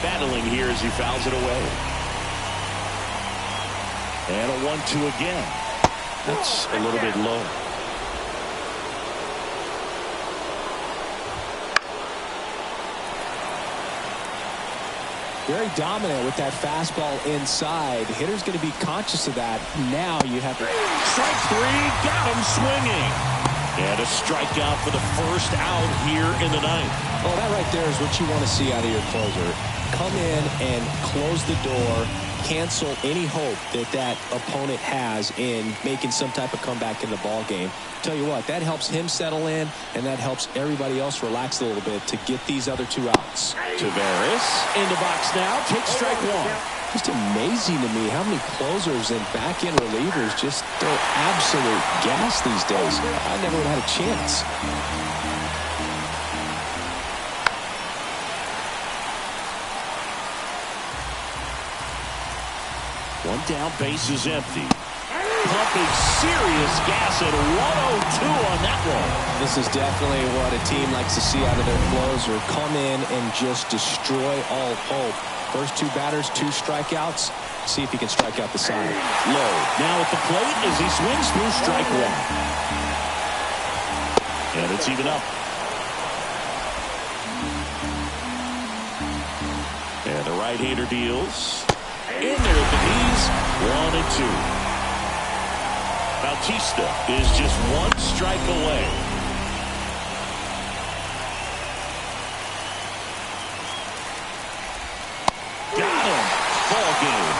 Battling here as he fouls it away. And a 1-2 again. That's a little bit low. Very dominant with that fastball inside. The hitter's going to be conscious of that. Now you have to... Strike 3, got him swinging. And a strikeout for the first out here in the ninth. Oh, that right there is what you want to see out of your closer. Come in and close the door. Cancel any hope that that opponent has in making some type of comeback in the ball game. Tell you what, that helps him settle in, and that helps everybody else relax a little bit to get these other 2 outs. Tavares in the box now, takes strike 1. Just amazing to me how many closers and back-end relievers just throw absolute gas these days. I never would have had a chance. One down, base is empty. Pumping serious gas at 102 on that one. This is definitely what a team likes to see out of their closer. Come in and just destroy all hope. First 2 batters, 2 strikeouts. See if he can strike out the side. Low. Now at the plate as he swings through strike 1. And it's even up. And the right-hander deals. In there at the knees, 1 and 2. Bautista is just 1 strike away. Got him. Ball game.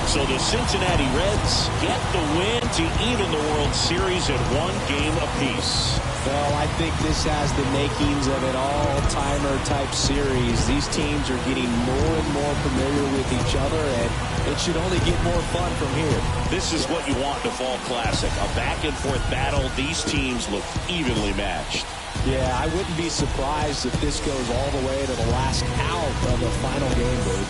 So the Cincinnati Reds get the win to even the World Series at 1 game apiece. Well, I think this has the makings of an all-timer type series. These teams are getting more and more familiar with each other, and it should only get more fun from here. This is what you want in a fall classic. A back-and-forth battle. These teams look evenly matched. Yeah, I wouldn't be surprised if this goes all the way to the last out of the final game, dude.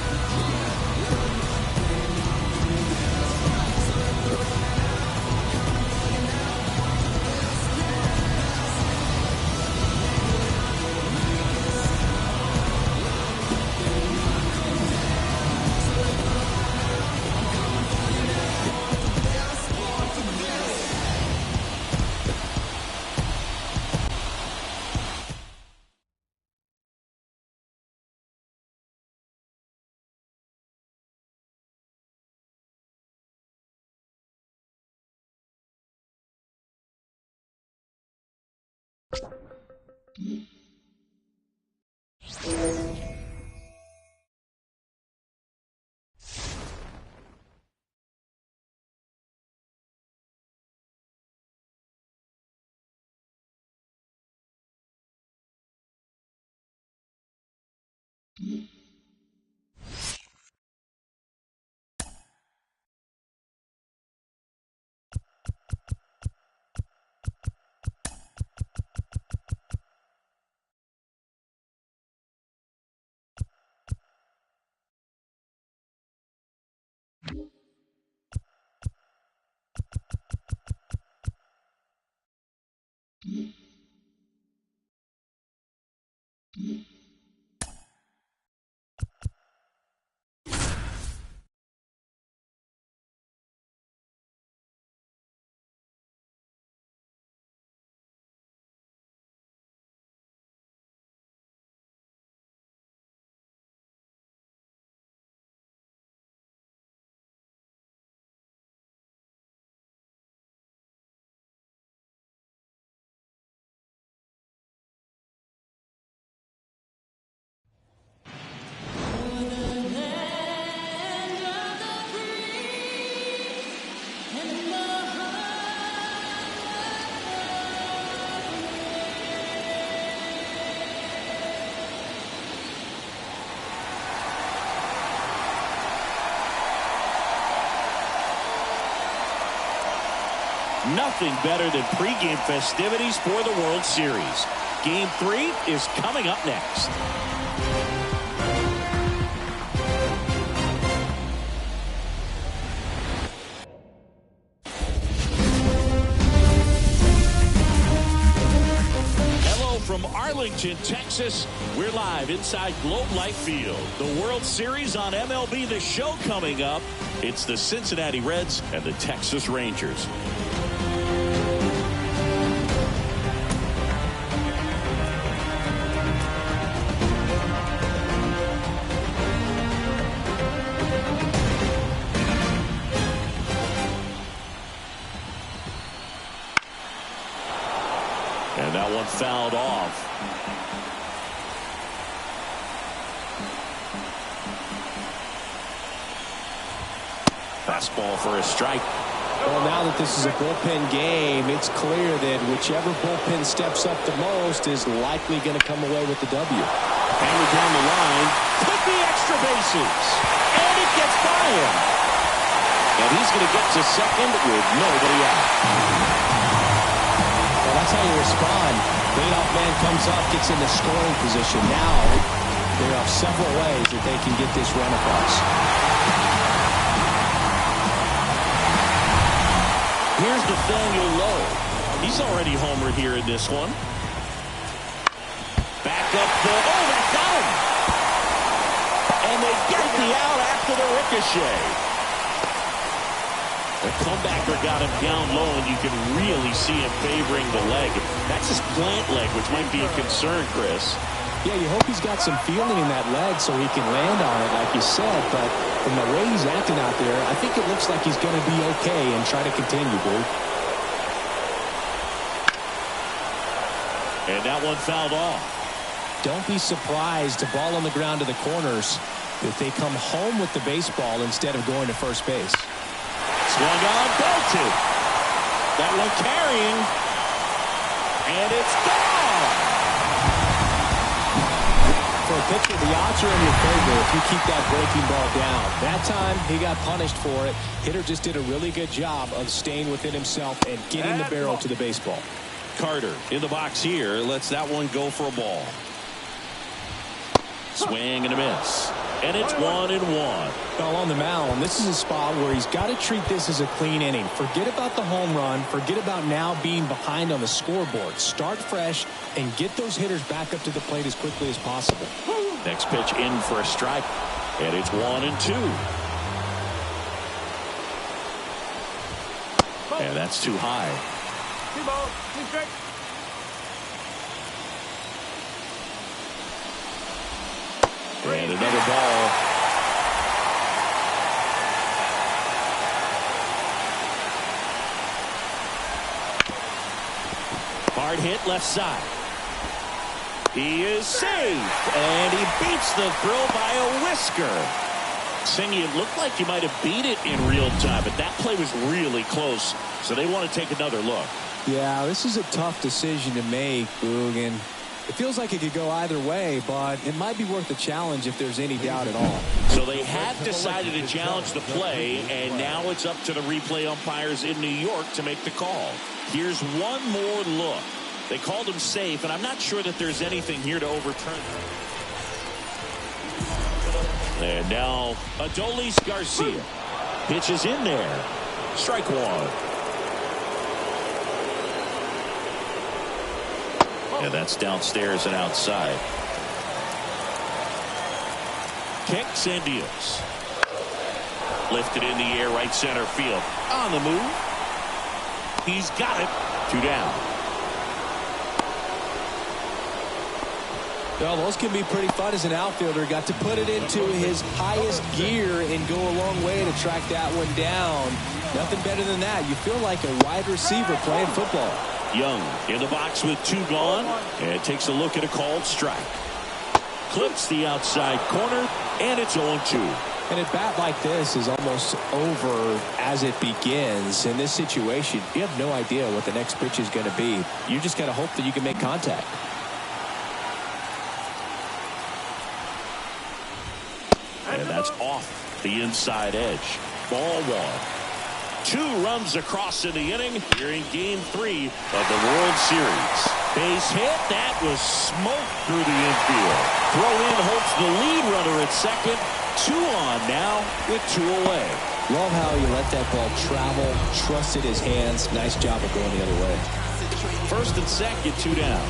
Nothing better than pregame festivities for the World Series. Game 3 is coming up next. From Arlington, Texas, we're live inside Globe Life Field. The World Series on MLB The Show coming up. It's the Cincinnati Reds and the Texas Rangers. And that one fouled off. Fastball for a strike. Well, now that this is a bullpen game, it's clear that whichever bullpen steps up the most is likely going to come away with the W. Hammer down the line. Took the extra bases. And it gets by him. And he's going to get to second with nobody out. Well, that's how you respond. Leadoff man comes up, gets in the scoring position. Now, there are several ways that they can get this run across. Here's Nathaniel Lowe. He's already homered here in this one. Back up the... Oh, that got him! And they get the out after the ricochet. The comebacker got him down low, and you can really see him favoring the leg. That's his plant leg, which might be a concern, Chris. Yeah, you hope he's got some feeling in that leg so he can land on it, like you said. But from the way he's acting out there, I think it looks like he's going to be okay and try to continue, Blue. And that one fouled off. Don't be surprised, the ball on the ground to the corners, if they come home with the baseball instead of going to first base. Swung on, belted. That one carrying. And it's gone. For a pitcher, the odds are in your favor if you keep that breaking ball down. That time, he got punished for it. Hitter just did a really good job of staying within himself and getting the barrel to the baseball. Carter in the box here lets that one go for a ball. Swing and a miss. And it's 1-1. Well, on the mound, this is a spot where he's got to treat this as a clean inning. Forget about the home run. Forget about now being behind on the scoreboard. Start fresh and get those hitters back up to the plate as quickly as possible. Next pitch in for a strike. And it's 1-2. And that's too high. And another ball. Hard hit left side. He is safe. And he beats the throw by a whisker. Singy, it looked like he might have beat it in real time, but that play was really close. So they want to take another look. Yeah, this is a tough decision to make, Boog, and it feels like it could go either way, but it might be worth a challenge if there's any doubt at all. So they have decided to challenge the play, and now it's up to the replay umpires in New York to make the call. Here's one more look. They called him safe, and I'm not sure that there's anything here to overturn. And now Adolis Garcia pitches in there. Strike one. And that's downstairs and outside. Kicks and deals. Lifted in the air, right center field. On the move. He's got it. 2 down. Well, those can be pretty fun as an outfielder. Got to put it into his highest gear and go a long way to track that one down. Nothing better than that. You feel like a wide receiver playing football. Young in the box with 2 gone, and takes a look at a called strike. Clips the outside corner, and it's 0-2. And a bat like this is almost over as it begins. In this situation, you have no idea what the next pitch is going to be. You just got to hope that you can make contact. And that's off the inside edge. Ball 1. 2 runs across in the inning here in Game 3 of the World Series. Base hit. That was smoke through the infield. Throw in hopes the lead runner at second. 2 on now with 2 away. Love how he let that ball travel, trusted his hands. Nice job of going the other way. First and second, 2 down.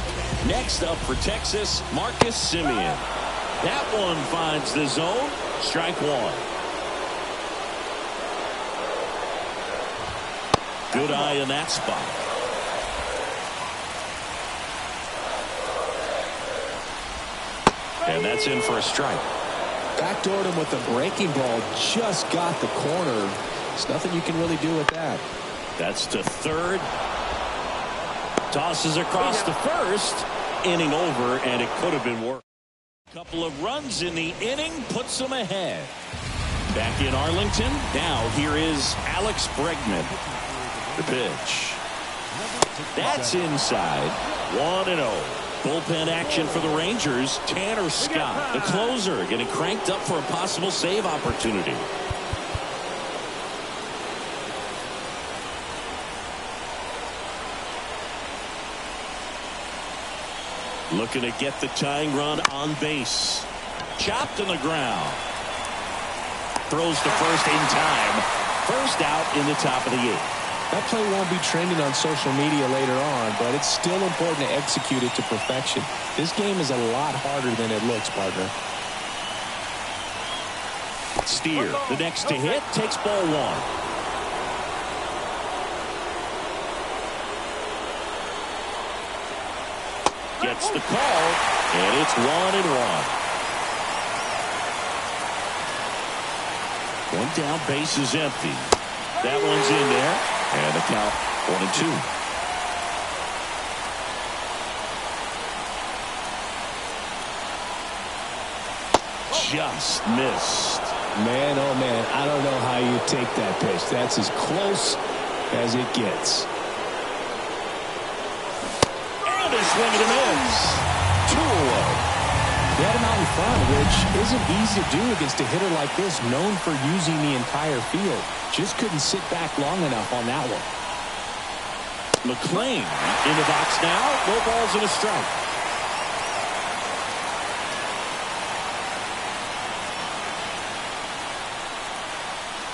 Next up for Texas, Marcus Semien. That one finds the zone. Strike 1. Good eye in that spot. And that's in for a strike. Backdoored him with the breaking ball. Just got the corner. There's nothing you can really do with that. That's to third. Tosses across to first. Inning over, and it could have been worse. Couple of runs in the inning puts them ahead. Back in Arlington. Now here is Alex Bregman. The pitch. That's inside. 1-0. Bullpen action for the Rangers. Tanner Scott, the closer, getting cranked up for a possible save opportunity. Looking to get the tying run on base. Chopped on the ground. Throws to first in time. First out in the top of the 8th. That play won't be trending on social media later on, but it's still important to execute it to perfection. This game is a lot harder than it looks, partner. Steer, the next to hit, takes ball 1. Gets the call, and it's 1-1. One down, base is empty. That one's in there, and the count 1-2. Just missed. Man, oh man, I don't know how you take that pitch. That's as close as it gets. And a swing and a miss. 2 away. He had him out in front, which isn't easy to do against a hitter like this, known for using the entire field. Just couldn't sit back long enough on that one. McClain in the box now. No balls and a strike.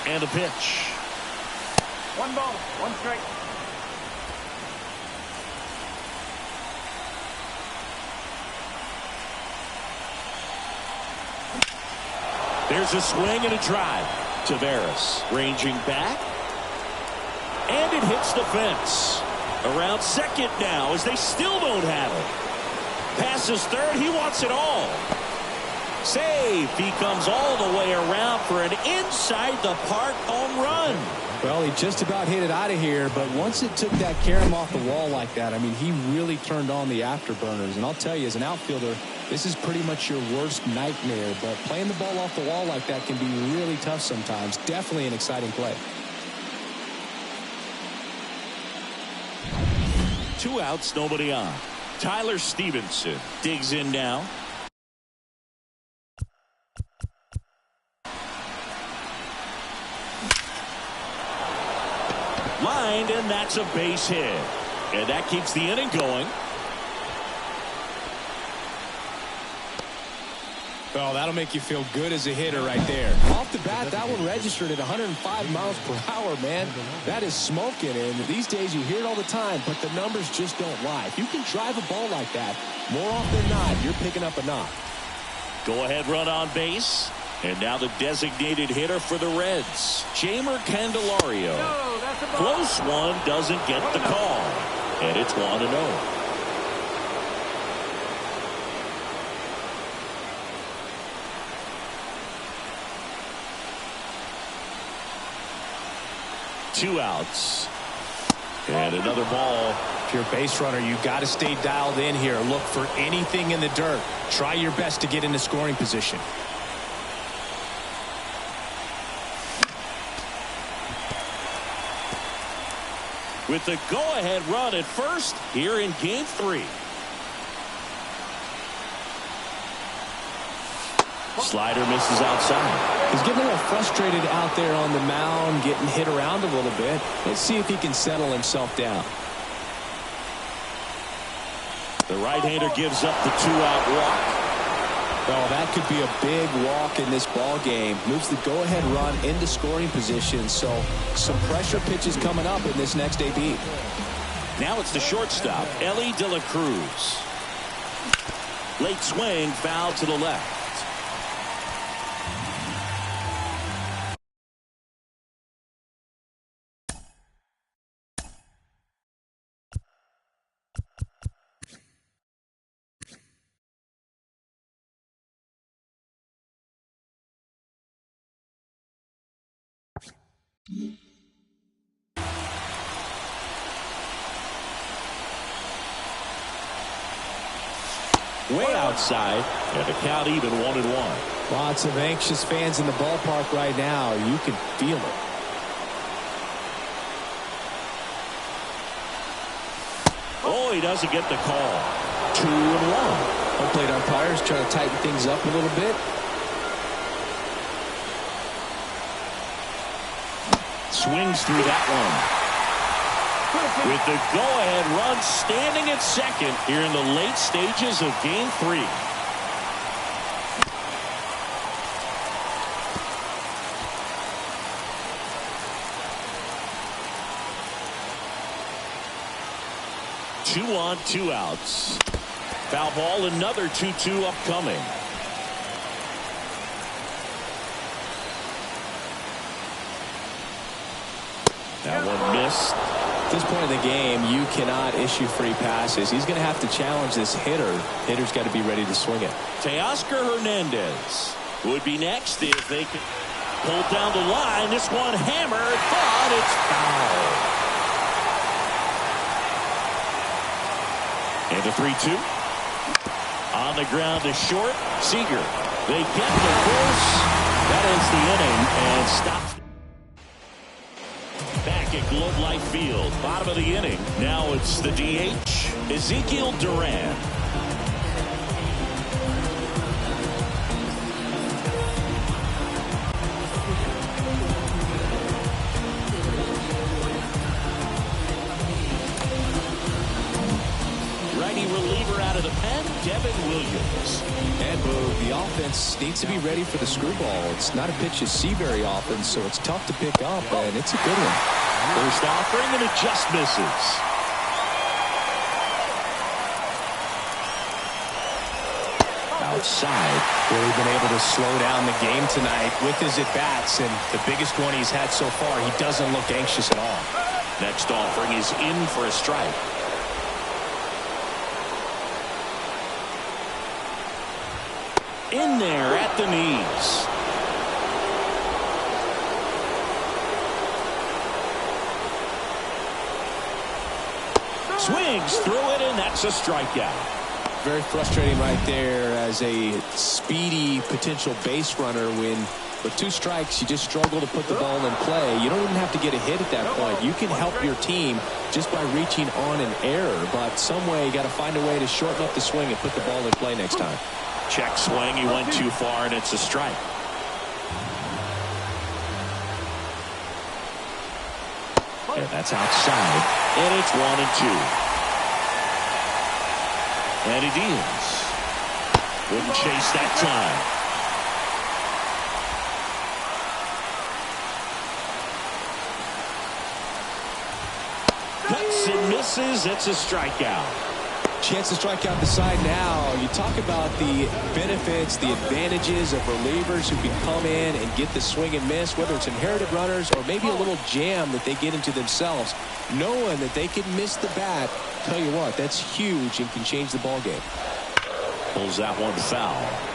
And a pitch. 1 ball, 1 strike. There's a swing and a drive. Tavares ranging back. And it hits the fence. Around second now as they still don't have it. Passes third. He wants it all. Save. He comes all the way around for an inside the park home run. Well, he just about hit it out of here, but once it took that carom off the wall like that, I mean, he really turned on the afterburners. And I'll tell you, as an outfielder, this is pretty much your worst nightmare. But playing the ball off the wall like that can be really tough sometimes. Definitely an exciting play. 2 outs, nobody on. Tyler Stevenson digs in now. Lined, and that's a base hit. And that keeps the inning going. Oh, that'll make you feel good as a hitter right there. Off the bat, that one registered at 105 miles per hour, man. That is smoking, and these days you hear it all the time, but the numbers just don't lie. If you can drive a ball like that, more often than not, you're picking up a knock. Go-ahead run on base. And now the designated hitter for the Reds, Jeimer Candelario. No, that's a ball. Close one, doesn't get the call. And it's 1-0. Two outs. And another ball. If you're a base runner, you got to stay dialed in here. Look for anything in the dirt. Try your best to get into scoring position. With the go-ahead run at first here in Game 3. Slider misses outside. He's getting a little frustrated out there on the mound, getting hit around a little bit. Let's see if he can settle himself down. The right-hander gives up the 2-out walk. Oh, that could be a big walk in this ball game. Moves the go-ahead run into scoring position. So some pressure pitches coming up in this next AB. Now it's the shortstop, Ellie De La Cruz. Late swing, foul to the left. Way outside, and the count even 1-1. Lots of anxious fans in the ballpark right now. You can feel it. Oh, he doesn't get the call. 2-1. Home plate umpires trying to tighten things up a little bit. Swings through that one. With the go-ahead run standing at second here in the late stages of Game 3. Two on, 2 outs. Foul ball, another 2-2 upcoming. That one missed. At this point in the game, you cannot issue free passes. He's going to have to challenge this hitter. Hitter's got to be ready to swing it. Teoscar Hernandez would be next if they could pull down the line. This one hammered, but it's foul. And the 3-2. On the ground to short. Seager. They get the force. That ends the inning and stops. Back at Globe Life Field, bottom of the inning. Now it's the DH, Ezekiel Duran. Righty reliever out of the pen, Devin Williams. And the offense needs to be ready for the screwball. It's not a pitch you see very often, so it's tough to pick up, and it's a good one. First offering, and it just misses. Outside. Really been able to slow down the game tonight with his at-bats, and the biggest one he's had so far, he doesn't look anxious at all. Next offering is in for a strike. In there at the knees. Swings through it, and that's a strikeout. Very frustrating right there as a speedy potential base runner when with 2 strikes you just struggle to put the ball in play. You don't even have to get a hit at that point. You can help your team just by reaching on an error, but some way you got to find a way to shorten up the swing and put the ball in play next time. Check swing, he went too far, and it's a strike. And that's outside, and it's 1-2. And it is. Wouldn't chase that time. Cuts and misses, it's a strikeout. Chance to strike out the side now. You talk about the benefits, the advantages of relievers who can come in and get the swing and miss, whether it's inherited runners or maybe a little jam that they get into themselves. Knowing that they can miss the bat, tell you what, that's huge and can change the ball game. Pulls that one foul.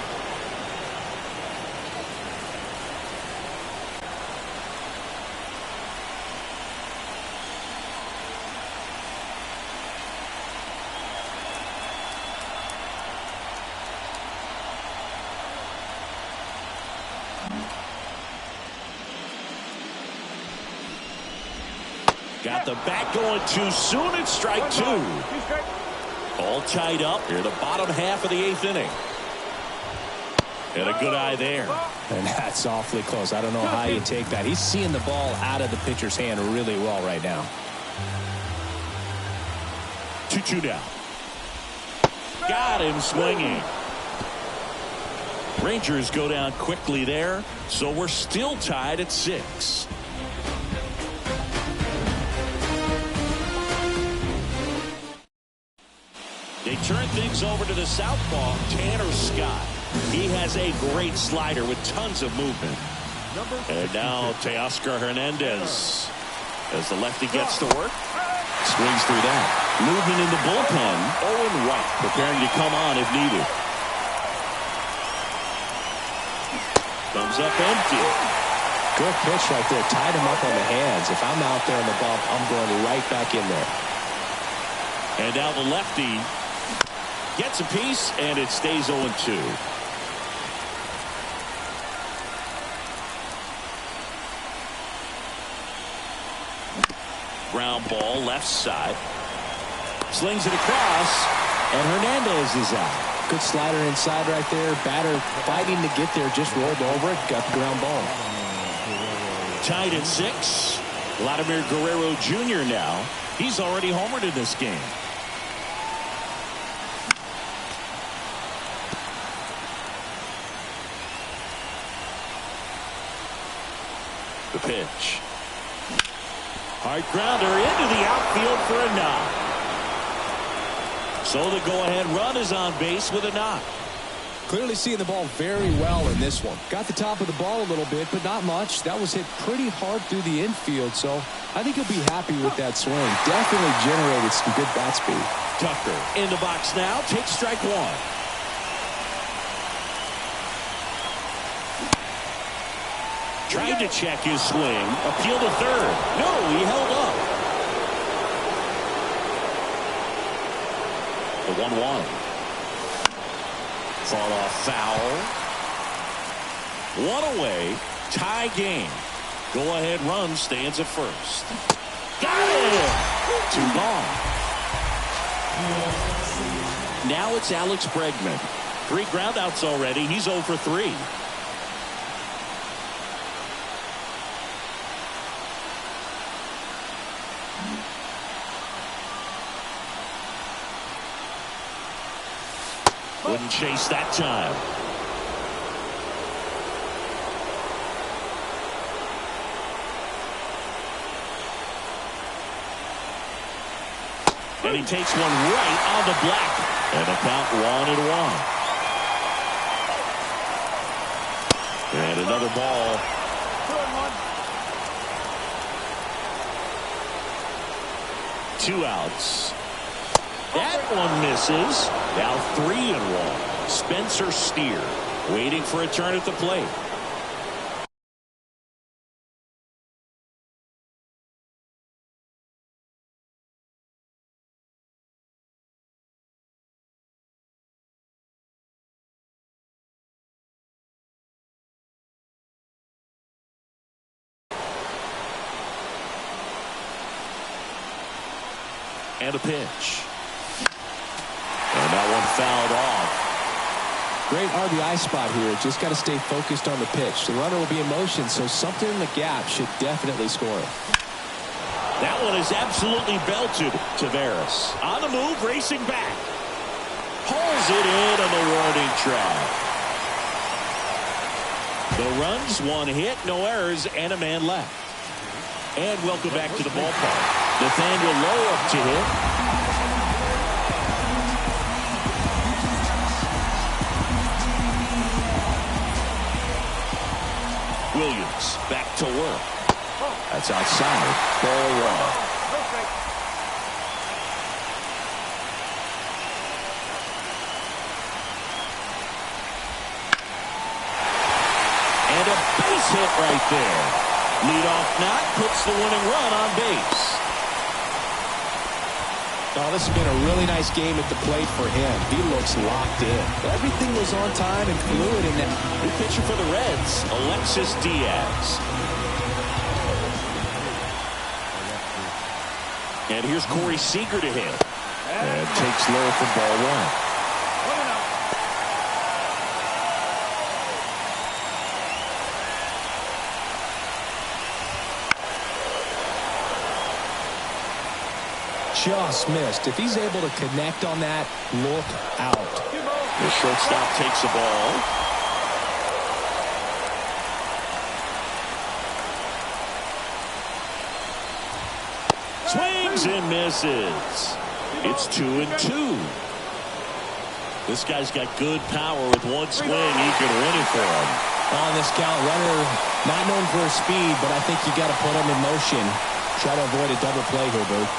Got the bat going too soon. It's strike 2. All tied up here, the bottom half of the 8th inning. And a good eye there. And that's awfully close. I don't know how you take that. He's seeing the ball out of the pitcher's hand really well right now. 2-2 now. Got him swinging. Rangers go down quickly there, so we're still tied at 6. They turn things over to the southpaw, Tanner Scott. He has a great slider with tons of movement. And now Teoscar Hernandez as the lefty gets to work. Swings through that. Movement in the bullpen. Owen White preparing to come on if needed. Comes up empty. Good pitch right there. Tied him up on the hands. If I'm out there on the bump, I'm going right back in there. And now the lefty gets a piece, and it stays 0-2. Ground ball left side. Slings it across, and Hernandez is out. Good slider inside right there. Batter fighting to get there. Just rolled over it. Got the ground ball. Tied at 6. Vladimir Guerrero Jr. now. He's already homered in this game. The pitch. Hard grounder into the outfield for a knock. So the go-ahead run is on base with a knock. Clearly seeing the ball very well in this one. Got the top of the ball a little bit, but not much. That was hit pretty hard through the infield, so I think he'll be happy with that swing. Definitely generated some good bat speed. Tucker in the box now. Takes strike 1. Tried to check his swing. Appeal to third. No, he held up. The 1-1. Far off foul. 1 away. Tie game. Go ahead run stands at first. Got it. 2 gone. Now it's Alex Bregman. 3 groundouts already. He's 0 for 3. Wouldn't chase that time. And he takes one right on the black. And a count 1-1. And another ball. 2 outs. That one misses. Now 3-1. Spencer Steer waiting for a turn at the plate. And a pitch. And that one fouled off. Great RBI spot here. Just got to stay focused on the pitch. The runner will be in motion, so something in the gap should definitely score. That one is absolutely belted. Taveras on the move, racing back. Pulls it in on the warning track. The runs, 1 hit, no errors, and a man left. And welcome back to the ballpark. Nathaniel Lowe up to hit. Williams back to work. That's outside. Ball 1. And a base hit right there. Leadoff knock puts the winning run on base. Oh, this has been a really nice game at the plate for him. He looks locked in. Everything was on time and fluid in that. New pitcher for the Reds, Alexis Diaz. And here's Corey Seager to hit. And takes low for ball 1. just missed. If he's able to connect on that, look out. The shortstop takes the ball. Swings and misses. It's 2-2. This guy's got good power. With one swing, he can win it for him. On this count, runner not known for his speed, but I think you got to put him in motion. Try to avoid a double play here, Bert.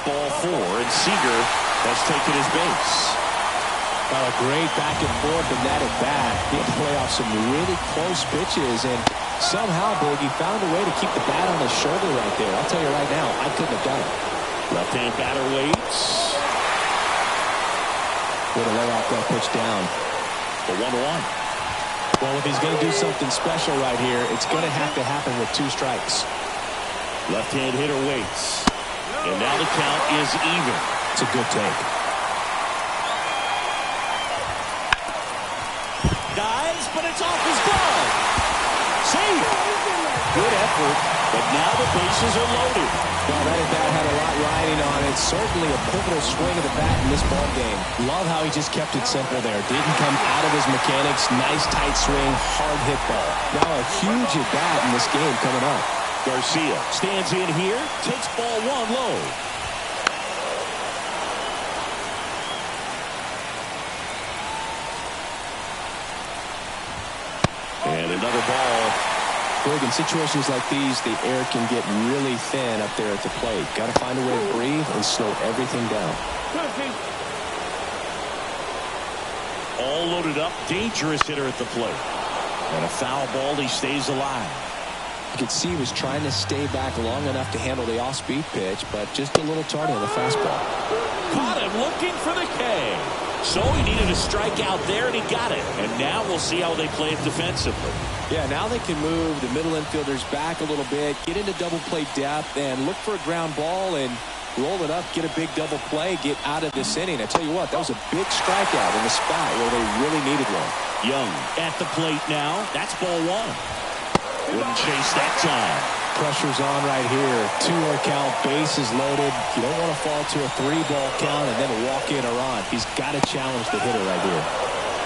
Ball 4, and Seager has taken his base. Well, a great back and forth in that at bat. He had to play off some really close pitches, and somehow, Big, he found a way to keep the bat on his shoulder right there. I'll tell you right now, I couldn't have done it. Left-hand batter waits. Way to lay off that pitch down. The 1-1. Well, if he's going to do something special right here, it's going to have to happen with 2 strikes. Left-hand hitter waits. And now the count is even. It's a good take. Guys, but it's off his glove. Safe. Good effort, but now the bases are loaded. Well, that at-bat had a lot riding on it. Certainly a pivotal swing of the bat in this ball game. Love how he just kept it simple there. Didn't come out of his mechanics. Nice tight swing, hard hit ball. Now a huge at-bat in this game coming up. Garcia stands in here, takes ball 1 low. And another ball. Big, in situations like these, the air can get really thin up there at the plate. Got to find a way to breathe and slow everything down. All loaded up, dangerous hitter at the plate. And a foul ball, he stays alive. You could see he was trying to stay back long enough to handle the off-speed pitch, but just a little tardy on the fastball. Caught him looking for the K. So he needed a strikeout there, and he got it. And now we'll see how they play it defensively. Yeah, now they can move the middle infielders back a little bit, get into double play depth, and look for a ground ball and roll it up, get a big double play, get out of this inning. I tell you what, that was a big strikeout in the spot where they really needed one. Young at the plate now. That's ball 1. Wouldn't chase that time. Pressure's on right here. 2-1 count, bases loaded. You don't want to fall to a 3-ball count and then walk in or on. He's got to challenge the hitter right here.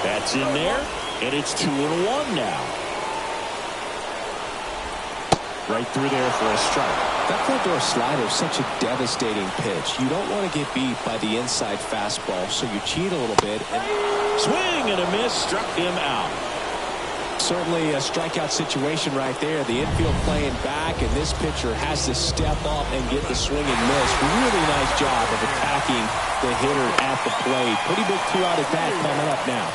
That's in there, and it's 2-1 now. Right through there for a strike. That front door slider is such a devastating pitch. You don't want to get beat by the inside fastball, so you cheat a little bit. And swing and a miss, struck him out. Certainly a strikeout situation right there. The infield playing back, and this pitcher has to step up and get the swing and miss. Really nice job of attacking the hitter at the plate. Pretty big 2-out at bat coming up now.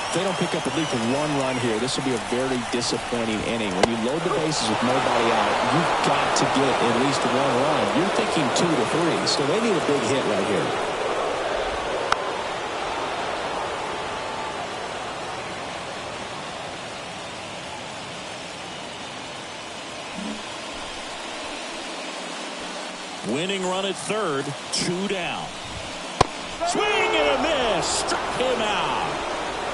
If they don't pick up at least 1 run here, this will be a very disappointing inning. When you load the bases with nobody out, you've got to get at least 1 run. You're thinking 2 to 3, so they need a big hit right here. Winning run at third, 2 down. Swing and a miss, struck him out.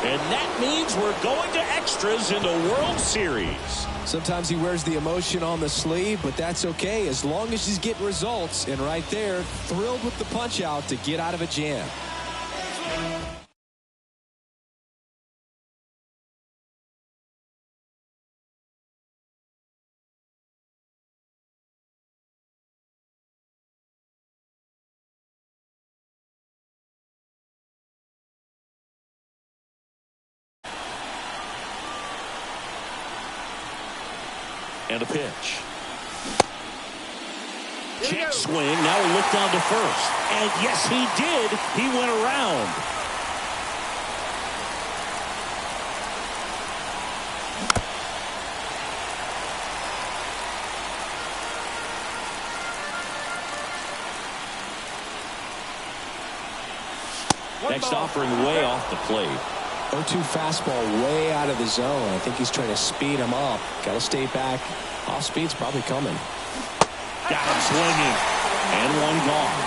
And that means we're going to extras in the World Series. Sometimes he wears the emotion on the sleeve, but that's okay as long as he's getting results. And right there, thrilled with the punch out to get out of a jam. And a pitch. Check swing. Now a look down to first. And yes, he did. He went around. Next offering way off the plate. 0-2 fastball way out of the zone. I think he's trying to speed him up. Got to stay back. Off speed's probably coming. Got him swinging. And 1 gone.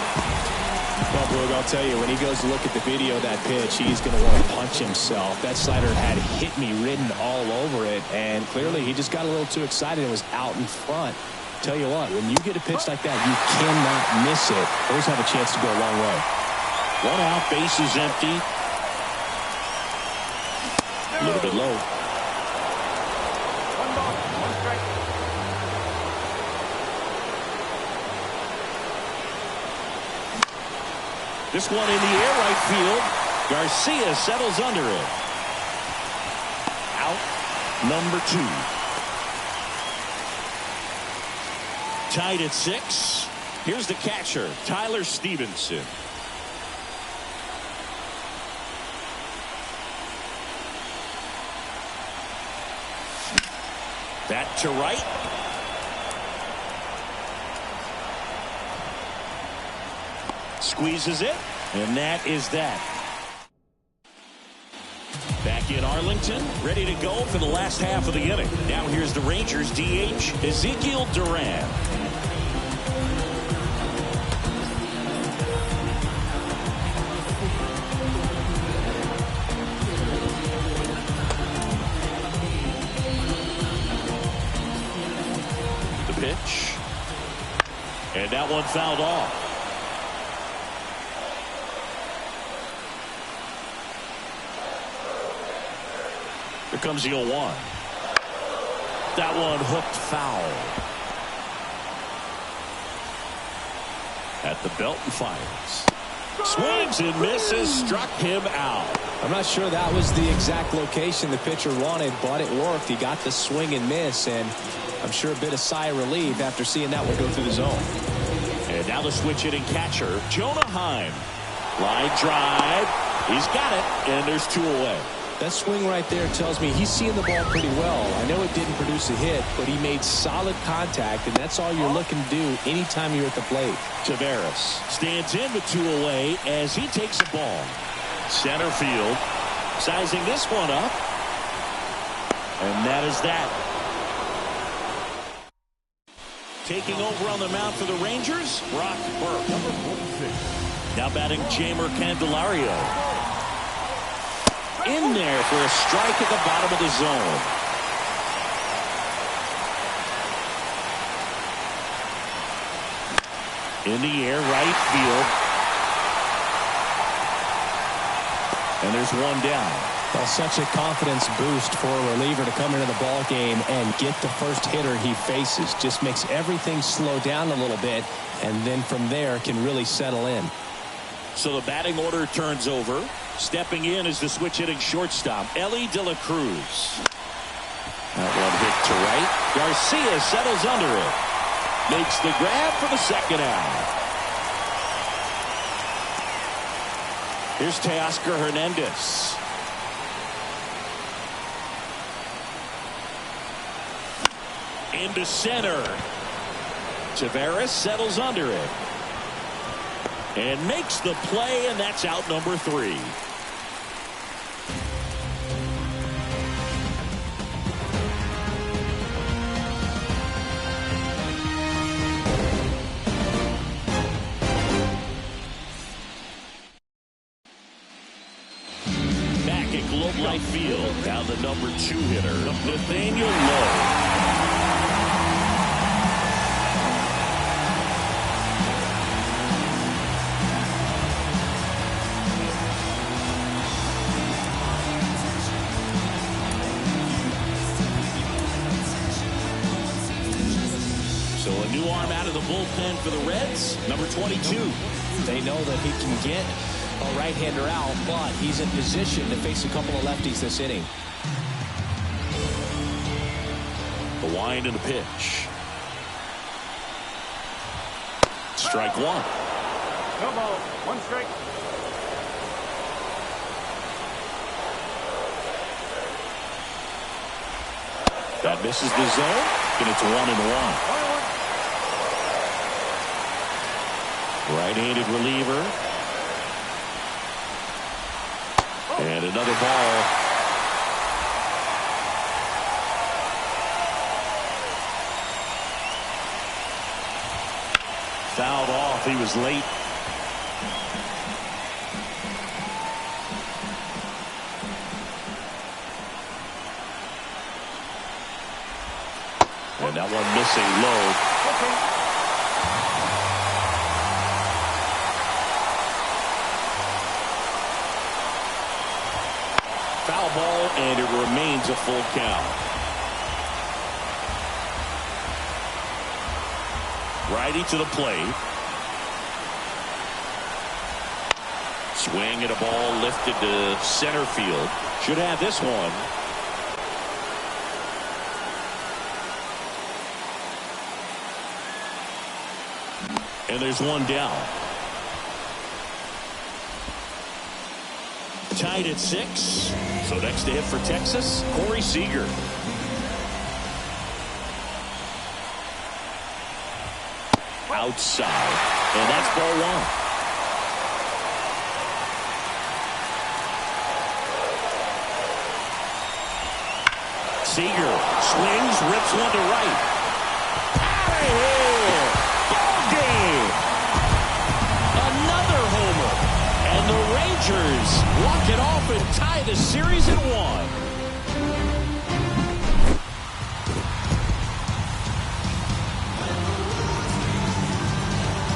Well, Boog, I'll tell you, when he goes to look at the video of that pitch, he's going to want to punch himself. That slider had hit me written all over it, and clearly he just got a little too excited and was out in front. Tell you what, when you get a pitch like that, you cannot miss it. Those have a chance to go a long way. One out, base is empty. A little bit low. One ball, one strike. This one in the air, right field. Garcia settles under it. Out, number 2. Tied at 6. Here's the catcher, Tyler Stevenson. That to right. Squeezes it, and that is that. Back in Arlington, ready to go for the last half of the inning. Now here's the Rangers DH, Ezekiel Duran. The pitch. And that one fouled off. Here comes the 0-1. That one hooked foul. At the belt and fires. Swings and misses, struck him out. I'm not sure that was the exact location the pitcher wanted, but it worked. He got the swing and miss, and I'm sure a bit of sigh of relief after seeing that one go through the zone. And now the switch hitting catcher, Jonah Heim. Line drive. He's got it, and there's 2 away. That swing right there tells me he's seeing the ball pretty well. I know it didn't produce a hit, but he made solid contact, and that's all you're looking to do anytime you're at the plate. Taveras stands in with 2 away as he takes a ball. Center field, sizing this one up, and that is that. Taking over on the mound for the Rangers, Brock Burke. Number 46. Now batting Jamer Candelario. In there for a strike at the bottom of the zone. In the air, right field. And there's one down. Well, such a confidence boost for a reliever to come into the ball game and get the first hitter he faces. Just makes everything slow down a little bit, and then from there can really settle in. So the batting order turns over. Stepping in is the switch hitting shortstop, Ellie De La Cruz. That one hit to right. Garcia settles under it. Makes the grab for the second out. Here's Teoscar Hernandez. Into center. Taveras settles under it. And makes the play, and that's out number 3. Back at Globe Life Field, down the number 2 hitter, Nathaniel Lowe. New arm out of the bullpen for the Reds, number 22. They know that he can get a right-hander out, but he's in position to face a couple of lefties this inning. The wind and the pitch. Strike 1. No ball, one strike. That misses the zone, and it's 1-1. Right-handed reliever. And another ball. Fouled off. He was late. And that one missing low. Foul ball, and it remains a full count. Righty to the plate. Swing at a ball lifted to center field. Should have this one. And there's one down. Tied at 6. So next to hit for Texas, Corey Seager. Outside. And that's ball 1. Seager swings, rips one to right. Out of here! Ball game! Another homer. And the Rangers walk it off and tie the series at 1.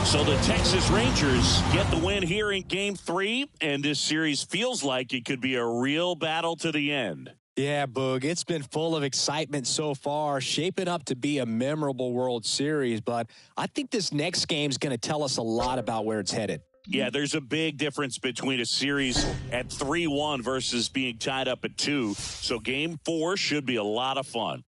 So the Texas Rangers get the win here in Game 3, and this series feels like it could be a real battle to the end. Yeah, Boog, it's been full of excitement so far, shaping up to be a memorable World Series, but I think this next game is going to tell us a lot about where it's headed. Yeah, there's a big difference between a series at 3-1 versus being tied up at 2, so Game 4 should be a lot of fun.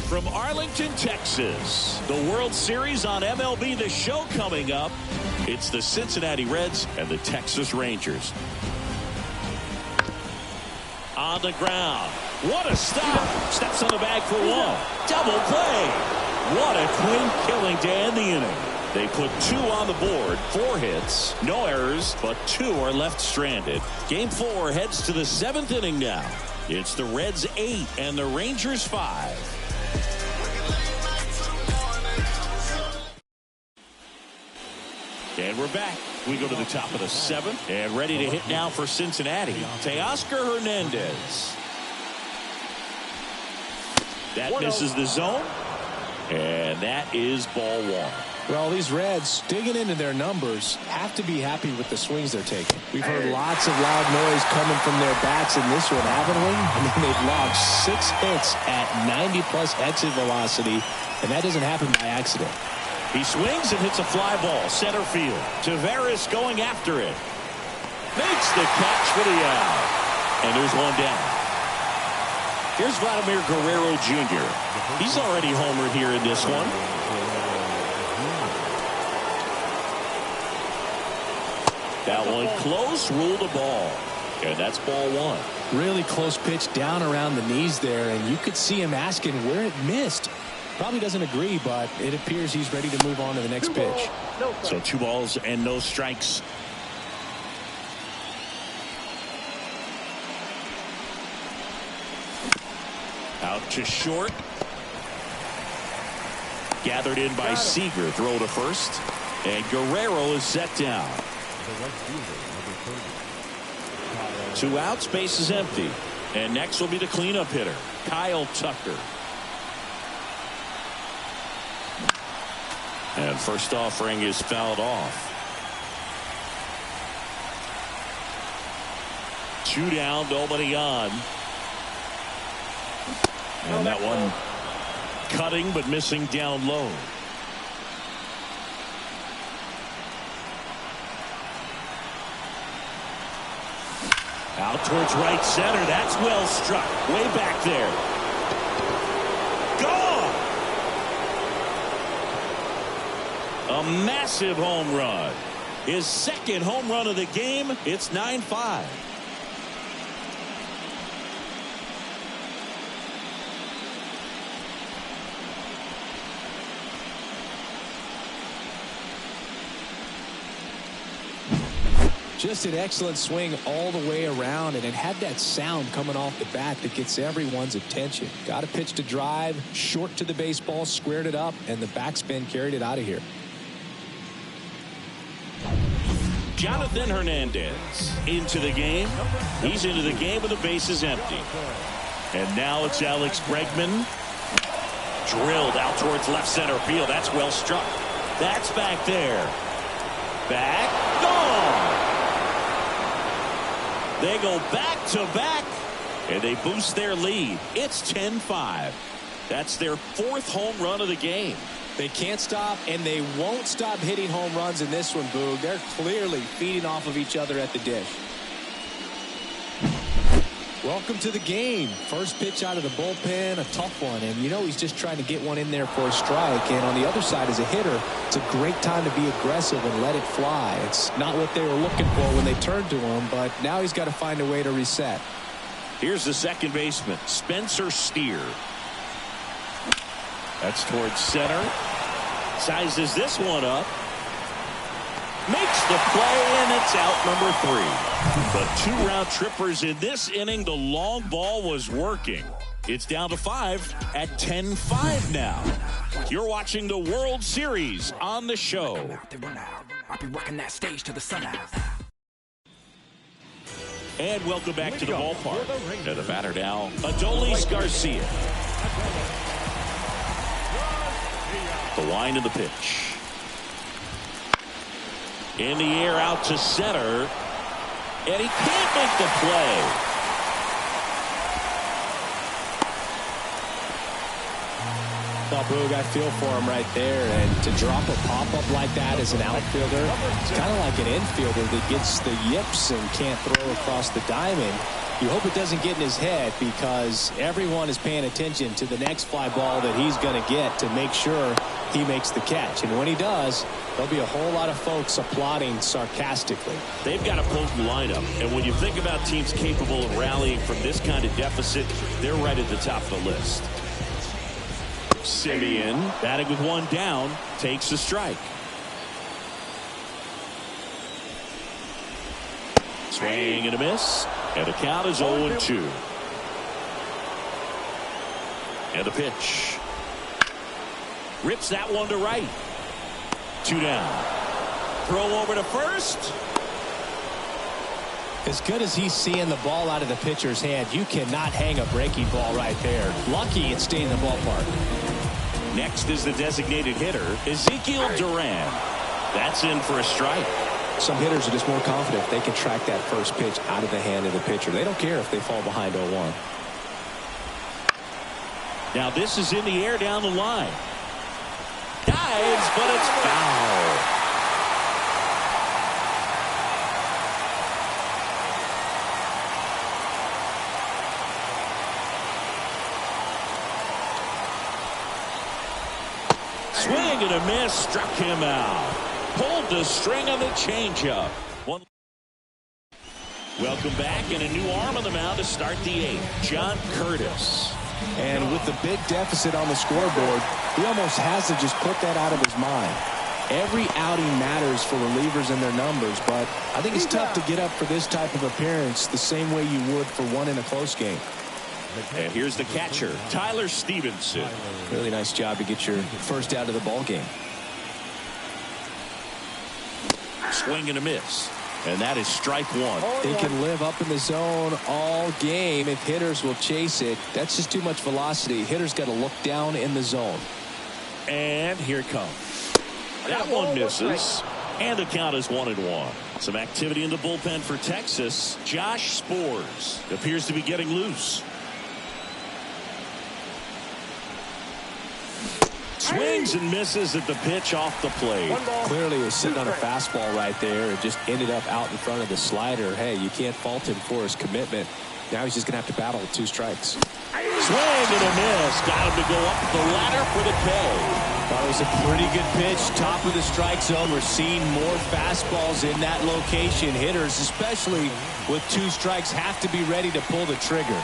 From Arlington, Texas, the World Series on MLB The Show coming up. It's the Cincinnati Reds and the Texas Rangers. On the ground. What a stop. Steps on the bag for 1. Double play. What a clean killing to end the inning. They put 2 on the board, 4 hits, no errors, but 2 are left stranded. Game 4 heads to the 7th inning now. It's the Reds 8 and the Rangers 5. And we're back. We go to the top of the 7th and ready to hit now for Cincinnati. Teoscar Hernandez. That misses the zone. And that is ball 1. Well, these Reds, digging into their numbers, have to be happy with the swings they're taking. We've heard lots of loud noise coming from their bats in this one, haven't we? I mean, they've logged 6 hits at 90-plus exit velocity, and that doesn't happen by accident. He swings and hits a fly ball, center field. Tavares going after it. Makes the catch for the out. And there's one down. Here's Vladimir Guerrero Jr. He's already homered here in this one. That one close, ruled a ball. And that's ball 1. Really close pitch down around the knees there, and you could see him asking where it missed. Probably doesn't agree, but it appears he's ready to move on to the next pitch. So 2 balls and no strikes. Out to short. Gathered in by Seager. Throw to first. And Guerrero is set down. 2 outs, base is empty. And next will be the cleanup hitter, Kyle Tucker. And first offering is fouled off. 2 down, nobody on. And that one cutting but missing down low. Out towards right center. That's well struck. Way back there. Gone! A massive home run. His second home run of the game. It's 9-5. Just an excellent swing all the way around, and it had that sound coming off the bat that gets everyone's attention. Got a pitch to drive, short to the baseball, squared it up, and the backspin carried it out of here. Jonathan Hernandez into the game. He's into the game with the bases empty. And now it's Alex Bregman. Drilled out towards left center field. That's well struck. That's back there. Back. Gone. They go back to back, and they boost their lead. It's 10-5. That's their fourth home run of the game. They can't stop, and they won't stop hitting home runs in this one, Boog. They're clearly feeding off of each other at the dish. Welcome to the game. First pitch out of the bullpen, a tough one. And you know he's just trying to get one in there for a strike. And on the other side, as a hitter, it's a great time to be aggressive and let it fly. It's not what they were looking for when they turned to him, but now he's got to find a way to reset. Here's the second baseman, Spencer Steer. That's towards center. Sizes this one up. Makes the play, and it's out number 3. But 2 round trippers in this inning. The long ball was working. It's down to 5 at 10-5 now. You're watching the World Series on the show. I'll be working that stage to the sunrise. And welcome back to the ballpark. To the batter now, Adolis Garcia. The wind of the pitch. In the air out to center. And he can't make the play. Well, Boog, I feel for him right there. And to drop a pop-up like that as an outfielder, it's kind of like an infielder that gets the yips and can't throw across the diamond. You hope it doesn't get in his head, because everyone is paying attention to the next fly ball that he's going to get to make sure he makes the catch. And when he does, there'll be a whole lot of folks applauding sarcastically. They've got a potent lineup, and when you think about teams capable of rallying from this kind of deficit, they're right at the top of the list. Simeon, batting with 1 down, takes the strike. Swing and a miss, and the count is 0-2. And the pitch. Rips that one to right. 2 down. Throw over to first. As good as he's seeing the ball out of the pitcher's hand, you cannot hang a breaking ball right there. Lucky it stayed in the ballpark. Next is the designated hitter, Ezekiel Duran. That's in for a strike. Some hitters are just more confident they can track that first pitch out of the hand of the pitcher. They don't care if they fall behind 0-1. Now this is in the air down the line. Dives, but it's foul. Swing and a miss, struck him out. Pulled the string on the changeup. Welcome back, and a new arm on the mound to start the 8th. John Curtis. And with the big deficit on the scoreboard, he almost has to just put that out of his mind. Every outing matters for relievers and their numbers, but I think it's tough to get up for this type of appearance the same way you would for one in a close game. And here's the catcher, Tyler Stevenson. Really nice job to get your first out of the ball game. Swing and a miss. And that is strike 1. They can live up in the zone all game if hitters will chase it. That's just too much velocity. Hitters got to look down in the zone. And here it comes. That one misses. And the count is 1-1. Some activity in the bullpen for Texas. Josh Spores appears to be getting loose. Swings and misses at the pitch off the plate. Clearly was sitting on a fastball right there and just ended up out in front of the slider. Hey, you can't fault him for his commitment. Now he's just going to have to battle with 2 strikes. Swing and a miss. Got him to go up the ladder for the K. Thought it was a pretty good pitch. Top of the strike zone. We're seeing more fastballs in that location. Hitters, especially with 2 strikes, have to be ready to pull the trigger.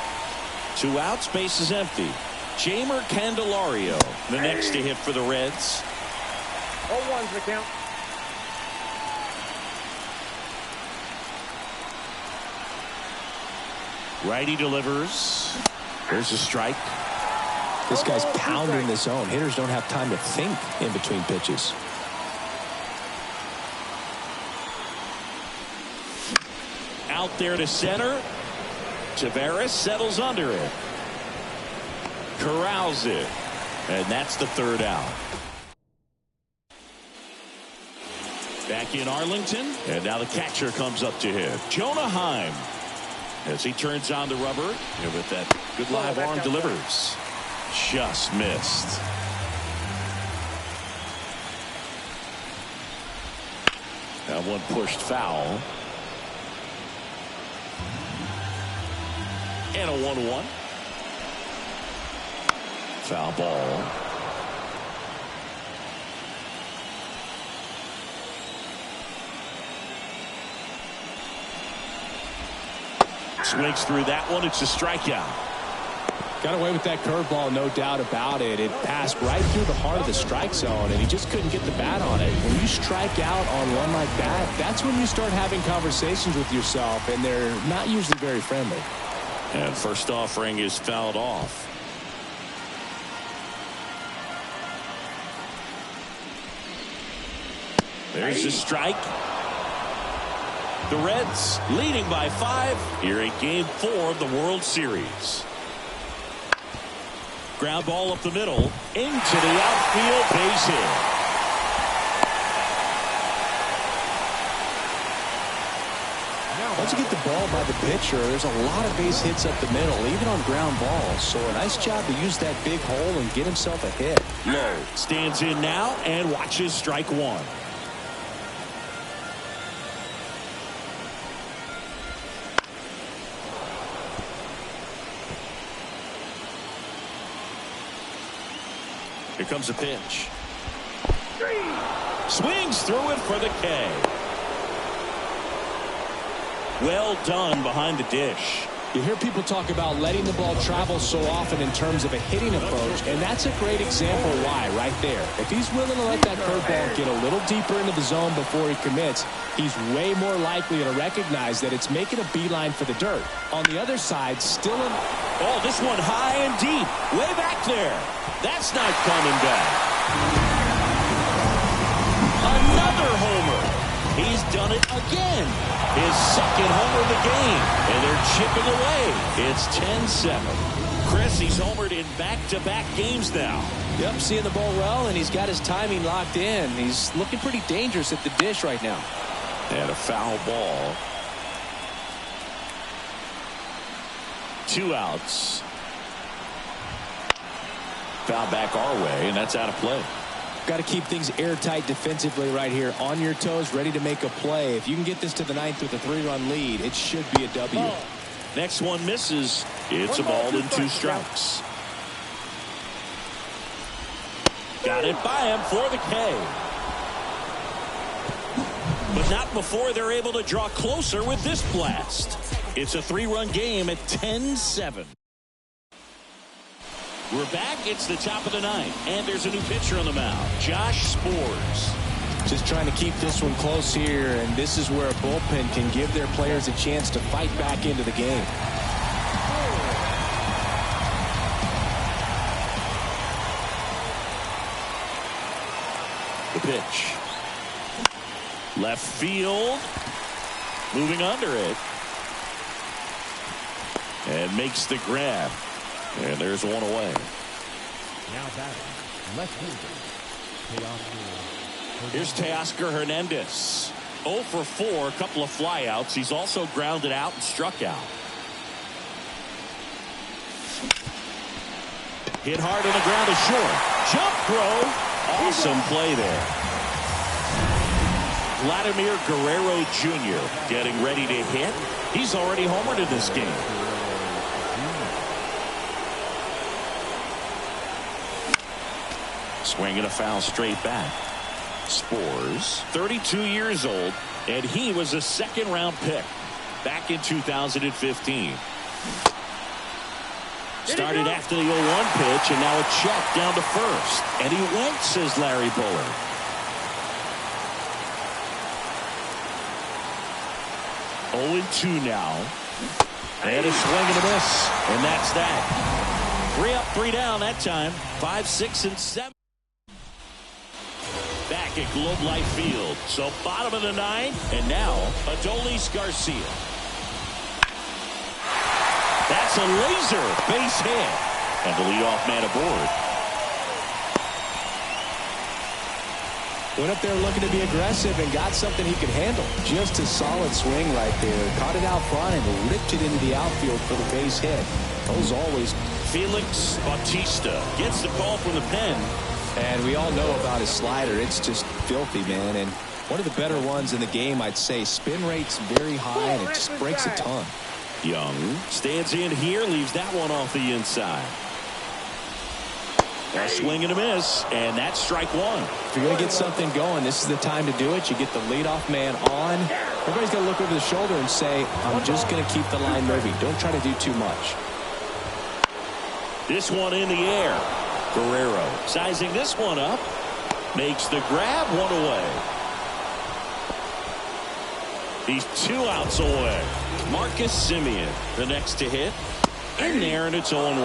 2 outs, base is empty. Jamer Candelario, the next to hit for the Reds. 0-1's the count. Righty delivers. There's a strike. This guy's pounding the zone. Hitters don't have time to think in between pitches. Out there to center. Taveras settles under it. Corrals it. And that's the 3rd out. Back in Arlington. And now the catcher comes up to hit. Jonah Heim. As he turns on the rubber. And with that good live arm delivers. Just missed. That one pushed foul. And a 1-1. Foul ball. Swings through that one. It's a strikeout. Got away with that curveball, no doubt about it. It passed right through the heart of the strike zone, and he just couldn't get the bat on it. When you strike out on one like that, that's when you start having conversations with yourself, and they're not usually very friendly. And first offering is fouled off. There's a strike. The Reds leading by 5 here in Game 4 of the World Series. Ground ball up the middle into the outfield, base hit. Once you get the ball by the pitcher, there's a lot of base hits up the middle, even on ground balls. So a nice job to use that big hole and get himself a hit. Lowe stands in now and watches strike 1. Here comes a pitch. Swings through it for the K. Well done behind the dish. You hear people talk about letting the ball travel so often in terms of a hitting approach, and that's a great example why right there. If he's willing to let that curveball get a little deeper into the zone before he commits, he's way more likely to recognize that it's making a beeline for the dirt. On the other side, still in... Oh, this one high and deep. Way back there. That's not coming back. Another homer. He's done it again. His 2nd homer of the game. And they're chipping away. It's 10-7. Chris, he's homered in back-to-back games now. Yep, seeing the ball well, and he's got his timing locked in. He's looking pretty dangerous at the dish right now. And a foul ball. 2 outs. Foul back our way, and that's out of play. Got to keep things airtight defensively right here. On your toes, ready to make a play. If you can get this to the 9th with a 3-run lead, it should be a W. Next one misses. It's a ball and 2 strikes. Got it by him for the K. But not before they're able to draw closer with this blast. It's a 3-run game at 10-7. We're back. It's the top of the 9th. And there's a new pitcher on the mound. Josh Sborz. Just trying to keep this one close here, and this is where a bullpen can give their players a chance to fight back into the game. The pitch. Left field. Moving under it. And makes the grab. And there's one away. Now batting, left fielder, Teoscar. Here's Teoscar Hernandez. 0 for 4, a couple of flyouts. He's also grounded out and struck out. Hit hard on the ground is short. Jump throw. Awesome play there. Vladimir Guerrero Jr. getting ready to hit. He's already homered in this game. Swinging a foul straight back. Spores, 32 years old, and he was a second-round pick back in 2015. Started after the 0-1 pitch, and now a check down to first. And he went, says Larry Bullard. Oh, 2 now. And a swing and a miss. And that's that. 3 up, 3 down that time. 5, 6, and 7. Back at Globe Life Field. So bottom of the 9th. And now Adolis Garcia. That's a laser base hit. And the leadoff man aboard. Went up there looking to be aggressive and got something he could handle. Just a solid swing right there. Caught it out front and ripped it into the outfield for the base hit. Those always. Felix Bautista gets the call from the pen. And we all know about his slider. It's just filthy, man. And one of the better ones in the game, I'd say. Spin rate's very high and it just breaks a ton. Young stands in here, leaves that one off the inside. A swing and a miss, and that's strike 1. If you're going to get something going, this is the time to do it. You get the leadoff man on. Everybody's going to look over the shoulder and say, I'm just going to keep the line moving. Don't try to do too much. This one in the air. Guerrero sizing this one up. Makes the grab, 1 away. He's 2 outs away. Marcus Semien, the next to hit. In there, and it's 0-1.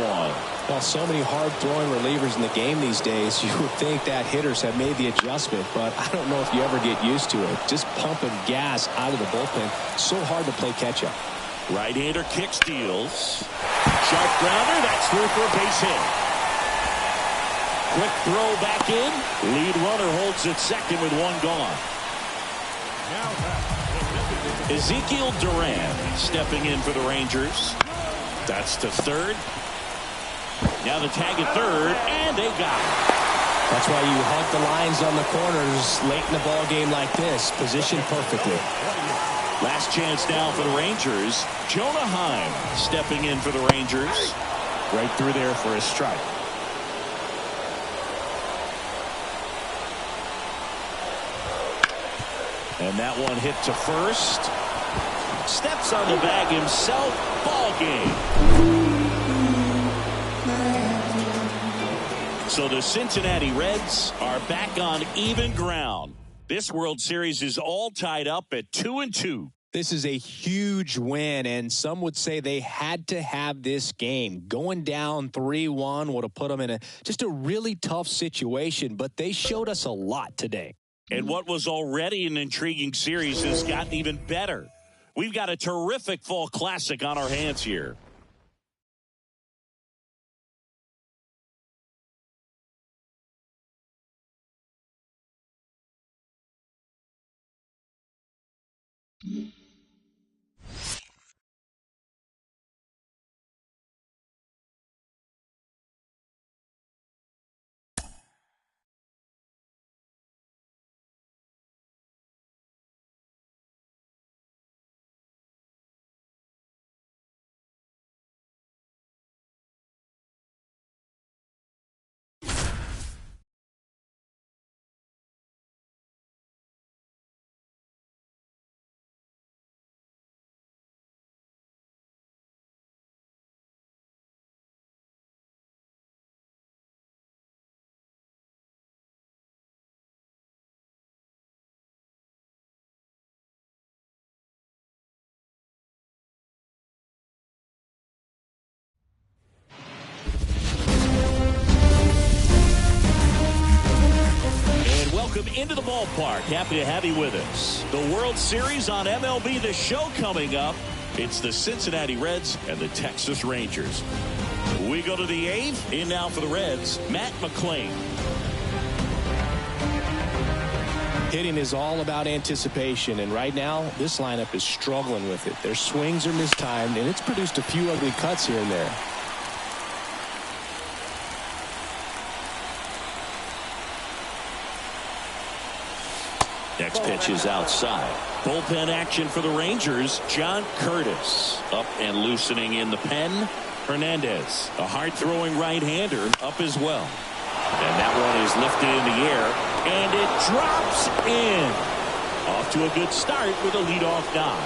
Well, so many hard-throwing relievers in the game these days, you would think that hitters have made the adjustment, but I don't know if you ever get used to it. Just pumping gas out of the bullpen. So hard to play catch-up. Right-hander kick steals. Sharp grounder, that's through for a base hit. Quick throw back in. Lead runner holds at second with 1 gone. Ezekiel Duran stepping in for the Rangers. That's to third. Now the tag at third, and they got it. That's why you hug the lines on the corners late in the ball game like this. Positioned perfectly. Last chance now for the Rangers. Jonah Heim stepping in for the Rangers. Right through there for a strike. And that one hit to first. Steps on the bag himself. Ball game. So the Cincinnati Reds are back on even ground. This World Series is all tied up at 2-2. This is a huge win, and some would say they had to have this game. Going down 3-1 would have put them in just a really tough situation, but they showed us a lot today. And what was already an intriguing series has gotten even better. We've got a terrific fall classic on our hands here. Welcome into the ballpark. Happy to have you with us. The World Series on MLB The Show coming up. It's the Cincinnati Reds and the Texas Rangers. We go to the 8th. In now for the Reds, Matt McClain. Hitting is all about anticipation, and right now this lineup is struggling with it. Their swings are mistimed, and it's produced a few ugly cuts here and there. Next pitch is outside. Bullpen action for the Rangers. John Curtis up and loosening in the pen. Hernandez, a hard-throwing right-hander, up as well. And that one is lifted in the air, and it drops in. Off to a good start with a leadoff knock.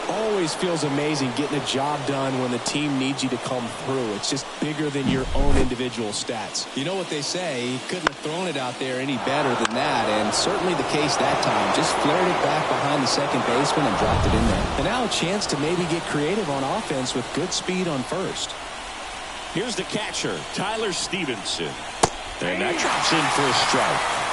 Always feels amazing getting a job done when the team needs you to come through. It's just bigger than your own individual stats. You know what they say, he couldn't have thrown it out there any better than that, and certainly the case that time. Just flared it back behind the second baseman and dropped it in there. And now a chance to maybe get creative on offense with good speed on first. Here's the catcher, Tyler Stevenson. And that drops in for a strike.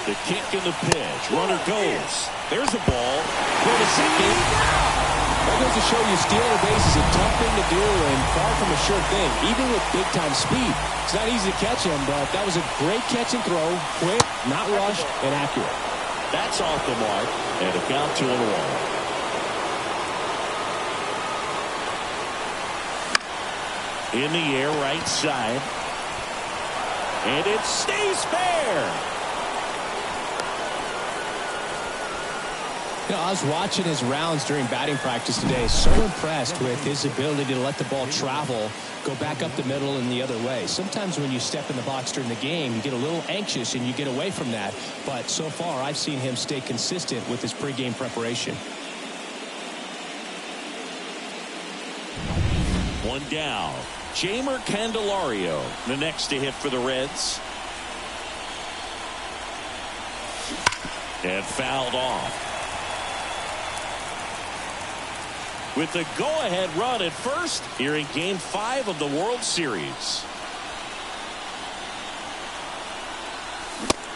The kick and the pitch. Runner goes. There's a ball. Go to second. That goes to show you stealing a base is a tough thing to do and far from a sure thing, even with big-time speed. It's not easy to catch him, but that was a great catch and throw. Quick, not rushed, and accurate. That's off the mark. And a count 2-1. In the air, right side. And it stays fair. You know, I was watching his rounds during batting practice today. So impressed with his ability to let the ball travel, go back up the middle and the other way. Sometimes when you step in the box during the game, you get a little anxious and you get away from that. But so far, I've seen him stay consistent with his pregame preparation. One down. Jamer Candelario, the next to hit for the Reds. And fouled off. With the go-ahead run at first here in Game 5 of the World Series.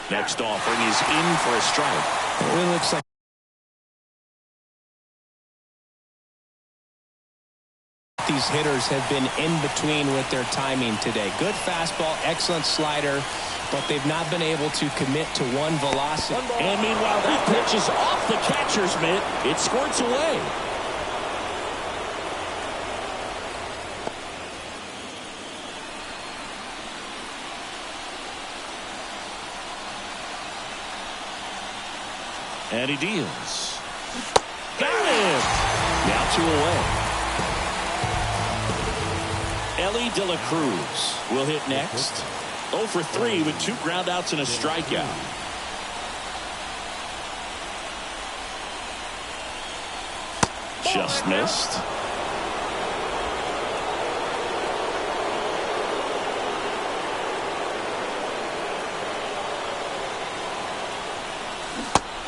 Next offering is in for a strike. It really looks like these hitters have been in between with their timing today. Good fastball, excellent slider, but they've not been able to commit to one velocity. And meanwhile, that pitch is off the catcher's mitt. It squirts away. And he deals. Got him. Now 2 away. Ellie De La Cruz will hit next. 0 for 3 with 2 groundouts and a strikeout. Just missed.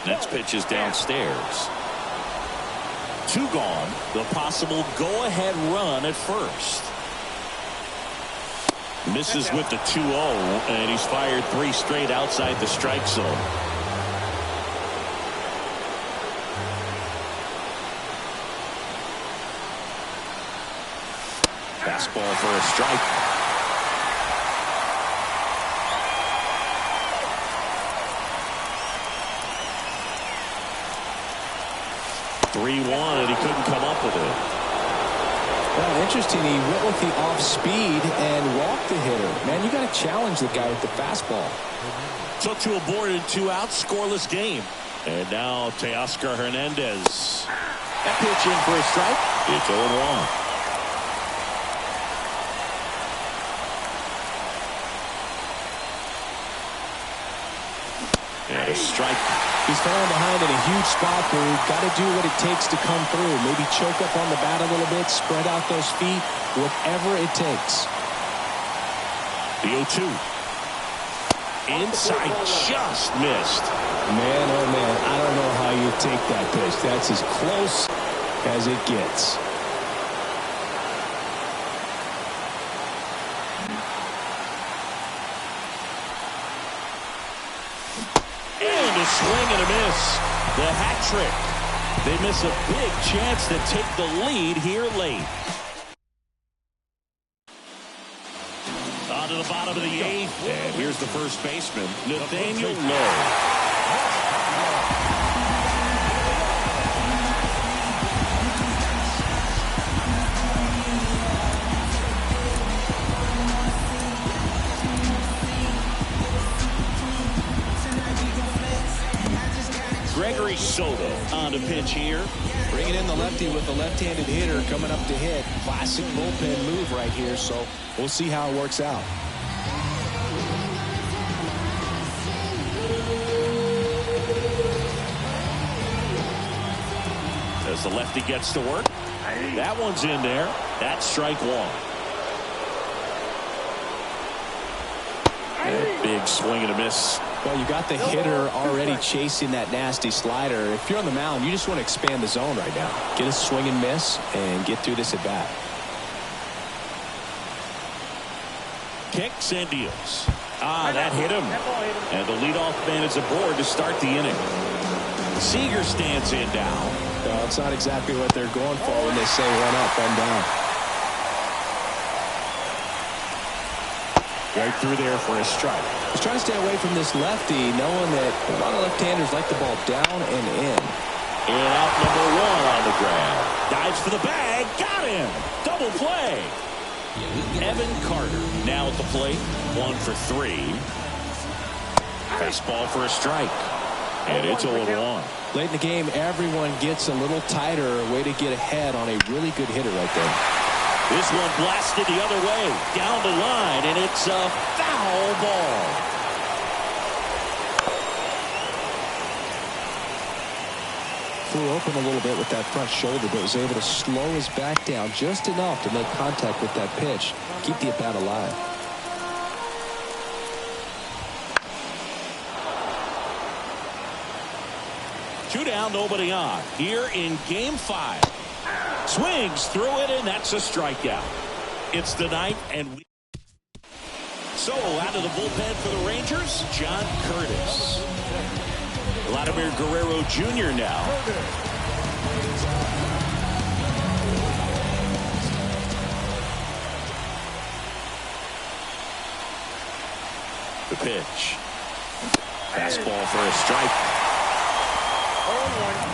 Next pitch is downstairs. 2 gone. The possible go-ahead run at first. Misses with the 2-0, and he's fired 3 straight outside the strike zone. Fastball for a strike. And he couldn't come up with it. Well, interesting. He went with the off speed and walked the hitter. Man, you got to challenge the guy with the fastball. So 2 aboard and 2 out, scoreless game. And now Teoscar Hernandez. That pitch in for a strike. It's 0-1. And a strike. He's falling behind in a huge spot where you've got to do what it takes to come through. Maybe choke up on the bat a little bit, spread out those feet, whatever it takes. The 0-2. Inside, just missed. Man, oh man, I don't know how you take that pitch. That's as close as it gets. A swing and a miss. The hat trick. They miss a big chance to take the lead here late. On to the bottom of the 8th. And here's the first baseman, Nathaniel Lowe. Henry Soto on the pitch here. Bringing in the lefty with the left-handed hitter coming up to hit. Classic bullpen move right here, so we'll see how it works out. As the lefty gets to work, that one's in there. That's strike one. And big swing and a miss. Well, you got the hitter already chasing that nasty slider. If you're on the mound, you just want to expand the zone right now. Get a swing and miss and get through this at bat. Kicks and deals. That hit him. And the leadoff man is aboard to start the inning. Seager stands in down. Well, it's not exactly what they're going for when they say one up, one down. Right through there for a strike. He's trying to stay away from this lefty, knowing that a lot of left-handers like the ball down and in. And out number one on the grab. Dives for the bag. Got him. Double play. Evan Carter now at the plate. 1 for 3. Fastball for a strike. And it's 0-1. Late in the game, everyone gets a little tighter. Way to get ahead on a really good hitter right there. This one blasted the other way. Down the line, and it's a foul ball. Flew open a little bit with that front shoulder, but was able to slow his back down just enough to make contact with that pitch. Keep the at-bat alive. Two down, nobody on. Here in Game 5. Swings through it, and that's a strikeout. It's the ninth, and so out of the bullpen for the Rangers, John Curtis. Vladimir Guerrero Jr. now. The pitch. Fastball for a strike. 0-1.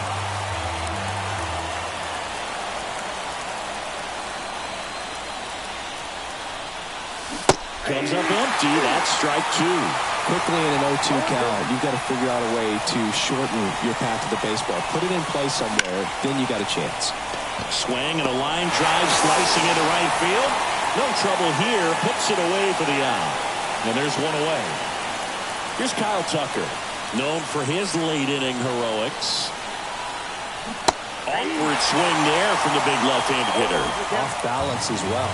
Comes up empty. That's strike two. Quickly in an 0-2 count, you've got to figure out a way to shorten your path to the baseball. Put it in play somewhere, then you got a chance. Swing and a line drive slicing into right field. No trouble here. Puts it away for the out. And there's one away. Here's Kyle Tucker, known for his late inning heroics. Awkward swing there from the big left-handed hitter. Off balance as well.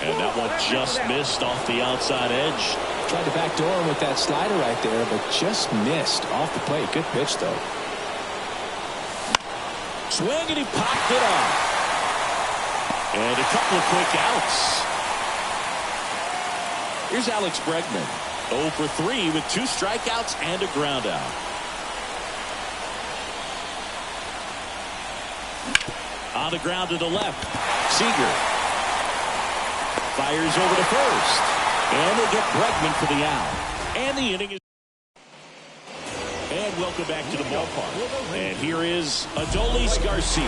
And that one just missed off the outside edge. Tried to backdoor him with that slider right there, but just missed off the plate. Good pitch, though. Swing, and he popped it off. And a couple of quick outs. Here's Alex Bregman. 0 for 3 with 2 strikeouts and a ground out. On the ground to the left. Seager. Fires over to first. And they get Bregman for the out. And the inning is... And welcome back to the ballpark. And here is Adolis Garcia.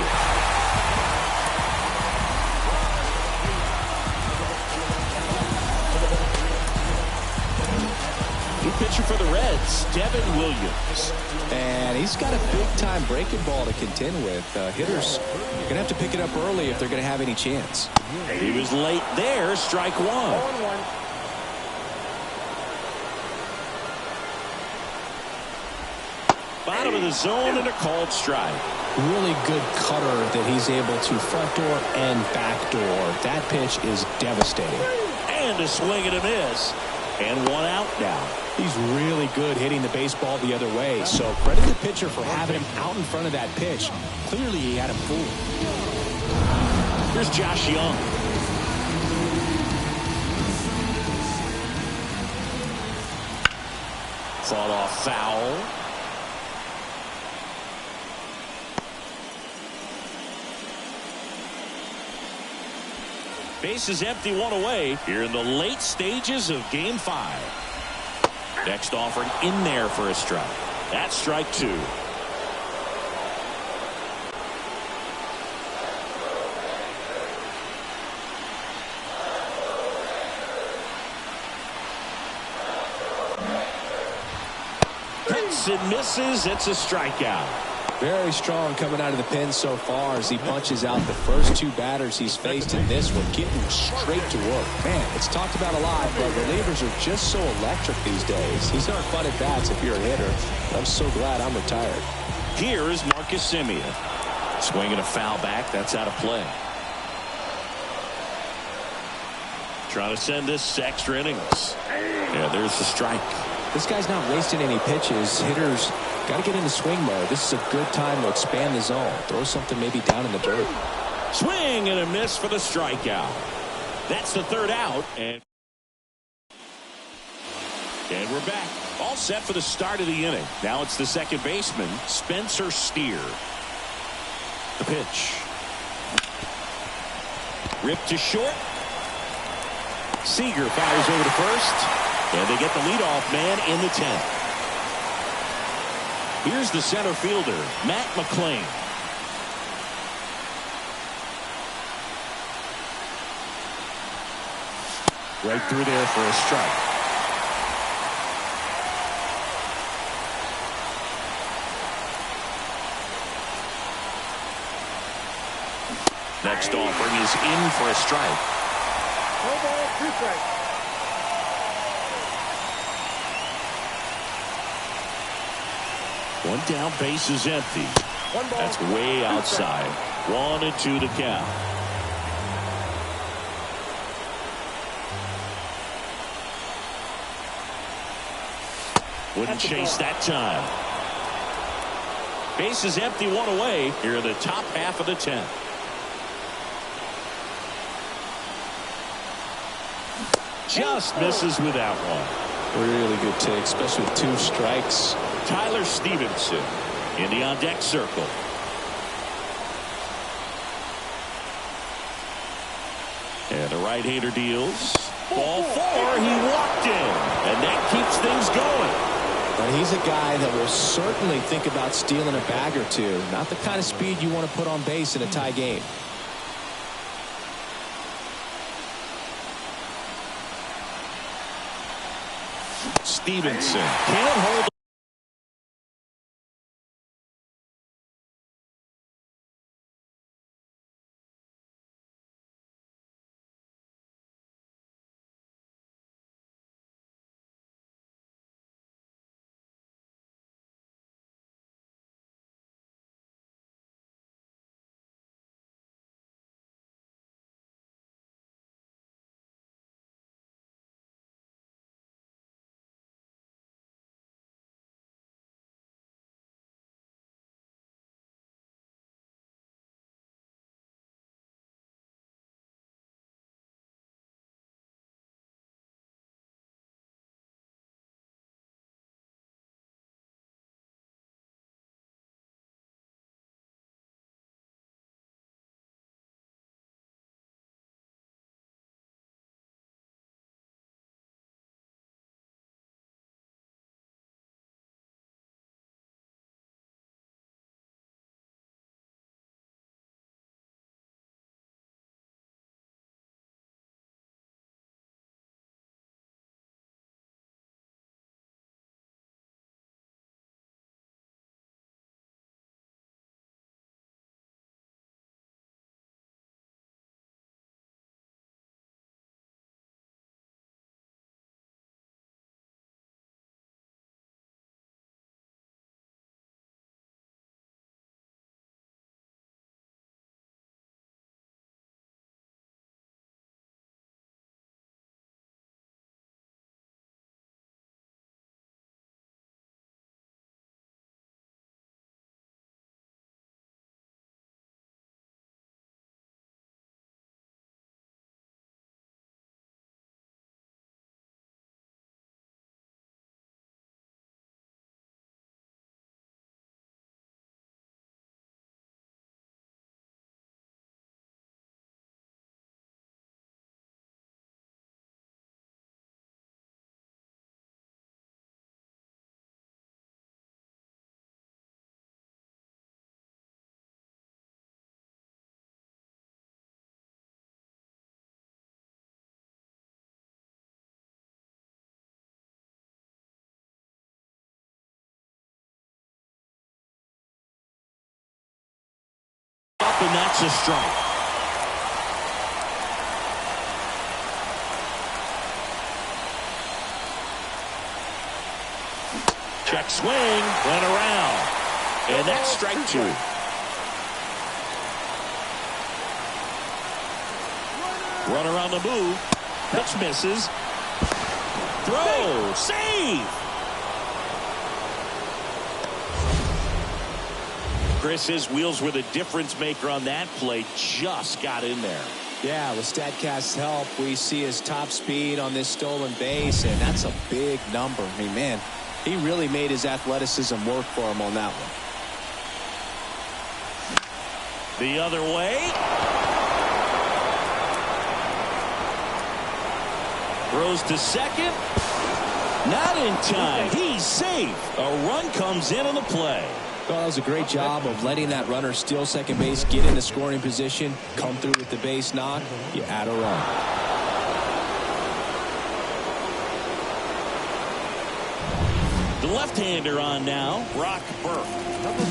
New pitcher for the Reds, Devin Williams. And he's got a big-time breaking ball to contend with. Hitters are going to have to pick it up early if they're going to have any chance. He was late there, strike one. 0-1. Bottom of the zone and a called strike. Really good cutter that he's able to front door and back door. That pitch is devastating. And a swing and a miss. And one out now. He's really good hitting the baseball the other way. So credit the pitcher for having him out in front of that pitch. Clearly he had him fooled. Here's Josh Young. Fought off foul. Base is empty, one away here in the late stages of Game 5. Next offering in there for a strike. That's strike two. swings and misses. It's a strikeout. Very strong coming out of the pen so far as he punches out the first two batters he's faced in this one, getting straight to work. Man, it's talked about a lot, but relievers are just so electric these days. These aren't fun at bats if you're a hitter. I'm so glad I'm retired. Here is Marcus Semien. Swinging a foul back. That's out of play. Trying to send this extra innings. Yeah, there's the strike. This guy's not wasting any pitches. Hitters got to get into swing mode. This is a good time to expand the zone. Throw something maybe down in the dirt. Swing and a miss for the strikeout. That's the third out. And we're back. All set for the start of the inning. Now it's the second baseman, Spencer Steer. The pitch. Ripped to short. Seager fires over to first. And they get the leadoff man in the 10th. Here's the center fielder, Matt McClain. Right through there for a strike. Next offering is in for a strike. 2 strikes. One down, base is empty. That's way outside. 1-2 to count. Wouldn't chase that time. Base is empty, one away here in the top half of the 10th. Just misses with that one. Really good take, especially with 2 strikes. Tyler Stevenson in the on-deck circle. And the right-hander deals. Ball 4, he walked in. And that keeps things going. And he's a guy that will certainly think about stealing a bag or two. Not the kind of speed you want to put on base in a tie game. Stevenson can't hold up, and that's a strike. Check swing, went around. And that's strike 2. Runner on the move. Pitch misses. Throw. Save. Chris, his wheels were the difference maker on that play. Just got in there. Yeah, with StatCast's help, we see his top speed on this stolen base, and that's a big number. I mean, man, he really made his athleticism work for him on that one. The other way. Throws to second. Not in time. He's safe. A run comes in on the play. Well, that was a great job of letting that runner steal second base, get into scoring position, come through with the base knock. You add a run. The left-hander on now, Brock Burke.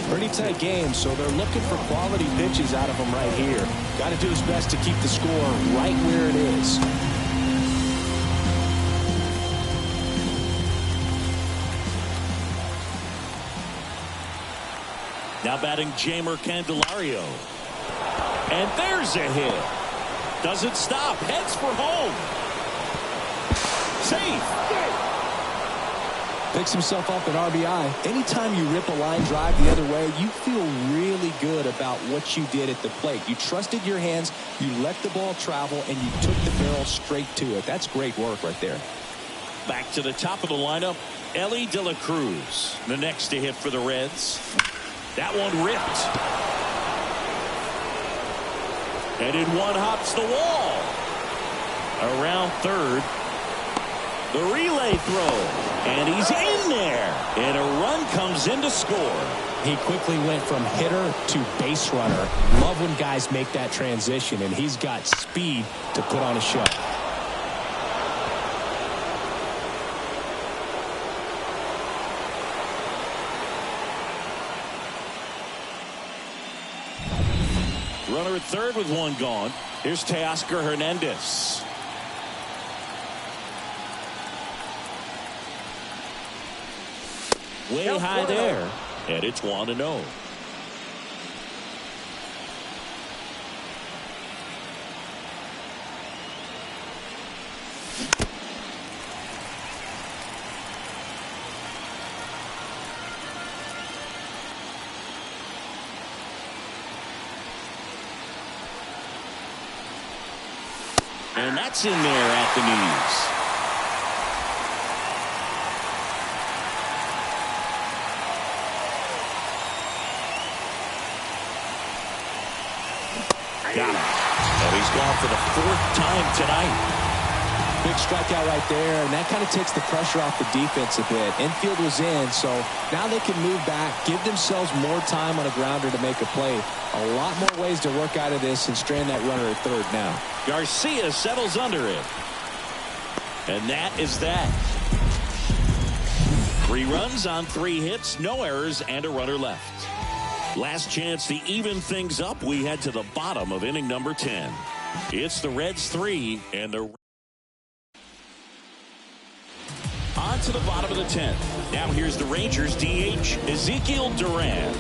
Pretty tight game, so they're looking for quality pitches out of him right here. Got to do his best to keep the score right where it is. Now batting Jamer Candelario. And there's a hit. Doesn't stop. Heads for home. Safe. Picks himself up an RBI. Anytime you rip a line drive the other way, you feel really good about what you did at the plate. You trusted your hands, you let the ball travel, and you took the barrel straight to it. That's great work right there. Back to the top of the lineup, Ellie De La Cruz. The next to hit for the Reds. That one ripped. Headed one, hops the wall. Around third. The relay throw. And he's in there. And a run comes in to score. He quickly went from hitter to base runner. Love when guys make that transition, and he's got speed to put on a show. Runner at third with one gone. Here's Teoscar Hernandez. Way high there. And it's 1-0. And that's in there at the knees. Got him. And he's gone for the 4th time tonight. Big strikeout right there, and that kind of takes the pressure off the defense a bit. Infield was in, so now they can move back, give themselves more time on a grounder to make a play. A lot more ways to work out of this and strand that runner at third now. Garcia settles under it. And that is that. 3 runs on 3 hits, no errors, and a runner left. Last chance to even things up. We head to the bottom of inning number 10. It's the Reds 3 and the on to the bottom of the 10th. Now here's the Rangers DH Ezekiel Duran.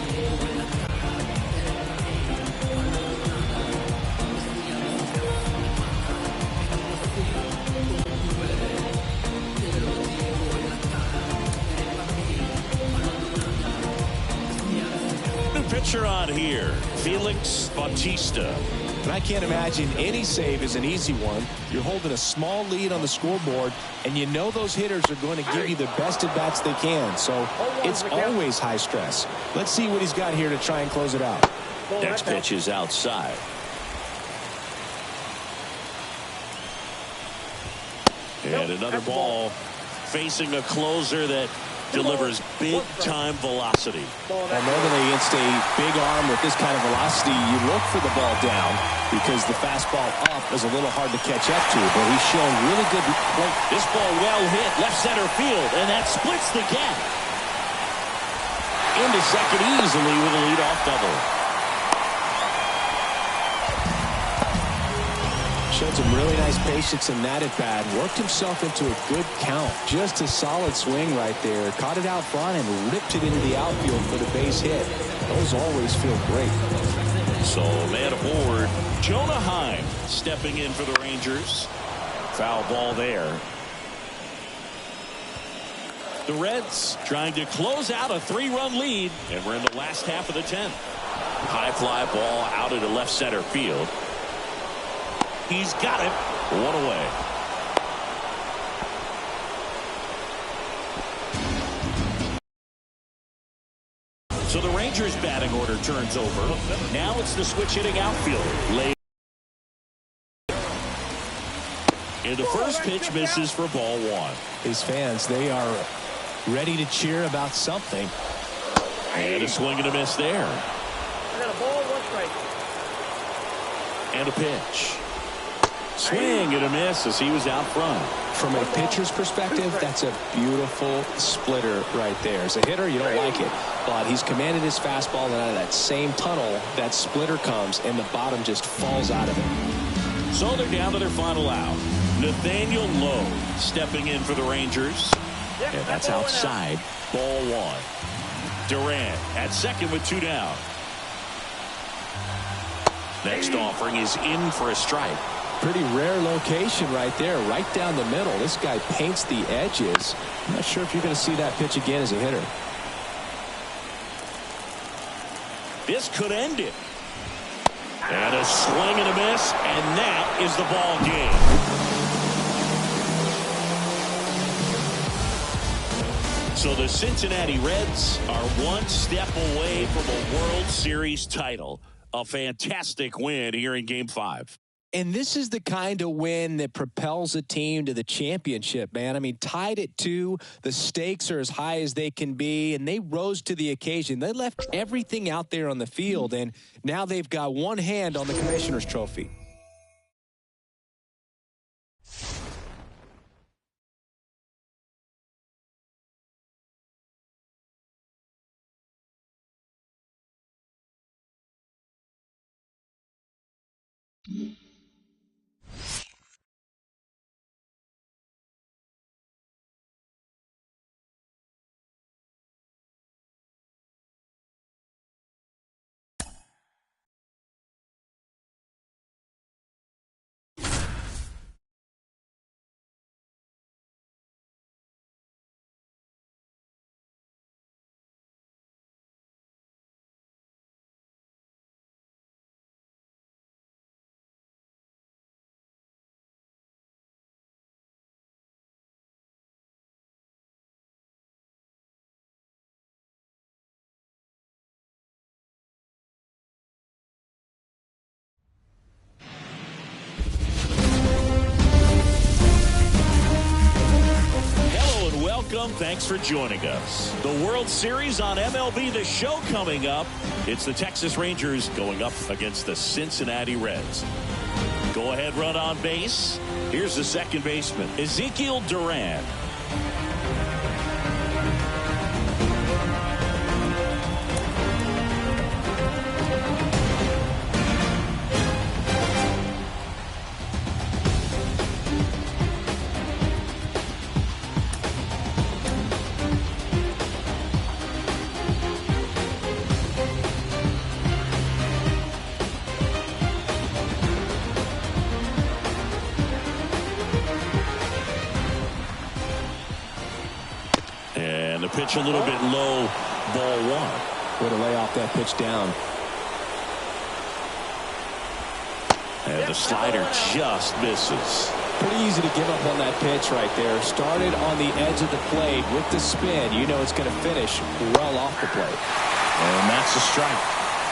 Pitcher on here, Felix Bautista. And I can't imagine any save is an easy one. You're holding a small lead on the scoreboard, and you know those hitters are going to give you the best at-bats they can. So it's always high stress. Let's see what he's got here to try and close it out. Next pitch is outside. And another ball facing a closer that delivers big-time velocity. Well, normally against a big arm with this kind of velocity, you look for the ball down because the fastball up is a little hard to catch up to, but he's shown really good play. This ball well hit left center field, and that splits the gap. Into second easily with a leadoff double. Showed some really nice patience in that at bat. Worked himself into a good count. Just a solid swing right there. Caught it out front and ripped it into the outfield for the base hit. Those always feel great. So man aboard, Jonah Heim stepping in for the Rangers. Foul ball there. The Reds trying to close out a 3-run lead, and we're in the last half of the 10th. High fly ball out into left center field. He's got it. One away. So the Rangers batting order turns over. Now it's the switch hitting outfielder. And the first pitch misses for ball one. His fans, they are ready to cheer about something. And a swing and a miss there. I got a ball, 1 strike. And a pitch. Swing and a miss as he was out front. From a pitcher's perspective, that's a beautiful splitter right there. As a hitter, you don't like it, but he's commanded his fastball, and out of that same tunnel, that splitter comes, and the bottom just falls out of it. So they're down to their final out. Nathaniel Lowe stepping in for the Rangers. And that's outside. Ball one. Durant at second with 2 down. Next offering is in for a strike. Pretty rare location right there, right down the middle. This guy paints the edges. I'm not sure if you're going to see that pitch again as a hitter. This could end it. And a swing and a miss, and that is the ball game. So the Cincinnati Reds are 1 step away from a World Series title. A fantastic win here in Game 5. And this is the kind of win that propels a team to the championship, man. I mean, tied at 2, the stakes are as high as they can be, and they rose to the occasion. They left everything out there on the field, and now they've got one hand on the Commissioner's Trophy. Welcome. Thanks for joining us. The World Series on MLB The Show coming up. It's the Texas Rangers going up against the Cincinnati Reds. Go ahead, run on base. Here's the second baseman, Ezekiel Duran. Pitch a little bit low, ball one. Way to lay off that pitch down. And the slider just misses. Pretty easy to give up on that pitch right there. Started on the edge of the plate with the spin. You know it's going to finish well off the plate. And that's a strike.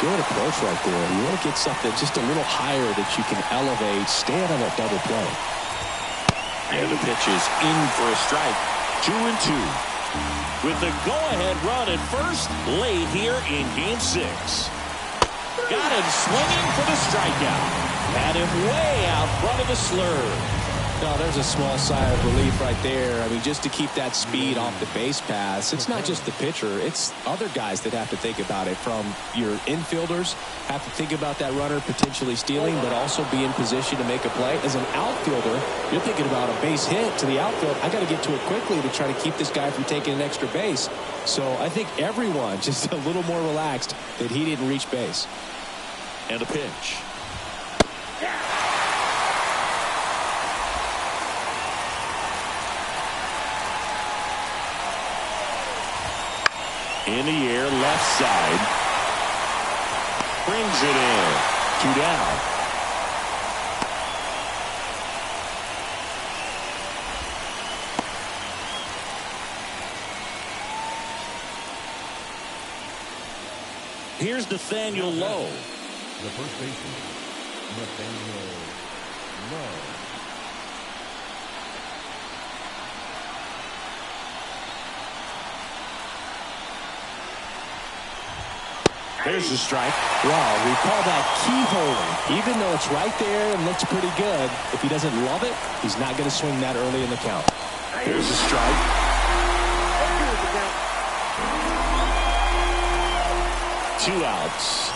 Good approach right there. You want to get something just a little higher that you can elevate. Stay out of that double play. And the pitch is in for a strike. 2-2. With the go-ahead run at first late here in Game 6. Got him swinging for the strikeout. Had him way out front of the slurve. Well, there's a small sigh of relief right there. I mean, just to keep that speed off the base paths, it's not just the pitcher. It's other guys that have to think about it. From your infielders, have to think about that runner potentially stealing, but also be in position to make a play. As an outfielder, you're thinking about a base hit to the outfield. I got to get to it quickly to try to keep this guy from taking an extra base. So I think everyone just a little more relaxed that he didn't reach base. And a pitch. In the air, left side. Brings it in. 2 down. Here's Nathaniel Lowe. The first baseman, Nathaniel Lowe. There's the strike. Wow, we call that keyholing. Even though it's right there and looks pretty good, if he doesn't love it, he's not going to swing that early in the count. Here's the strike. 2 outs.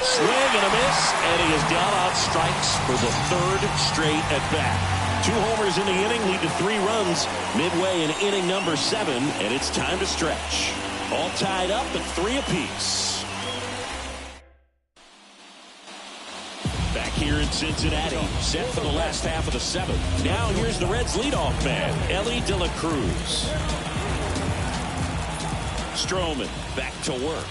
Swing and a miss, and he is down on strikes for the 3rd straight at bat. 2 homers in the inning lead to 3 runs midway in inning number 7, and it's time to stretch. All tied up at 3 apiece. Back here in Cincinnati, set for the last half of the 7th. Now here's the Reds' leadoff man, Ellie De La Cruz. Stroman back to work.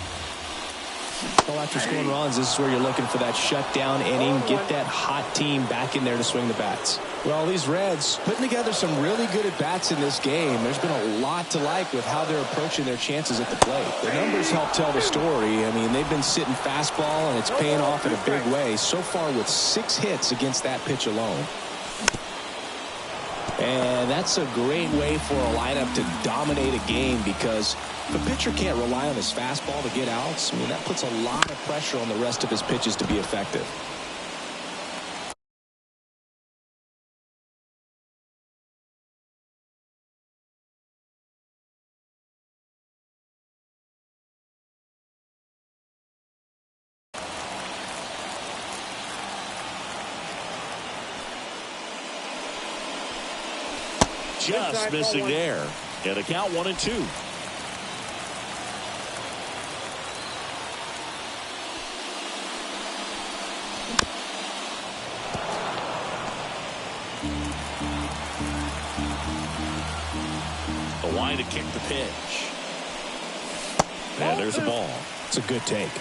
Well, after scoring runs, this is where you're looking for that shutdown inning. Get that hot team back in there to swing the bats. Well, these Reds putting together some really good at-bats in this game. There's been a lot to like with how they're approaching their chances at the plate. The numbers help tell the story. I mean, they've been sitting fastball, and it's paying off in a big way. So far with 6 hits against that pitch alone. And that's a great way for a lineup to dominate a game, because if a pitcher can't rely on his fastball to get outs, I mean, that puts a lot of pressure on the rest of his pitches to be effective. Just missing there. And a count 1-2. A line to kick the pitch. And there's a ball. It's a good take.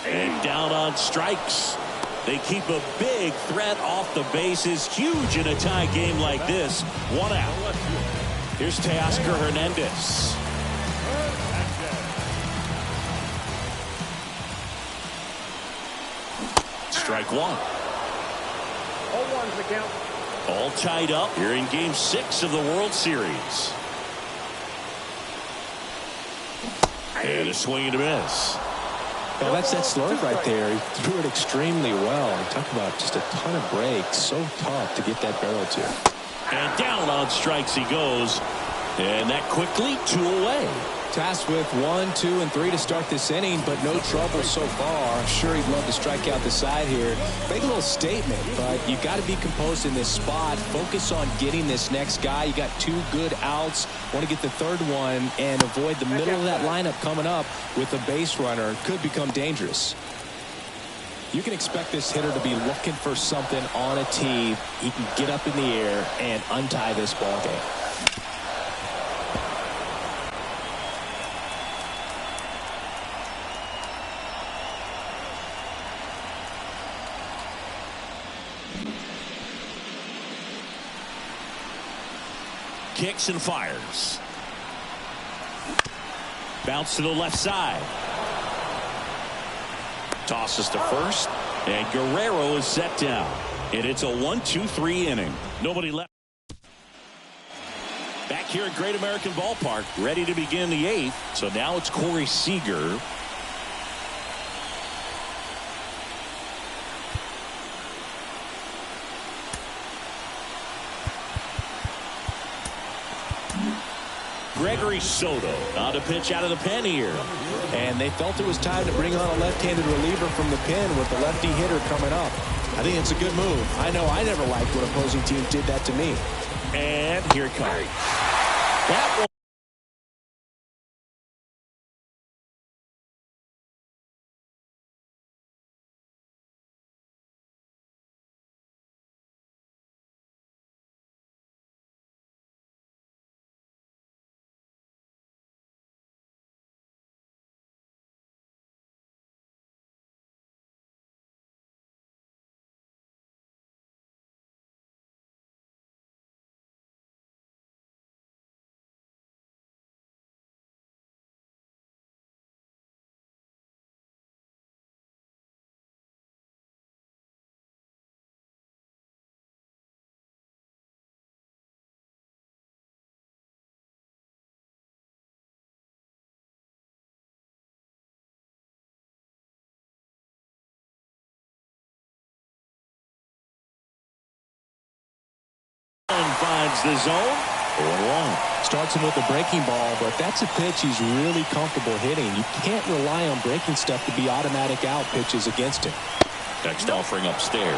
And down on strikes. They keep a big threat off the bases. Huge in a tie game like this. 1 out. Here's Teoscar Hernandez. Strike 1. 0-1's the count. All tied up here in Game 6 of the World Series. And a swing and a miss. Well, that's that slurve right there. He threw it extremely well. Talk about just a ton of breaks. So tough to get that barrel to. And down on strikes he goes. And that quickly 2 away. Tasked with 1, 2, and 3 to start this inning, but no trouble so far. I'm sure he'd love to strike out the side here. Make a little statement, but you got to be composed in this spot. Focus on getting this next guy. You got 2 good outs. Want to get the 3rd one and avoid the middle of that lineup coming up with a base runner. Could become dangerous. You can expect this hitter to be looking for something on a tee. He can get up in the air and untie this ball game. Kicks and fires. Bounce to the left side. Tosses to first. And Guerrero is set down. And it's a 1-2-3 inning. Nobody left. Back here at Great American Ballpark, ready to begin the 8th. So now it's Corey Seager. Gregory Soto on to pitch out of the pen here. And they felt it was time to bring on a left-handed reliever from the pen with the lefty hitter coming up. I think it's a good move. I know I never liked when opposing teams did that to me. And here it comes. That one. Finds the zone. 0-1. Starts him with a breaking ball, but that's a pitch he's really comfortable hitting. You can't rely on breaking stuff to be automatic out pitches against him. Next offering upstairs.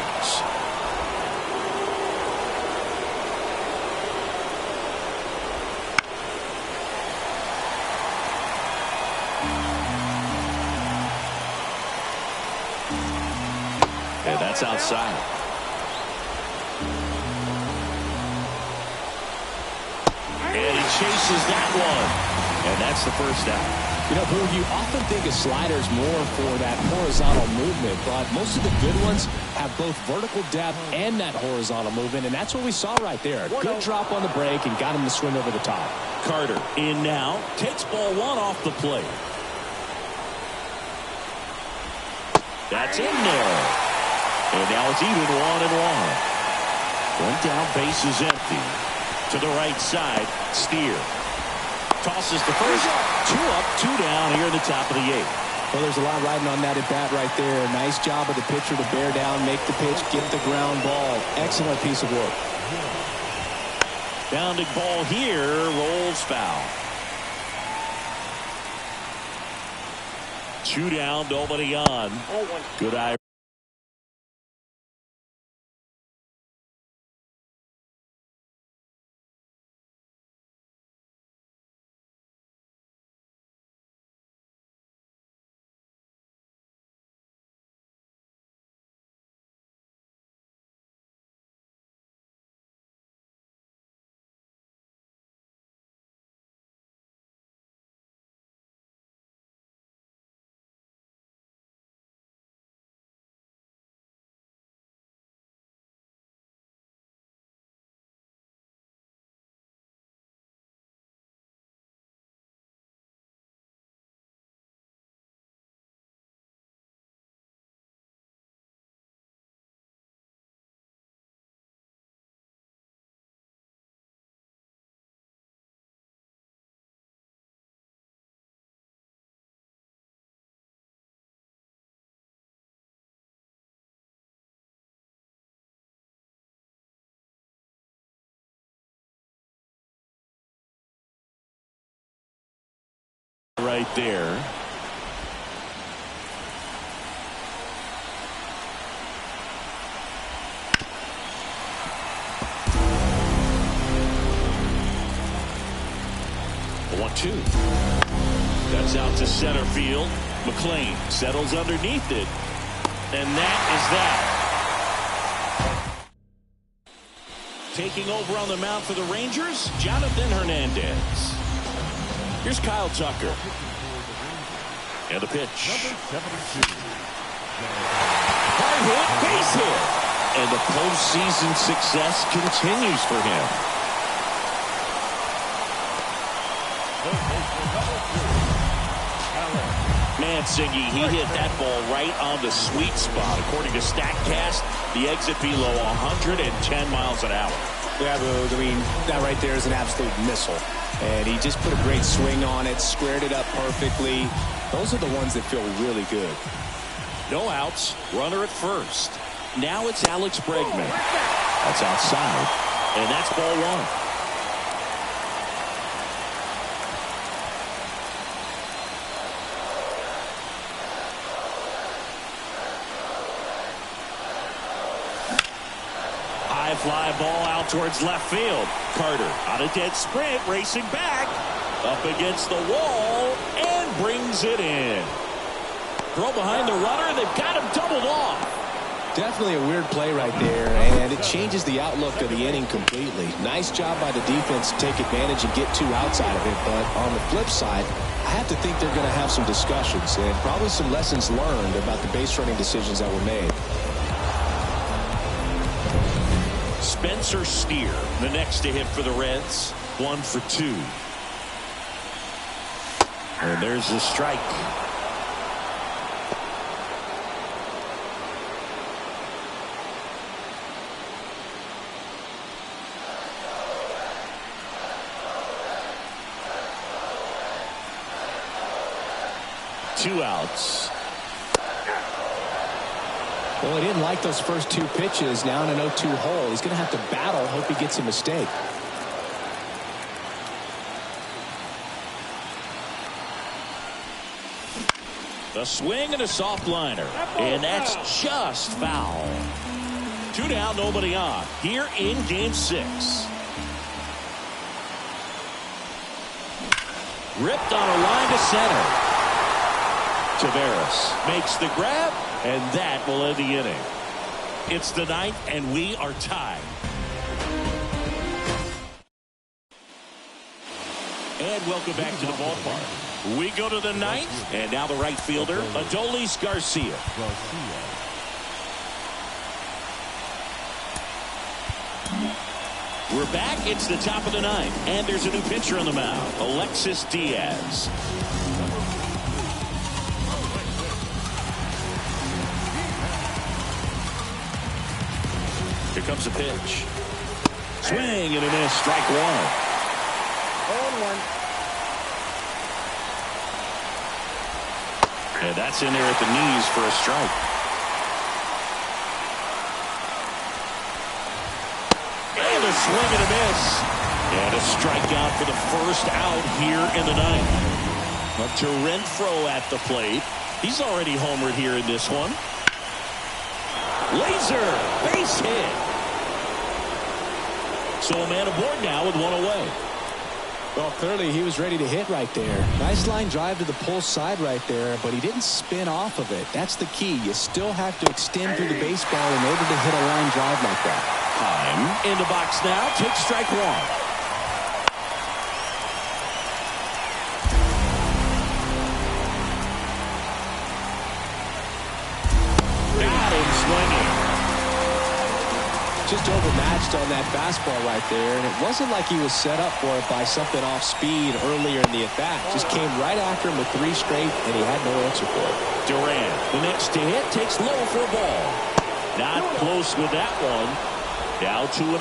And that's outside. And he chases that one. And that's the first out. You know, Boo, you often think of sliders more for that horizontal movement, but most of the good ones have both vertical depth and that horizontal movement, and that's what we saw right there. Good drop on the break and got him to swing over the top. Carter in now. Takes ball one off the plate. That's in there. And now it's even 1-1. Went down, base is empty. To the right side, Steer. Tosses the first. 2 up, 2 down here in the top of the 8th. Well, there's a lot riding on that at bat right there. Nice job of the pitcher to bear down, make the pitch, get the ground ball. Excellent piece of work. Bounding ball here, rolls foul. 2 down, nobody on. Good eye. Right there. A 1-2. That's out to center field. McLean settles underneath it. And that is that. Taking over on the mound for the Rangers, Jonathan Hernandez. Here's Kyle Tucker. And the pitch. Hard hit, base hit. And the postseason success continues for him. Mansingy, he hit that ball right on the sweet spot. According to StatCast, the exit below 110 miles an hour. Yeah, I mean, that right there is an absolute missile. And he just put a great swing on it, squared it up perfectly. Those are the ones that feel really good. No outs, runner at first. Now it's Alex Bregman. That's outside, and that's ball 1. High fly ball out towards left field. Carter on a dead sprint, racing back. Up against the wall and brings it in. Throw behind the runner. They've got him doubled off. Definitely a weird play right there, and it changes the outlook of the inning completely. Nice job by the defense to take advantage and get two outs out of it, but on the flip side, I have to think they're going to have some discussions and probably some lessons learned about the base running decisions that were made. Spencer Steer, the next to hit for the Reds. 1 for 2. And there's the strike. Two outs. Well, he didn't like those first two pitches. Now in an 0-2 hole. He's going to have to battle. Hope he gets a mistake. A swing and a soft liner. And that's just foul. 2 down, nobody on. Here in Game 6. Ripped on a line to center. Taveras makes the grab, and that will end the inning. It's the 9th, and we are tied. And welcome back to the ballpark. We go to the 9th, and now the right fielder, Adolis Garcia. We're back. It's the top of the 9th, and there's a new pitcher on the mound, Alexis Diaz. Here comes a pitch. Swing and a miss. Strike 1. 0-1. And that's in there at the knees for a strike. And a swing and a miss. And a strikeout for the first out here in the 9th. Hunter Renfroe at the plate. He's already homered here in this one. Laser base hit. So a man aboard now with 1 away. Well, clearly he was ready to hit right there. Nice line drive to the pull side right there, but he didn't spin off of it. That's the key. You still have to extend through the baseball in order to hit a line drive like that. Time in the box now. Take strike 1. Just overmatched on that fastball right there, and it wasn't like he was set up for it by something off speed earlier in the at-bat. Just came right after him with 3 straight, and he had no answer for it. Durant, the next to hit, takes low for a ball. Not close with that one. Now 2-0.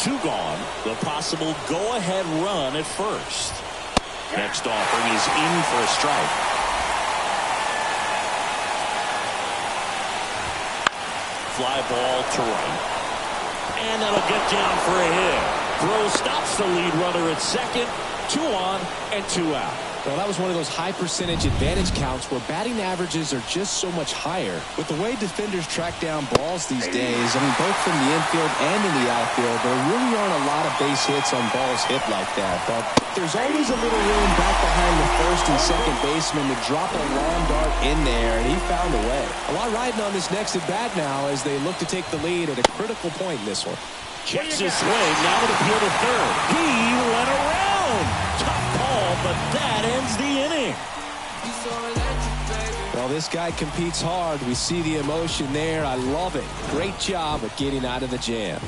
2 gone. The possible go-ahead run at first. Next offering is in for a strike. Fly ball to right. And that'll get down for a hit. Throw stops the lead runner at second. 2 on and 2 out. Well, that was one of those high percentage advantage counts where batting averages are just so much higher. With the way defenders track down balls these days, I mean, both from the infield and in the outfield, there really aren't a lot of base hits on balls hit like that. But there's always a little room back behind the first and second baseman to drop a long dart in there, and he found a way. A lot riding on this next at bat now as they look to take the lead at a critical point in this one. Checks his swing, now to appeal to third. He went around. Tough call, but that ends the inning. Well, this guy competes hard. We see the emotion there. I love it. Great job of getting out of the jam.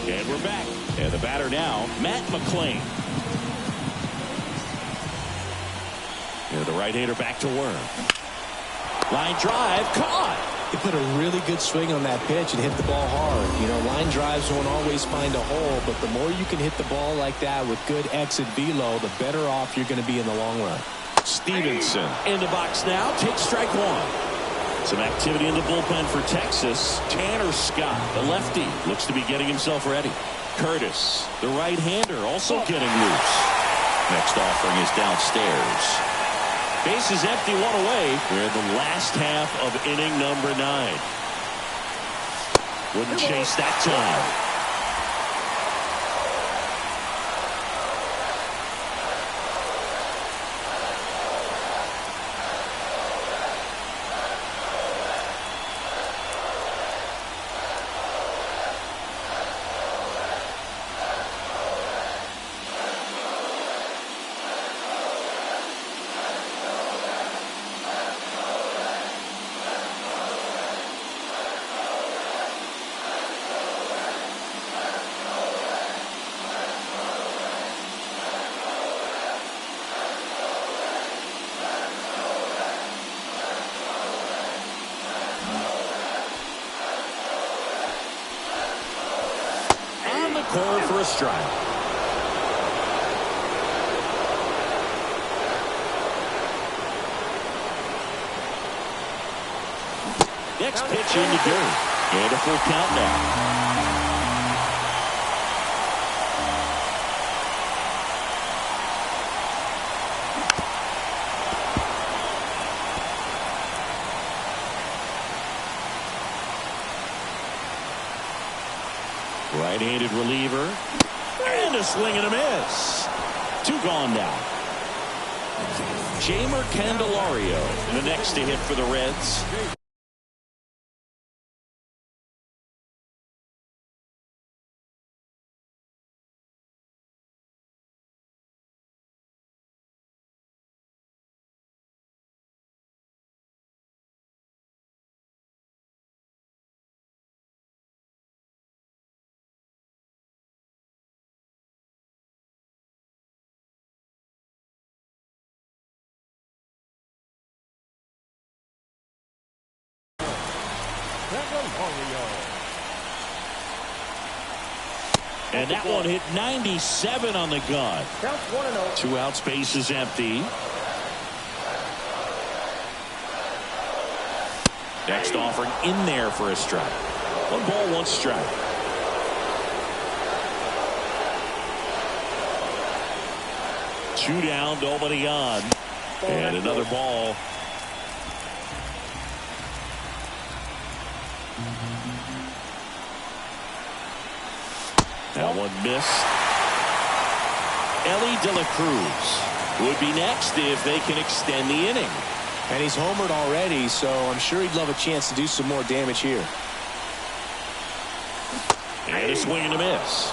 And we're back. And the batter now, Matt McClain. And the right-hander back to work. Line drive, caught. He put a really good swing on that pitch and hit the ball hard. You know, line drives won't always find a hole, but the more you can hit the ball like that with good exit velo, the better off you're going to be in the long run. Stevenson in the box now. Takes strike 1. Some activity in the bullpen for Texas. Tanner Scott, the lefty, looks to be getting himself ready. Curtis, the right-hander, also getting loose. Next offering is downstairs. Base is empty, one away. We're in the last half of inning number 9. Wouldn't chase that time. Call for a strike. Next pitch in the dirt. And a full count now. Right-handed reliever. And a swing and a miss. 2 gone now. Jamer Candelario, the next to hit for the Reds. And that one hit 97 on the gun. 2 outs, base is empty. Next offering in there for a strike. 1 ball, 1 strike. Two down, nobody on. And another ball. That one missed. Ellie De La Cruz would be next if they can extend the inning. And he's homered already, so I'm sure he'd love a chance to do some more damage here. And a swing and a miss.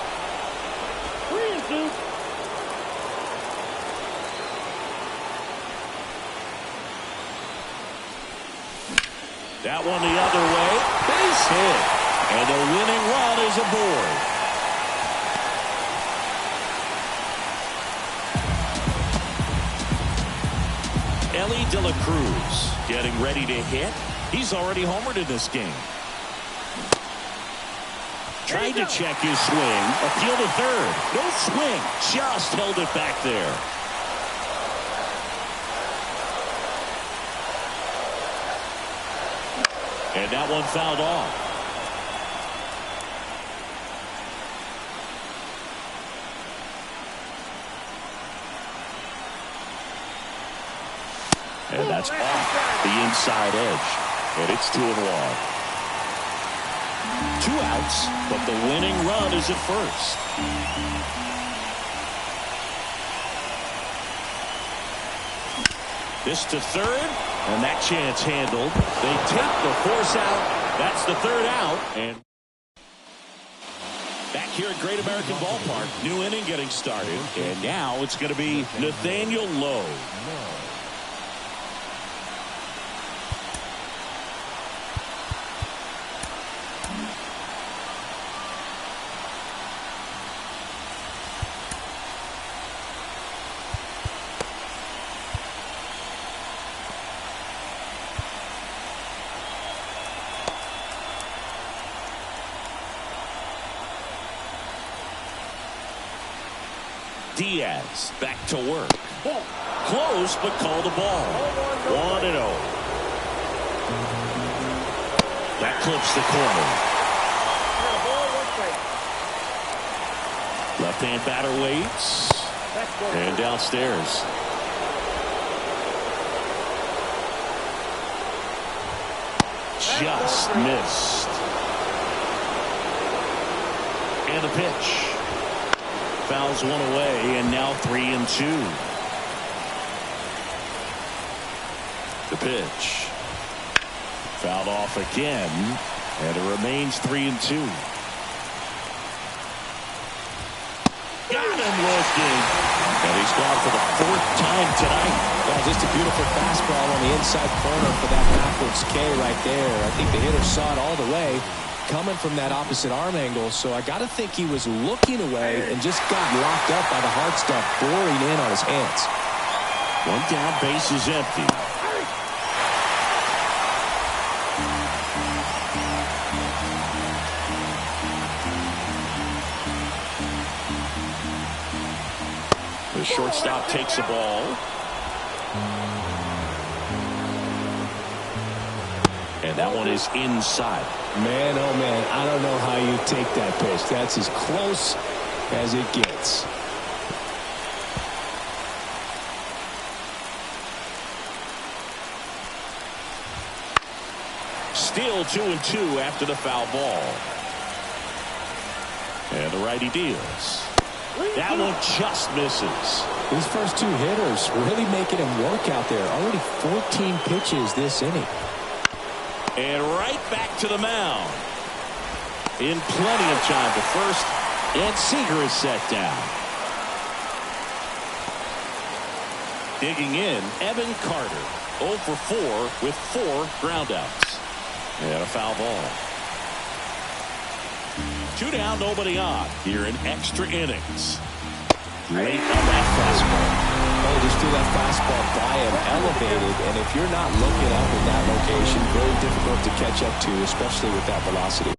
That one the other way. Base hit. And the winning run is aboard. Ellie De La Cruz getting ready to hit. He's already homered in this game. Tried to check his swing. Appeal to third. No swing. Just held it back there. And that one fouled off. And that's off the inside edge. And it's 2-1. 2 outs, but the winning run is at first. This to third, and that chance handled. They take the force out. That's the 3rd out. And back here at Great American Ballpark, new inning getting started. And now it's going to be Nathaniel Lowe. Diaz back to work. Close, but called the ball. 1-0. That clips the corner. Left-hand batter waits. And downstairs. just missed. And the pitch. Fouls one away, and now 3-2. The pitch. Fouled off again, and it remains 3-2. Got him looking. And he's gone for the 4th time tonight. Well, just a beautiful fastball on the inside corner for that backwards K right there. I think the hitter saw it all the way coming from that opposite arm angle. So I got to think he was looking away and just got locked up by the hard stuff boring in on his hands. One down, base is empty. The shortstop takes the ball. And that one is inside. Man, oh man, I don't know how you take that pitch. That's as close as it gets. Still 2-2 after the foul ball. And the righty deals. That one just misses. These first 2 hitters really making him work out there. Already 14 pitches this inning. And right back to the mound. In plenty of time to first, and Seager is set down. Digging in, Evan Carter. 0 for 4 with 4 groundouts. And a foul ball. 2 down, nobody on here in extra innings. Late on that fastball. Oh, just threw that fastball by him, elevated, and if you're not looking up in that location, very difficult to catch up to, especially with that velocity.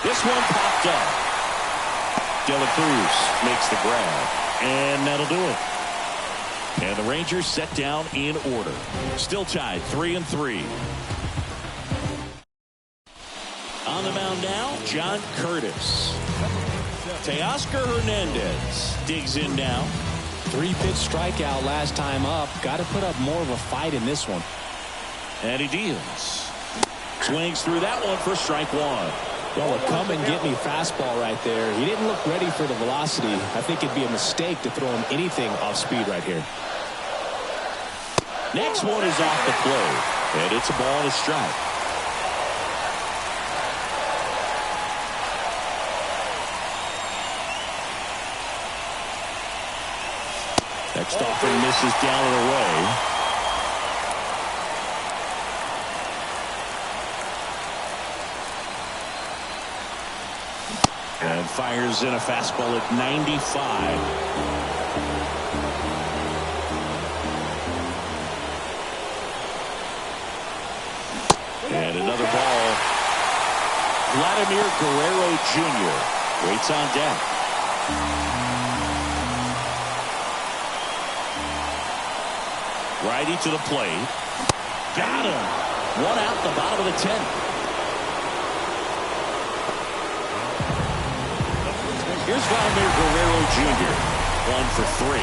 This one popped up. De La Cruz makes the grab, and that'll do it. And the Rangers set down in order. Still tied 3-3. On the mound now, John Curtis. Teoscar Hernandez digs in now. 3-pitch strikeout last time up. Got to put up more of a fight in this one. And he deals. Swings through that one for strike 1. Well, a come-and-get-me fastball right there. He didn't look ready for the velocity. I think it'd be a mistake to throw him anything off speed right here. Next one is off the plate, and it's a ball and a strike. Next offering misses down and away. And fires in a fastball at 95. And another ball. Vladimir Guerrero Jr. waits on deck. Righty to the plate. Got him. One out the bottom of the 10th. Here's Vladimir Guerrero Jr. 1 for 3.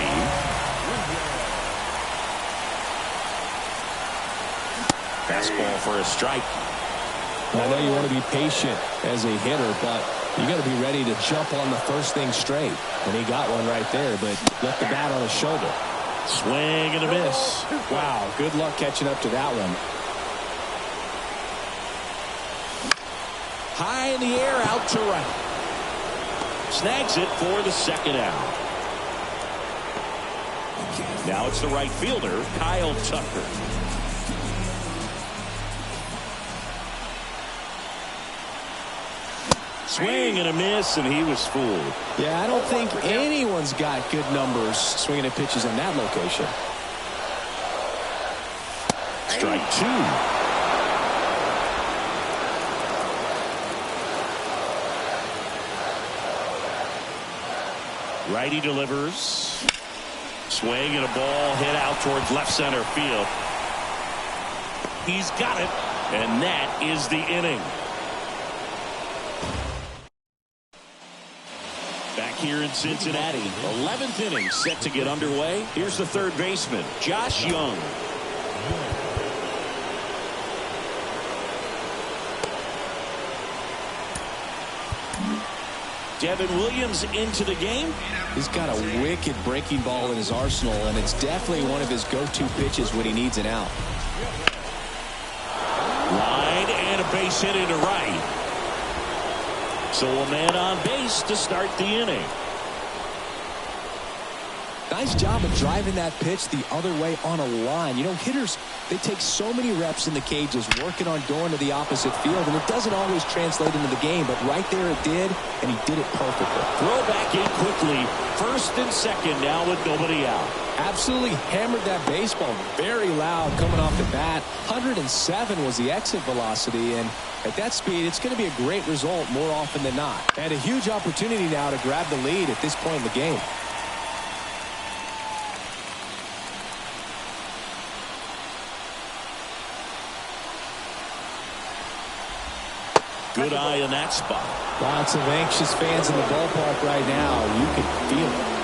Fastball for a strike. I know you want to be patient as a hitter, but You got to be ready to jump on the first thing straight. And he got one right there, but left the bat on his shoulder. Swing and a miss. Wow, good luck catching up to that one. High in the air, out to right. Snags it for the second out. Now it's the right fielder, Kyle Tucker. Swing and a miss, and he was fooled. Yeah, I don't think anyone's got good numbers swinging at pitches in that location. Strike two. Righty delivers. Swing and a ball hit out towards left center field. He's got it, and that is the inning. Back here in Cincinnati, 11th inning set to get underway. Here's the third baseman, Josh Young. Devin Williams into the game. He's got a wicked breaking ball in his arsenal, and it's definitely one of his go-to pitches when he needs an out. Line and a base hit into right. So a man on base to start the inning. Nice job of driving that pitch the other way on a line. You know, hitters, they take so many reps in the cages working on going to the opposite field, and it doesn't always translate into the game, but right there it did, and he did it perfectly. Throw back in quickly. First and second now with nobody out. Absolutely hammered that baseball very loud coming off the bat. 107 was the exit velocity, and at that speed, it's going to be a great result more often than not. And a huge opportunity now to grab the lead at this point in the game. Good eye in that spot. Lots of anxious fans in the ballpark right now. You can feel it.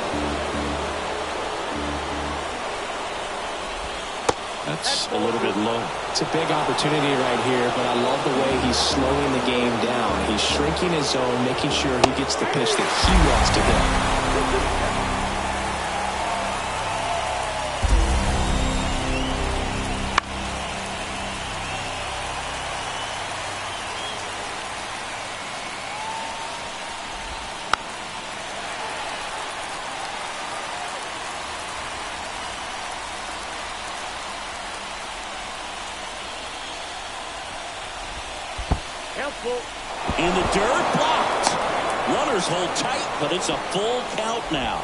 That's a little bit low. It's a big opportunity right here, but I love the way he's slowing the game down. He's shrinking his zone, making sure he gets the pitch that he wants to get. In the dirt, blocked. Runners hold tight, but it's a full count now.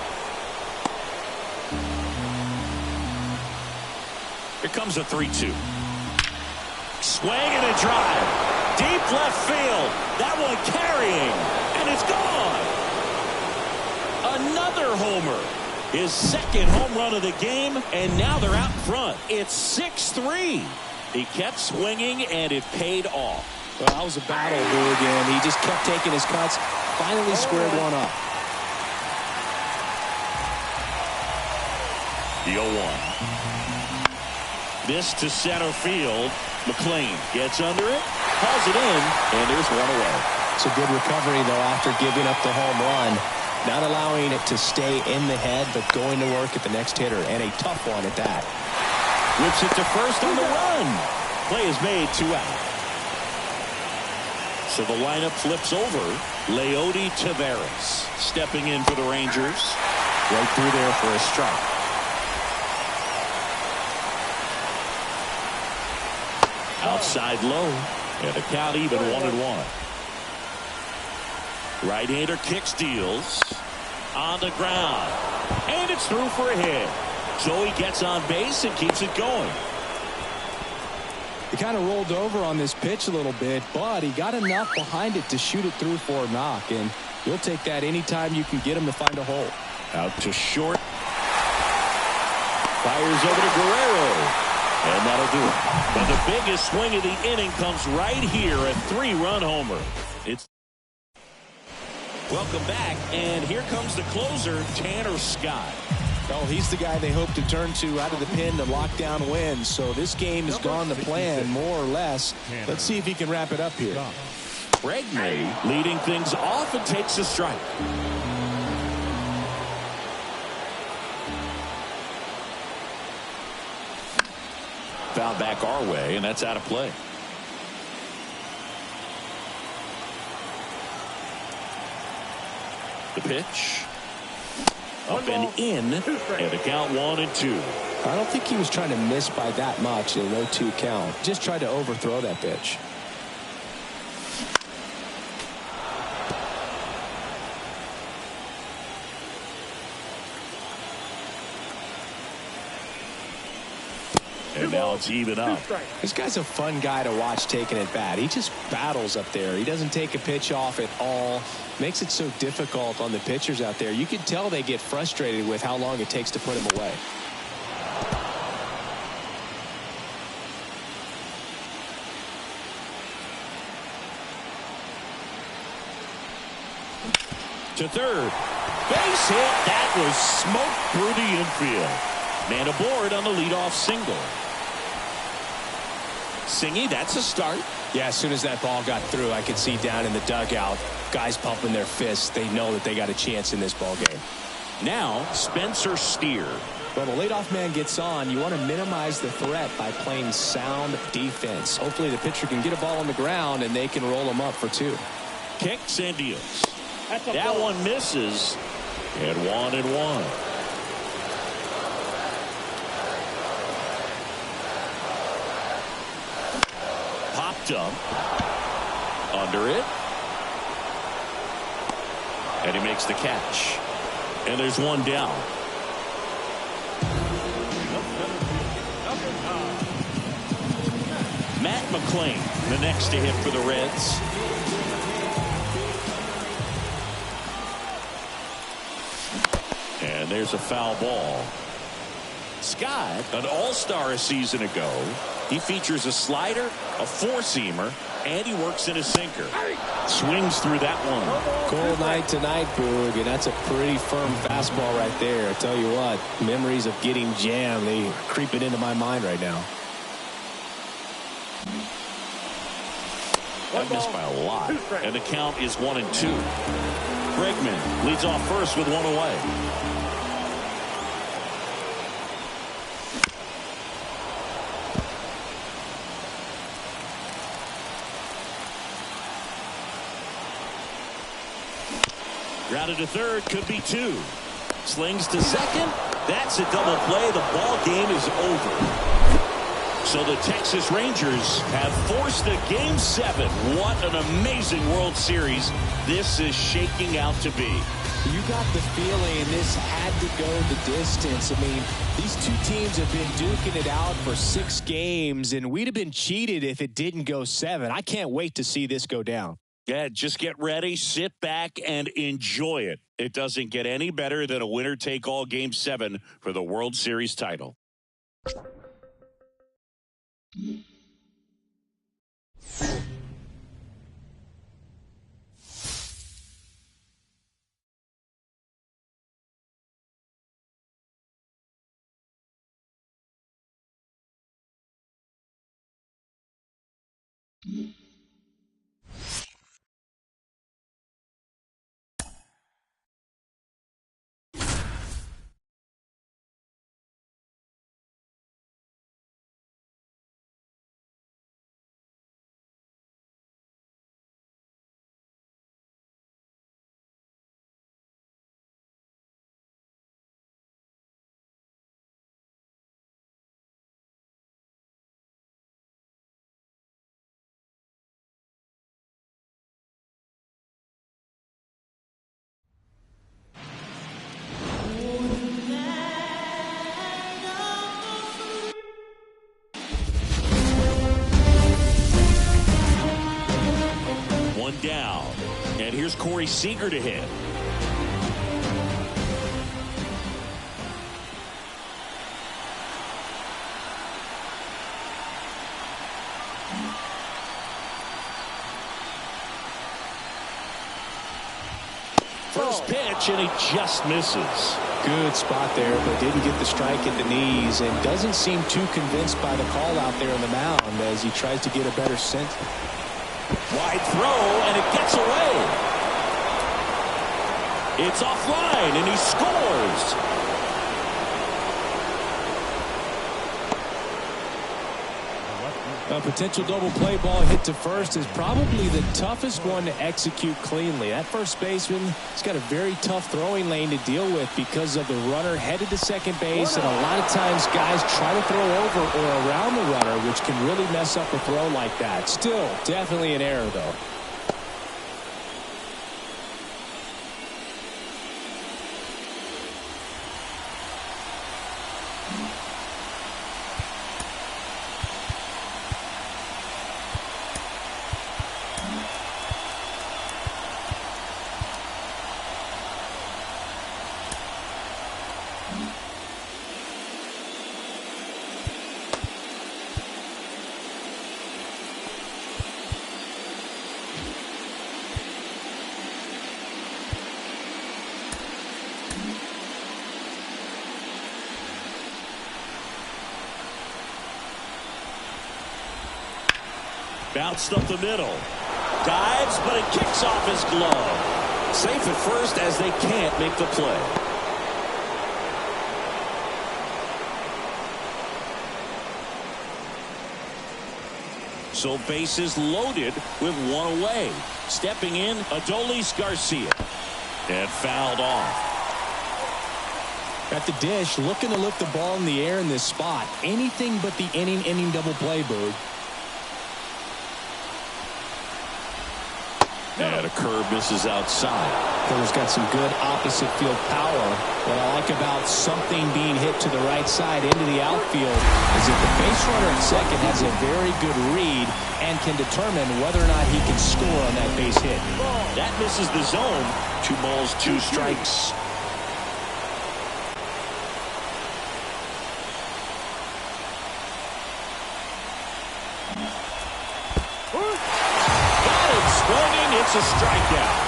Here comes a 3-2. Swing and a drive. Deep left field. That one carrying, and it's gone. Another homer. His second home run of the game, and now they're out in front. It's 6-3. He kept swinging, and it paid off. Well, that was a battle, Hooligan. He just kept taking his cuts. Finally squared one up. The 0-1. This to center field. McLean gets under it, hauls it in, and there's one away. It's a good recovery, though, after giving up the home run. Not allowing it to stay in the head, but going to work at the next hitter, and a tough one at that. Whips it to first on the run. Play is made, 2 out. So the lineup flips over. Leody Taveras stepping in for the Rangers. Right through there for a strike. Outside low. And the count even 1-1. Right-hander kicks, deals. On the ground. And it's through for a hit. So he gets on base and keeps it going. He kind of rolled over on this pitch a little bit, but he got enough behind it to shoot it through for a knock, and you'll take that anytime you can get him to find a hole. Out to short. Fires over to Guerrero. And that'll do it. But the biggest swing of the inning comes right here, a 3-run homer. Welcome back, and here comes the closer, Tanner Scott. Well, he's the guy they hope to turn to out of the pen to lock down wins. So this game has gone to plan, more or less. Let's see if he can wrap it up here. Bregman leading things off and takes a strike. Foul back our way, and that's out of play. The pitch. Up and in, and the count 1-2. I don't think he was trying to miss by that much in a 0-2 count. Just tried to overthrow that pitch. And now it's even up. This guy's a fun guy to watch taking at bat. He just battles up there. He doesn't take a pitch off at all. Makes it so difficult on the pitchers out there. You can tell they get frustrated with how long it takes to put him away. To third. Base hit. That was smoke through the infield. Man aboard on the leadoff single. Singy, that's a start. Yeah, as soon as that ball got through, I could see down in the dugout, guys pumping their fists. They know that they got a chance in this ball game. Now, Spencer Steer. When a leadoff man gets on, you want to minimize the threat by playing sound defense. Hopefully the pitcher can get a ball on the ground and they can roll him up for 2. Kicks and deals. That one misses. And 1-1. Popped up. Under it. And he makes the catch. And there's one down. Matt McClain, the next to hit for the Reds. And there's a foul ball. Scott, an all-star a season ago. He features a slider, a four-seamer, and he works in a sinker. Swings through that one. Cold night tonight, Boog, and that's a pretty firm fastball right there. I tell you what, memories of getting jammed, they are creeping into my mind right now. That missed by a lot. And the count is 1-2. Bregman leads off first with one away. Grounded to third, could be 2. Slings to second. That's a double play. The ball game is over. So the Texas Rangers have forced a Game 7. What an amazing World Series this is shaking out to be. You got the feeling this had to go the distance. I mean, these two teams have been duking it out for 6 games, and we'd have been cheated if it didn't go 7. I can't wait to see this go down. Yeah, just get ready, sit back, and enjoy it. It doesn't get any better than a winner-take-all Game 7 for the World Series title. Down, and here's Corey Seager to hit. First pitch, and he just misses. Good spot there, but didn't get the strike at the knees, and doesn't seem too convinced by the call out there on the mound as he tries to get a better sense. Wide throw, and it gets away. It's offline, and he scores. A potential double play ball hit to first is probably the toughest one to execute cleanly. That first baseman has got a very tough throwing lane to deal with because of the runner headed to second base, and a lot of times guys try to throw over or around the runner, which can really mess up a throw like that. Still, definitely an error, though. Bounced up the middle. Dives, but it kicks off his glove. Safe at first as they can't make the play. So bases loaded with one away. Stepping in, Adolis Garcia. And fouled off. At the dish, looking to lift the ball in the air in this spot. Anything but the inning double play, Boog. And a curve misses outside. Hiller's got some good opposite field power. What I like about something being hit to the right side into the outfield is that the base runner at second has a very good read and can determine whether or not he can score on that base hit. That misses the zone. 2 balls, 2 strikes. It's a strikeout.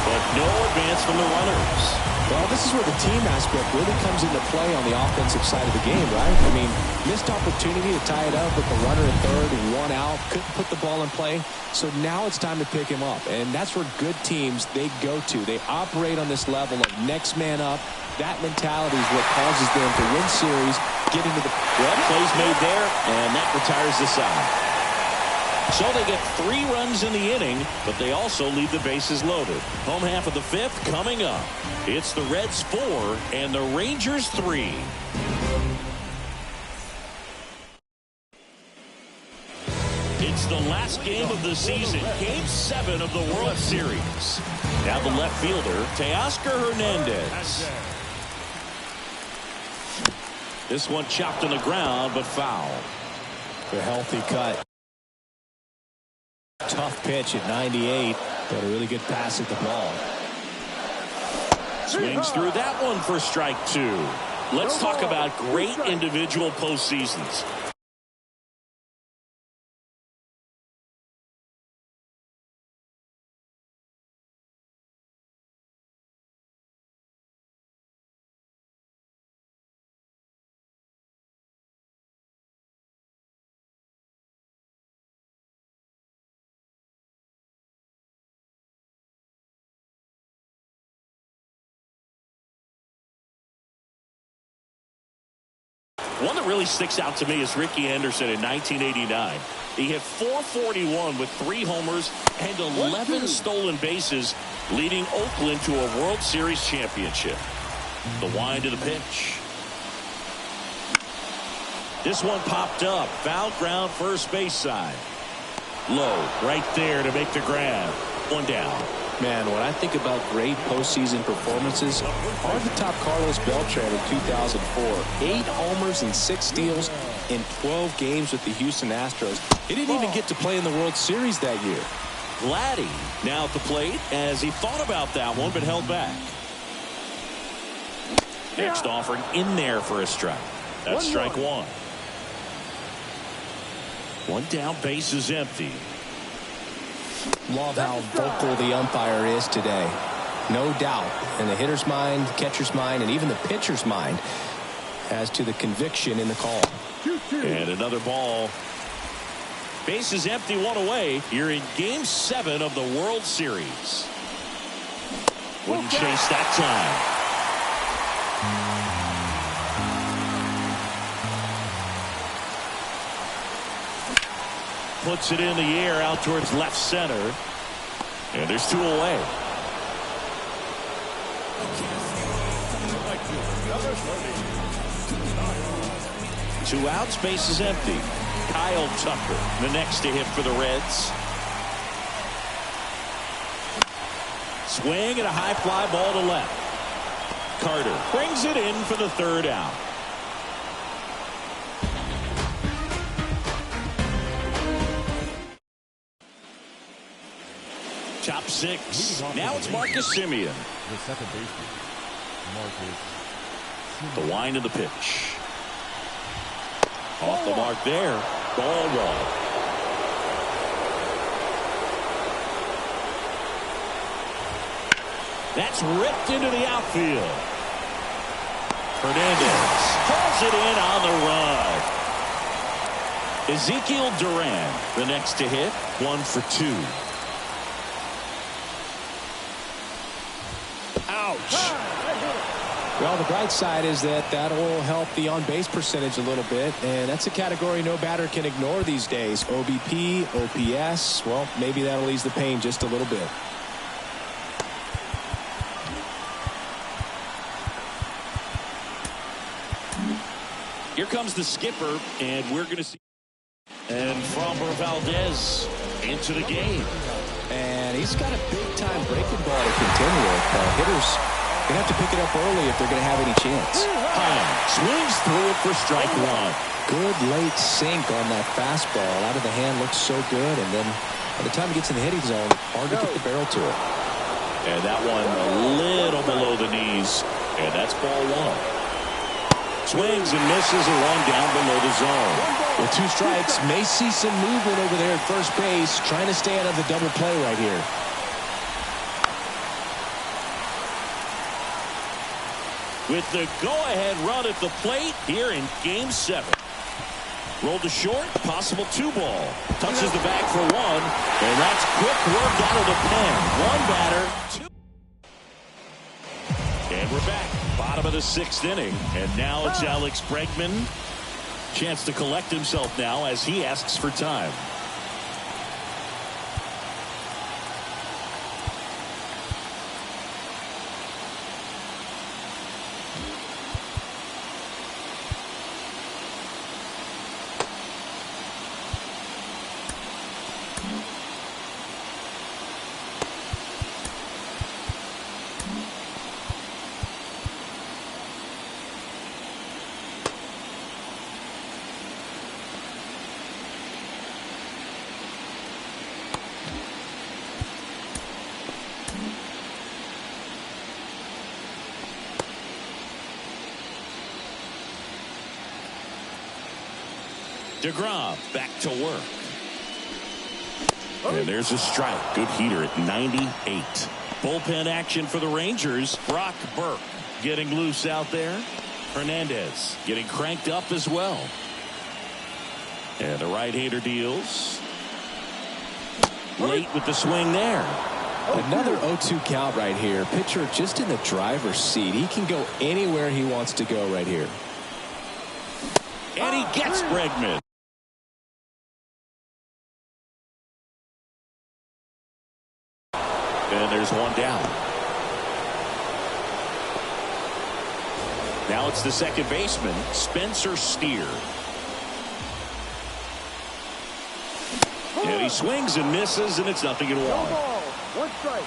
But no advance from the runners. Well, this is where the team aspect really comes into play on the offensive side of the game, right? I mean, missed opportunity to tie it up with the runner at third, 1 out, couldn't put the ball in play. So now it's time to pick him up. And that's where good teams, they go to. They operate on this level of next man up. That mentality is what causes them to win series, get into the... Well, plays made there, and that retires the side. So they get 3 runs in the inning, but they also leave the bases loaded. Home half of the 5th coming up. It's the Reds 4 and the Rangers 3. It's the last game of the season, Game 7 of the World Series. Now the left fielder, Teoscar Hernandez. This one chopped on the ground, but foul. A healthy cut. Tough pitch at 98, but a really good pass at the ball. Swings through that one for strike 2. Let's talk about great individual postseasons. One that really sticks out to me is Ricky Henderson in 1989. He hit .441 with 3 homers and 11 stolen bases, leading Oakland to a World Series championship. The wind of the pitch. This one popped up. Foul ground, first base side. Low, right there to make the grab. 1 down. Man, when I think about great postseason performances, hard to top Carlos Beltran in 2004. 8 homers and 6 steals in 12 games with the Houston Astros. He didn't even get to play in the World Series that year. Vladdy now at the plate as he thought about that one but held back. Next offering in there for a strike. That's strike 1. 1 down, base is empty. Love how vocal the umpire is today. No doubt in the hitter's mind, catcher's mind, and even the pitcher's mind as to the conviction in the call. And another ball. Base is empty, one away. You're in Game 7 of the World Series. Wouldn't chase that time. Puts it in the air out towards left center. And there's two away. Two outs, base is empty. Kyle Tucker, the next to hit for the Reds. Swing and a high fly ball to left. Carter brings it in for the third out. Top six. Now it's Marcus Semien. The second baseman, Marcus. The wind of the pitch. Off the mark there. Ball one. That's ripped into the outfield. Hernandez hauls it in on the run. Ezekiel Duran, the next to hit. 1 for 2. Well, the bright side is that will help the on-base percentage a little bit, and that's a category no batter can ignore these days. OBP, OPS, well, maybe that'll ease the pain just a little bit. Here comes the skipper, and we're going to see. And Framber Valdez into the game. And he's got a big-time breaking ball to contend with. Hitters going to have to pick it up early if they're going to have any chance. Swings through it for strike one. Good late sink on that fastball. Out of the hand looks so good, and then by the time it gets in the hitting zone, hard to get the barrel to it. And that one a little below the knees, and that's ball one. Swings and misses a one down below the zone. With 2 strikes, may see some movement over there at first base, trying to stay out of the double play right here. With the go-ahead run at the plate here in Game 7. Rolled to short, possible 2-ball. Touches the bag for 1, and that's quick work out of the pen. 1 batter, 2. And we're back. Bottom of the 6th inning. And now it's Alex Bregman. Chance to collect himself now as he asks for time. DeGrom back to work. And there's a strike. Good heater at 98. Bullpen action for the Rangers. Brock Burke getting loose out there. Hernandez getting cranked up as well. And the right-hander deals. Late with the swing there. Another 0-2 count right here. Pitcher just in the driver's seat. He can go anywhere he wants to go right here. And he gets Bregman. And there's one down. Now it's the second baseman, Spencer Steer. And he swings and misses, and it's 0-1. 1 strike.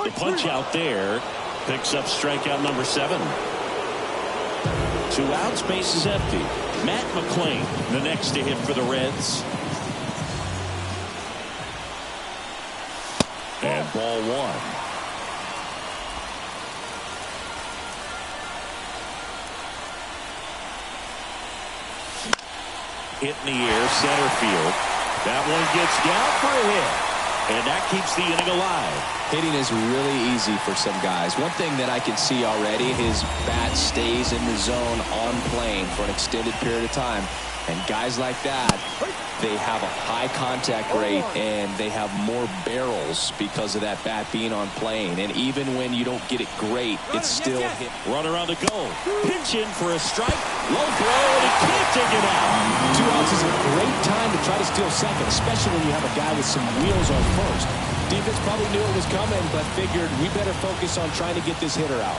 The punch out there picks up strikeout number 7. 2 outs, base is empty. Matt McClain, the next to hit for the Reds. And ball 1. Hit in the air, center field. That one gets down for a hit, and that keeps the inning alive. Hitting is really easy for some guys. One thing that I can see already, his bat stays in the zone on plane for an extended period of time. And guys like that, they have a high contact rate and they have more barrels because of that bat being on plane. And even when you don't get it great, it's still hit. Runner on the go. Pitch in for a strike. Low blow, and he can't take it out. 2 outs is a great time to try to steal second, especially when you have a guy with some wheels on first. Defense probably knew it was coming, but figured we better focus on trying to get this hitter out.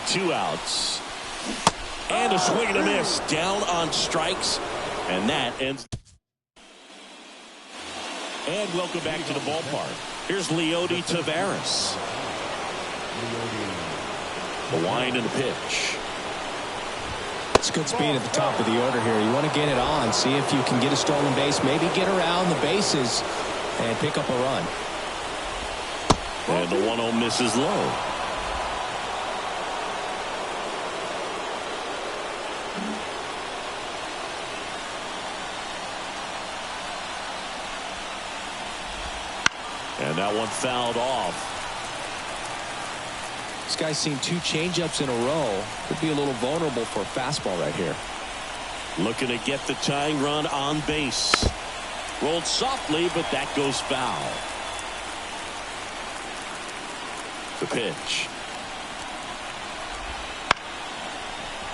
2 outs. And a swing and a miss. Down on strikes. And that ends. And welcome back to the ballpark. Here's Leody Taveras. The wind and the pitch. It's good speed at the top of the order here. You want to get it on, see if you can get a stolen base, maybe get around the bases and pick up a run. And the 1-0 misses low. And that one fouled off. This guy's seen 2 changeups in a row. Could be a little vulnerable for a fastball right here. Looking to get the tying run on base. Rolled softly, but that goes foul. The pitch.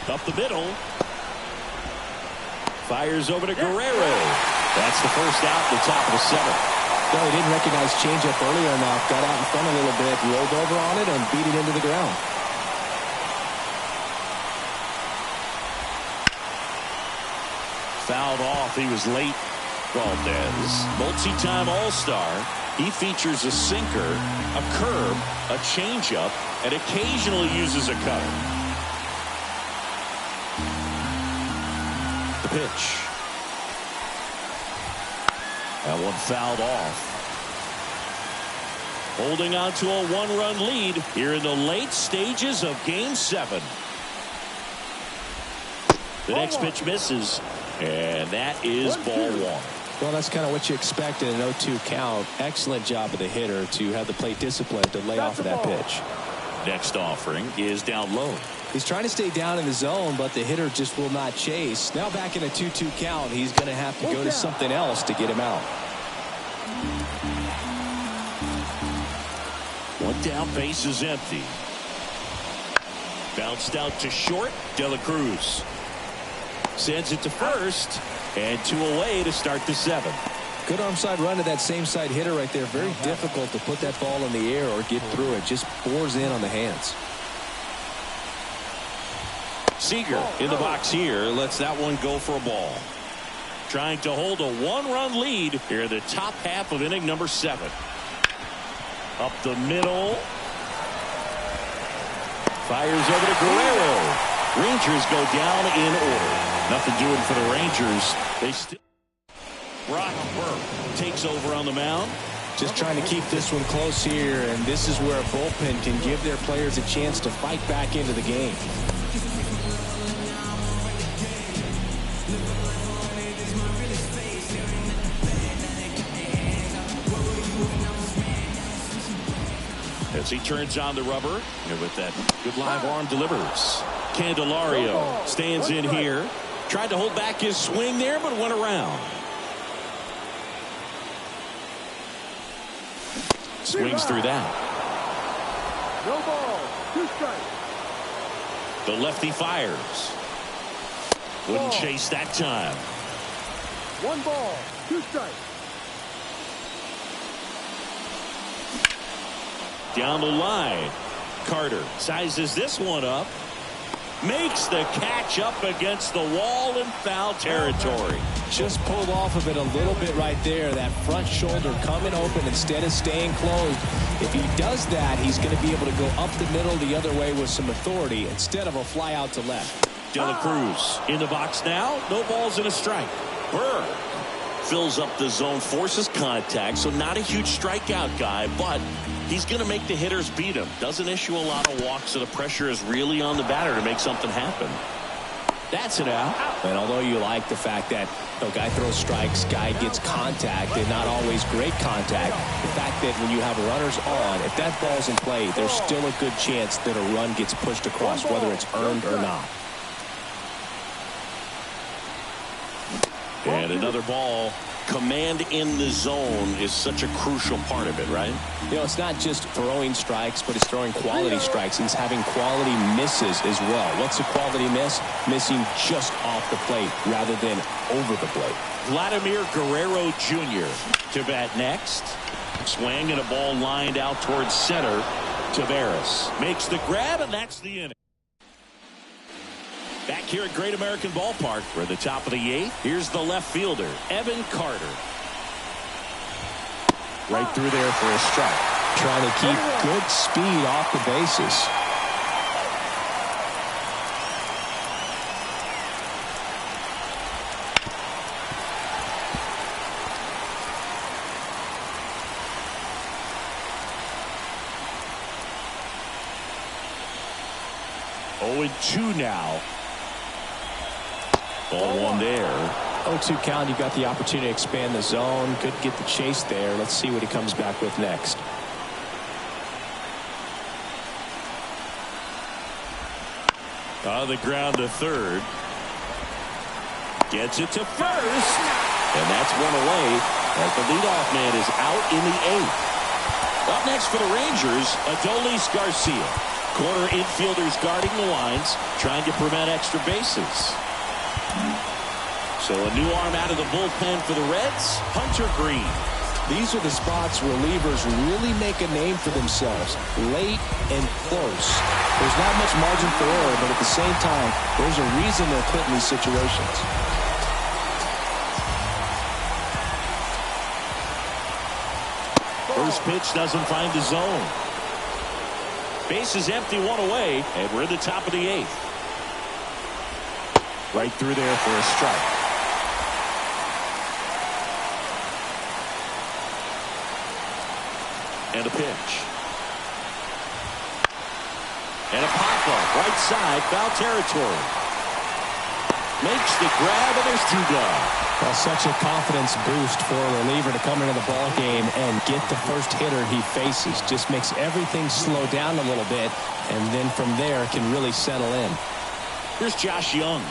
Up the middle. Fires over to Guerrero. That's the first out, the top of the 7th. No, he didn't recognize changeup earlier enough. Got out in front a little bit, rolled over on it, and beat it into the ground. Fouled off. He was late. Valdez, multi-time All-Star. He features a sinker, a curve, a changeup, and occasionally uses a cutter. The pitch. That one fouled off. Holding on to a 1-run lead here in the late stages of Game 7. The next pitch misses, and that is ball 1. Well, that's kind of what you expect in an 0-2 count. Excellent job of the hitter to have the plate discipline to lay off of that pitch. Next offering is down low. He's trying to stay down in the zone, but the hitter just will not chase. Now back in a 2-2 count, he's going to have to go to something else to get him out. One down, base is empty. Bounced out to short. De La Cruz sends it to first, and 2 away to start the 7th. Good arm side run to that same side hitter right there. Very difficult to put that ball in the air or get through it. Just bores in on the hands. Seager in the box here lets that one go for a ball. Trying to hold a 1-run lead here in the top half of inning number 7. Up the middle. Fires over to Guerrero. Rangers go down in order. Nothing doing for the Rangers. They still. Brock Burke takes over on the mound. Just trying to keep this one close here, and this is where a bullpen can give their players a chance to fight back into the game. As he turns on the rubber, and with that good live arm delivers. Candelario stands in here. Tried to hold back his swing there, but went around. Swings through that. No ball. 2 strikes. The lefty fires. Wouldn't chase that time. 1 ball. 2 strikes. Down the line. Carter sizes this one up. Makes the catch up against the wall in foul territory. Just pulled off of it a little bit right there. That front shoulder coming open instead of staying closed. If he does that, he's going to be able to go up the middle the other way with some authority instead of a fly out to left. De La Cruz in the box now. No balls and a strike. Burke fills up the zone, forces contact, so not a huge strikeout guy, but he's going to make the hitters beat him. Doesn't issue a lot of walks, so the pressure is really on the batter to make something happen. That's it out. And although you like the fact that guy throws strikes, guy gets contact, and not always great contact, the fact that when you have runners on, if that ball's in play, there's still a good chance that a run gets pushed across, whether it's earned or not. And another ball. Command in the zone is such a crucial part of it, right? You know, it's not just throwing strikes, but it's throwing quality strikes. He's having quality misses as well. What's a quality miss? Missing just off the plate rather than over the plate. Vladimir Guerrero Jr. to bat next. Swing and a ball lined out towards center. Tavares makes the grab, and that's the inning. Back here at Great American Ballpark, we're at the top of the 8th. Here's the left fielder, Evan Carter. Right through there for a strike. Trying to keep good speed off the bases. Oh, 2 now. Ball 1 there. 0-2 count. You got the opportunity to expand the zone. Could get the chase there. Let's see what he comes back with next. On the ground to third. Gets it to first. And that's one away as the leadoff man is out in the 8th. Up next for the Rangers, Adolis Garcia. Corner infielders guarding the lines, trying to prevent extra bases. So a new arm out of the bullpen for the Reds, Hunter Green. These are the spots relievers really make a name for themselves. Late and close. There's not much margin for error, but at the same time, there's a reason they're put in these situations. First pitch doesn't find the zone. Base is empty, 1 away, and we're at the top of the 8th. Right through there for a strike. And a pitch. And a pop-up, right side, foul territory. Makes the grab, and there's 2 gone. Well, such a confidence boost for a reliever to come into the ball game and get the first hitter he faces. Just makes everything slow down a little bit, and then from there can really settle in. Here's Josh Young.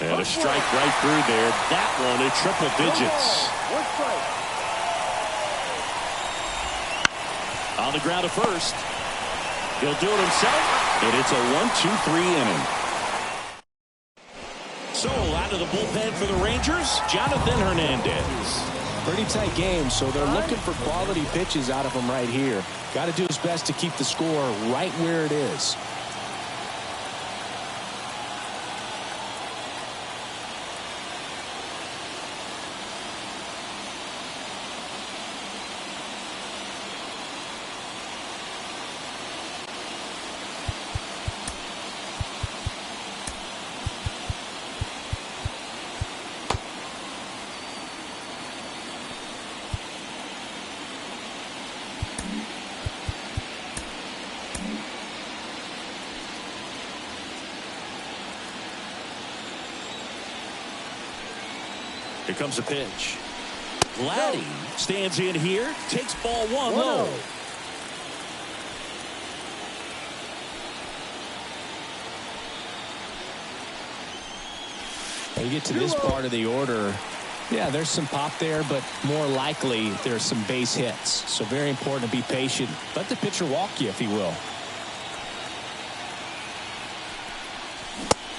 And a strike right through there. That one at triple digits. 1 strike. On the ground to first. He'll do it himself, and it's a 1-2-3 inning. So out of the bullpen for the Rangers, Jonathan Hernandez. Pretty tight game, so they're looking for quality pitches out of him right here. Got to do his best to keep the score right where it is. Here comes a pitch. Vladdy stands in here, takes ball 1 low. When you get to this part of the order, yeah, there's some pop there, but more likely there's some base hits. So very important to be patient. Let the pitcher walk you, if he will.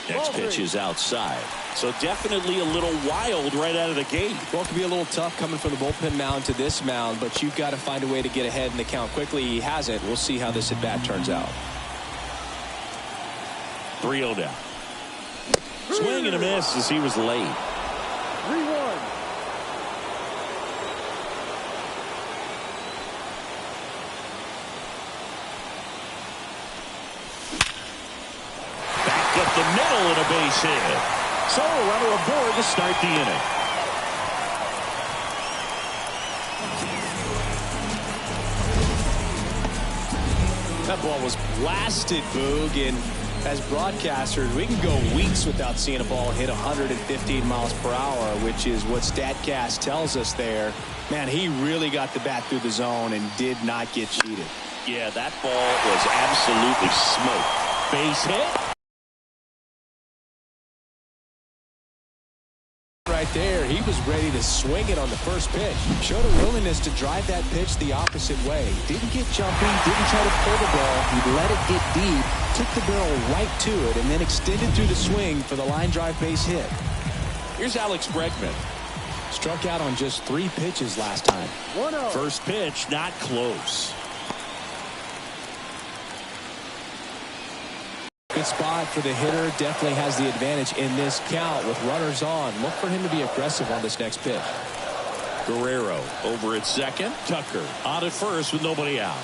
Next pitch is outside. So definitely a little wild right out of the gate. Well, it can be a little tough coming from the bullpen mound to this mound, but you've got to find a way to get ahead in the count quickly. He hasn't. We'll see how this at-bat turns out. 3-0 down. Swing and a miss as he was late. 3-1. Back up the middle and a base hit. So a runner aboard to start the inning. That ball was blasted, Boog, and As broadcasters, we can go weeks without seeing a ball hit 115 miles per hour, which is what StatCast tells us there. Man, he really got the bat through the zone and did not get cheated. Yeah, that ball was absolutely smoked. Base hit. Right there, he was ready to swing it on the first pitch. Showed a willingness to drive that pitch the opposite way. Didn't get jumpy, didn't try to pull the ball. He let it get deep, took the barrel right to it, and then extended through the swing for the line drive base hit. Here's Alex Bregman. Struck out on just 3 pitches last time. 1-0. First pitch, not close. Good spot for the hitter. Definitely has the advantage in this count with runners on. Look for him to be aggressive on this next pitch. Guerrero over at second. Tucker on at first with nobody out.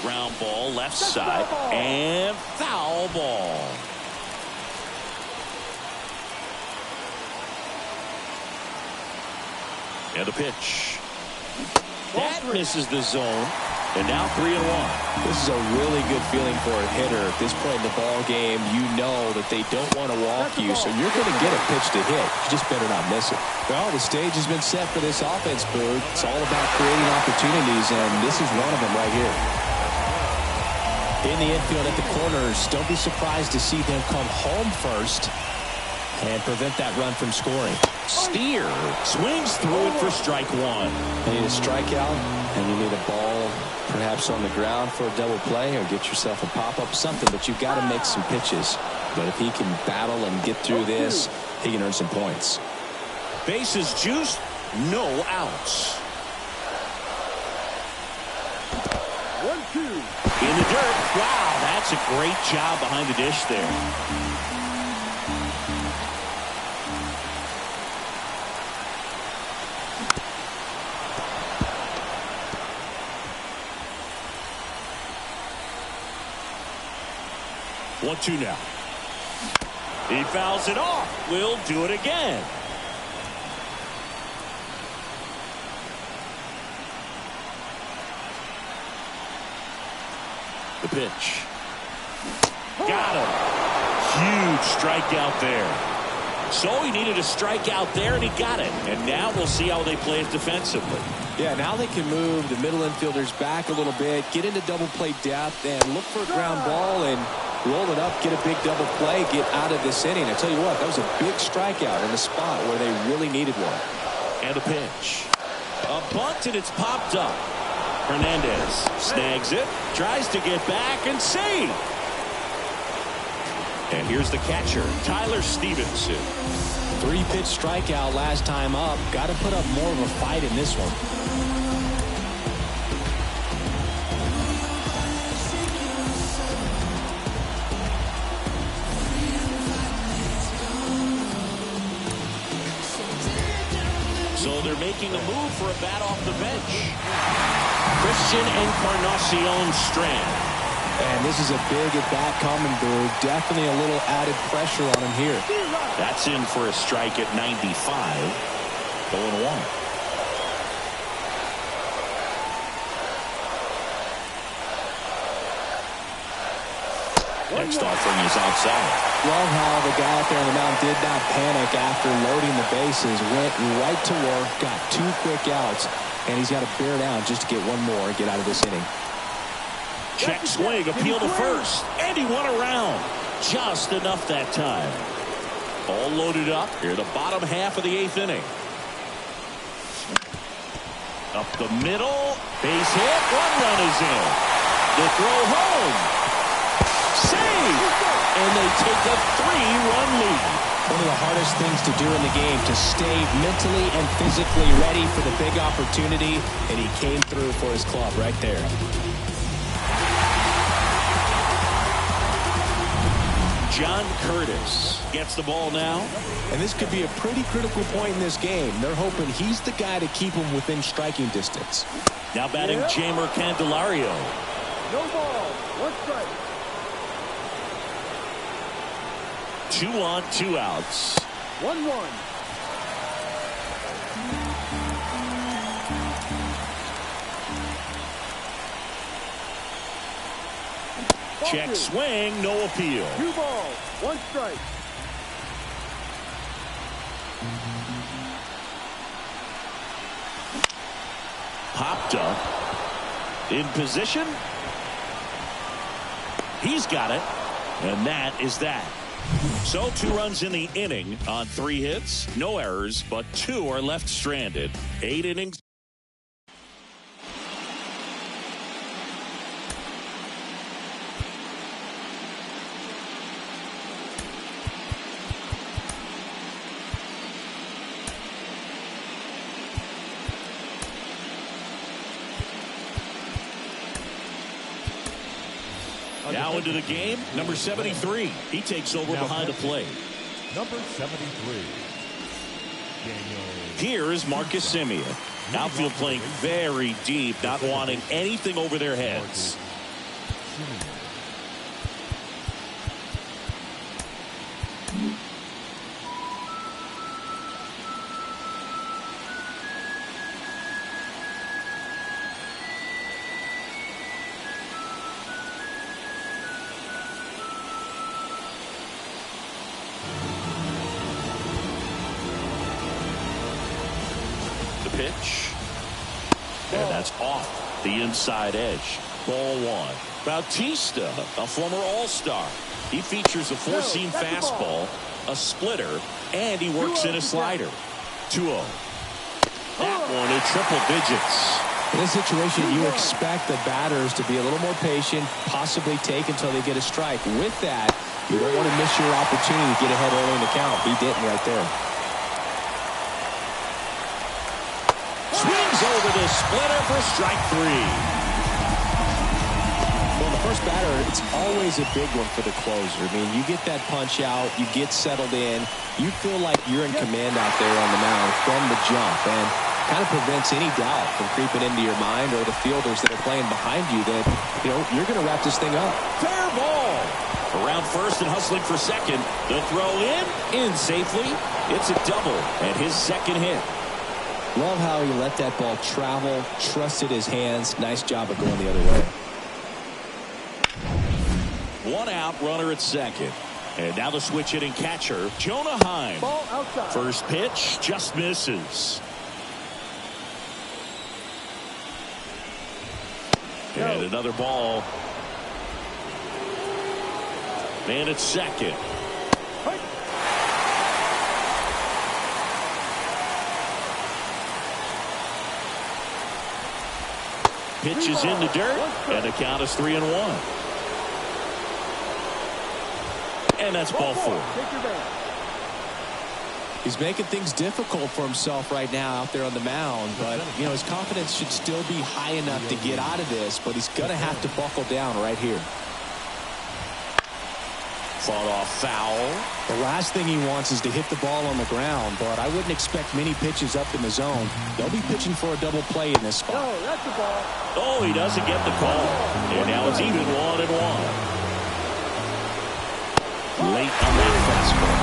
Ground ball left side and foul ball. And a pitch. That misses the zone. And now 3-1. This is a really good feeling for a hitter. At this point in the ball game, you know that they don't want to walk you, so you're going to get a pitch to hit. You just better not miss it. Well, the stage has been set for this offense, Boog. It's all about creating opportunities, and this is one of them right here. In the infield at the corners, don't be surprised to see them come home first and prevent that run from scoring. Steer swings through it for strike 1. You need a strikeout, and you need a ball perhaps on the ground for a double play or get yourself a pop-up, something, but you've got to make some pitches. But if he can battle and get through this, he can earn some points. Bases juiced, no outs. 1-2. In the dirt. Wow, that's a great job behind the dish there. One, 2 now. He fouls it off. We'll do it again. The pitch. Got him. Huge strikeout there. So he needed a strikeout there, and he got it. And now we'll see how they play it defensively. Yeah, now they can move the middle infielders back a little bit, get into double play depth, and look for a ground ball and roll it up, get a big double play, get out of this inning. I tell you what, that was a big strikeout in a spot where they really needed one. And a pitch. A bunt, and it's popped up. Hernandez snags it, tries to get back and save. And here's the catcher, Tyler Stevenson. 3-pitch strikeout last time up. Got to put up more of a fight in this one. So they're making a move for a bat off the bench. Christian Encarnacion Strand. And this is a big at-bat coming, Boog. Definitely a little added pressure on him here. That's in for a strike at 95. 0-1. Next offering is outside. Love how the guy out there on the mound did not panic after loading the bases. Went right to work, got 2 quick outs, and he's got to bear down just to get one more and get out of this inning. Check swing, appeal to first, and he won around. Just enough that time. All loaded up here, the bottom half of the 8th inning. Up the middle, base hit, 1 run is in. The throw home. Save! And they take a 3-run lead. One of the hardest things to do in the game, to stay mentally and physically ready for the big opportunity, and he came through for his club right there. John Curtis gets the ball now. And this could be a pretty critical point in this game. They're hoping he's the guy to keep him within striking distance. Now batting Jamer Candelario. No ball. 1 strike. 2 on, 2 outs. 1-1. Check swing, no appeal. 2 balls, 1 strike. Popped up. In position. He's got it. And that is that. So 2 runs in the inning on 3 hits. No errors, but 2 are left stranded. 8 innings. Now into the game, number 73. He takes over behind the plate. Number 73. Daniel. Here's Marcus Semien. Outfield playing very deep, not wanting anything over their heads. Pitch. And that's off the inside edge. Ball 1. Bautista, a former All-Star. He features a 4-seam fastball, a splitter, and he works in a slider. 2-0. That one in triple digits. In this situation, you expect the batters to be a little more patient, possibly take until they get a strike. With that, you don't want to miss your opportunity to get ahead early in the count. He didn't right there. Swings over the splitter for strike 3. Well, the first batter, it's always a big one for the closer. I mean, you get that punch out, you get settled in, you feel like you're in command out there on the mound from the jump, and kind of prevents any doubt from creeping into your mind or the fielders that are playing behind you that, you know, you're going to wrap this thing up. Fair ball. Around first and hustling for second. The throw in safely. It's a double and his second hit. Love how he let that ball travel, trusted his hands. Nice job of going the other way. 1 out, runner at second. And now the switch hitting catcher, Jonah Heim. Ball outside. First pitch just misses. And another ball. Man at second. Pitch is in the dirt, and the count is 3-1. And that's ball 4. He's making things difficult for himself right now out there on the mound, but you know his confidence should still be high enough to get out of this, but he's going to have to buckle down right here. Fought off foul. The last thing he wants is to hit the ball on the ground, but I wouldn't expect many pitches up in the zone. They'll be pitching for a double play in this spot. No, that's the ball. Oh, he doesn't get the call. And now it's even 1-1. Late on that fastball.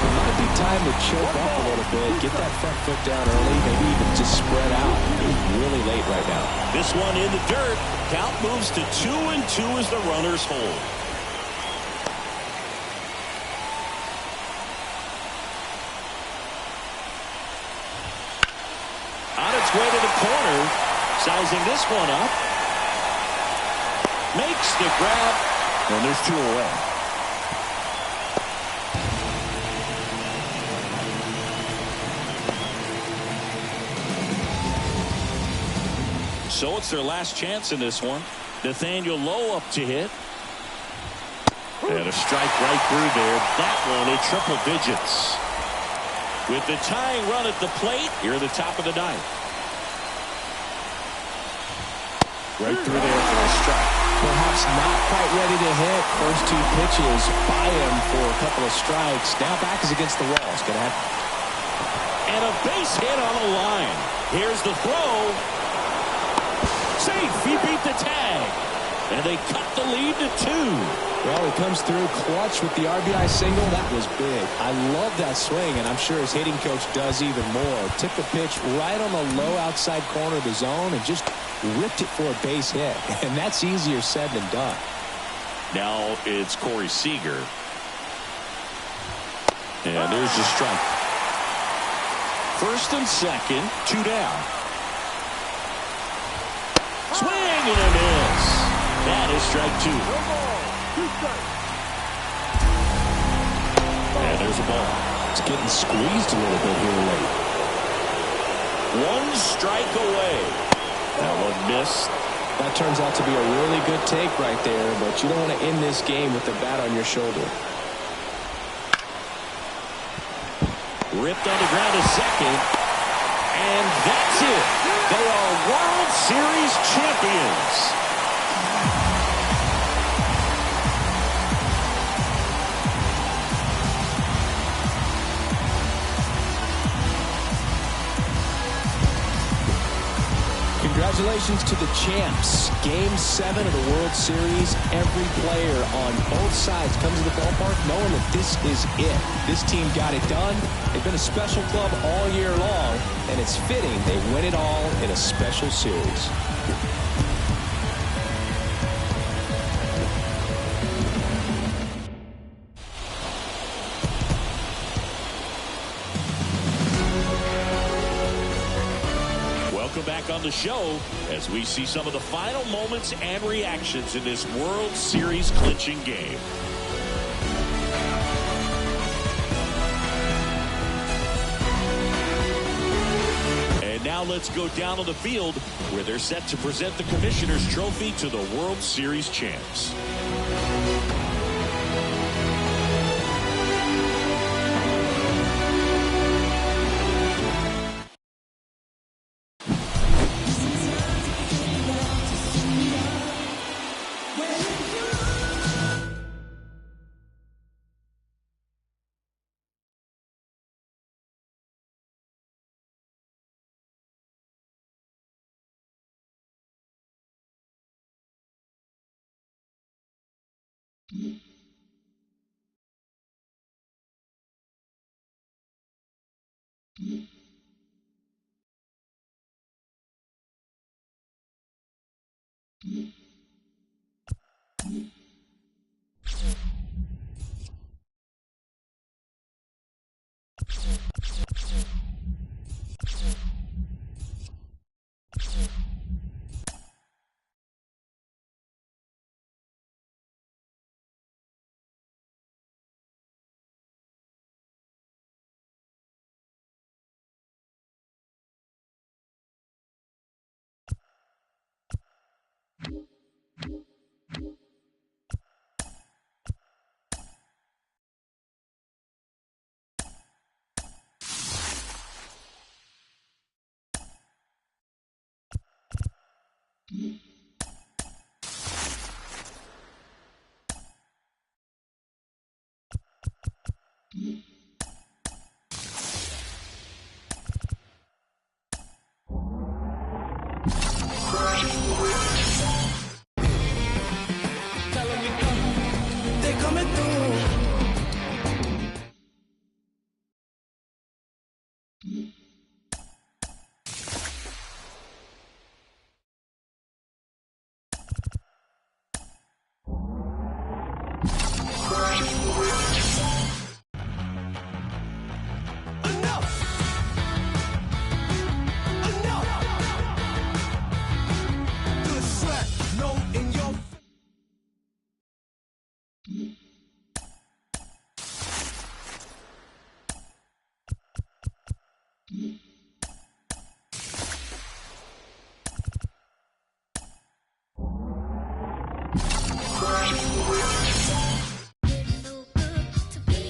It might be time to choke up a little bit, get that front foot down early, maybe even just spread out. He's really late right now. This one in the dirt. Count moves to 2-2 as the runners hold. On its way to the corner, sizing this one up. Makes the grab, and there's 2 away. So it's their last chance in this one. Nathaniel Lowe up to hit. And a strike right through there. That one in triple digits. With the tying run at the plate, here at the top of the ninth. Right through there for a strike. Perhaps not quite ready to hit. First 2 pitches by him for a couple of strikes. Now back is against the wall. It's going to have. And a base hit on the line. Here's the throw. Safe. He beat the tag. And they cut the lead to 2. Well, he comes through clutch with the RBI single. That was big. I love that swing, and I'm sure his hitting coach does even more. Took the pitch right on the low outside corner of the zone and just ripped it for a base hit. And that's easier said than done. Now it's Corey Seager. And there's a strike. First and second, 2 down. Swing and a miss. That is strike 2. No ball. 2 strikes. And there's a ball. It's getting squeezed a little bit here late. 1 strike away. That one missed. That turns out to be a really good take right there, but you don't want to end this game with the bat on your shoulder. Ripped on the ground to second. And that's it. They are World Series champions. Congratulations to the champs. Game 7 of the World Series. Every player on both sides comes to the ballpark knowing that this is it. This team got it done. They've been a special club all year long, and it's fitting they win it all in a special series. Welcome back on the show as we see some of the final moments and reactions in this World Series clinching game. And now let's go down on the field where they're set to present the Commissioner's Trophy to the World Series champs.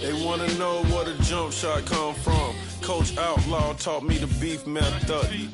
They wanna know where the jump shot come from. Coach Outlaw taught me the beef method.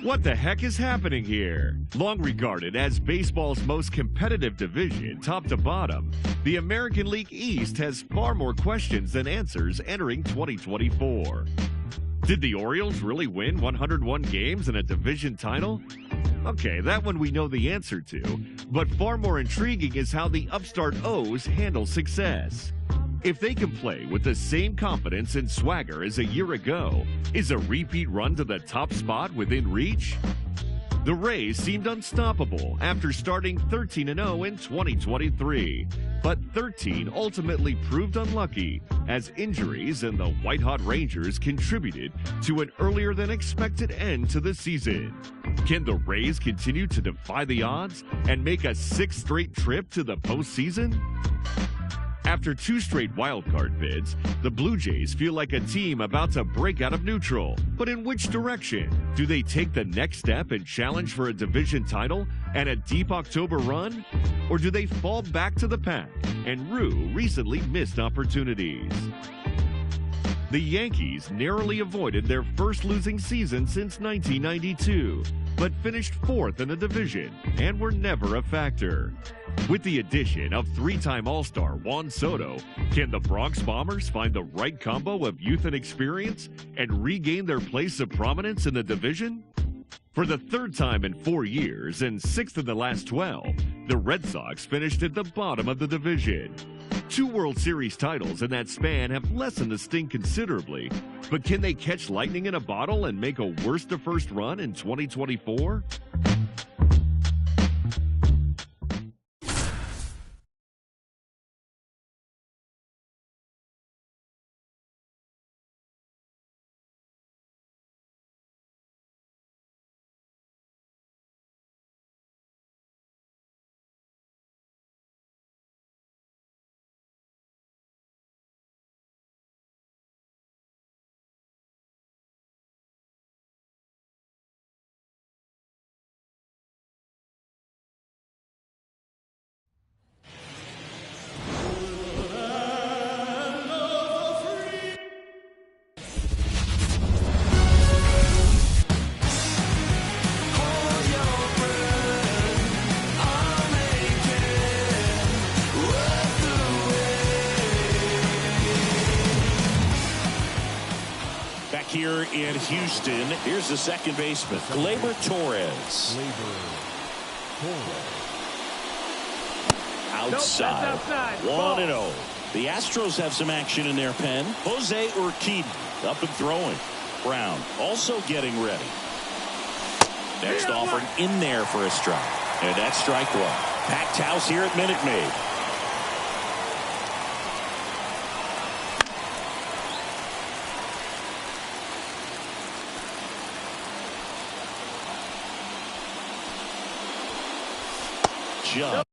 What the heck is happening here? Long regarded as baseball's most competitive division, top to bottom, the American League East has far more questions than answers entering 2024. Did the Orioles really win 101 games and a division title? Okay, that one we know the answer to, but far more intriguing is how the upstart O's handle success. If they can play with the same confidence and swagger as a year ago, is a repeat run to the top spot within reach? The Rays seemed unstoppable after starting 13-0 in 2023, but 13 ultimately proved unlucky as injuries and the white-hot Rangers contributed to an earlier-than-expected end to the season. Can the Rays continue to defy the odds and make a sixth straight trip to the postseason? After 2 straight wildcard bids, the Blue Jays feel like a team about to break out of neutral. But in which direction? Do they take the next step and challenge for a division title and a deep October run? Or do they fall back to the pack and rue recently missed opportunities? The Yankees narrowly avoided their first losing season since 1992, but finished 4th in the division and were never a factor. With the addition of 3-time All-Star Juan Soto, can the Bronx Bombers find the right combo of youth and experience and regain their place of prominence in the division? For the third time in 4 years and sixth in the last 12, the Red Sox finished at the bottom of the division. 2 World Series titles in that span have lessened the sting considerably, but can they catch lightning in a bottle and make a worst-to-first run in 2024? Here in Houston, here's the second baseman, Gleyber Torres. Outside, 1-0. The Astros have some action in their pen. Jose Urquidy up and throwing. Brown also getting ready. Next offering in there for a strike. And that's strike one. Packed house here at Minute Maid. Jump.